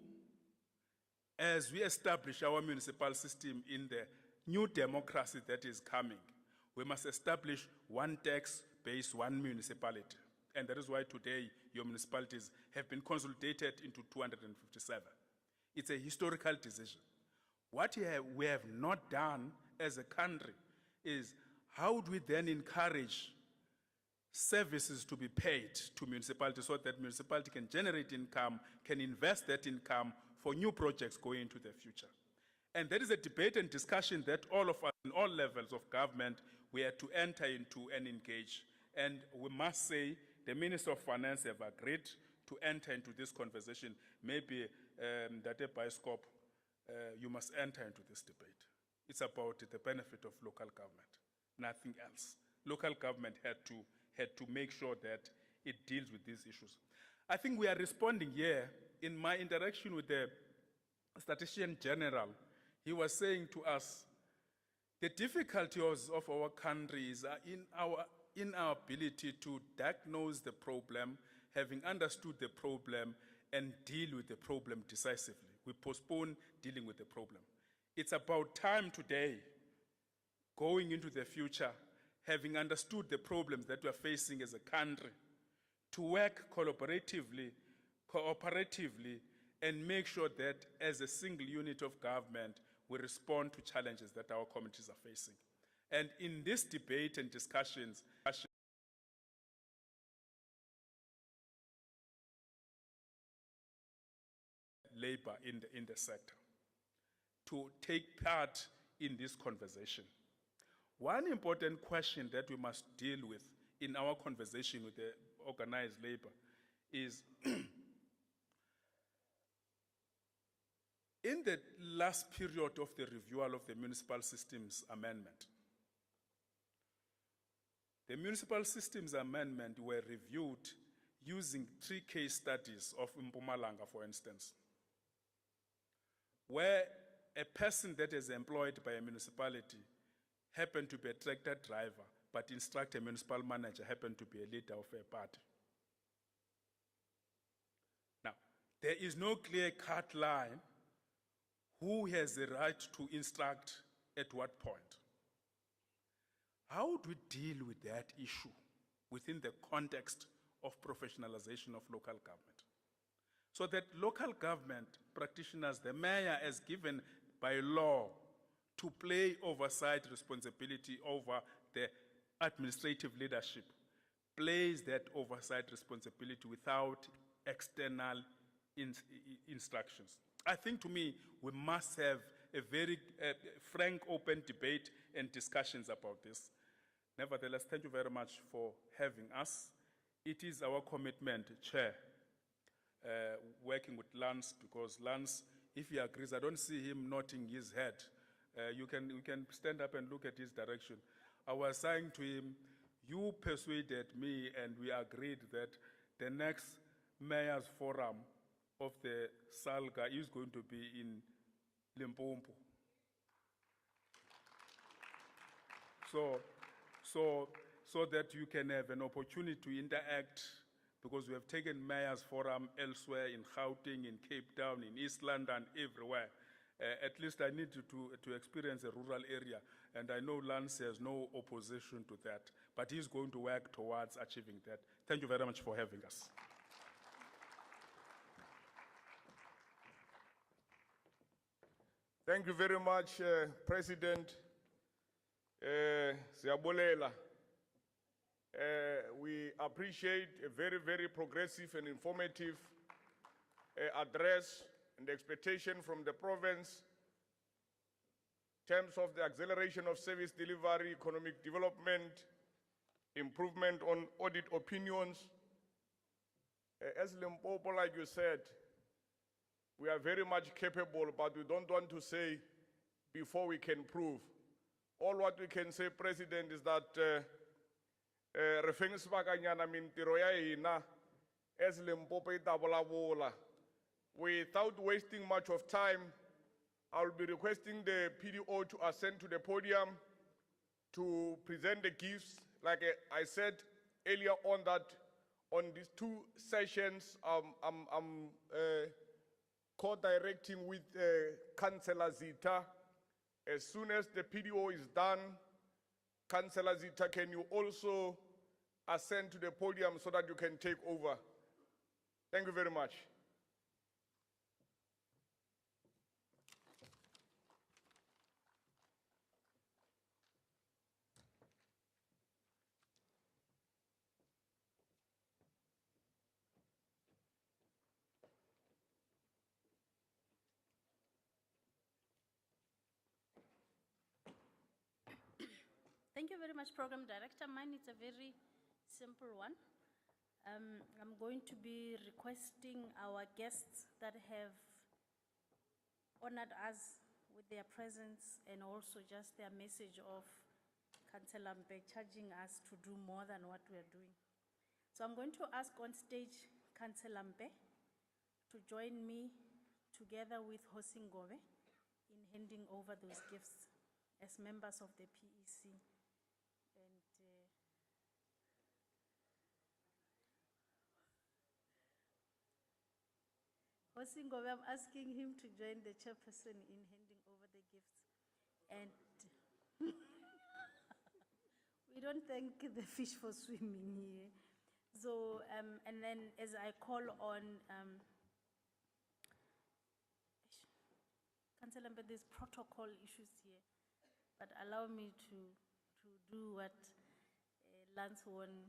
as we establish our municipal system in the new democracy that is coming, we must establish one tax base, one municipality. And that is why today your municipalities have been consolidated into 257. It's a historical decision. What we have not done as a country is how do we then encourage services to be paid to municipalities so that municipality can generate income, can invest that income for new projects going into the future. And that is a debate and discussion that all of us in all levels of government, we are to enter into and engage. And we must say the Minister of Finance have agreed to enter into this conversation. Maybe that Bioscope, you must enter into this debate. It's about the benefit of local government, nothing else. Local government had to make sure that it deals with these issues. I think we are responding here. In my interaction with the Statistician General, he was saying to us, the difficulties of our country is in our ability to diagnose the problem, having understood the problem, and deal with the problem decisively. We postpone dealing with the problem. It's about time today, going into the future, having understood the problems that we are facing as a country, to work cooperatively, and make sure that as a single unit of government, we respond to challenges that our communities are facing. And in this debate and discussions, labor in the sector to take part in this conversation. One important question that we must deal with in our conversation with the organized labor is in the last period of the review of the Municipal Systems Amendment, the Municipal Systems Amendment were reviewed using 3 case studies of Mpumalanga, for instance, where a person that is employed by a municipality happened to be a tractor driver, but instruct a municipal manager happened to be a leader of a party. Now, there is no clear-cut line who has the right to instruct at what point. How do we deal with that issue within the context of professionalization of local government? So that local government practitioners, the mayor is given by law to play oversight responsibility over the administrative leadership, plays that oversight responsibility without external instructions. I think to me, we must have a very frank, open debate and discussions about this. Nevertheless, thank you very much for having us. It is our commitment, Chair, working with Lance, because Lance, if he agrees, I don't see him nodding his head. You can stand up and look at his direction. I was saying to him, You persuaded me and we agreed that the next mayor's forum of the SALGA is going to be in Limpopo. So that you can have an opportunity to interact, because we have taken mayor's forum elsewhere in Gauteng, in Cape Town, in East London, everywhere. At least I need to experience a rural area, and I know Lance has no opposition to that, but he's going to work towards achieving that. Thank you very much for having us. Thank you very much, President Siyabulela. We appreciate a very, very progressive and informative address and expectation from the province in terms of the acceleration of service delivery, economic development, improvement on audit opinions. As Limpopo, like you said, we are very much capable, but we don't want to say before we can prove. All what we can say, President, is that as Limpopo itabola. Without wasting much of time, I will be requesting the PDO to ascend to the podium to present the gifts. Like I said earlier on, that on these two sessions, I'm co-directing with Councillor Zita. As soon as the PDO is done, Councillor Zita, can you also ascend to the podium so that you can take over? Thank you very much. Thank you very much, Program Director. Mine is a very simple one. I'm going to be requesting our guests that have honored us with their presence and also just their message of Councillor Mbe charging us to do more than what we are doing. So I'm going to ask on stage Councillor Mbe to join me together with Hosingove in handing over those gifts as members of the PEC. Hosingove, I'm asking him to join the chairperson in handing over the gifts. And we don't thank the fish for swimming here. So, and then as I call on, Councillor Mbe, there's protocol issues here, but allow me to do what Lance won't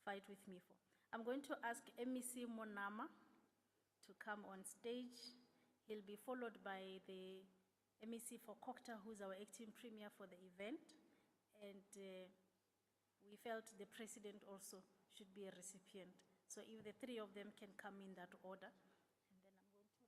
fight with me for. I'm going to ask MEC Monama to come on stage. He'll be followed by the MEC for Kokta, who's our acting premier for the event. And we felt the president also should be a recipient. So if the three of them can come in that order. And then I'm going to request.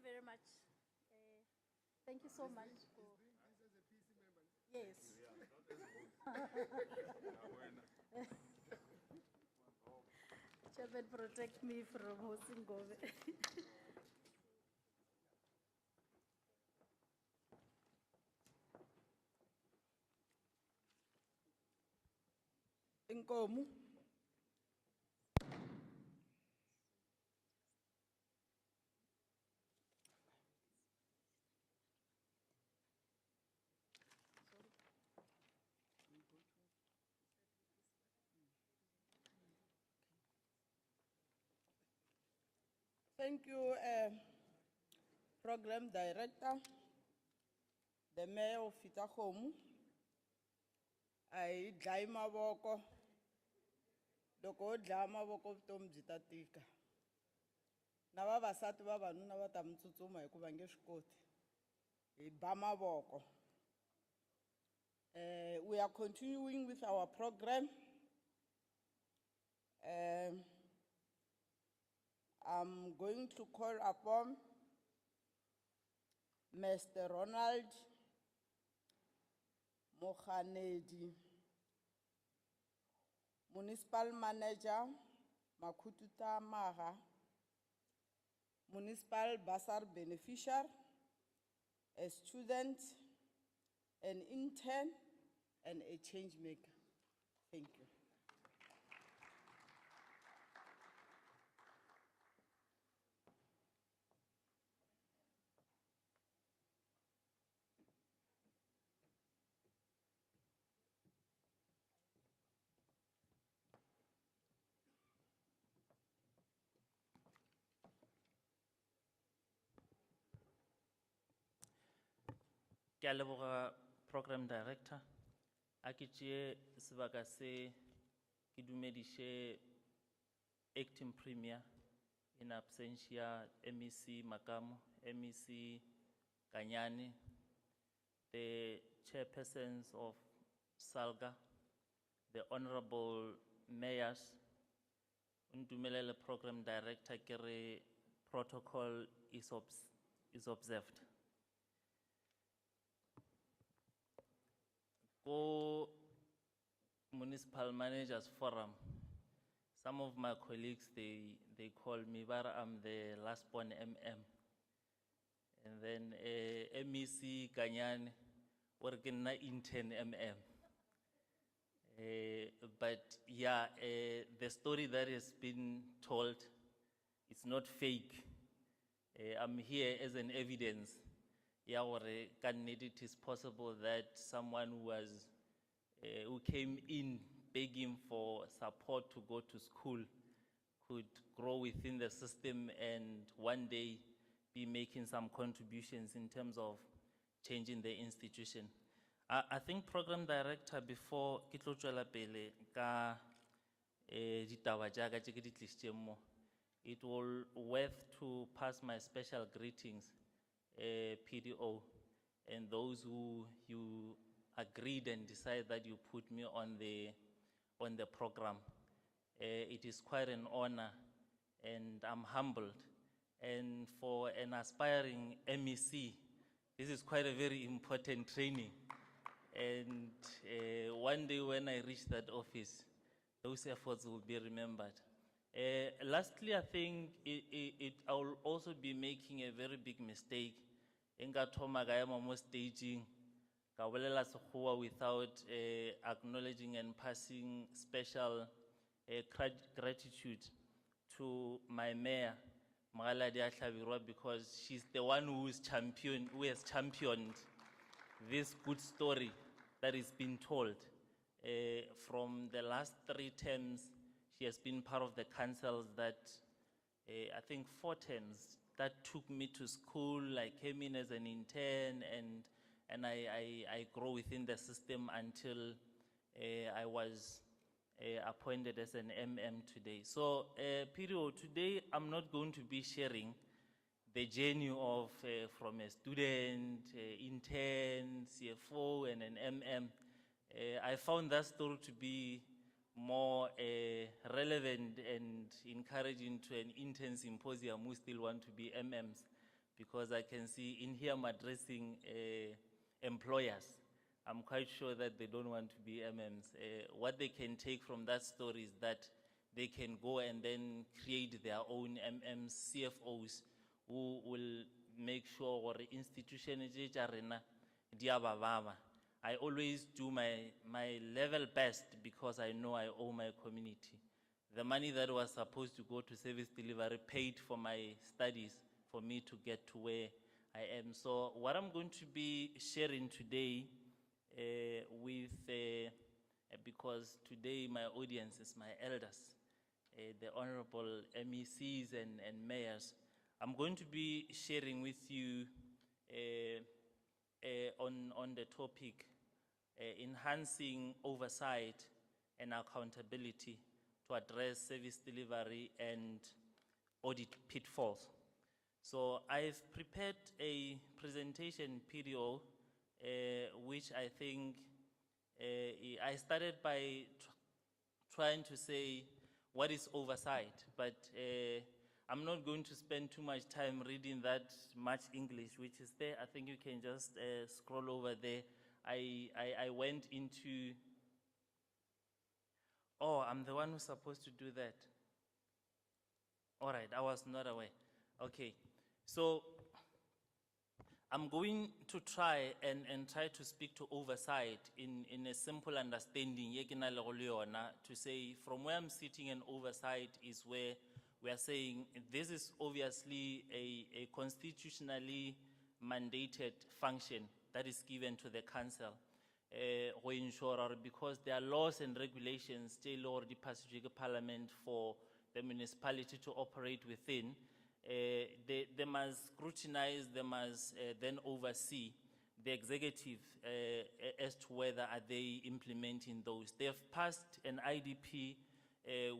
you very much. Thank you so much. Yes. Chairman, protect me from hosting Gove. Inkomu. Thank you, Program Director, the Mayor of Fitahomu. I dlai mavoko. Loko u dlaya mavoko vutomi byi ta tika. Na vavasati vavanuna va ta mi tsutsuma hikuva va nge swi koti. Hi ba mavoko. We are continuing with our program. I'm going to call upon Mr. Ronald Mohanedi, Municipal Manager, Makututa Maha, Municipal Basar Beneficiary, a student, an intern, and a change maker. Thank you. Ke a leboga Program Director. A ke tšee sebaka se ke dumediše Acting Premier in absentia MEC Makamo, MEC Kanyane, the chairpersons of SALGA, the honorable mayors, undumelele Program Director kere protocol is observed. Go Municipal Managers Forum. Some of my colleagues, they call me, but I'm the last born MM. And then MEC Kanyane, working na intern MM. But yeah, the story that has been told, it's not fake. I'm here as an evidence. Yeah, or it is possible that someone who came in begging for support to go to school could grow within the system and one day be making some contributions in terms of changing the institution. I think Program Director, before ke tlo tšwela pele ka ditaba jaaka tše ke di tlišitše mo, it will worth to pass my special greetings, PDO, and those who you agreed and decided that you put me on the program. It is quite an honor and I'm humbled. And for an aspiring MEC, this is quite a very important training. And one day when I reach that office, those efforts will be remembered. Lastly, I think I will also be making a very big mistake. Enga thoma ka ema mo staging, ka bolela sekgowa without acknowledging and passing special gratitude to my mayor, Magaladi Ahlabirwa, because she's the one who has championed this good story that is being told. From the last 3 terms, she has been part of the councils that, I think 4 terms, that took me to school. I came in as an intern and I grow within the system until I was appointed as an MM today. So, period, today I'm not going to be sharing the journey of from a student, intern, CFO, and an MM. I found that story to be more relevant and encouraging to an intern symposium who still want to be MMs, because I can see in here I'm addressing employers. I'm quite sure that they don't want to be MMs. What they can take from that story is that they can go and then create their own MMs, CFOs, who will make sure or institution I always do my level best because I know I owe my community. The money that was supposed to go to service delivery paid for my studies for me to get to where I am. So what I'm going to be sharing today because today my audience is my elders, the honorable MECs and mayors. I'm going to be sharing with you on the topic enhancing oversight and accountability to address service delivery and audit pitfalls. So I've prepared a presentation video which I think I started by trying to say what is oversight, but I'm not going to spend too much time reading that much English, which is there. I think you can just scroll over there. I went into, oh, I'm the one who's supposed to do that. All right, I was not aware. Okay, so I'm going to try and try to speak to oversight in a simple understanding, to say from where I'm sitting, and oversight is where we are saying this is obviously a constitutionally mandated function that is given to the council. Because there are laws and regulations, the parliament for the municipality to operate within, they must scrutinize, they must then oversee the executive as to whether are they implementing those. They have passed an IDP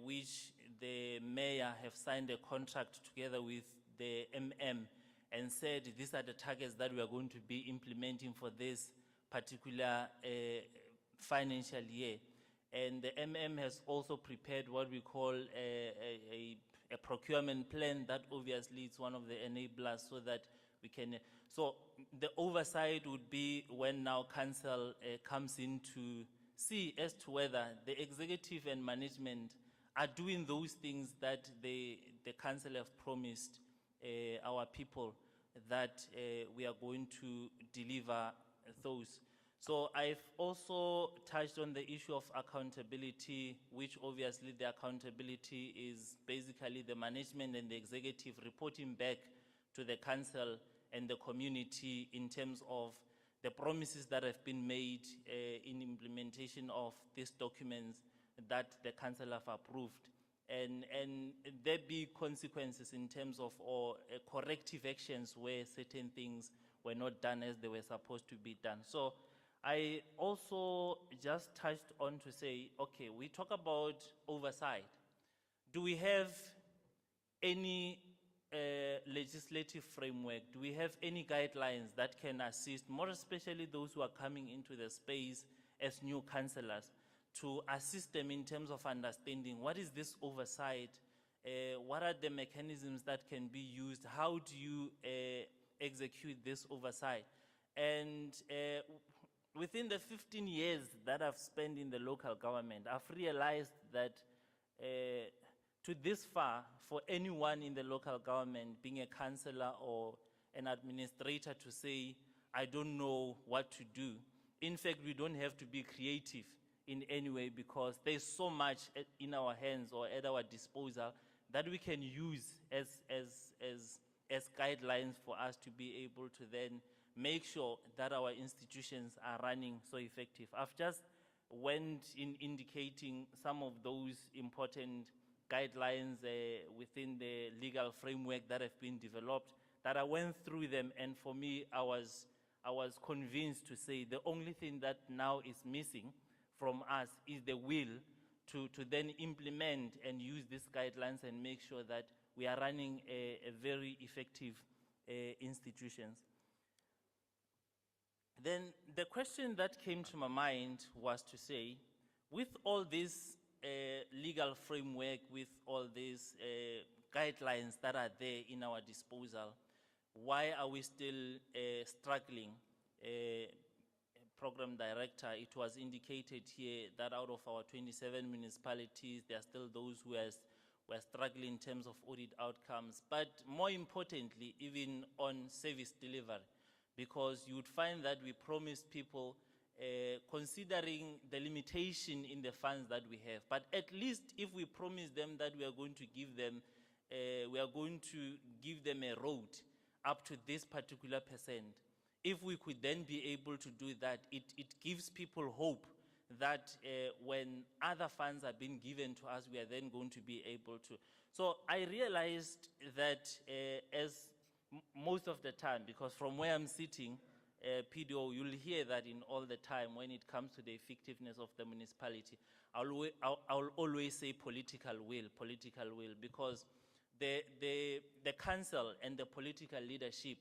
which the mayor have signed a contract together with the MM and said these are the targets that we are going to be implementing for this particular financial year. And the MM has also prepared what we call a procurement plan that obviously is one of the enablers so that we can, so the oversight would be when now council comes in to see as to whether the executive and management are doing those things that the council have promised our people that we are going to deliver those. So I've also touched on the issue of accountability, which obviously the accountability is basically the management and the executive reporting back to the council and the community in terms of the promises that have been made in implementation of these documents that the council have approved. And there be consequences in terms of corrective actions where certain things were not done as they were supposed to be done. So I also just touched on to say, okay, we talk about oversight. Do we have any legislative framework? Do we have any guidelines that can assist, more especially those who are coming into the space as new councillors, to assist them in terms of understanding what is this oversight, what are the mechanisms that can be used, how do you execute this oversight? And within the 15 years that I've spent in the local government, I've realized that to this far, for anyone in the local government, being a councillor or an administrator, to say, I don't know what to do. In fact, we don't have to be creative in any way because there's so much in our hands or at our disposal that we can use as guidelines for us to be able to then make sure that our institutions are running so effective. I've just went in indicating some of those important guidelines within the legal framework that have been developed, that I went through them, and for me, I was convinced to say the only thing that now is missing from us is the will to then implement and use these guidelines and make sure that we are running a very effective institutions. Then the question that came to my mind was to say, with all this legal framework, with all these guidelines that are there in our disposal, Why are we still struggling? Program director, it was indicated here that out of our 27 municipalities, there are still those who were struggling in terms of audit outcomes, but more importantly, even on service delivery, because you would find that we promised people, considering the limitation in the funds that we have, but at least if we promise them that we are going to give them a road up to this particular percent, if we could then be able to do that, it gives people hope that when other funds are being given to us, we are then going to be able to. So I realized that as most of the time, because from where I'm sitting, PDO, you'll hear that in all the time when it comes to the effectiveness of the municipality. I'll always say political will, because the council and the political leadership,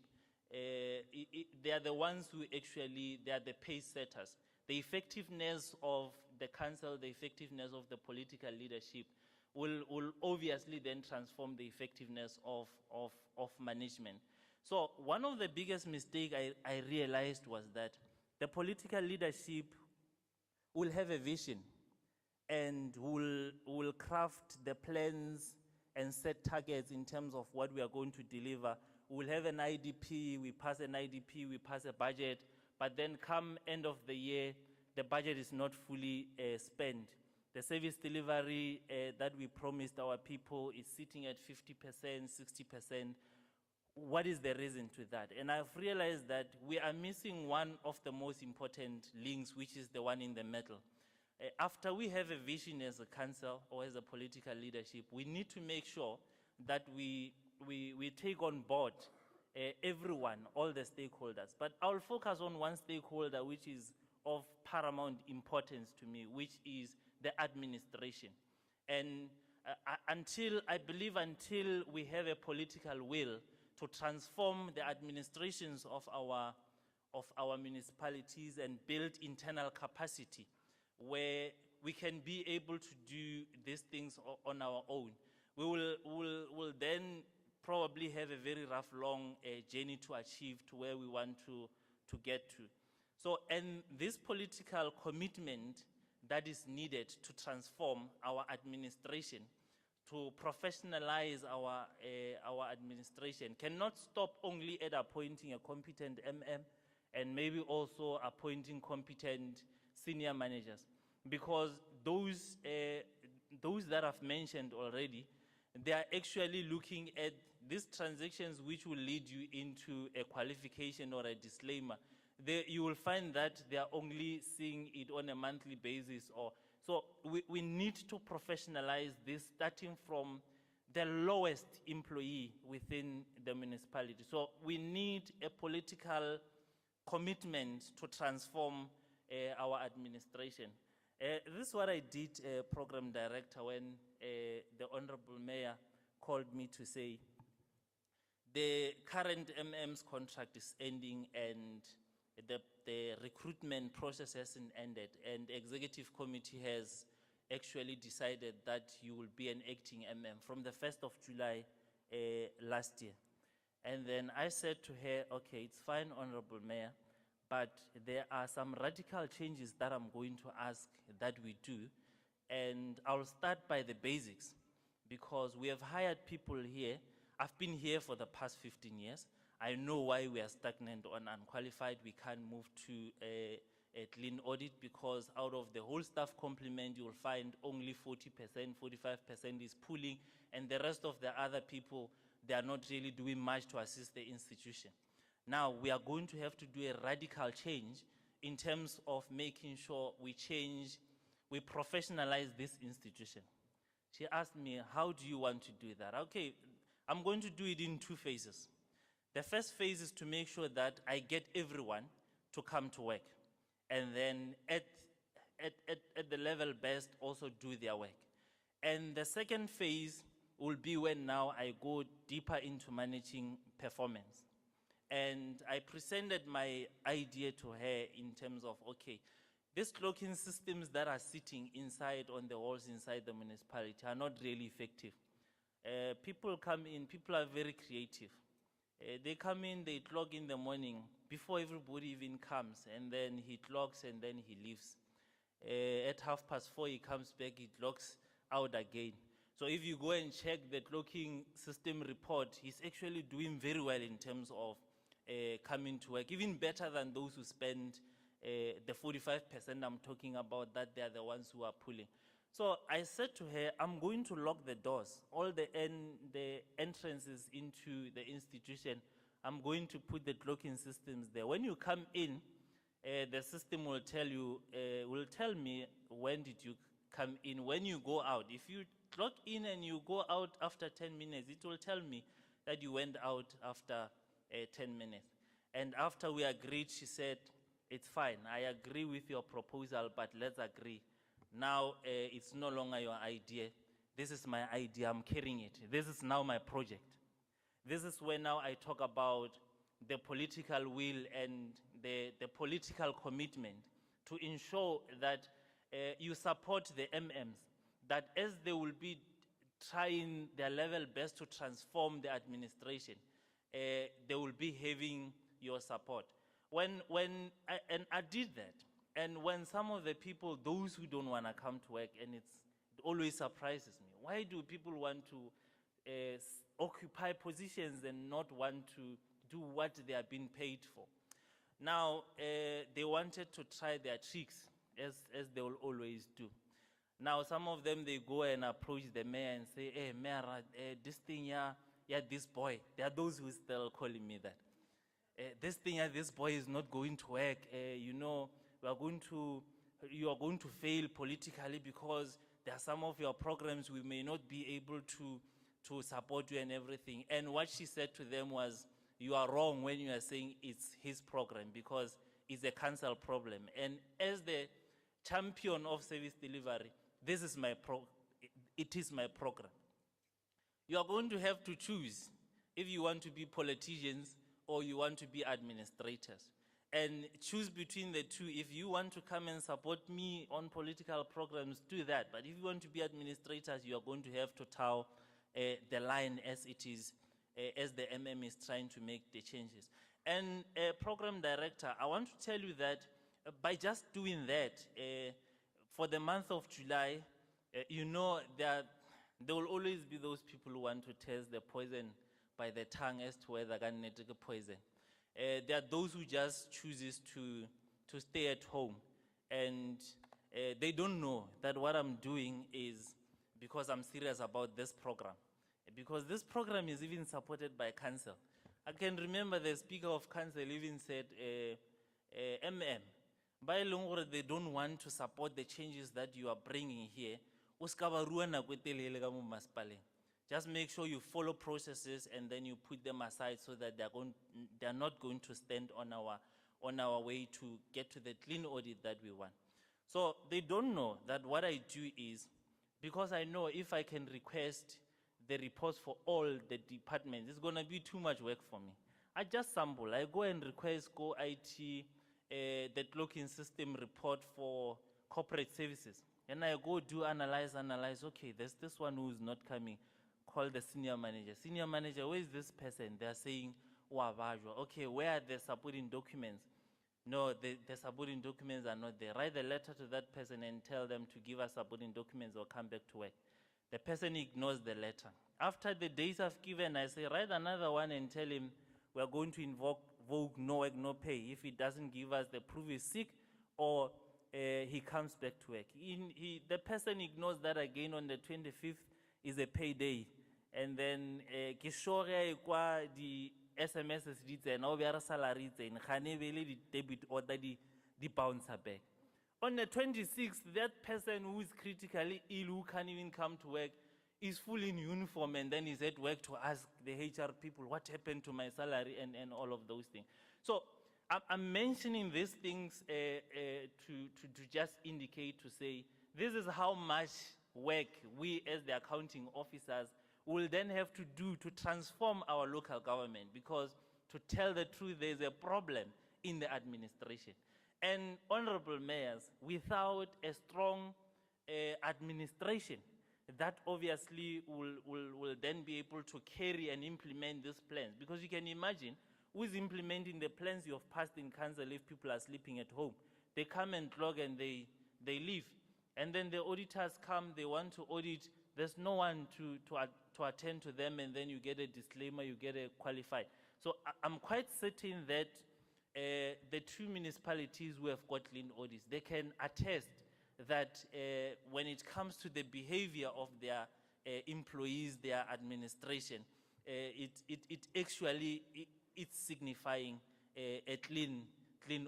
they are the ones who actually, they are the pace setters. The effectiveness of the council, the effectiveness of the political leadership will obviously then transform the effectiveness of management. So one of the biggest mistakes I realized was that the political leadership will have a vision and will craft the plans and set targets in terms of what we are going to deliver. We'll have an IDP, we pass an IDP, we pass a budget, but then come end of the year, the budget is not fully spent. The service delivery that we promised our people is sitting at 50%, 60%. What is the reason to that? And I've realized that we are missing one of the most important links, which is the one in the middle. After we have a vision as a council or as a political leadership, we need to make sure that we take on board everyone, all the stakeholders. But I'll focus on one stakeholder which is of paramount importance to me, which is the administration. And I believe until we have a political will to transform the administrations of our municipalities and build internal capacity where we can be able to do these things on our own, we will then probably have a very rough, long journey to achieve to where we want to get to. So, and this political commitment that is needed to transform our administration, to professionalize our administration, cannot stop only at appointing a competent MM and maybe also appointing competent senior managers, because those that I've mentioned already, they are actually looking at these transactions which will lead you into a qualification or a disclaimer. You will find that they are only seeing it on a monthly basis. So we need to professionalize this, starting from the lowest employee within the municipality. So we need a political commitment to transform our administration. This is what I did, program director, when the Honorable Mayor called me to say, the current MM's contract is ending and the recruitment process hasn't ended, and the executive committee has actually decided that you will be an acting MM from the 1st of July last year. And then I said to her, okay, it's fine, Honorable Mayor, but there are some radical changes that I'm going to ask that we do, and I'll start by the basics, because we have hired people here. I've been here for the past 15 years. I know why we are stagnant on unqualified. We can't move to a clean audit, because out of the whole staff complement, you will find only 40%, 45% is pooling, and the rest of the other people, they are not really doing much to assist the institution. Now, we are going to have to do a radical change in terms of making sure we professionalize this institution. She asked me, how do you want to do that? Okay, I'm going to do it in 2 phases. The first phase is to make sure that I get everyone to come to work, and then at the level best also do their work. And the second phase will be when now I go deeper into managing performance. And I presented my idea to her in terms of, okay, these clocking systems that are sitting inside on the walls inside the municipality are not really effective. People come in, people are very creative. They come in, they clock in the morning before everybody even comes, and then he clocks and then he leaves. At 4:30, he comes back, he clocks out again. So if you go and check the clocking system report, he's actually doing very well in terms of coming to work, even better than those who spend the 45% I'm talking about, that they are the ones who are pulling. So I said to her, I'm going to lock the doors, all the entrances into the institution. I'm going to put the clocking systems there. When you come in, the system will tell you, will tell me when did you come in. When you go out, if you clock in and you go out after 10 minutes, it will tell me that you went out after 10 minutes. And after we agreed, she said, it's fine, I agree with your proposal, but let's agree. Now it's no longer your idea. This is my idea, I'm carrying it. This is now my project. This is where now I talk about the political will and the political commitment to ensure that you support the MMs, that as they will be trying their level best to transform the administration, they will be having your support. And I did that. And when some of the people, those who don't want to come to work, and it always surprises me, why do people want to occupy positions and not want to do what they are being paid for? Now, they wanted to try their tricks, as they will always do. Now, some of them, they go and approach the mayor and say, hey, mayor, this thing here, yeah, this boy. There are those who still calling me that. This thing here, this boy is not going to work. You know, you are going to fail politically because there are some of your programs we may not be able to support you and everything. And what she said to them was, you are wrong when you are saying it's his program, because it's a council problem. And as the champion of service delivery, this is it is my program. You are going to have to choose if you want to be politicians or you want to be administrators. And choose between the two. If you want to come and support me on political programs, do that. But if you want to be administrators, you are going to have to toe the line as it is, as the MM is trying to make the changes. And program director, I want to tell you that by just doing that, for the month of July, you know that there will always be those people who want to test the poison by the tongue as to whether they need a poison. There are those who just chooses to stay at home, and they don't know that what I'm doing is because I'm serious about this program. Because this program is even supported by council. I can remember the speaker of council even said, MM, by long they don't want to support the changes that you are bringing here. Just make sure you follow processes and then you put them aside so that they're not going to stand on our way to get to the clean audit that we want. So they don't know that what I do is, because I know if I can request the reports for all the departments, it's going to be too much work for me. I just sample. I go and request Go IT, the clocking system report for corporate services. And I go do analyze, okay, there's this one who's not coming. Call the senior manager. Senior manager, where is this person? They're saying, okay, where are the supporting documents? No, the supporting documents are not there. Write a letter to that person and tell them to give us supporting documents or come back to work. The person ignores the letter. After the days I've given, I say, write another one and tell him we're going to invoke no work, no pay. If he doesn't give us the proof he's sick, or he comes back to work. The person ignores that again. On the 25th is a payday. And then the SMS is and all their salaries and the debit order the bounce back. On the 26th, that person who is critically ill, who can't even come to work, is full in uniform and then is at work to ask the HR people what happened to my salary and all of those things. So I'm mentioning these things to just indicate, to say, this is how much work we as the accounting officers will then have to do to transform our local government, because to tell the truth, there's a problem in the administration. And honorable mayors, without a strong administration, that obviously will then be able to carry and implement these plans. Because you can imagine who is implementing the plans you have passed in council if people are sleeping at home. They come and log and they leave. And then the auditors come, they want to audit, there's no one to attend to them, and then you get a disclaimer, you get a qualified. So I'm quite certain that the two municipalities who have got clean audits, they can attest that when it comes to the behavior of their employees, their administration, it actually it's signifying a clean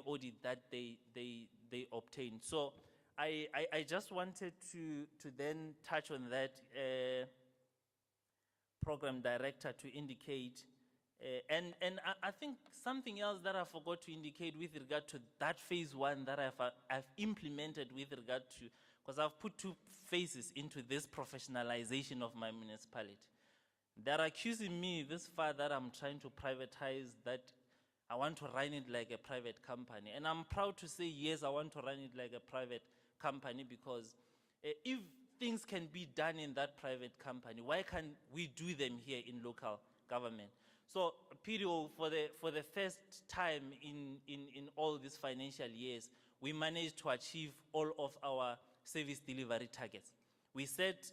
audit that they obtain. So I just wanted to then touch on that, program director, to indicate, and I think something else that I forgot to indicate with regard to that phase one that I've implemented with regard to, because I've put two phases into this professionalization of my municipality. They're accusing me this far that I'm trying to privatize, that I want to run it like a private company. And I'm proud to say, yes, I want to run it like a private company, because if things can be done in that private company, why can't we do them here in local government? So, PDO, for the first time in all these financial years, we managed to achieve all of our service delivery targets. We set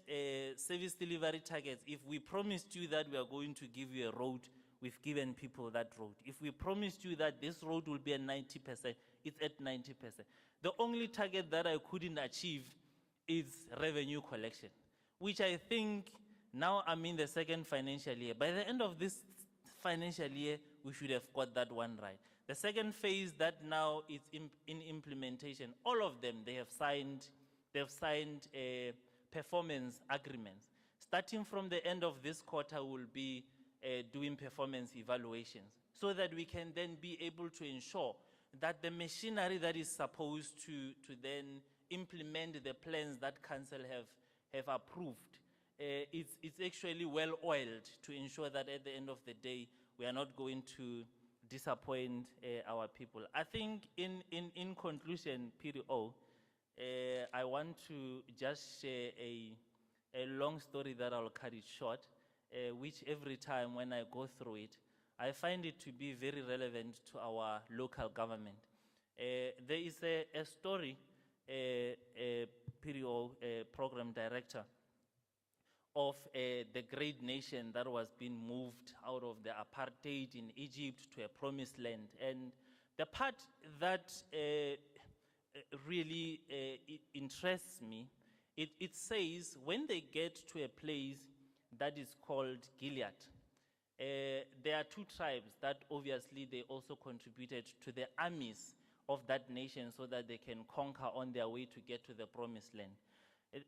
service delivery targets. If we promised you that we are going to give you a road, we've given people that road. If we promised you that this road will be at 90%, it's at 90%. The only target that I couldn't achieve is revenue collection, which I think now I'm in the second financial year. By the end of this financial year, we should have got that one right. The second phase that now is in implementation, all of them, they've signed performance agreements. Starting from the end of this quarter, we'll be doing performance evaluations, so that we can then be able to ensure that the machinery that is supposed to then implement the plans that council have approved, it's actually well oiled, to ensure that at the end of the day, we are not going to disappoint our people. I think in conclusion, PDO, I want to just share a long story that I'll cut it short, which every time when I go through it, I find it to be very relevant to our local government. There is a story, PDO program director, of the great nation that was being moved out of the apartheid in Egypt to a promised land. And the part that really interests me, it says when they get to a place that is called Gilead, there are two tribes that obviously they also contributed to the armies of that nation so that they can conquer on their way to get to the promised land.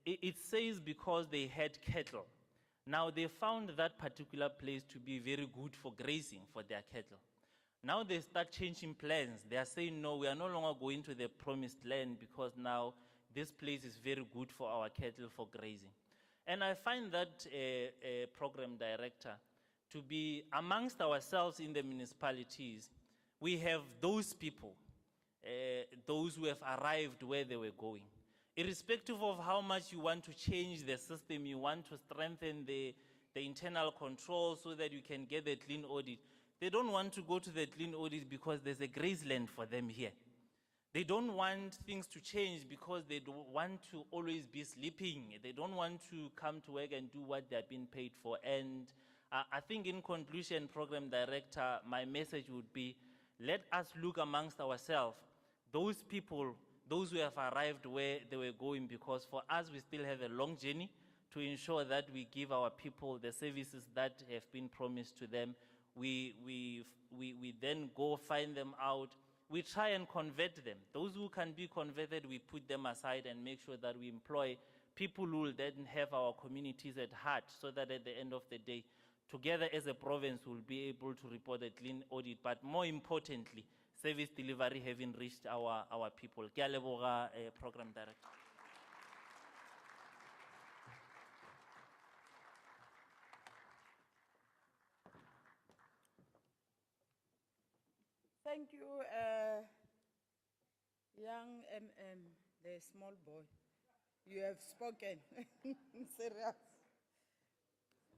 It says because they had cattle. Now they found that particular place to be very good for grazing for their cattle. Now they start changing plans. They are saying, no, we are no longer going to the promised land because now this place is very good for our cattle for grazing. And I find that program director to be amongst ourselves in the municipalities. We have those people, those who have arrived where they were going. Irrespective of how much you want to change the system, you want to strengthen the internal control so that you can get the clean audit. They don't want to go to the clean audit because there's a grazeland for them here. They don't want things to change because they don't want to always be sleeping. They don't want to come to work and do what they're being paid for. And I think in conclusion, program director, my message would be, let us look amongst ourselves, those people, those who have arrived where they were going, because for us, we still have a long journey to ensure that we give our people the services that have been promised to them. We then go find them out. We try and convert them. Those who can be converted, we put them aside and make sure that we employ people who will then have our communities at heart, so that at the end of the day, together as a province, we'll be able to report a clean audit, but more importantly, service delivery having reached our people. Ke a leboga, program director. Thank you, young MM, the small boy. You have spoken. Serious.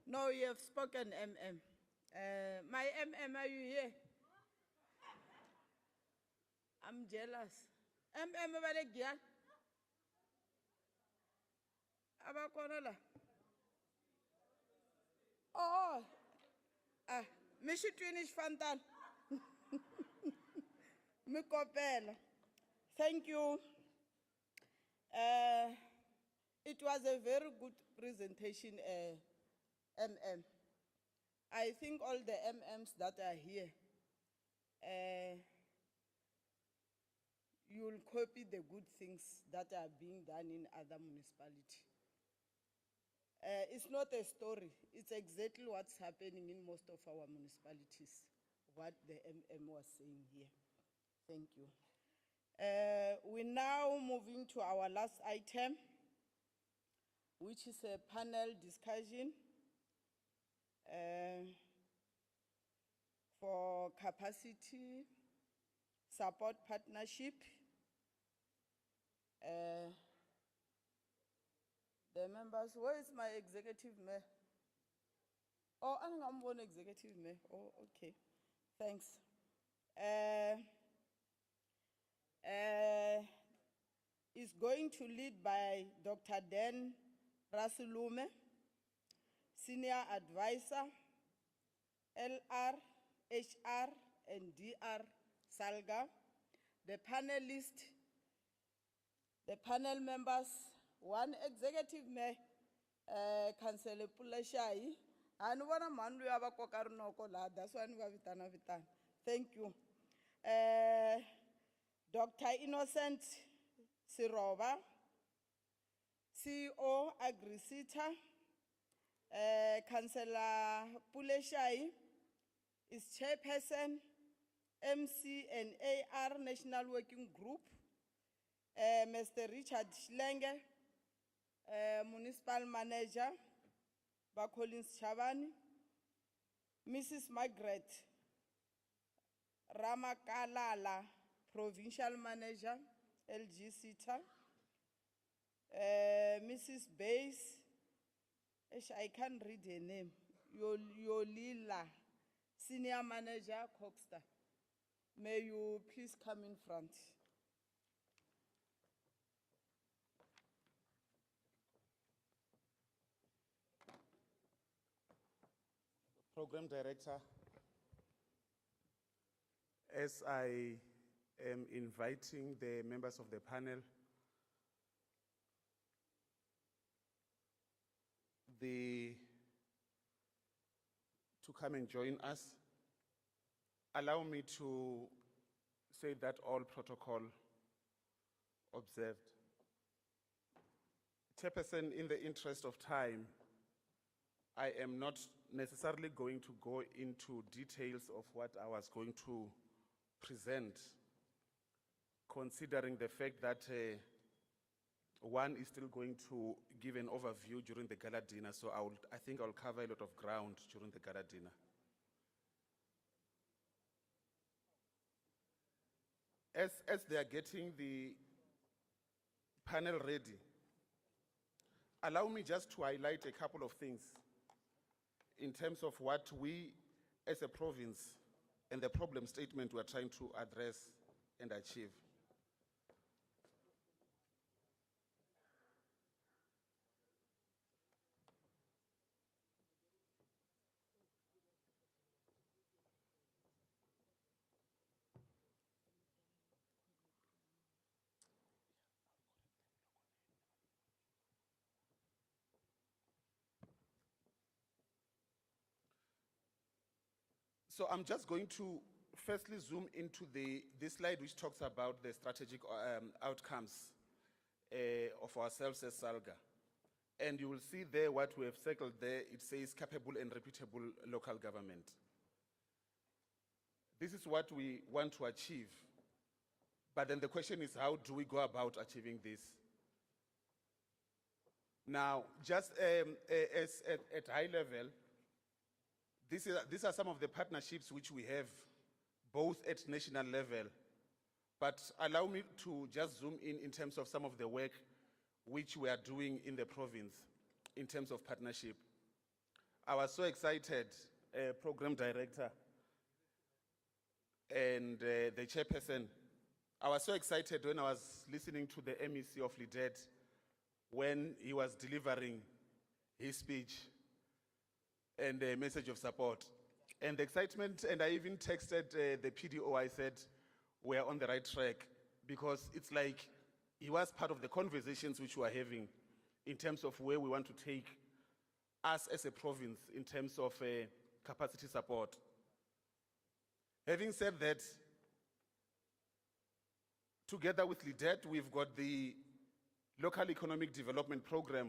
No, you have spoken, MM. My MM, are you here? I'm jealous. MM, Valegia. Abakona la. Oh, Mishi Twinish Fantan. Mikopela. Thank you. It was a very good presentation, MM. I think all the MMs that are here, you'll copy the good things that are being done in other municipalities. It's not a story, it's exactly what's happening in most of our municipalities, what the MM was saying here. Thank you. We're now moving to our last item, which is a panel discussion for capacity support partnership. The members, where is my executive mayor? Oh, I'm one executive mayor. Oh, okay. Thanks. Is going to lead by Dr. Dan Rasulume, Senior Advisor, LR, HR, and DR SALGA. The panel members, one executive mayor, Councillor Pulashai, and one man we have a kokarnoko la, that's one we have vitana. Thank you. Dr. Innocent Siroba, CEO Agrisita, Councillor Puleshai is chairperson, MC and AR National Working Group, Mr. Richard Schlenge, Municipal Manager, Bakolins Chavani, Mrs. Margaret Ramakalala, Provincial Manager, LG SITA, Mrs. Bays, I can't read her name, Yolila, Senior Manager, Coxter. May you please come in front. Program Director, as I am inviting the members of the panel, to come and join us, allow me to say that all protocol observed. Chairperson, in the interest of time, I am not necessarily going to go into details of what I was going to present, considering the fact that one is still going to give an overview during the gala dinner, so I think I'll cover a lot of ground during the gala dinner. As they are getting the panel ready, allow me just to highlight a couple of things in terms of what we as a province and the problem statement we are trying to address and achieve. So I'm just going to firstly zoom into this slide which talks about the strategic outcomes of ourselves as SALGA. And you will see there what we have circled there, it says capable and reputable local government. This is what we want to achieve. But then the question is, how do we go about achieving this? Now, just at high level, these are some of the partnerships which we have, both at national level. But allow me to just zoom in terms of some of the work which we are doing in the province in terms of partnership. I was so excited, program director and the chairperson. I was so excited when I was listening to the MEC of Lidet when he was delivering his speech and a message of support. And the excitement, and I even texted the PDO, I said, we're on the right track, because it's like he was part of the conversations which we are having in terms of where we want to take us as a province in terms of capacity support. Having said that, together with Lidet, we've got the Local Economic Development Program,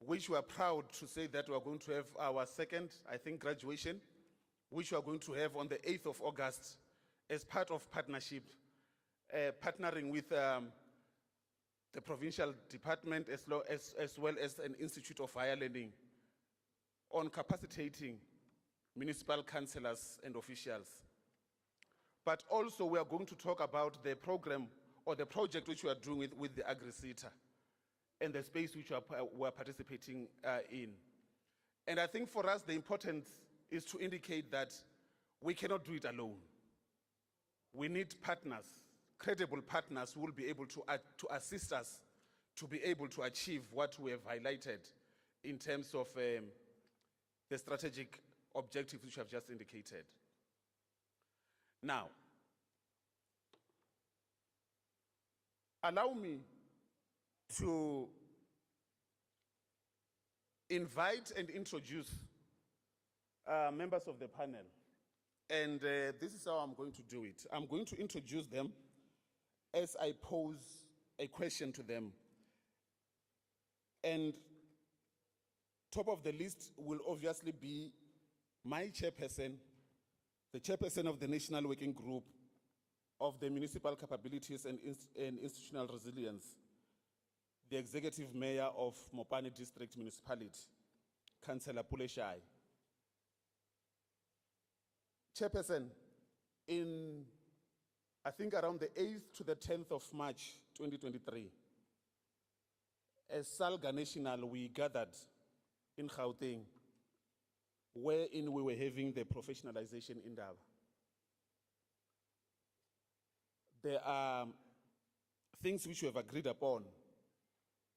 which we are proud to say that we are going to have our second, I think, graduation, which we are going to have on the 8th of August as part of partnership, partnering with the provincial department as well as an Institute of Higher Learning on capacitating municipal councillors and officials. But also we are going to talk about the program or the project which we are doing with the Agri-SETA and the space which we are participating in. And I think for us the importance is to indicate that we cannot do it alone. We need partners, credible partners who will be able to assist us to be able to achieve what we have highlighted in terms of the strategic objectives which I've just indicated. Now, allow me to invite and introduce members of the panel. And this is how I'm going to do it. I'm going to introduce them as I pose a question to them. And top of the list will obviously be my chairperson, the chairperson of the National Working Group of the Municipal Capabilities and Institutional Resilience, the Executive Mayor of Mopani District Municipality, Councillor Puleshai. Chairperson, in I think around the 8th to the 10th of March 2023, as SALGA National, we gathered in Gauteng, wherein we were having the professionalization in Indaba. There are things which we have agreed upon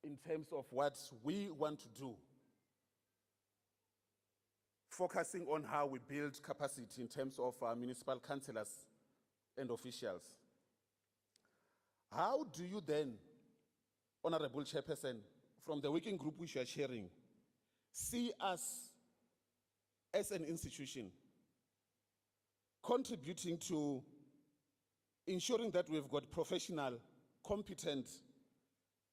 in terms of what we want to do, focusing on how we build capacity in terms of our municipal councillors and officials. How do you then, Honorable Chairperson, from the working group which you are chairing, see us as an institution contributing to ensuring that we've got professional, competent,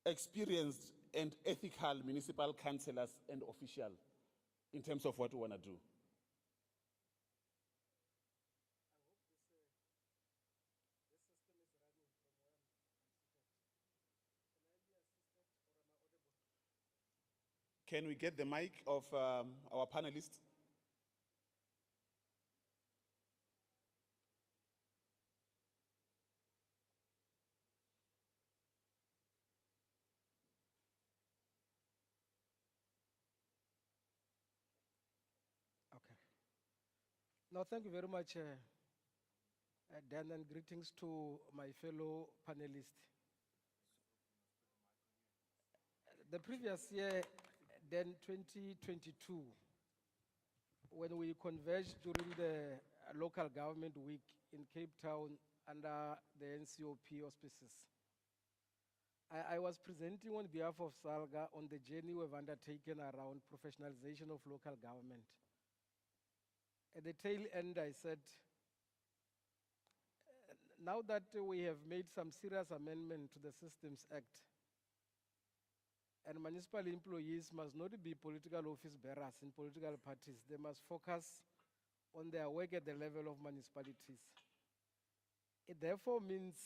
experienced, and ethical municipal councillors and officials in terms of what we want to do? Can we get the mic of our panelists? Okay. No, thank you very much, Dan, and greetings to my fellow panelists. The previous year, then 2022, when we converged during the local government week in Cape Town under the NCOP auspices, I was presenting on behalf of SALGA on the journey we've undertaken around professionalization of local government. At the tail end, I said, now that we have made some serious amendment to the Systems Act, and municipal employees must not be political office bearers in political parties. They must focus on their work at the level of municipalities. It therefore means,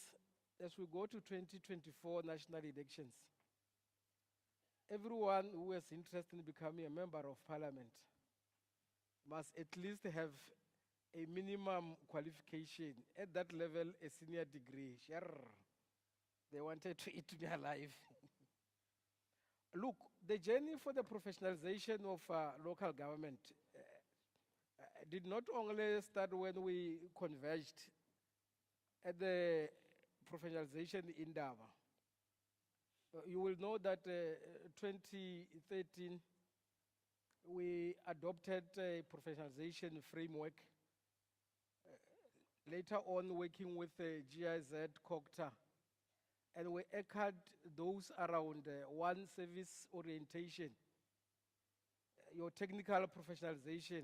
as we go to 2024 national elections, everyone who is interested in becoming a member of parliament must at least have a minimum qualification, at that level a senior degree. Sure. They wanted to eat me alive. Look, the journey for the professionalization of local government did not only start when we converged at the professionalization in Dava. You will know that 2013, we adopted a professionalization framework. Later on, working with GIZ, COCTA, and we echoed those around one service orientation, your technical professionalization,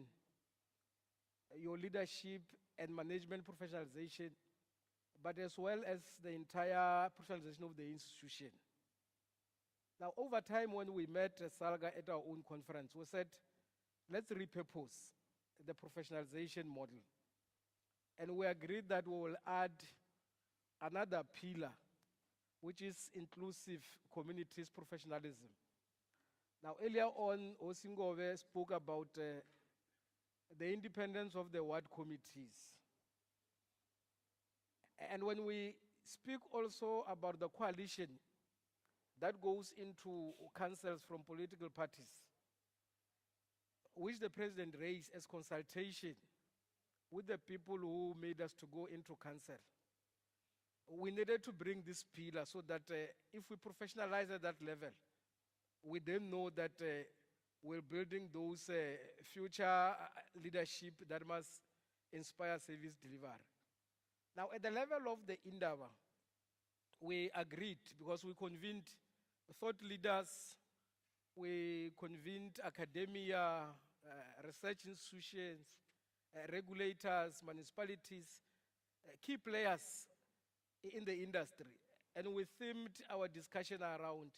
your leadership and management professionalization, but as well as the entire professionalization of the institution. Now, over time, when we met SALGA at our own conference, we said, let's repurpose the professionalization model. And we agreed that we will add another pillar, which is inclusive communities professionalism. Now, earlier on, Osingove spoke about the independence of the ward committees. And when we speak also about the coalition that goes into councils from political parties, which the president raised as consultation with the people who made us to go into council, we needed to bring this pillar so that if we professionalize at that level, we then know that we're building those future leadership that must inspire service delivery. Now, at the level of the Indaba, we agreed because we convened thought leaders, we convened academia, research institutions, regulators, municipalities, key players in the industry. And we themed our discussion around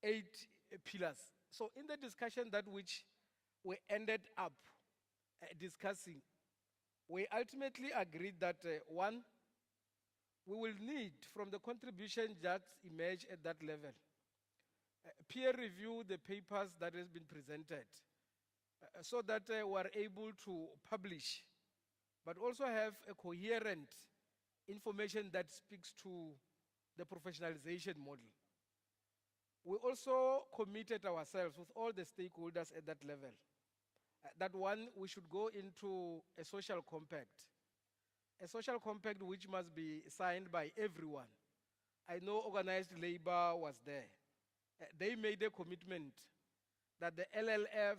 8 pillars. So in the discussion that which we ended up discussing, we ultimately agreed that one, we will need from the contribution that emerge at that level, peer review the papers that has been presented so that we are able to publish, but also have a coherent information that speaks to the professionalization model. We also committed ourselves with all the stakeholders at that level, that one, we should go into a social compact which must be signed by everyone. I know organized labor was there. They made a commitment that the LLF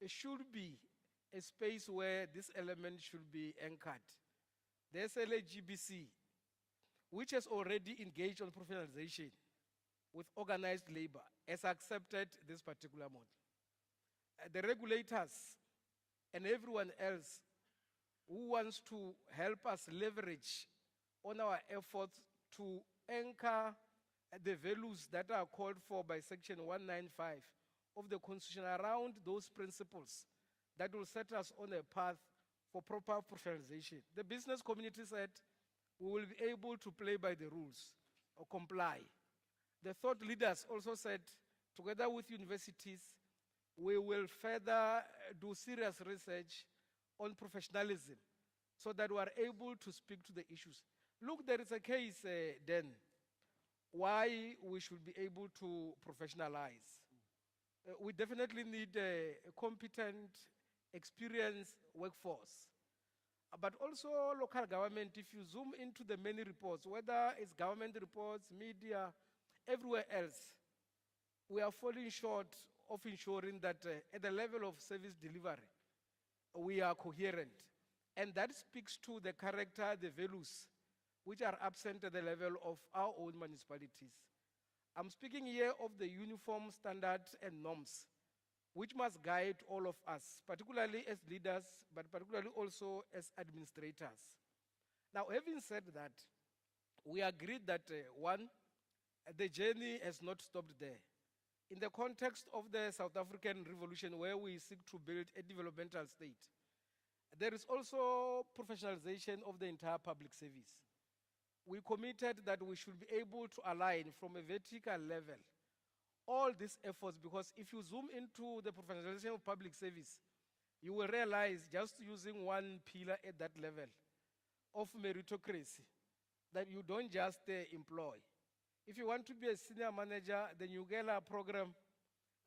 should be a space where this element should be anchored. The SLAGBC, which has already engaged on professionalization with organized labor, has accepted this particular model. The regulators and everyone else who wants to help us leverage on our efforts to anchor the values that are called for by Section 195 of the Constitution around those principles that will set us on a path for proper professionalization. The business community said we will be able to play by the rules or comply. The thought leaders also said, together with universities, we will further do serious research on professionalism so that we are able to speak to the issues. Look, there is a case then why we should be able to professionalize. We definitely need a competent, experienced workforce. But also local government, if you zoom into the many reports, whether it's government reports, media, everywhere else, we are falling short of ensuring that at the level of service delivery, we are coherent. And that speaks to the character, the values, which are absent at the level of our own municipalities. I'm speaking here of the uniform standards and norms, which must guide all of us, particularly as leaders, but particularly also as administrators. Now, having said that, we agreed that one, the journey has not stopped there. In the context of the South African Revolution, where we seek to build a developmental state, there is also professionalization of the entire public service. We committed that we should be able to align from a vertical level all these efforts, because if you zoom into the professionalization of public service, you will realize, just using one pillar at that level of meritocracy, that you don't just employ, If you want to be a senior manager, the Nugela program,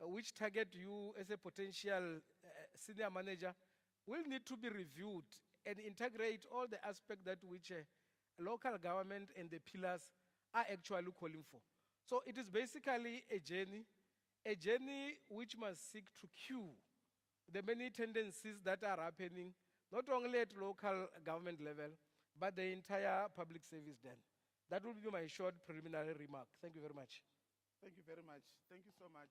which target you as a potential senior manager, will need to be reviewed and integrate all the aspects that which local government and the pillars are actually calling for. So it is basically a journey which must seek to cue the many tendencies that are happening, not only at local government level, but the entire public service then. That will be my short preliminary remark. Thank you very much. Thank you very much. Thank you so much,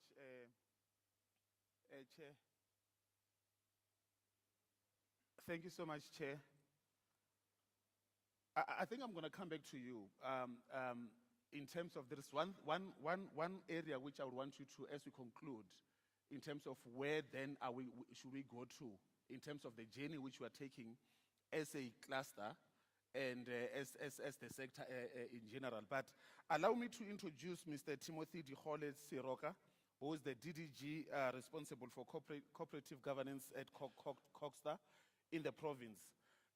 Chair. Thank you so much, Chair. I think I'm going to come back to you in terms of there's one area which I would want you to, as we conclude, in terms of where then should we go to, in terms of the journey which we are taking as a cluster and as the sector in general. But allow me to introduce Mr. Timothy Dihole Siroka, who is the DDG responsible for cooperative governance at Coxstar in the province.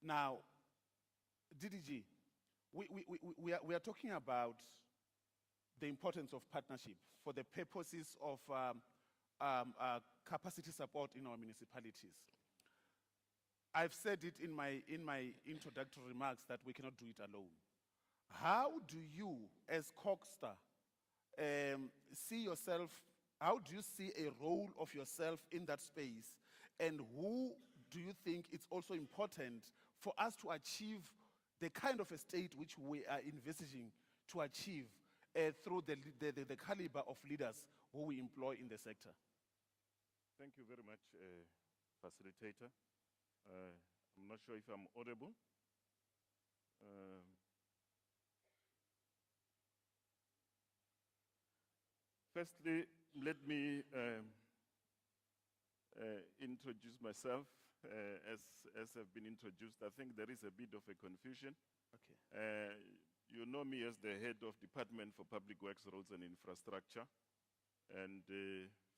Now, DDG, we are talking about the importance of partnership for the purposes of capacity support in our municipalities. I've said it in my introductory remarks that we cannot do it alone. How do you, as Coxstar, see yourself, how do you see a role of yourself in that space? And who do you think it's also important for us to achieve the kind of a state which we are envisaging to achieve through the caliber of leaders who we employ in the sector? Thank you very much, facilitator. I'm not sure if I'm audible. Firstly, let me introduce myself as I've been introduced. I think there is a bit of a confusion. Okay. You know me as the head of Department for Public Works, Roads and Infrastructure. And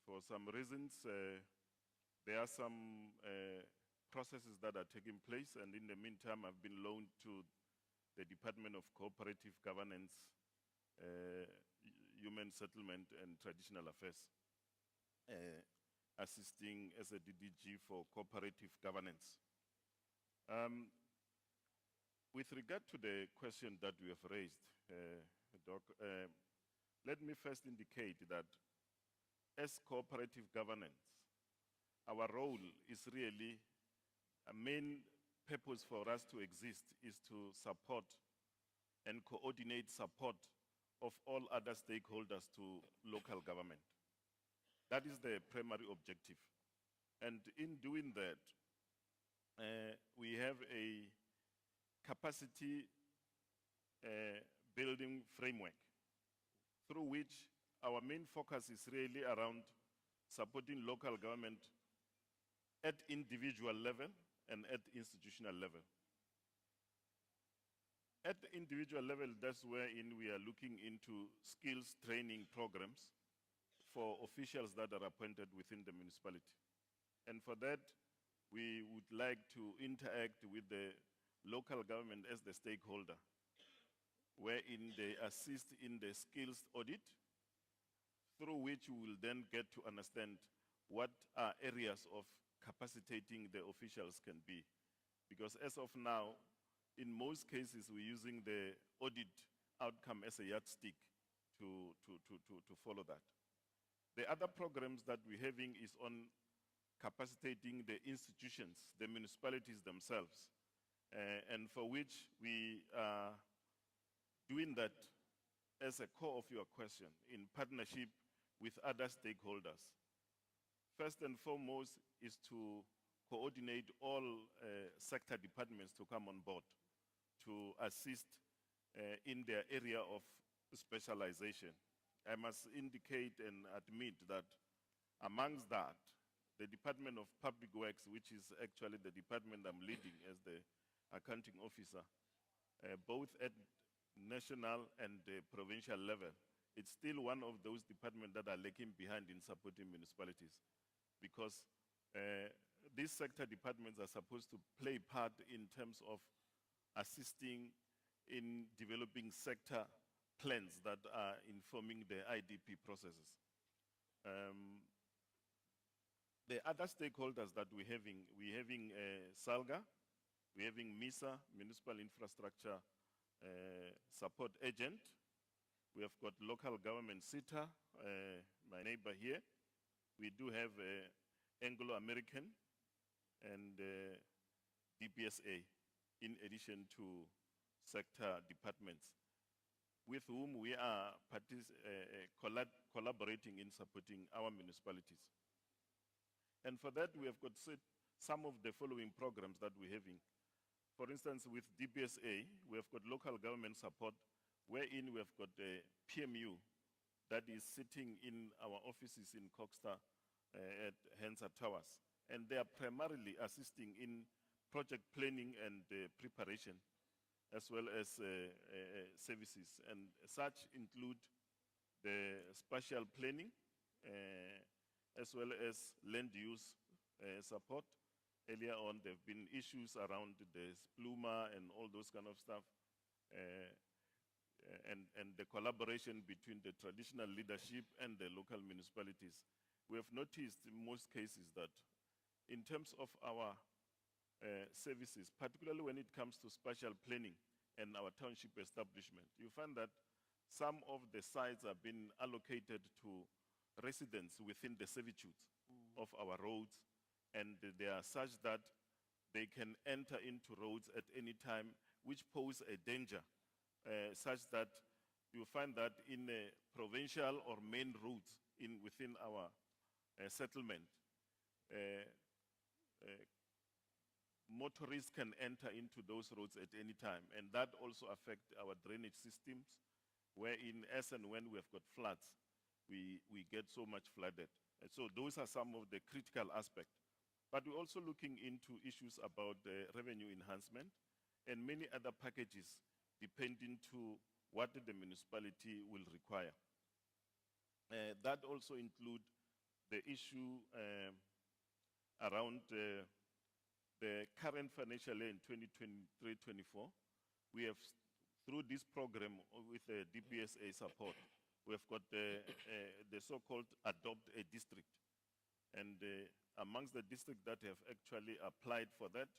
for some reasons, there are some processes that are taking place, and in the meantime, I've been loaned to the Department of Cooperative Governance, Human Settlement and Traditional Affairs, assisting as a DDG for cooperative governance. With regard to the question that we have raised, Doc, let me first indicate that as cooperative governance, our role is really, a main purpose for us to exist is to support and coordinate support of all other stakeholders to local government. That is the primary objective. And in doing that, we have a capacity building framework through which our main focus is really around supporting local government at individual level and at institutional level. At the individual level, that's wherein we are looking into skills training programs for officials that are appointed within the municipality. And for that, we would like to interact with the local government as the stakeholder, wherein they assist in the skills audit, through which we will then get to understand what are areas of capacitating the officials can be. Because as of now, in most cases, we're using the audit outcome as a yardstick to follow that. The other programs that we're having is on capacitating the institutions, the municipalities themselves, and for which we are doing that as a core of your question, in partnership with other stakeholders. First and foremost is to coordinate all sector departments to come on board to assist in their area of specialization. I must indicate and admit that amongst that, the Department of Public Works, which is actually the department I'm leading as the accounting officer, both at national and provincial level, it's still one of those departments that are lagging behind in supporting municipalities, because these sector departments are supposed to play part in terms of assisting in developing sector plans that are informing the IDP processes. The other stakeholders that we're having SALGA, we're having MISA, Municipal Infrastructure Support Agent. We have got local government SITA, my neighbor here. We do have Anglo-American and DPSA, in addition to sector departments, with whom we are collaborating in supporting our municipalities. And for that, we have got some of the following programs that we're having. For instance, with DPSA, we have got local government support, wherein we have got a PMU that is sitting in our offices in Coxstar at Hansa Towers. And they are primarily assisting in project planning and preparation, as well as services. And such include the spatial planning, as well as land use support. Earlier on, there have been issues around the spluma and all those kind of stuff, and the collaboration between the traditional leadership and the local municipalities. We have noticed in most cases that in terms of our services, particularly when it comes to spatial planning and our township establishment, you find that some of the sites have been allocated to residents within the servitudes of our roads, and they are such that they can enter into roads at any time, which pose a danger, such that you find that in provincial or main roads within our settlement, motorists can enter into those roads at any time, and that also affects our drainage systems, wherein as and when we have got floods, we get so much flooded. And so those are some of the critical aspects. But we're also looking into issues about revenue enhancement and many other packages depending to what the municipality will require. That also include the issue around the current financial year in 2023-24. We have, through this program with the DPSA support, we have got the so-called Adopt a District. And amongst the districts that have actually applied for that,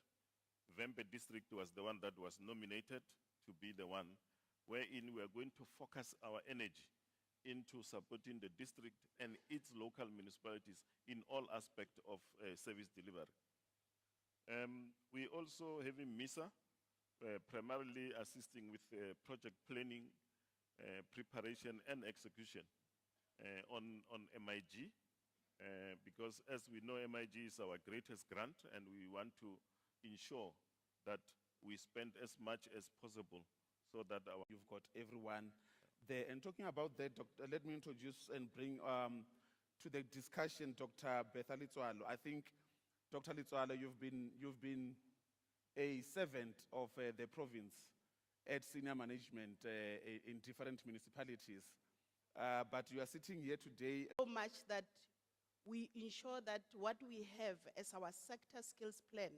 Vembe District was the one that was nominated to be the one wherein we are going to focus our energy into supporting the district and its local municipalities in all aspects of service delivery. We also have MISA, primarily assisting with project planning, preparation and execution on MIG, because as we know, MIG is our greatest grant, and we want to ensure that we spend as much as possible so that You've got everyone there. And talking about that, Doctor, let me introduce and bring to the discussion Dr. Betha Litswalo. I think, Dr. Litswalo, you've been a servant of the province at senior management in different municipalities. But you are sitting here today. So much that we ensure that what we have as our sector skills plan,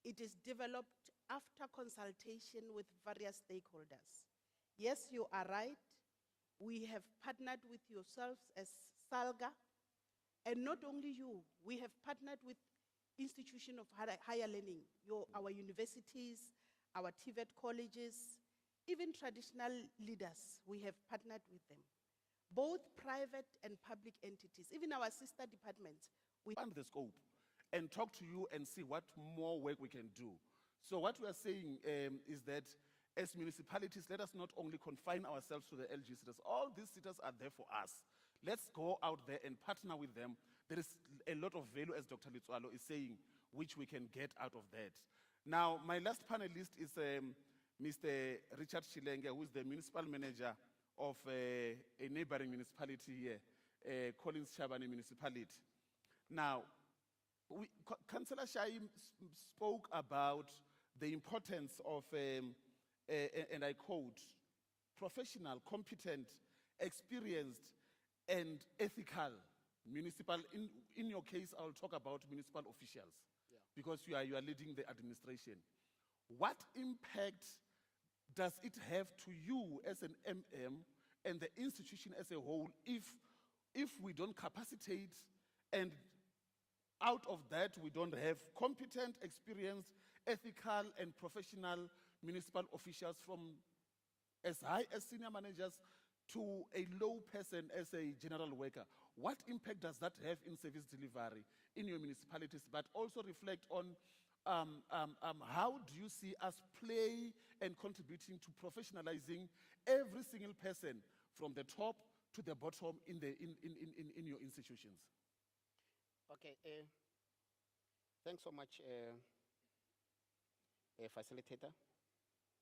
it is developed after consultation with various stakeholders. Yes, you are right. We have partnered with yourselves as SALGA, and not only you, we have partnered with institutions of higher learning, our universities, our TVET colleges, even traditional leaders, we have partnered with them. Both private and public entities, even our sister departments. We expand the scope and talk to you and see what more work we can do. So what we are saying is that as municipalities, let us not only confine ourselves to the LG cities. All these cities are there for us. Let's go out there and partner with them. There is a lot of value, as Dr. Litswalo is saying, which we can get out of that. Now, my last panelist is Mr. Richard Shilenge, who is the municipal manager of a neighboring municipality here, Collins Shabane Municipality. Now, Councillor Shai spoke about the importance of, and I quote, professional, competent, experienced, and ethical municipal, in your case, I'll talk about municipal officials, because you are leading the administration. What impact does it have to you as an MM and the institution as a whole if we don't capacitate and out of that we don't have competent, experienced, ethical and professional municipal officials from as high as senior managers to a low person as a general worker? What impact does that have in service delivery in your municipalities, but also reflect on how do you see us play and contributing to professionalizing every single person from the top to the bottom in your institutions? Okay, thanks so much, facilitator,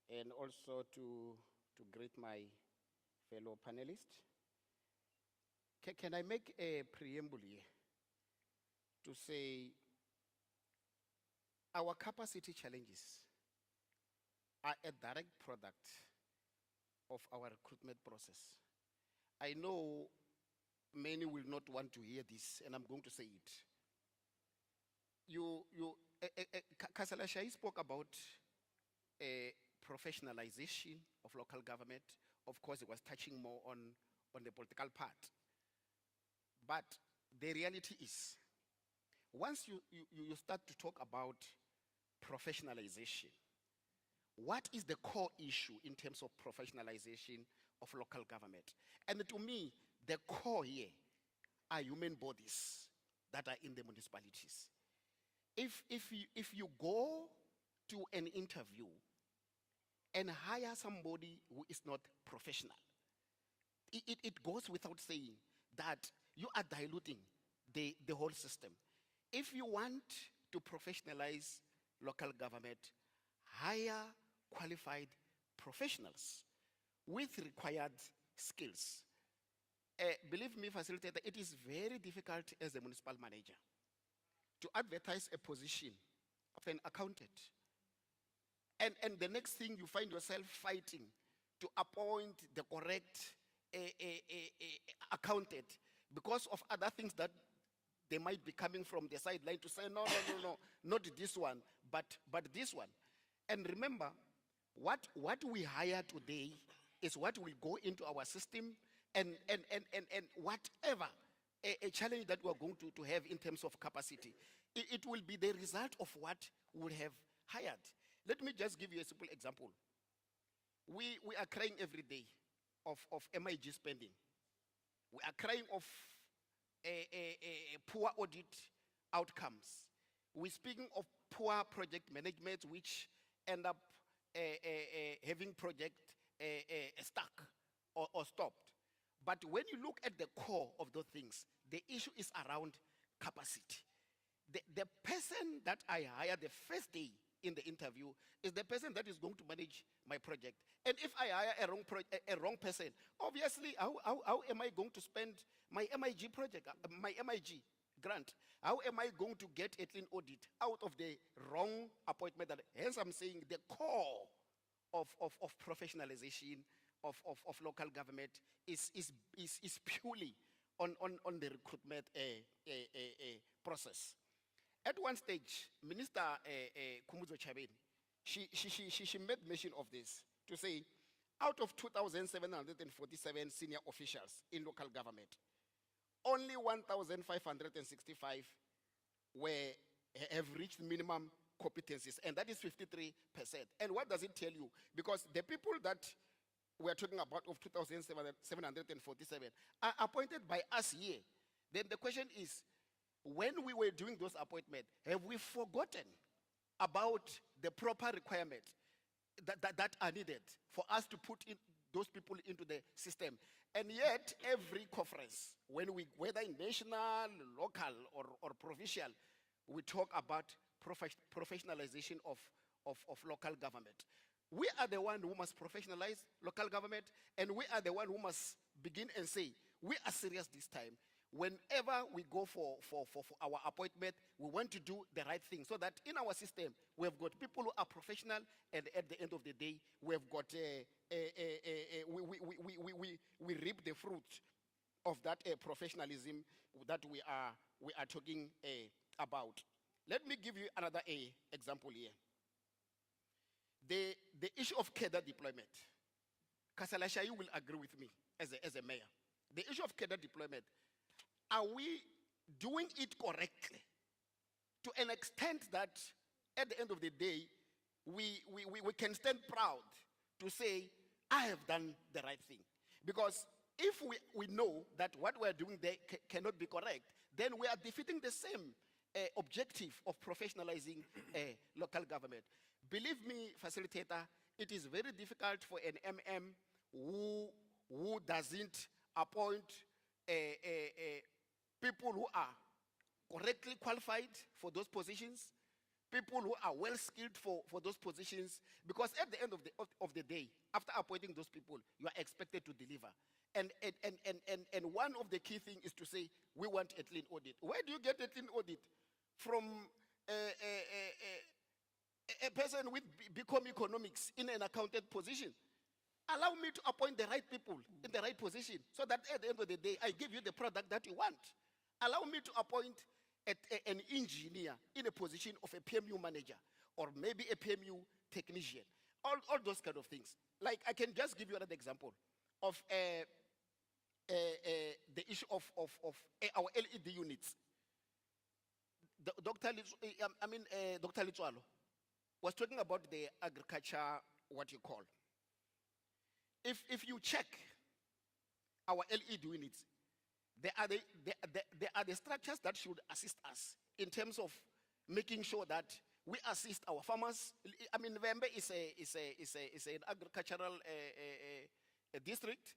and also to greet my fellow panelists. Can I make a preamble here to say our capacity challenges are a direct product of our recruitment process. I know many will not want to hear this, and I'm going to say it. Councillor Shai spoke about professionalization of local government. Of course, it was touching more on the political part. But the reality is, once you start to talk about professionalization, what is the core issue in terms of professionalization of local government? And to me, the core here are human bodies that are in the municipalities. If you go to an interview and hire somebody who is not professional, it goes without saying that you are diluting the whole system. If you want to professionalize local government, hire qualified professionals with required skills. Believe me, facilitator, it is very difficult as a municipal manager to advertise a position of an accountant. And the next thing you find yourself fighting to appoint the correct accountant because of other things that they might be coming from the sideline to say, no, not this one, but this one. And remember, what we hire today is what will go into our system and whatever a challenge that we're going to have in terms of capacity, it will be the result of what we have hired. Let me just give you a simple example. We are crying every day of MIG spending. We are crying of poor audit outcomes. We're speaking of poor project management, which end up having project stuck or stopped. But when you look at the core of those things, the issue is around capacity. The person that I hire the first day in the interview is the person that is going to manage my project. And if I hire a wrong person, obviously, how am I going to spend my MIG project, my MIG grant? How am I going to get a clean audit out of the wrong appointment? Hence, I'm saying the core of professionalization of local government is purely on the recruitment process. At one stage, Minister Kumuzo Chabeni, she made mention of this to say, out of 2,747 senior officials in local government, only 1,565 have reached minimum competencies, and that is 53%. And what does it tell you? Because the people that we're talking about of 2,747 are appointed by us here. Then the question is, when we were doing those appointments, have we forgotten about the proper requirements that are needed for us to put in those people into the system? And yet, every conference, whether in national, local, or provincial, we talk about professionalization of local government. We are the one who must professionalize local government, and we are the one who must begin and say, we are serious this time. Whenever we go for our appointment, we want to do the right thing so that in our system, we have got people who are professional, and at the end of the day, we have got, we reap the fruit of that professionalism that we are talking about. Let me give you another example here. the issue of cadre deployment, Councillor Shai will agree with me as a mayor. The issue of cadre deployment, are we doing it correctly to an extent that at the end of the day, we can stand proud to say, I have done the right thing? Because if we know that what we're doing there cannot be correct, then we are defeating the same objective of professionalizing local government. Believe me, facilitator, it is very difficult for an MM who doesn't appoint people who are correctly qualified for those positions, people who are well skilled for those positions, because at the end of the day, after appointing those people, you are expected to deliver. And one of the key things is to say, we want a clean audit. Where do you get a clean audit? From a person with BCom economics in an accountant position. Allow me to appoint the right people in the right position, so that at the end of the day, I give you the product that you want. Allow me to appoint an engineer in a position of a PMU manager, or maybe a PMU technician. All those kind of things. Like, I can just give you another example of the issue of our LED units. Dr. Litsualo was talking about the agriculture, what you call. If you check our LED units, they are the structures that should assist us in terms of making sure that we assist our farmers. I mean, Vembe is an agricultural district.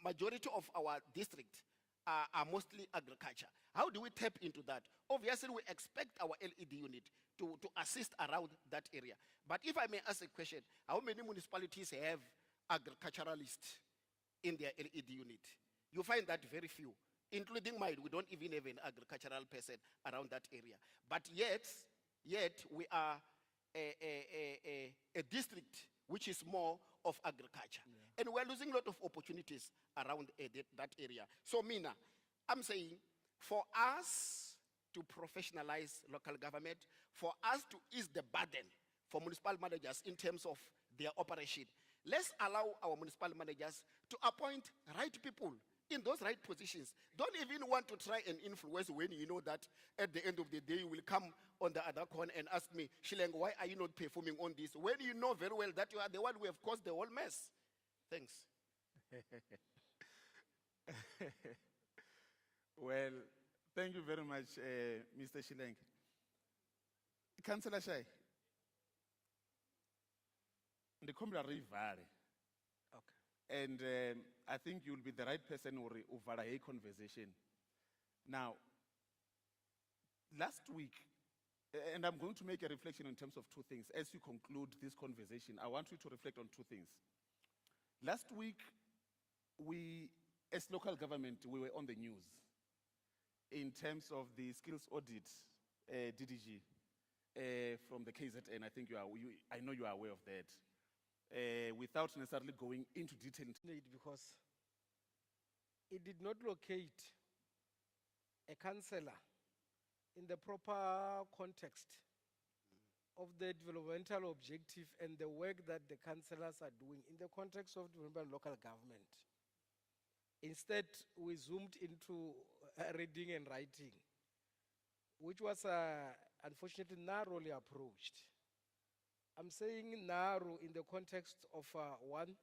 Majority of our district are mostly agriculture. How do we tap into that? Obviously, we expect our LED unit to assist around that area. But if I may ask a question, how many municipalities have agriculturalists in their LED unit? You find that very few, including mine. We don't even have an agricultural person around that area. But yet we are a district which is more of agriculture. Yeah. And we're losing a lot of opportunities around that area. So, Mina, I'm saying, for us to professionalize local government, for us to ease the burden for municipal managers in terms of their operation, let's allow our municipal managers to appoint right people in those right positions. Don't even want to try and influence when you know that at the end of the day you will come on the other corner and ask me, Shileng, why are you not performing on this? When you know very well that you are the one who have caused the whole mess. Thanks. Well, thank you very much, Mr. Shileng. Councillor Shai, the Comla Rivare. Okay. And I think you'll be the right person who over a conversation. Now, last week, and I'm going to make a reflection in terms of two things. As you conclude this conversation, I want you to reflect on two things. Last week, we, as local government, we were on the news in terms of the skills audit, DDG, from the KZN. I think I know you are aware of that. Without necessarily going into detail. Because it did not locate a councillor in the proper context of the developmental objective and the work that the councillors are doing in the context of development local government. Instead, we zoomed into reading and writing, which was unfortunately narrowly approached. I'm saying narrow in the context of one,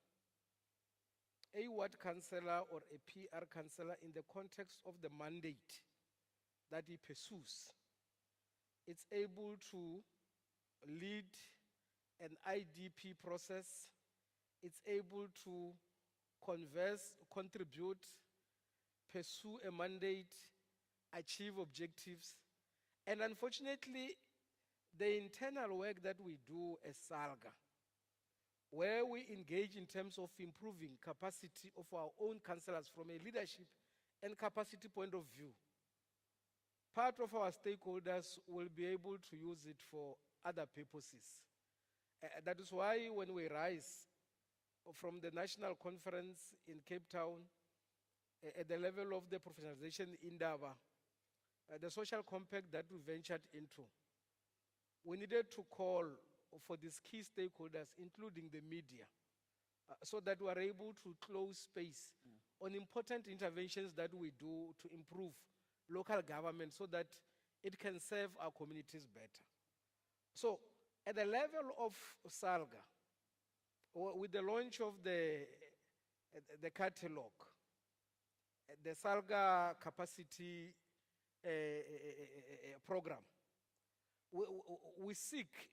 a ward councillor or a PR councillor in the context of the mandate that he pursues. It's able to lead an IDP process. It's able to converse, contribute, pursue a mandate, achieve objectives. And unfortunately, the internal work that we do as SALGA, where we engage in terms of improving capacity of our own councillors from a leadership and capacity point of view, part of our stakeholders will be able to use it for other purposes. That is why when we rise from the national conference in Cape Town, at the level of the professionalization in Dava, the social compact that we ventured into, we needed to call for these key stakeholders, including the media, so that we are able to close space on important interventions that we do to improve local government so that it can serve our communities better. So at the level of SALGA, with the launch of the catalog, the SALGA capacity program, we seek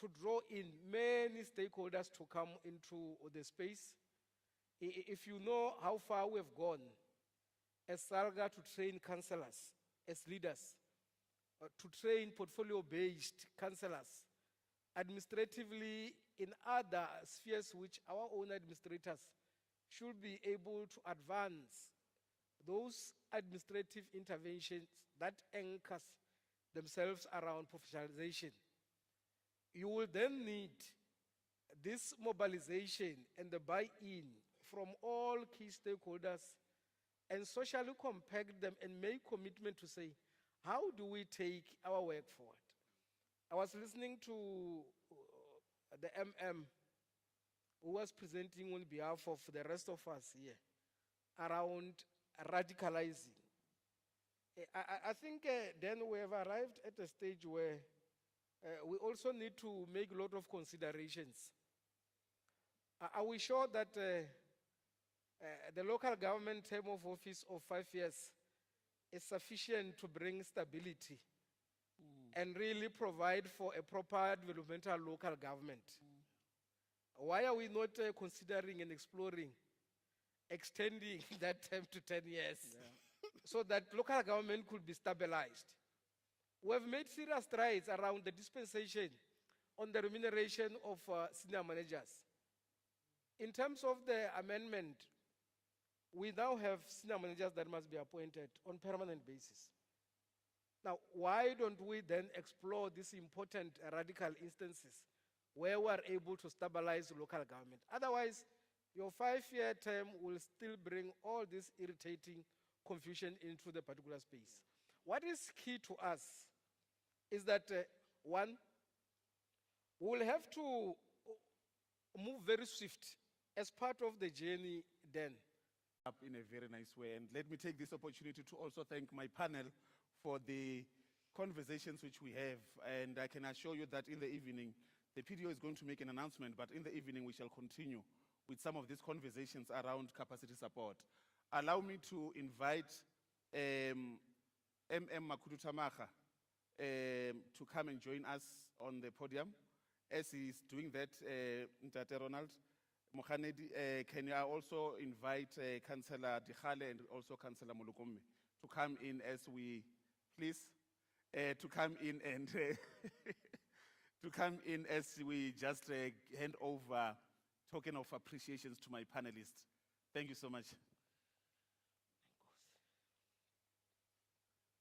to draw in many stakeholders to come into the space. If you know how far we have gone as SALGA to train councillors, as leaders, to train portfolio-based councillors, administratively in other spheres which our own administrators should be able to advance those administrative interventions that anchors themselves around professionalization. You will then need this mobilization and the buy-in from all key stakeholders and socially compact them and make commitment to say, how do we take our work forward? I was listening to the MM who was presenting on behalf of the rest of us here around radicalizing. I think then we have arrived at a stage where we also need to make a lot of considerations. Are we sure that the local government term of office of 5 years is sufficient to bring stability and really provide for a proper developmental local government? Why are we not considering and exploring extending that term to 10 years so that local government could be stabilized? We have made serious strides around the dispensation on the remuneration of senior managers. In terms of the amendment, we now have senior managers that must be appointed on permanent basis. Now, why don't we then explore these important radical instances where we are able to stabilize local government? Otherwise, your 5-year term will still bring all this irritating confusion into the particular space. What is key to us is that, one, we will have to move very swift as part of the journey then. Up in a very nice way. And let me take this opportunity to also thank my panel for the conversations which we have. And I can assure you that in the evening, the PDO is going to make an announcement, but in the evening we shall continue with some of these conversations around capacity support. Allow me to invite MM Makudu Tamaga to come and join us on the podium. As he's doing that, Mtate Ronald Mokhanedi, can you also invite Councillor Dikhale and also Councillor Molukombe to come in as we, please, to come in and to come in as we just hand over token of appreciations to my panelists. Thank you so much.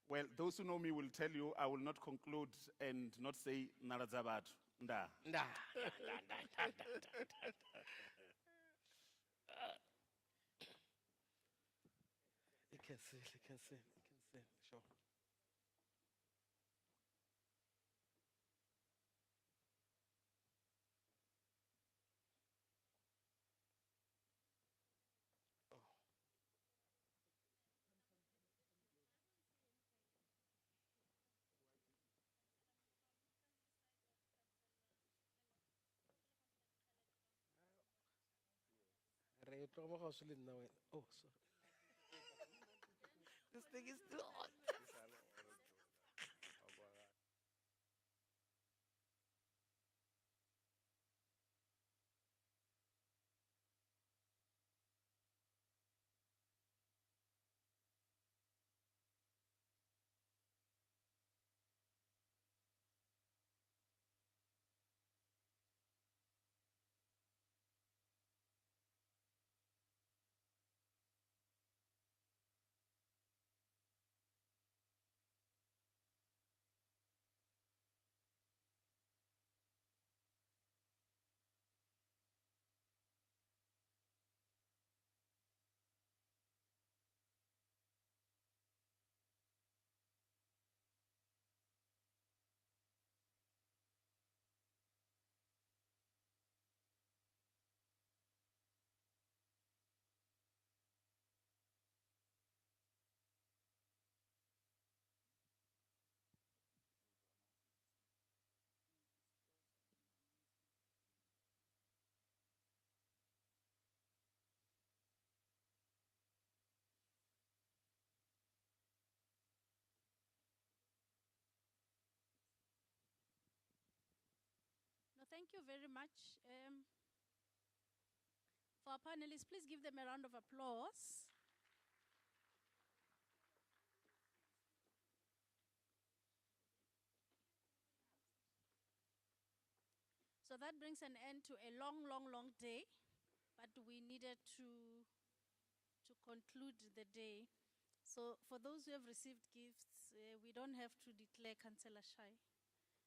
Well, those who know me will tell you I will not conclude and not say Narazabatu. Nda. Nah. You can see, sure. Oh, sorry. This thing is too hot. Thank you very much. For our panelists, please give them a round of applause. So that brings an end to a long day, but we needed to conclude the day. So for those who have received gifts, we don't have to declare Councillor shy.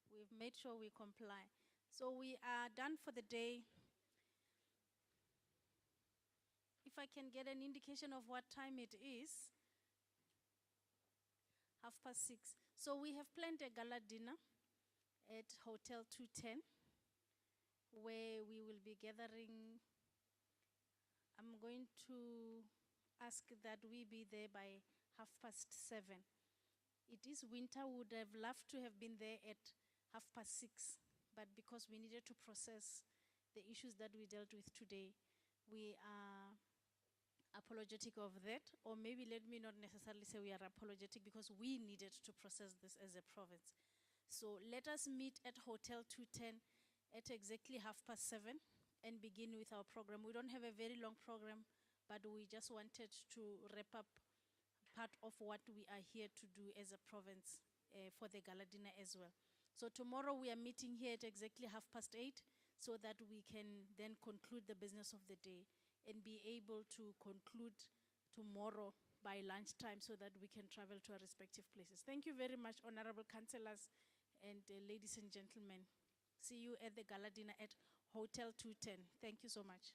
We've made sure we comply. So we are done for the day. If I can get an indication of what time it is, 6:30. So we have planned a gala dinner at Hotel 210, where we will be gathering. I'm going to ask that we be there by 7:30. It is winter, we would have loved to have been there at 6:30, but because we needed to process the issues that we dealt with today, we are apologetic of that, or maybe let me not necessarily say we are apologetic because we needed to process this as a province. So let us meet at Hotel 210 at exactly 7:30 and begin with our program. We don't have a very long program, but we just wanted to wrap up part of what we are here to do as a province for the gala dinner as well. So tomorrow we are meeting here at exactly 8:30 so that we can then conclude the business of the day and be able to conclude tomorrow by lunchtime so that we can travel to our respective places. Thank you very much, honorable councillors and ladies and gentlemen. See you at the gala dinner at Hotel 210. Thank you so much.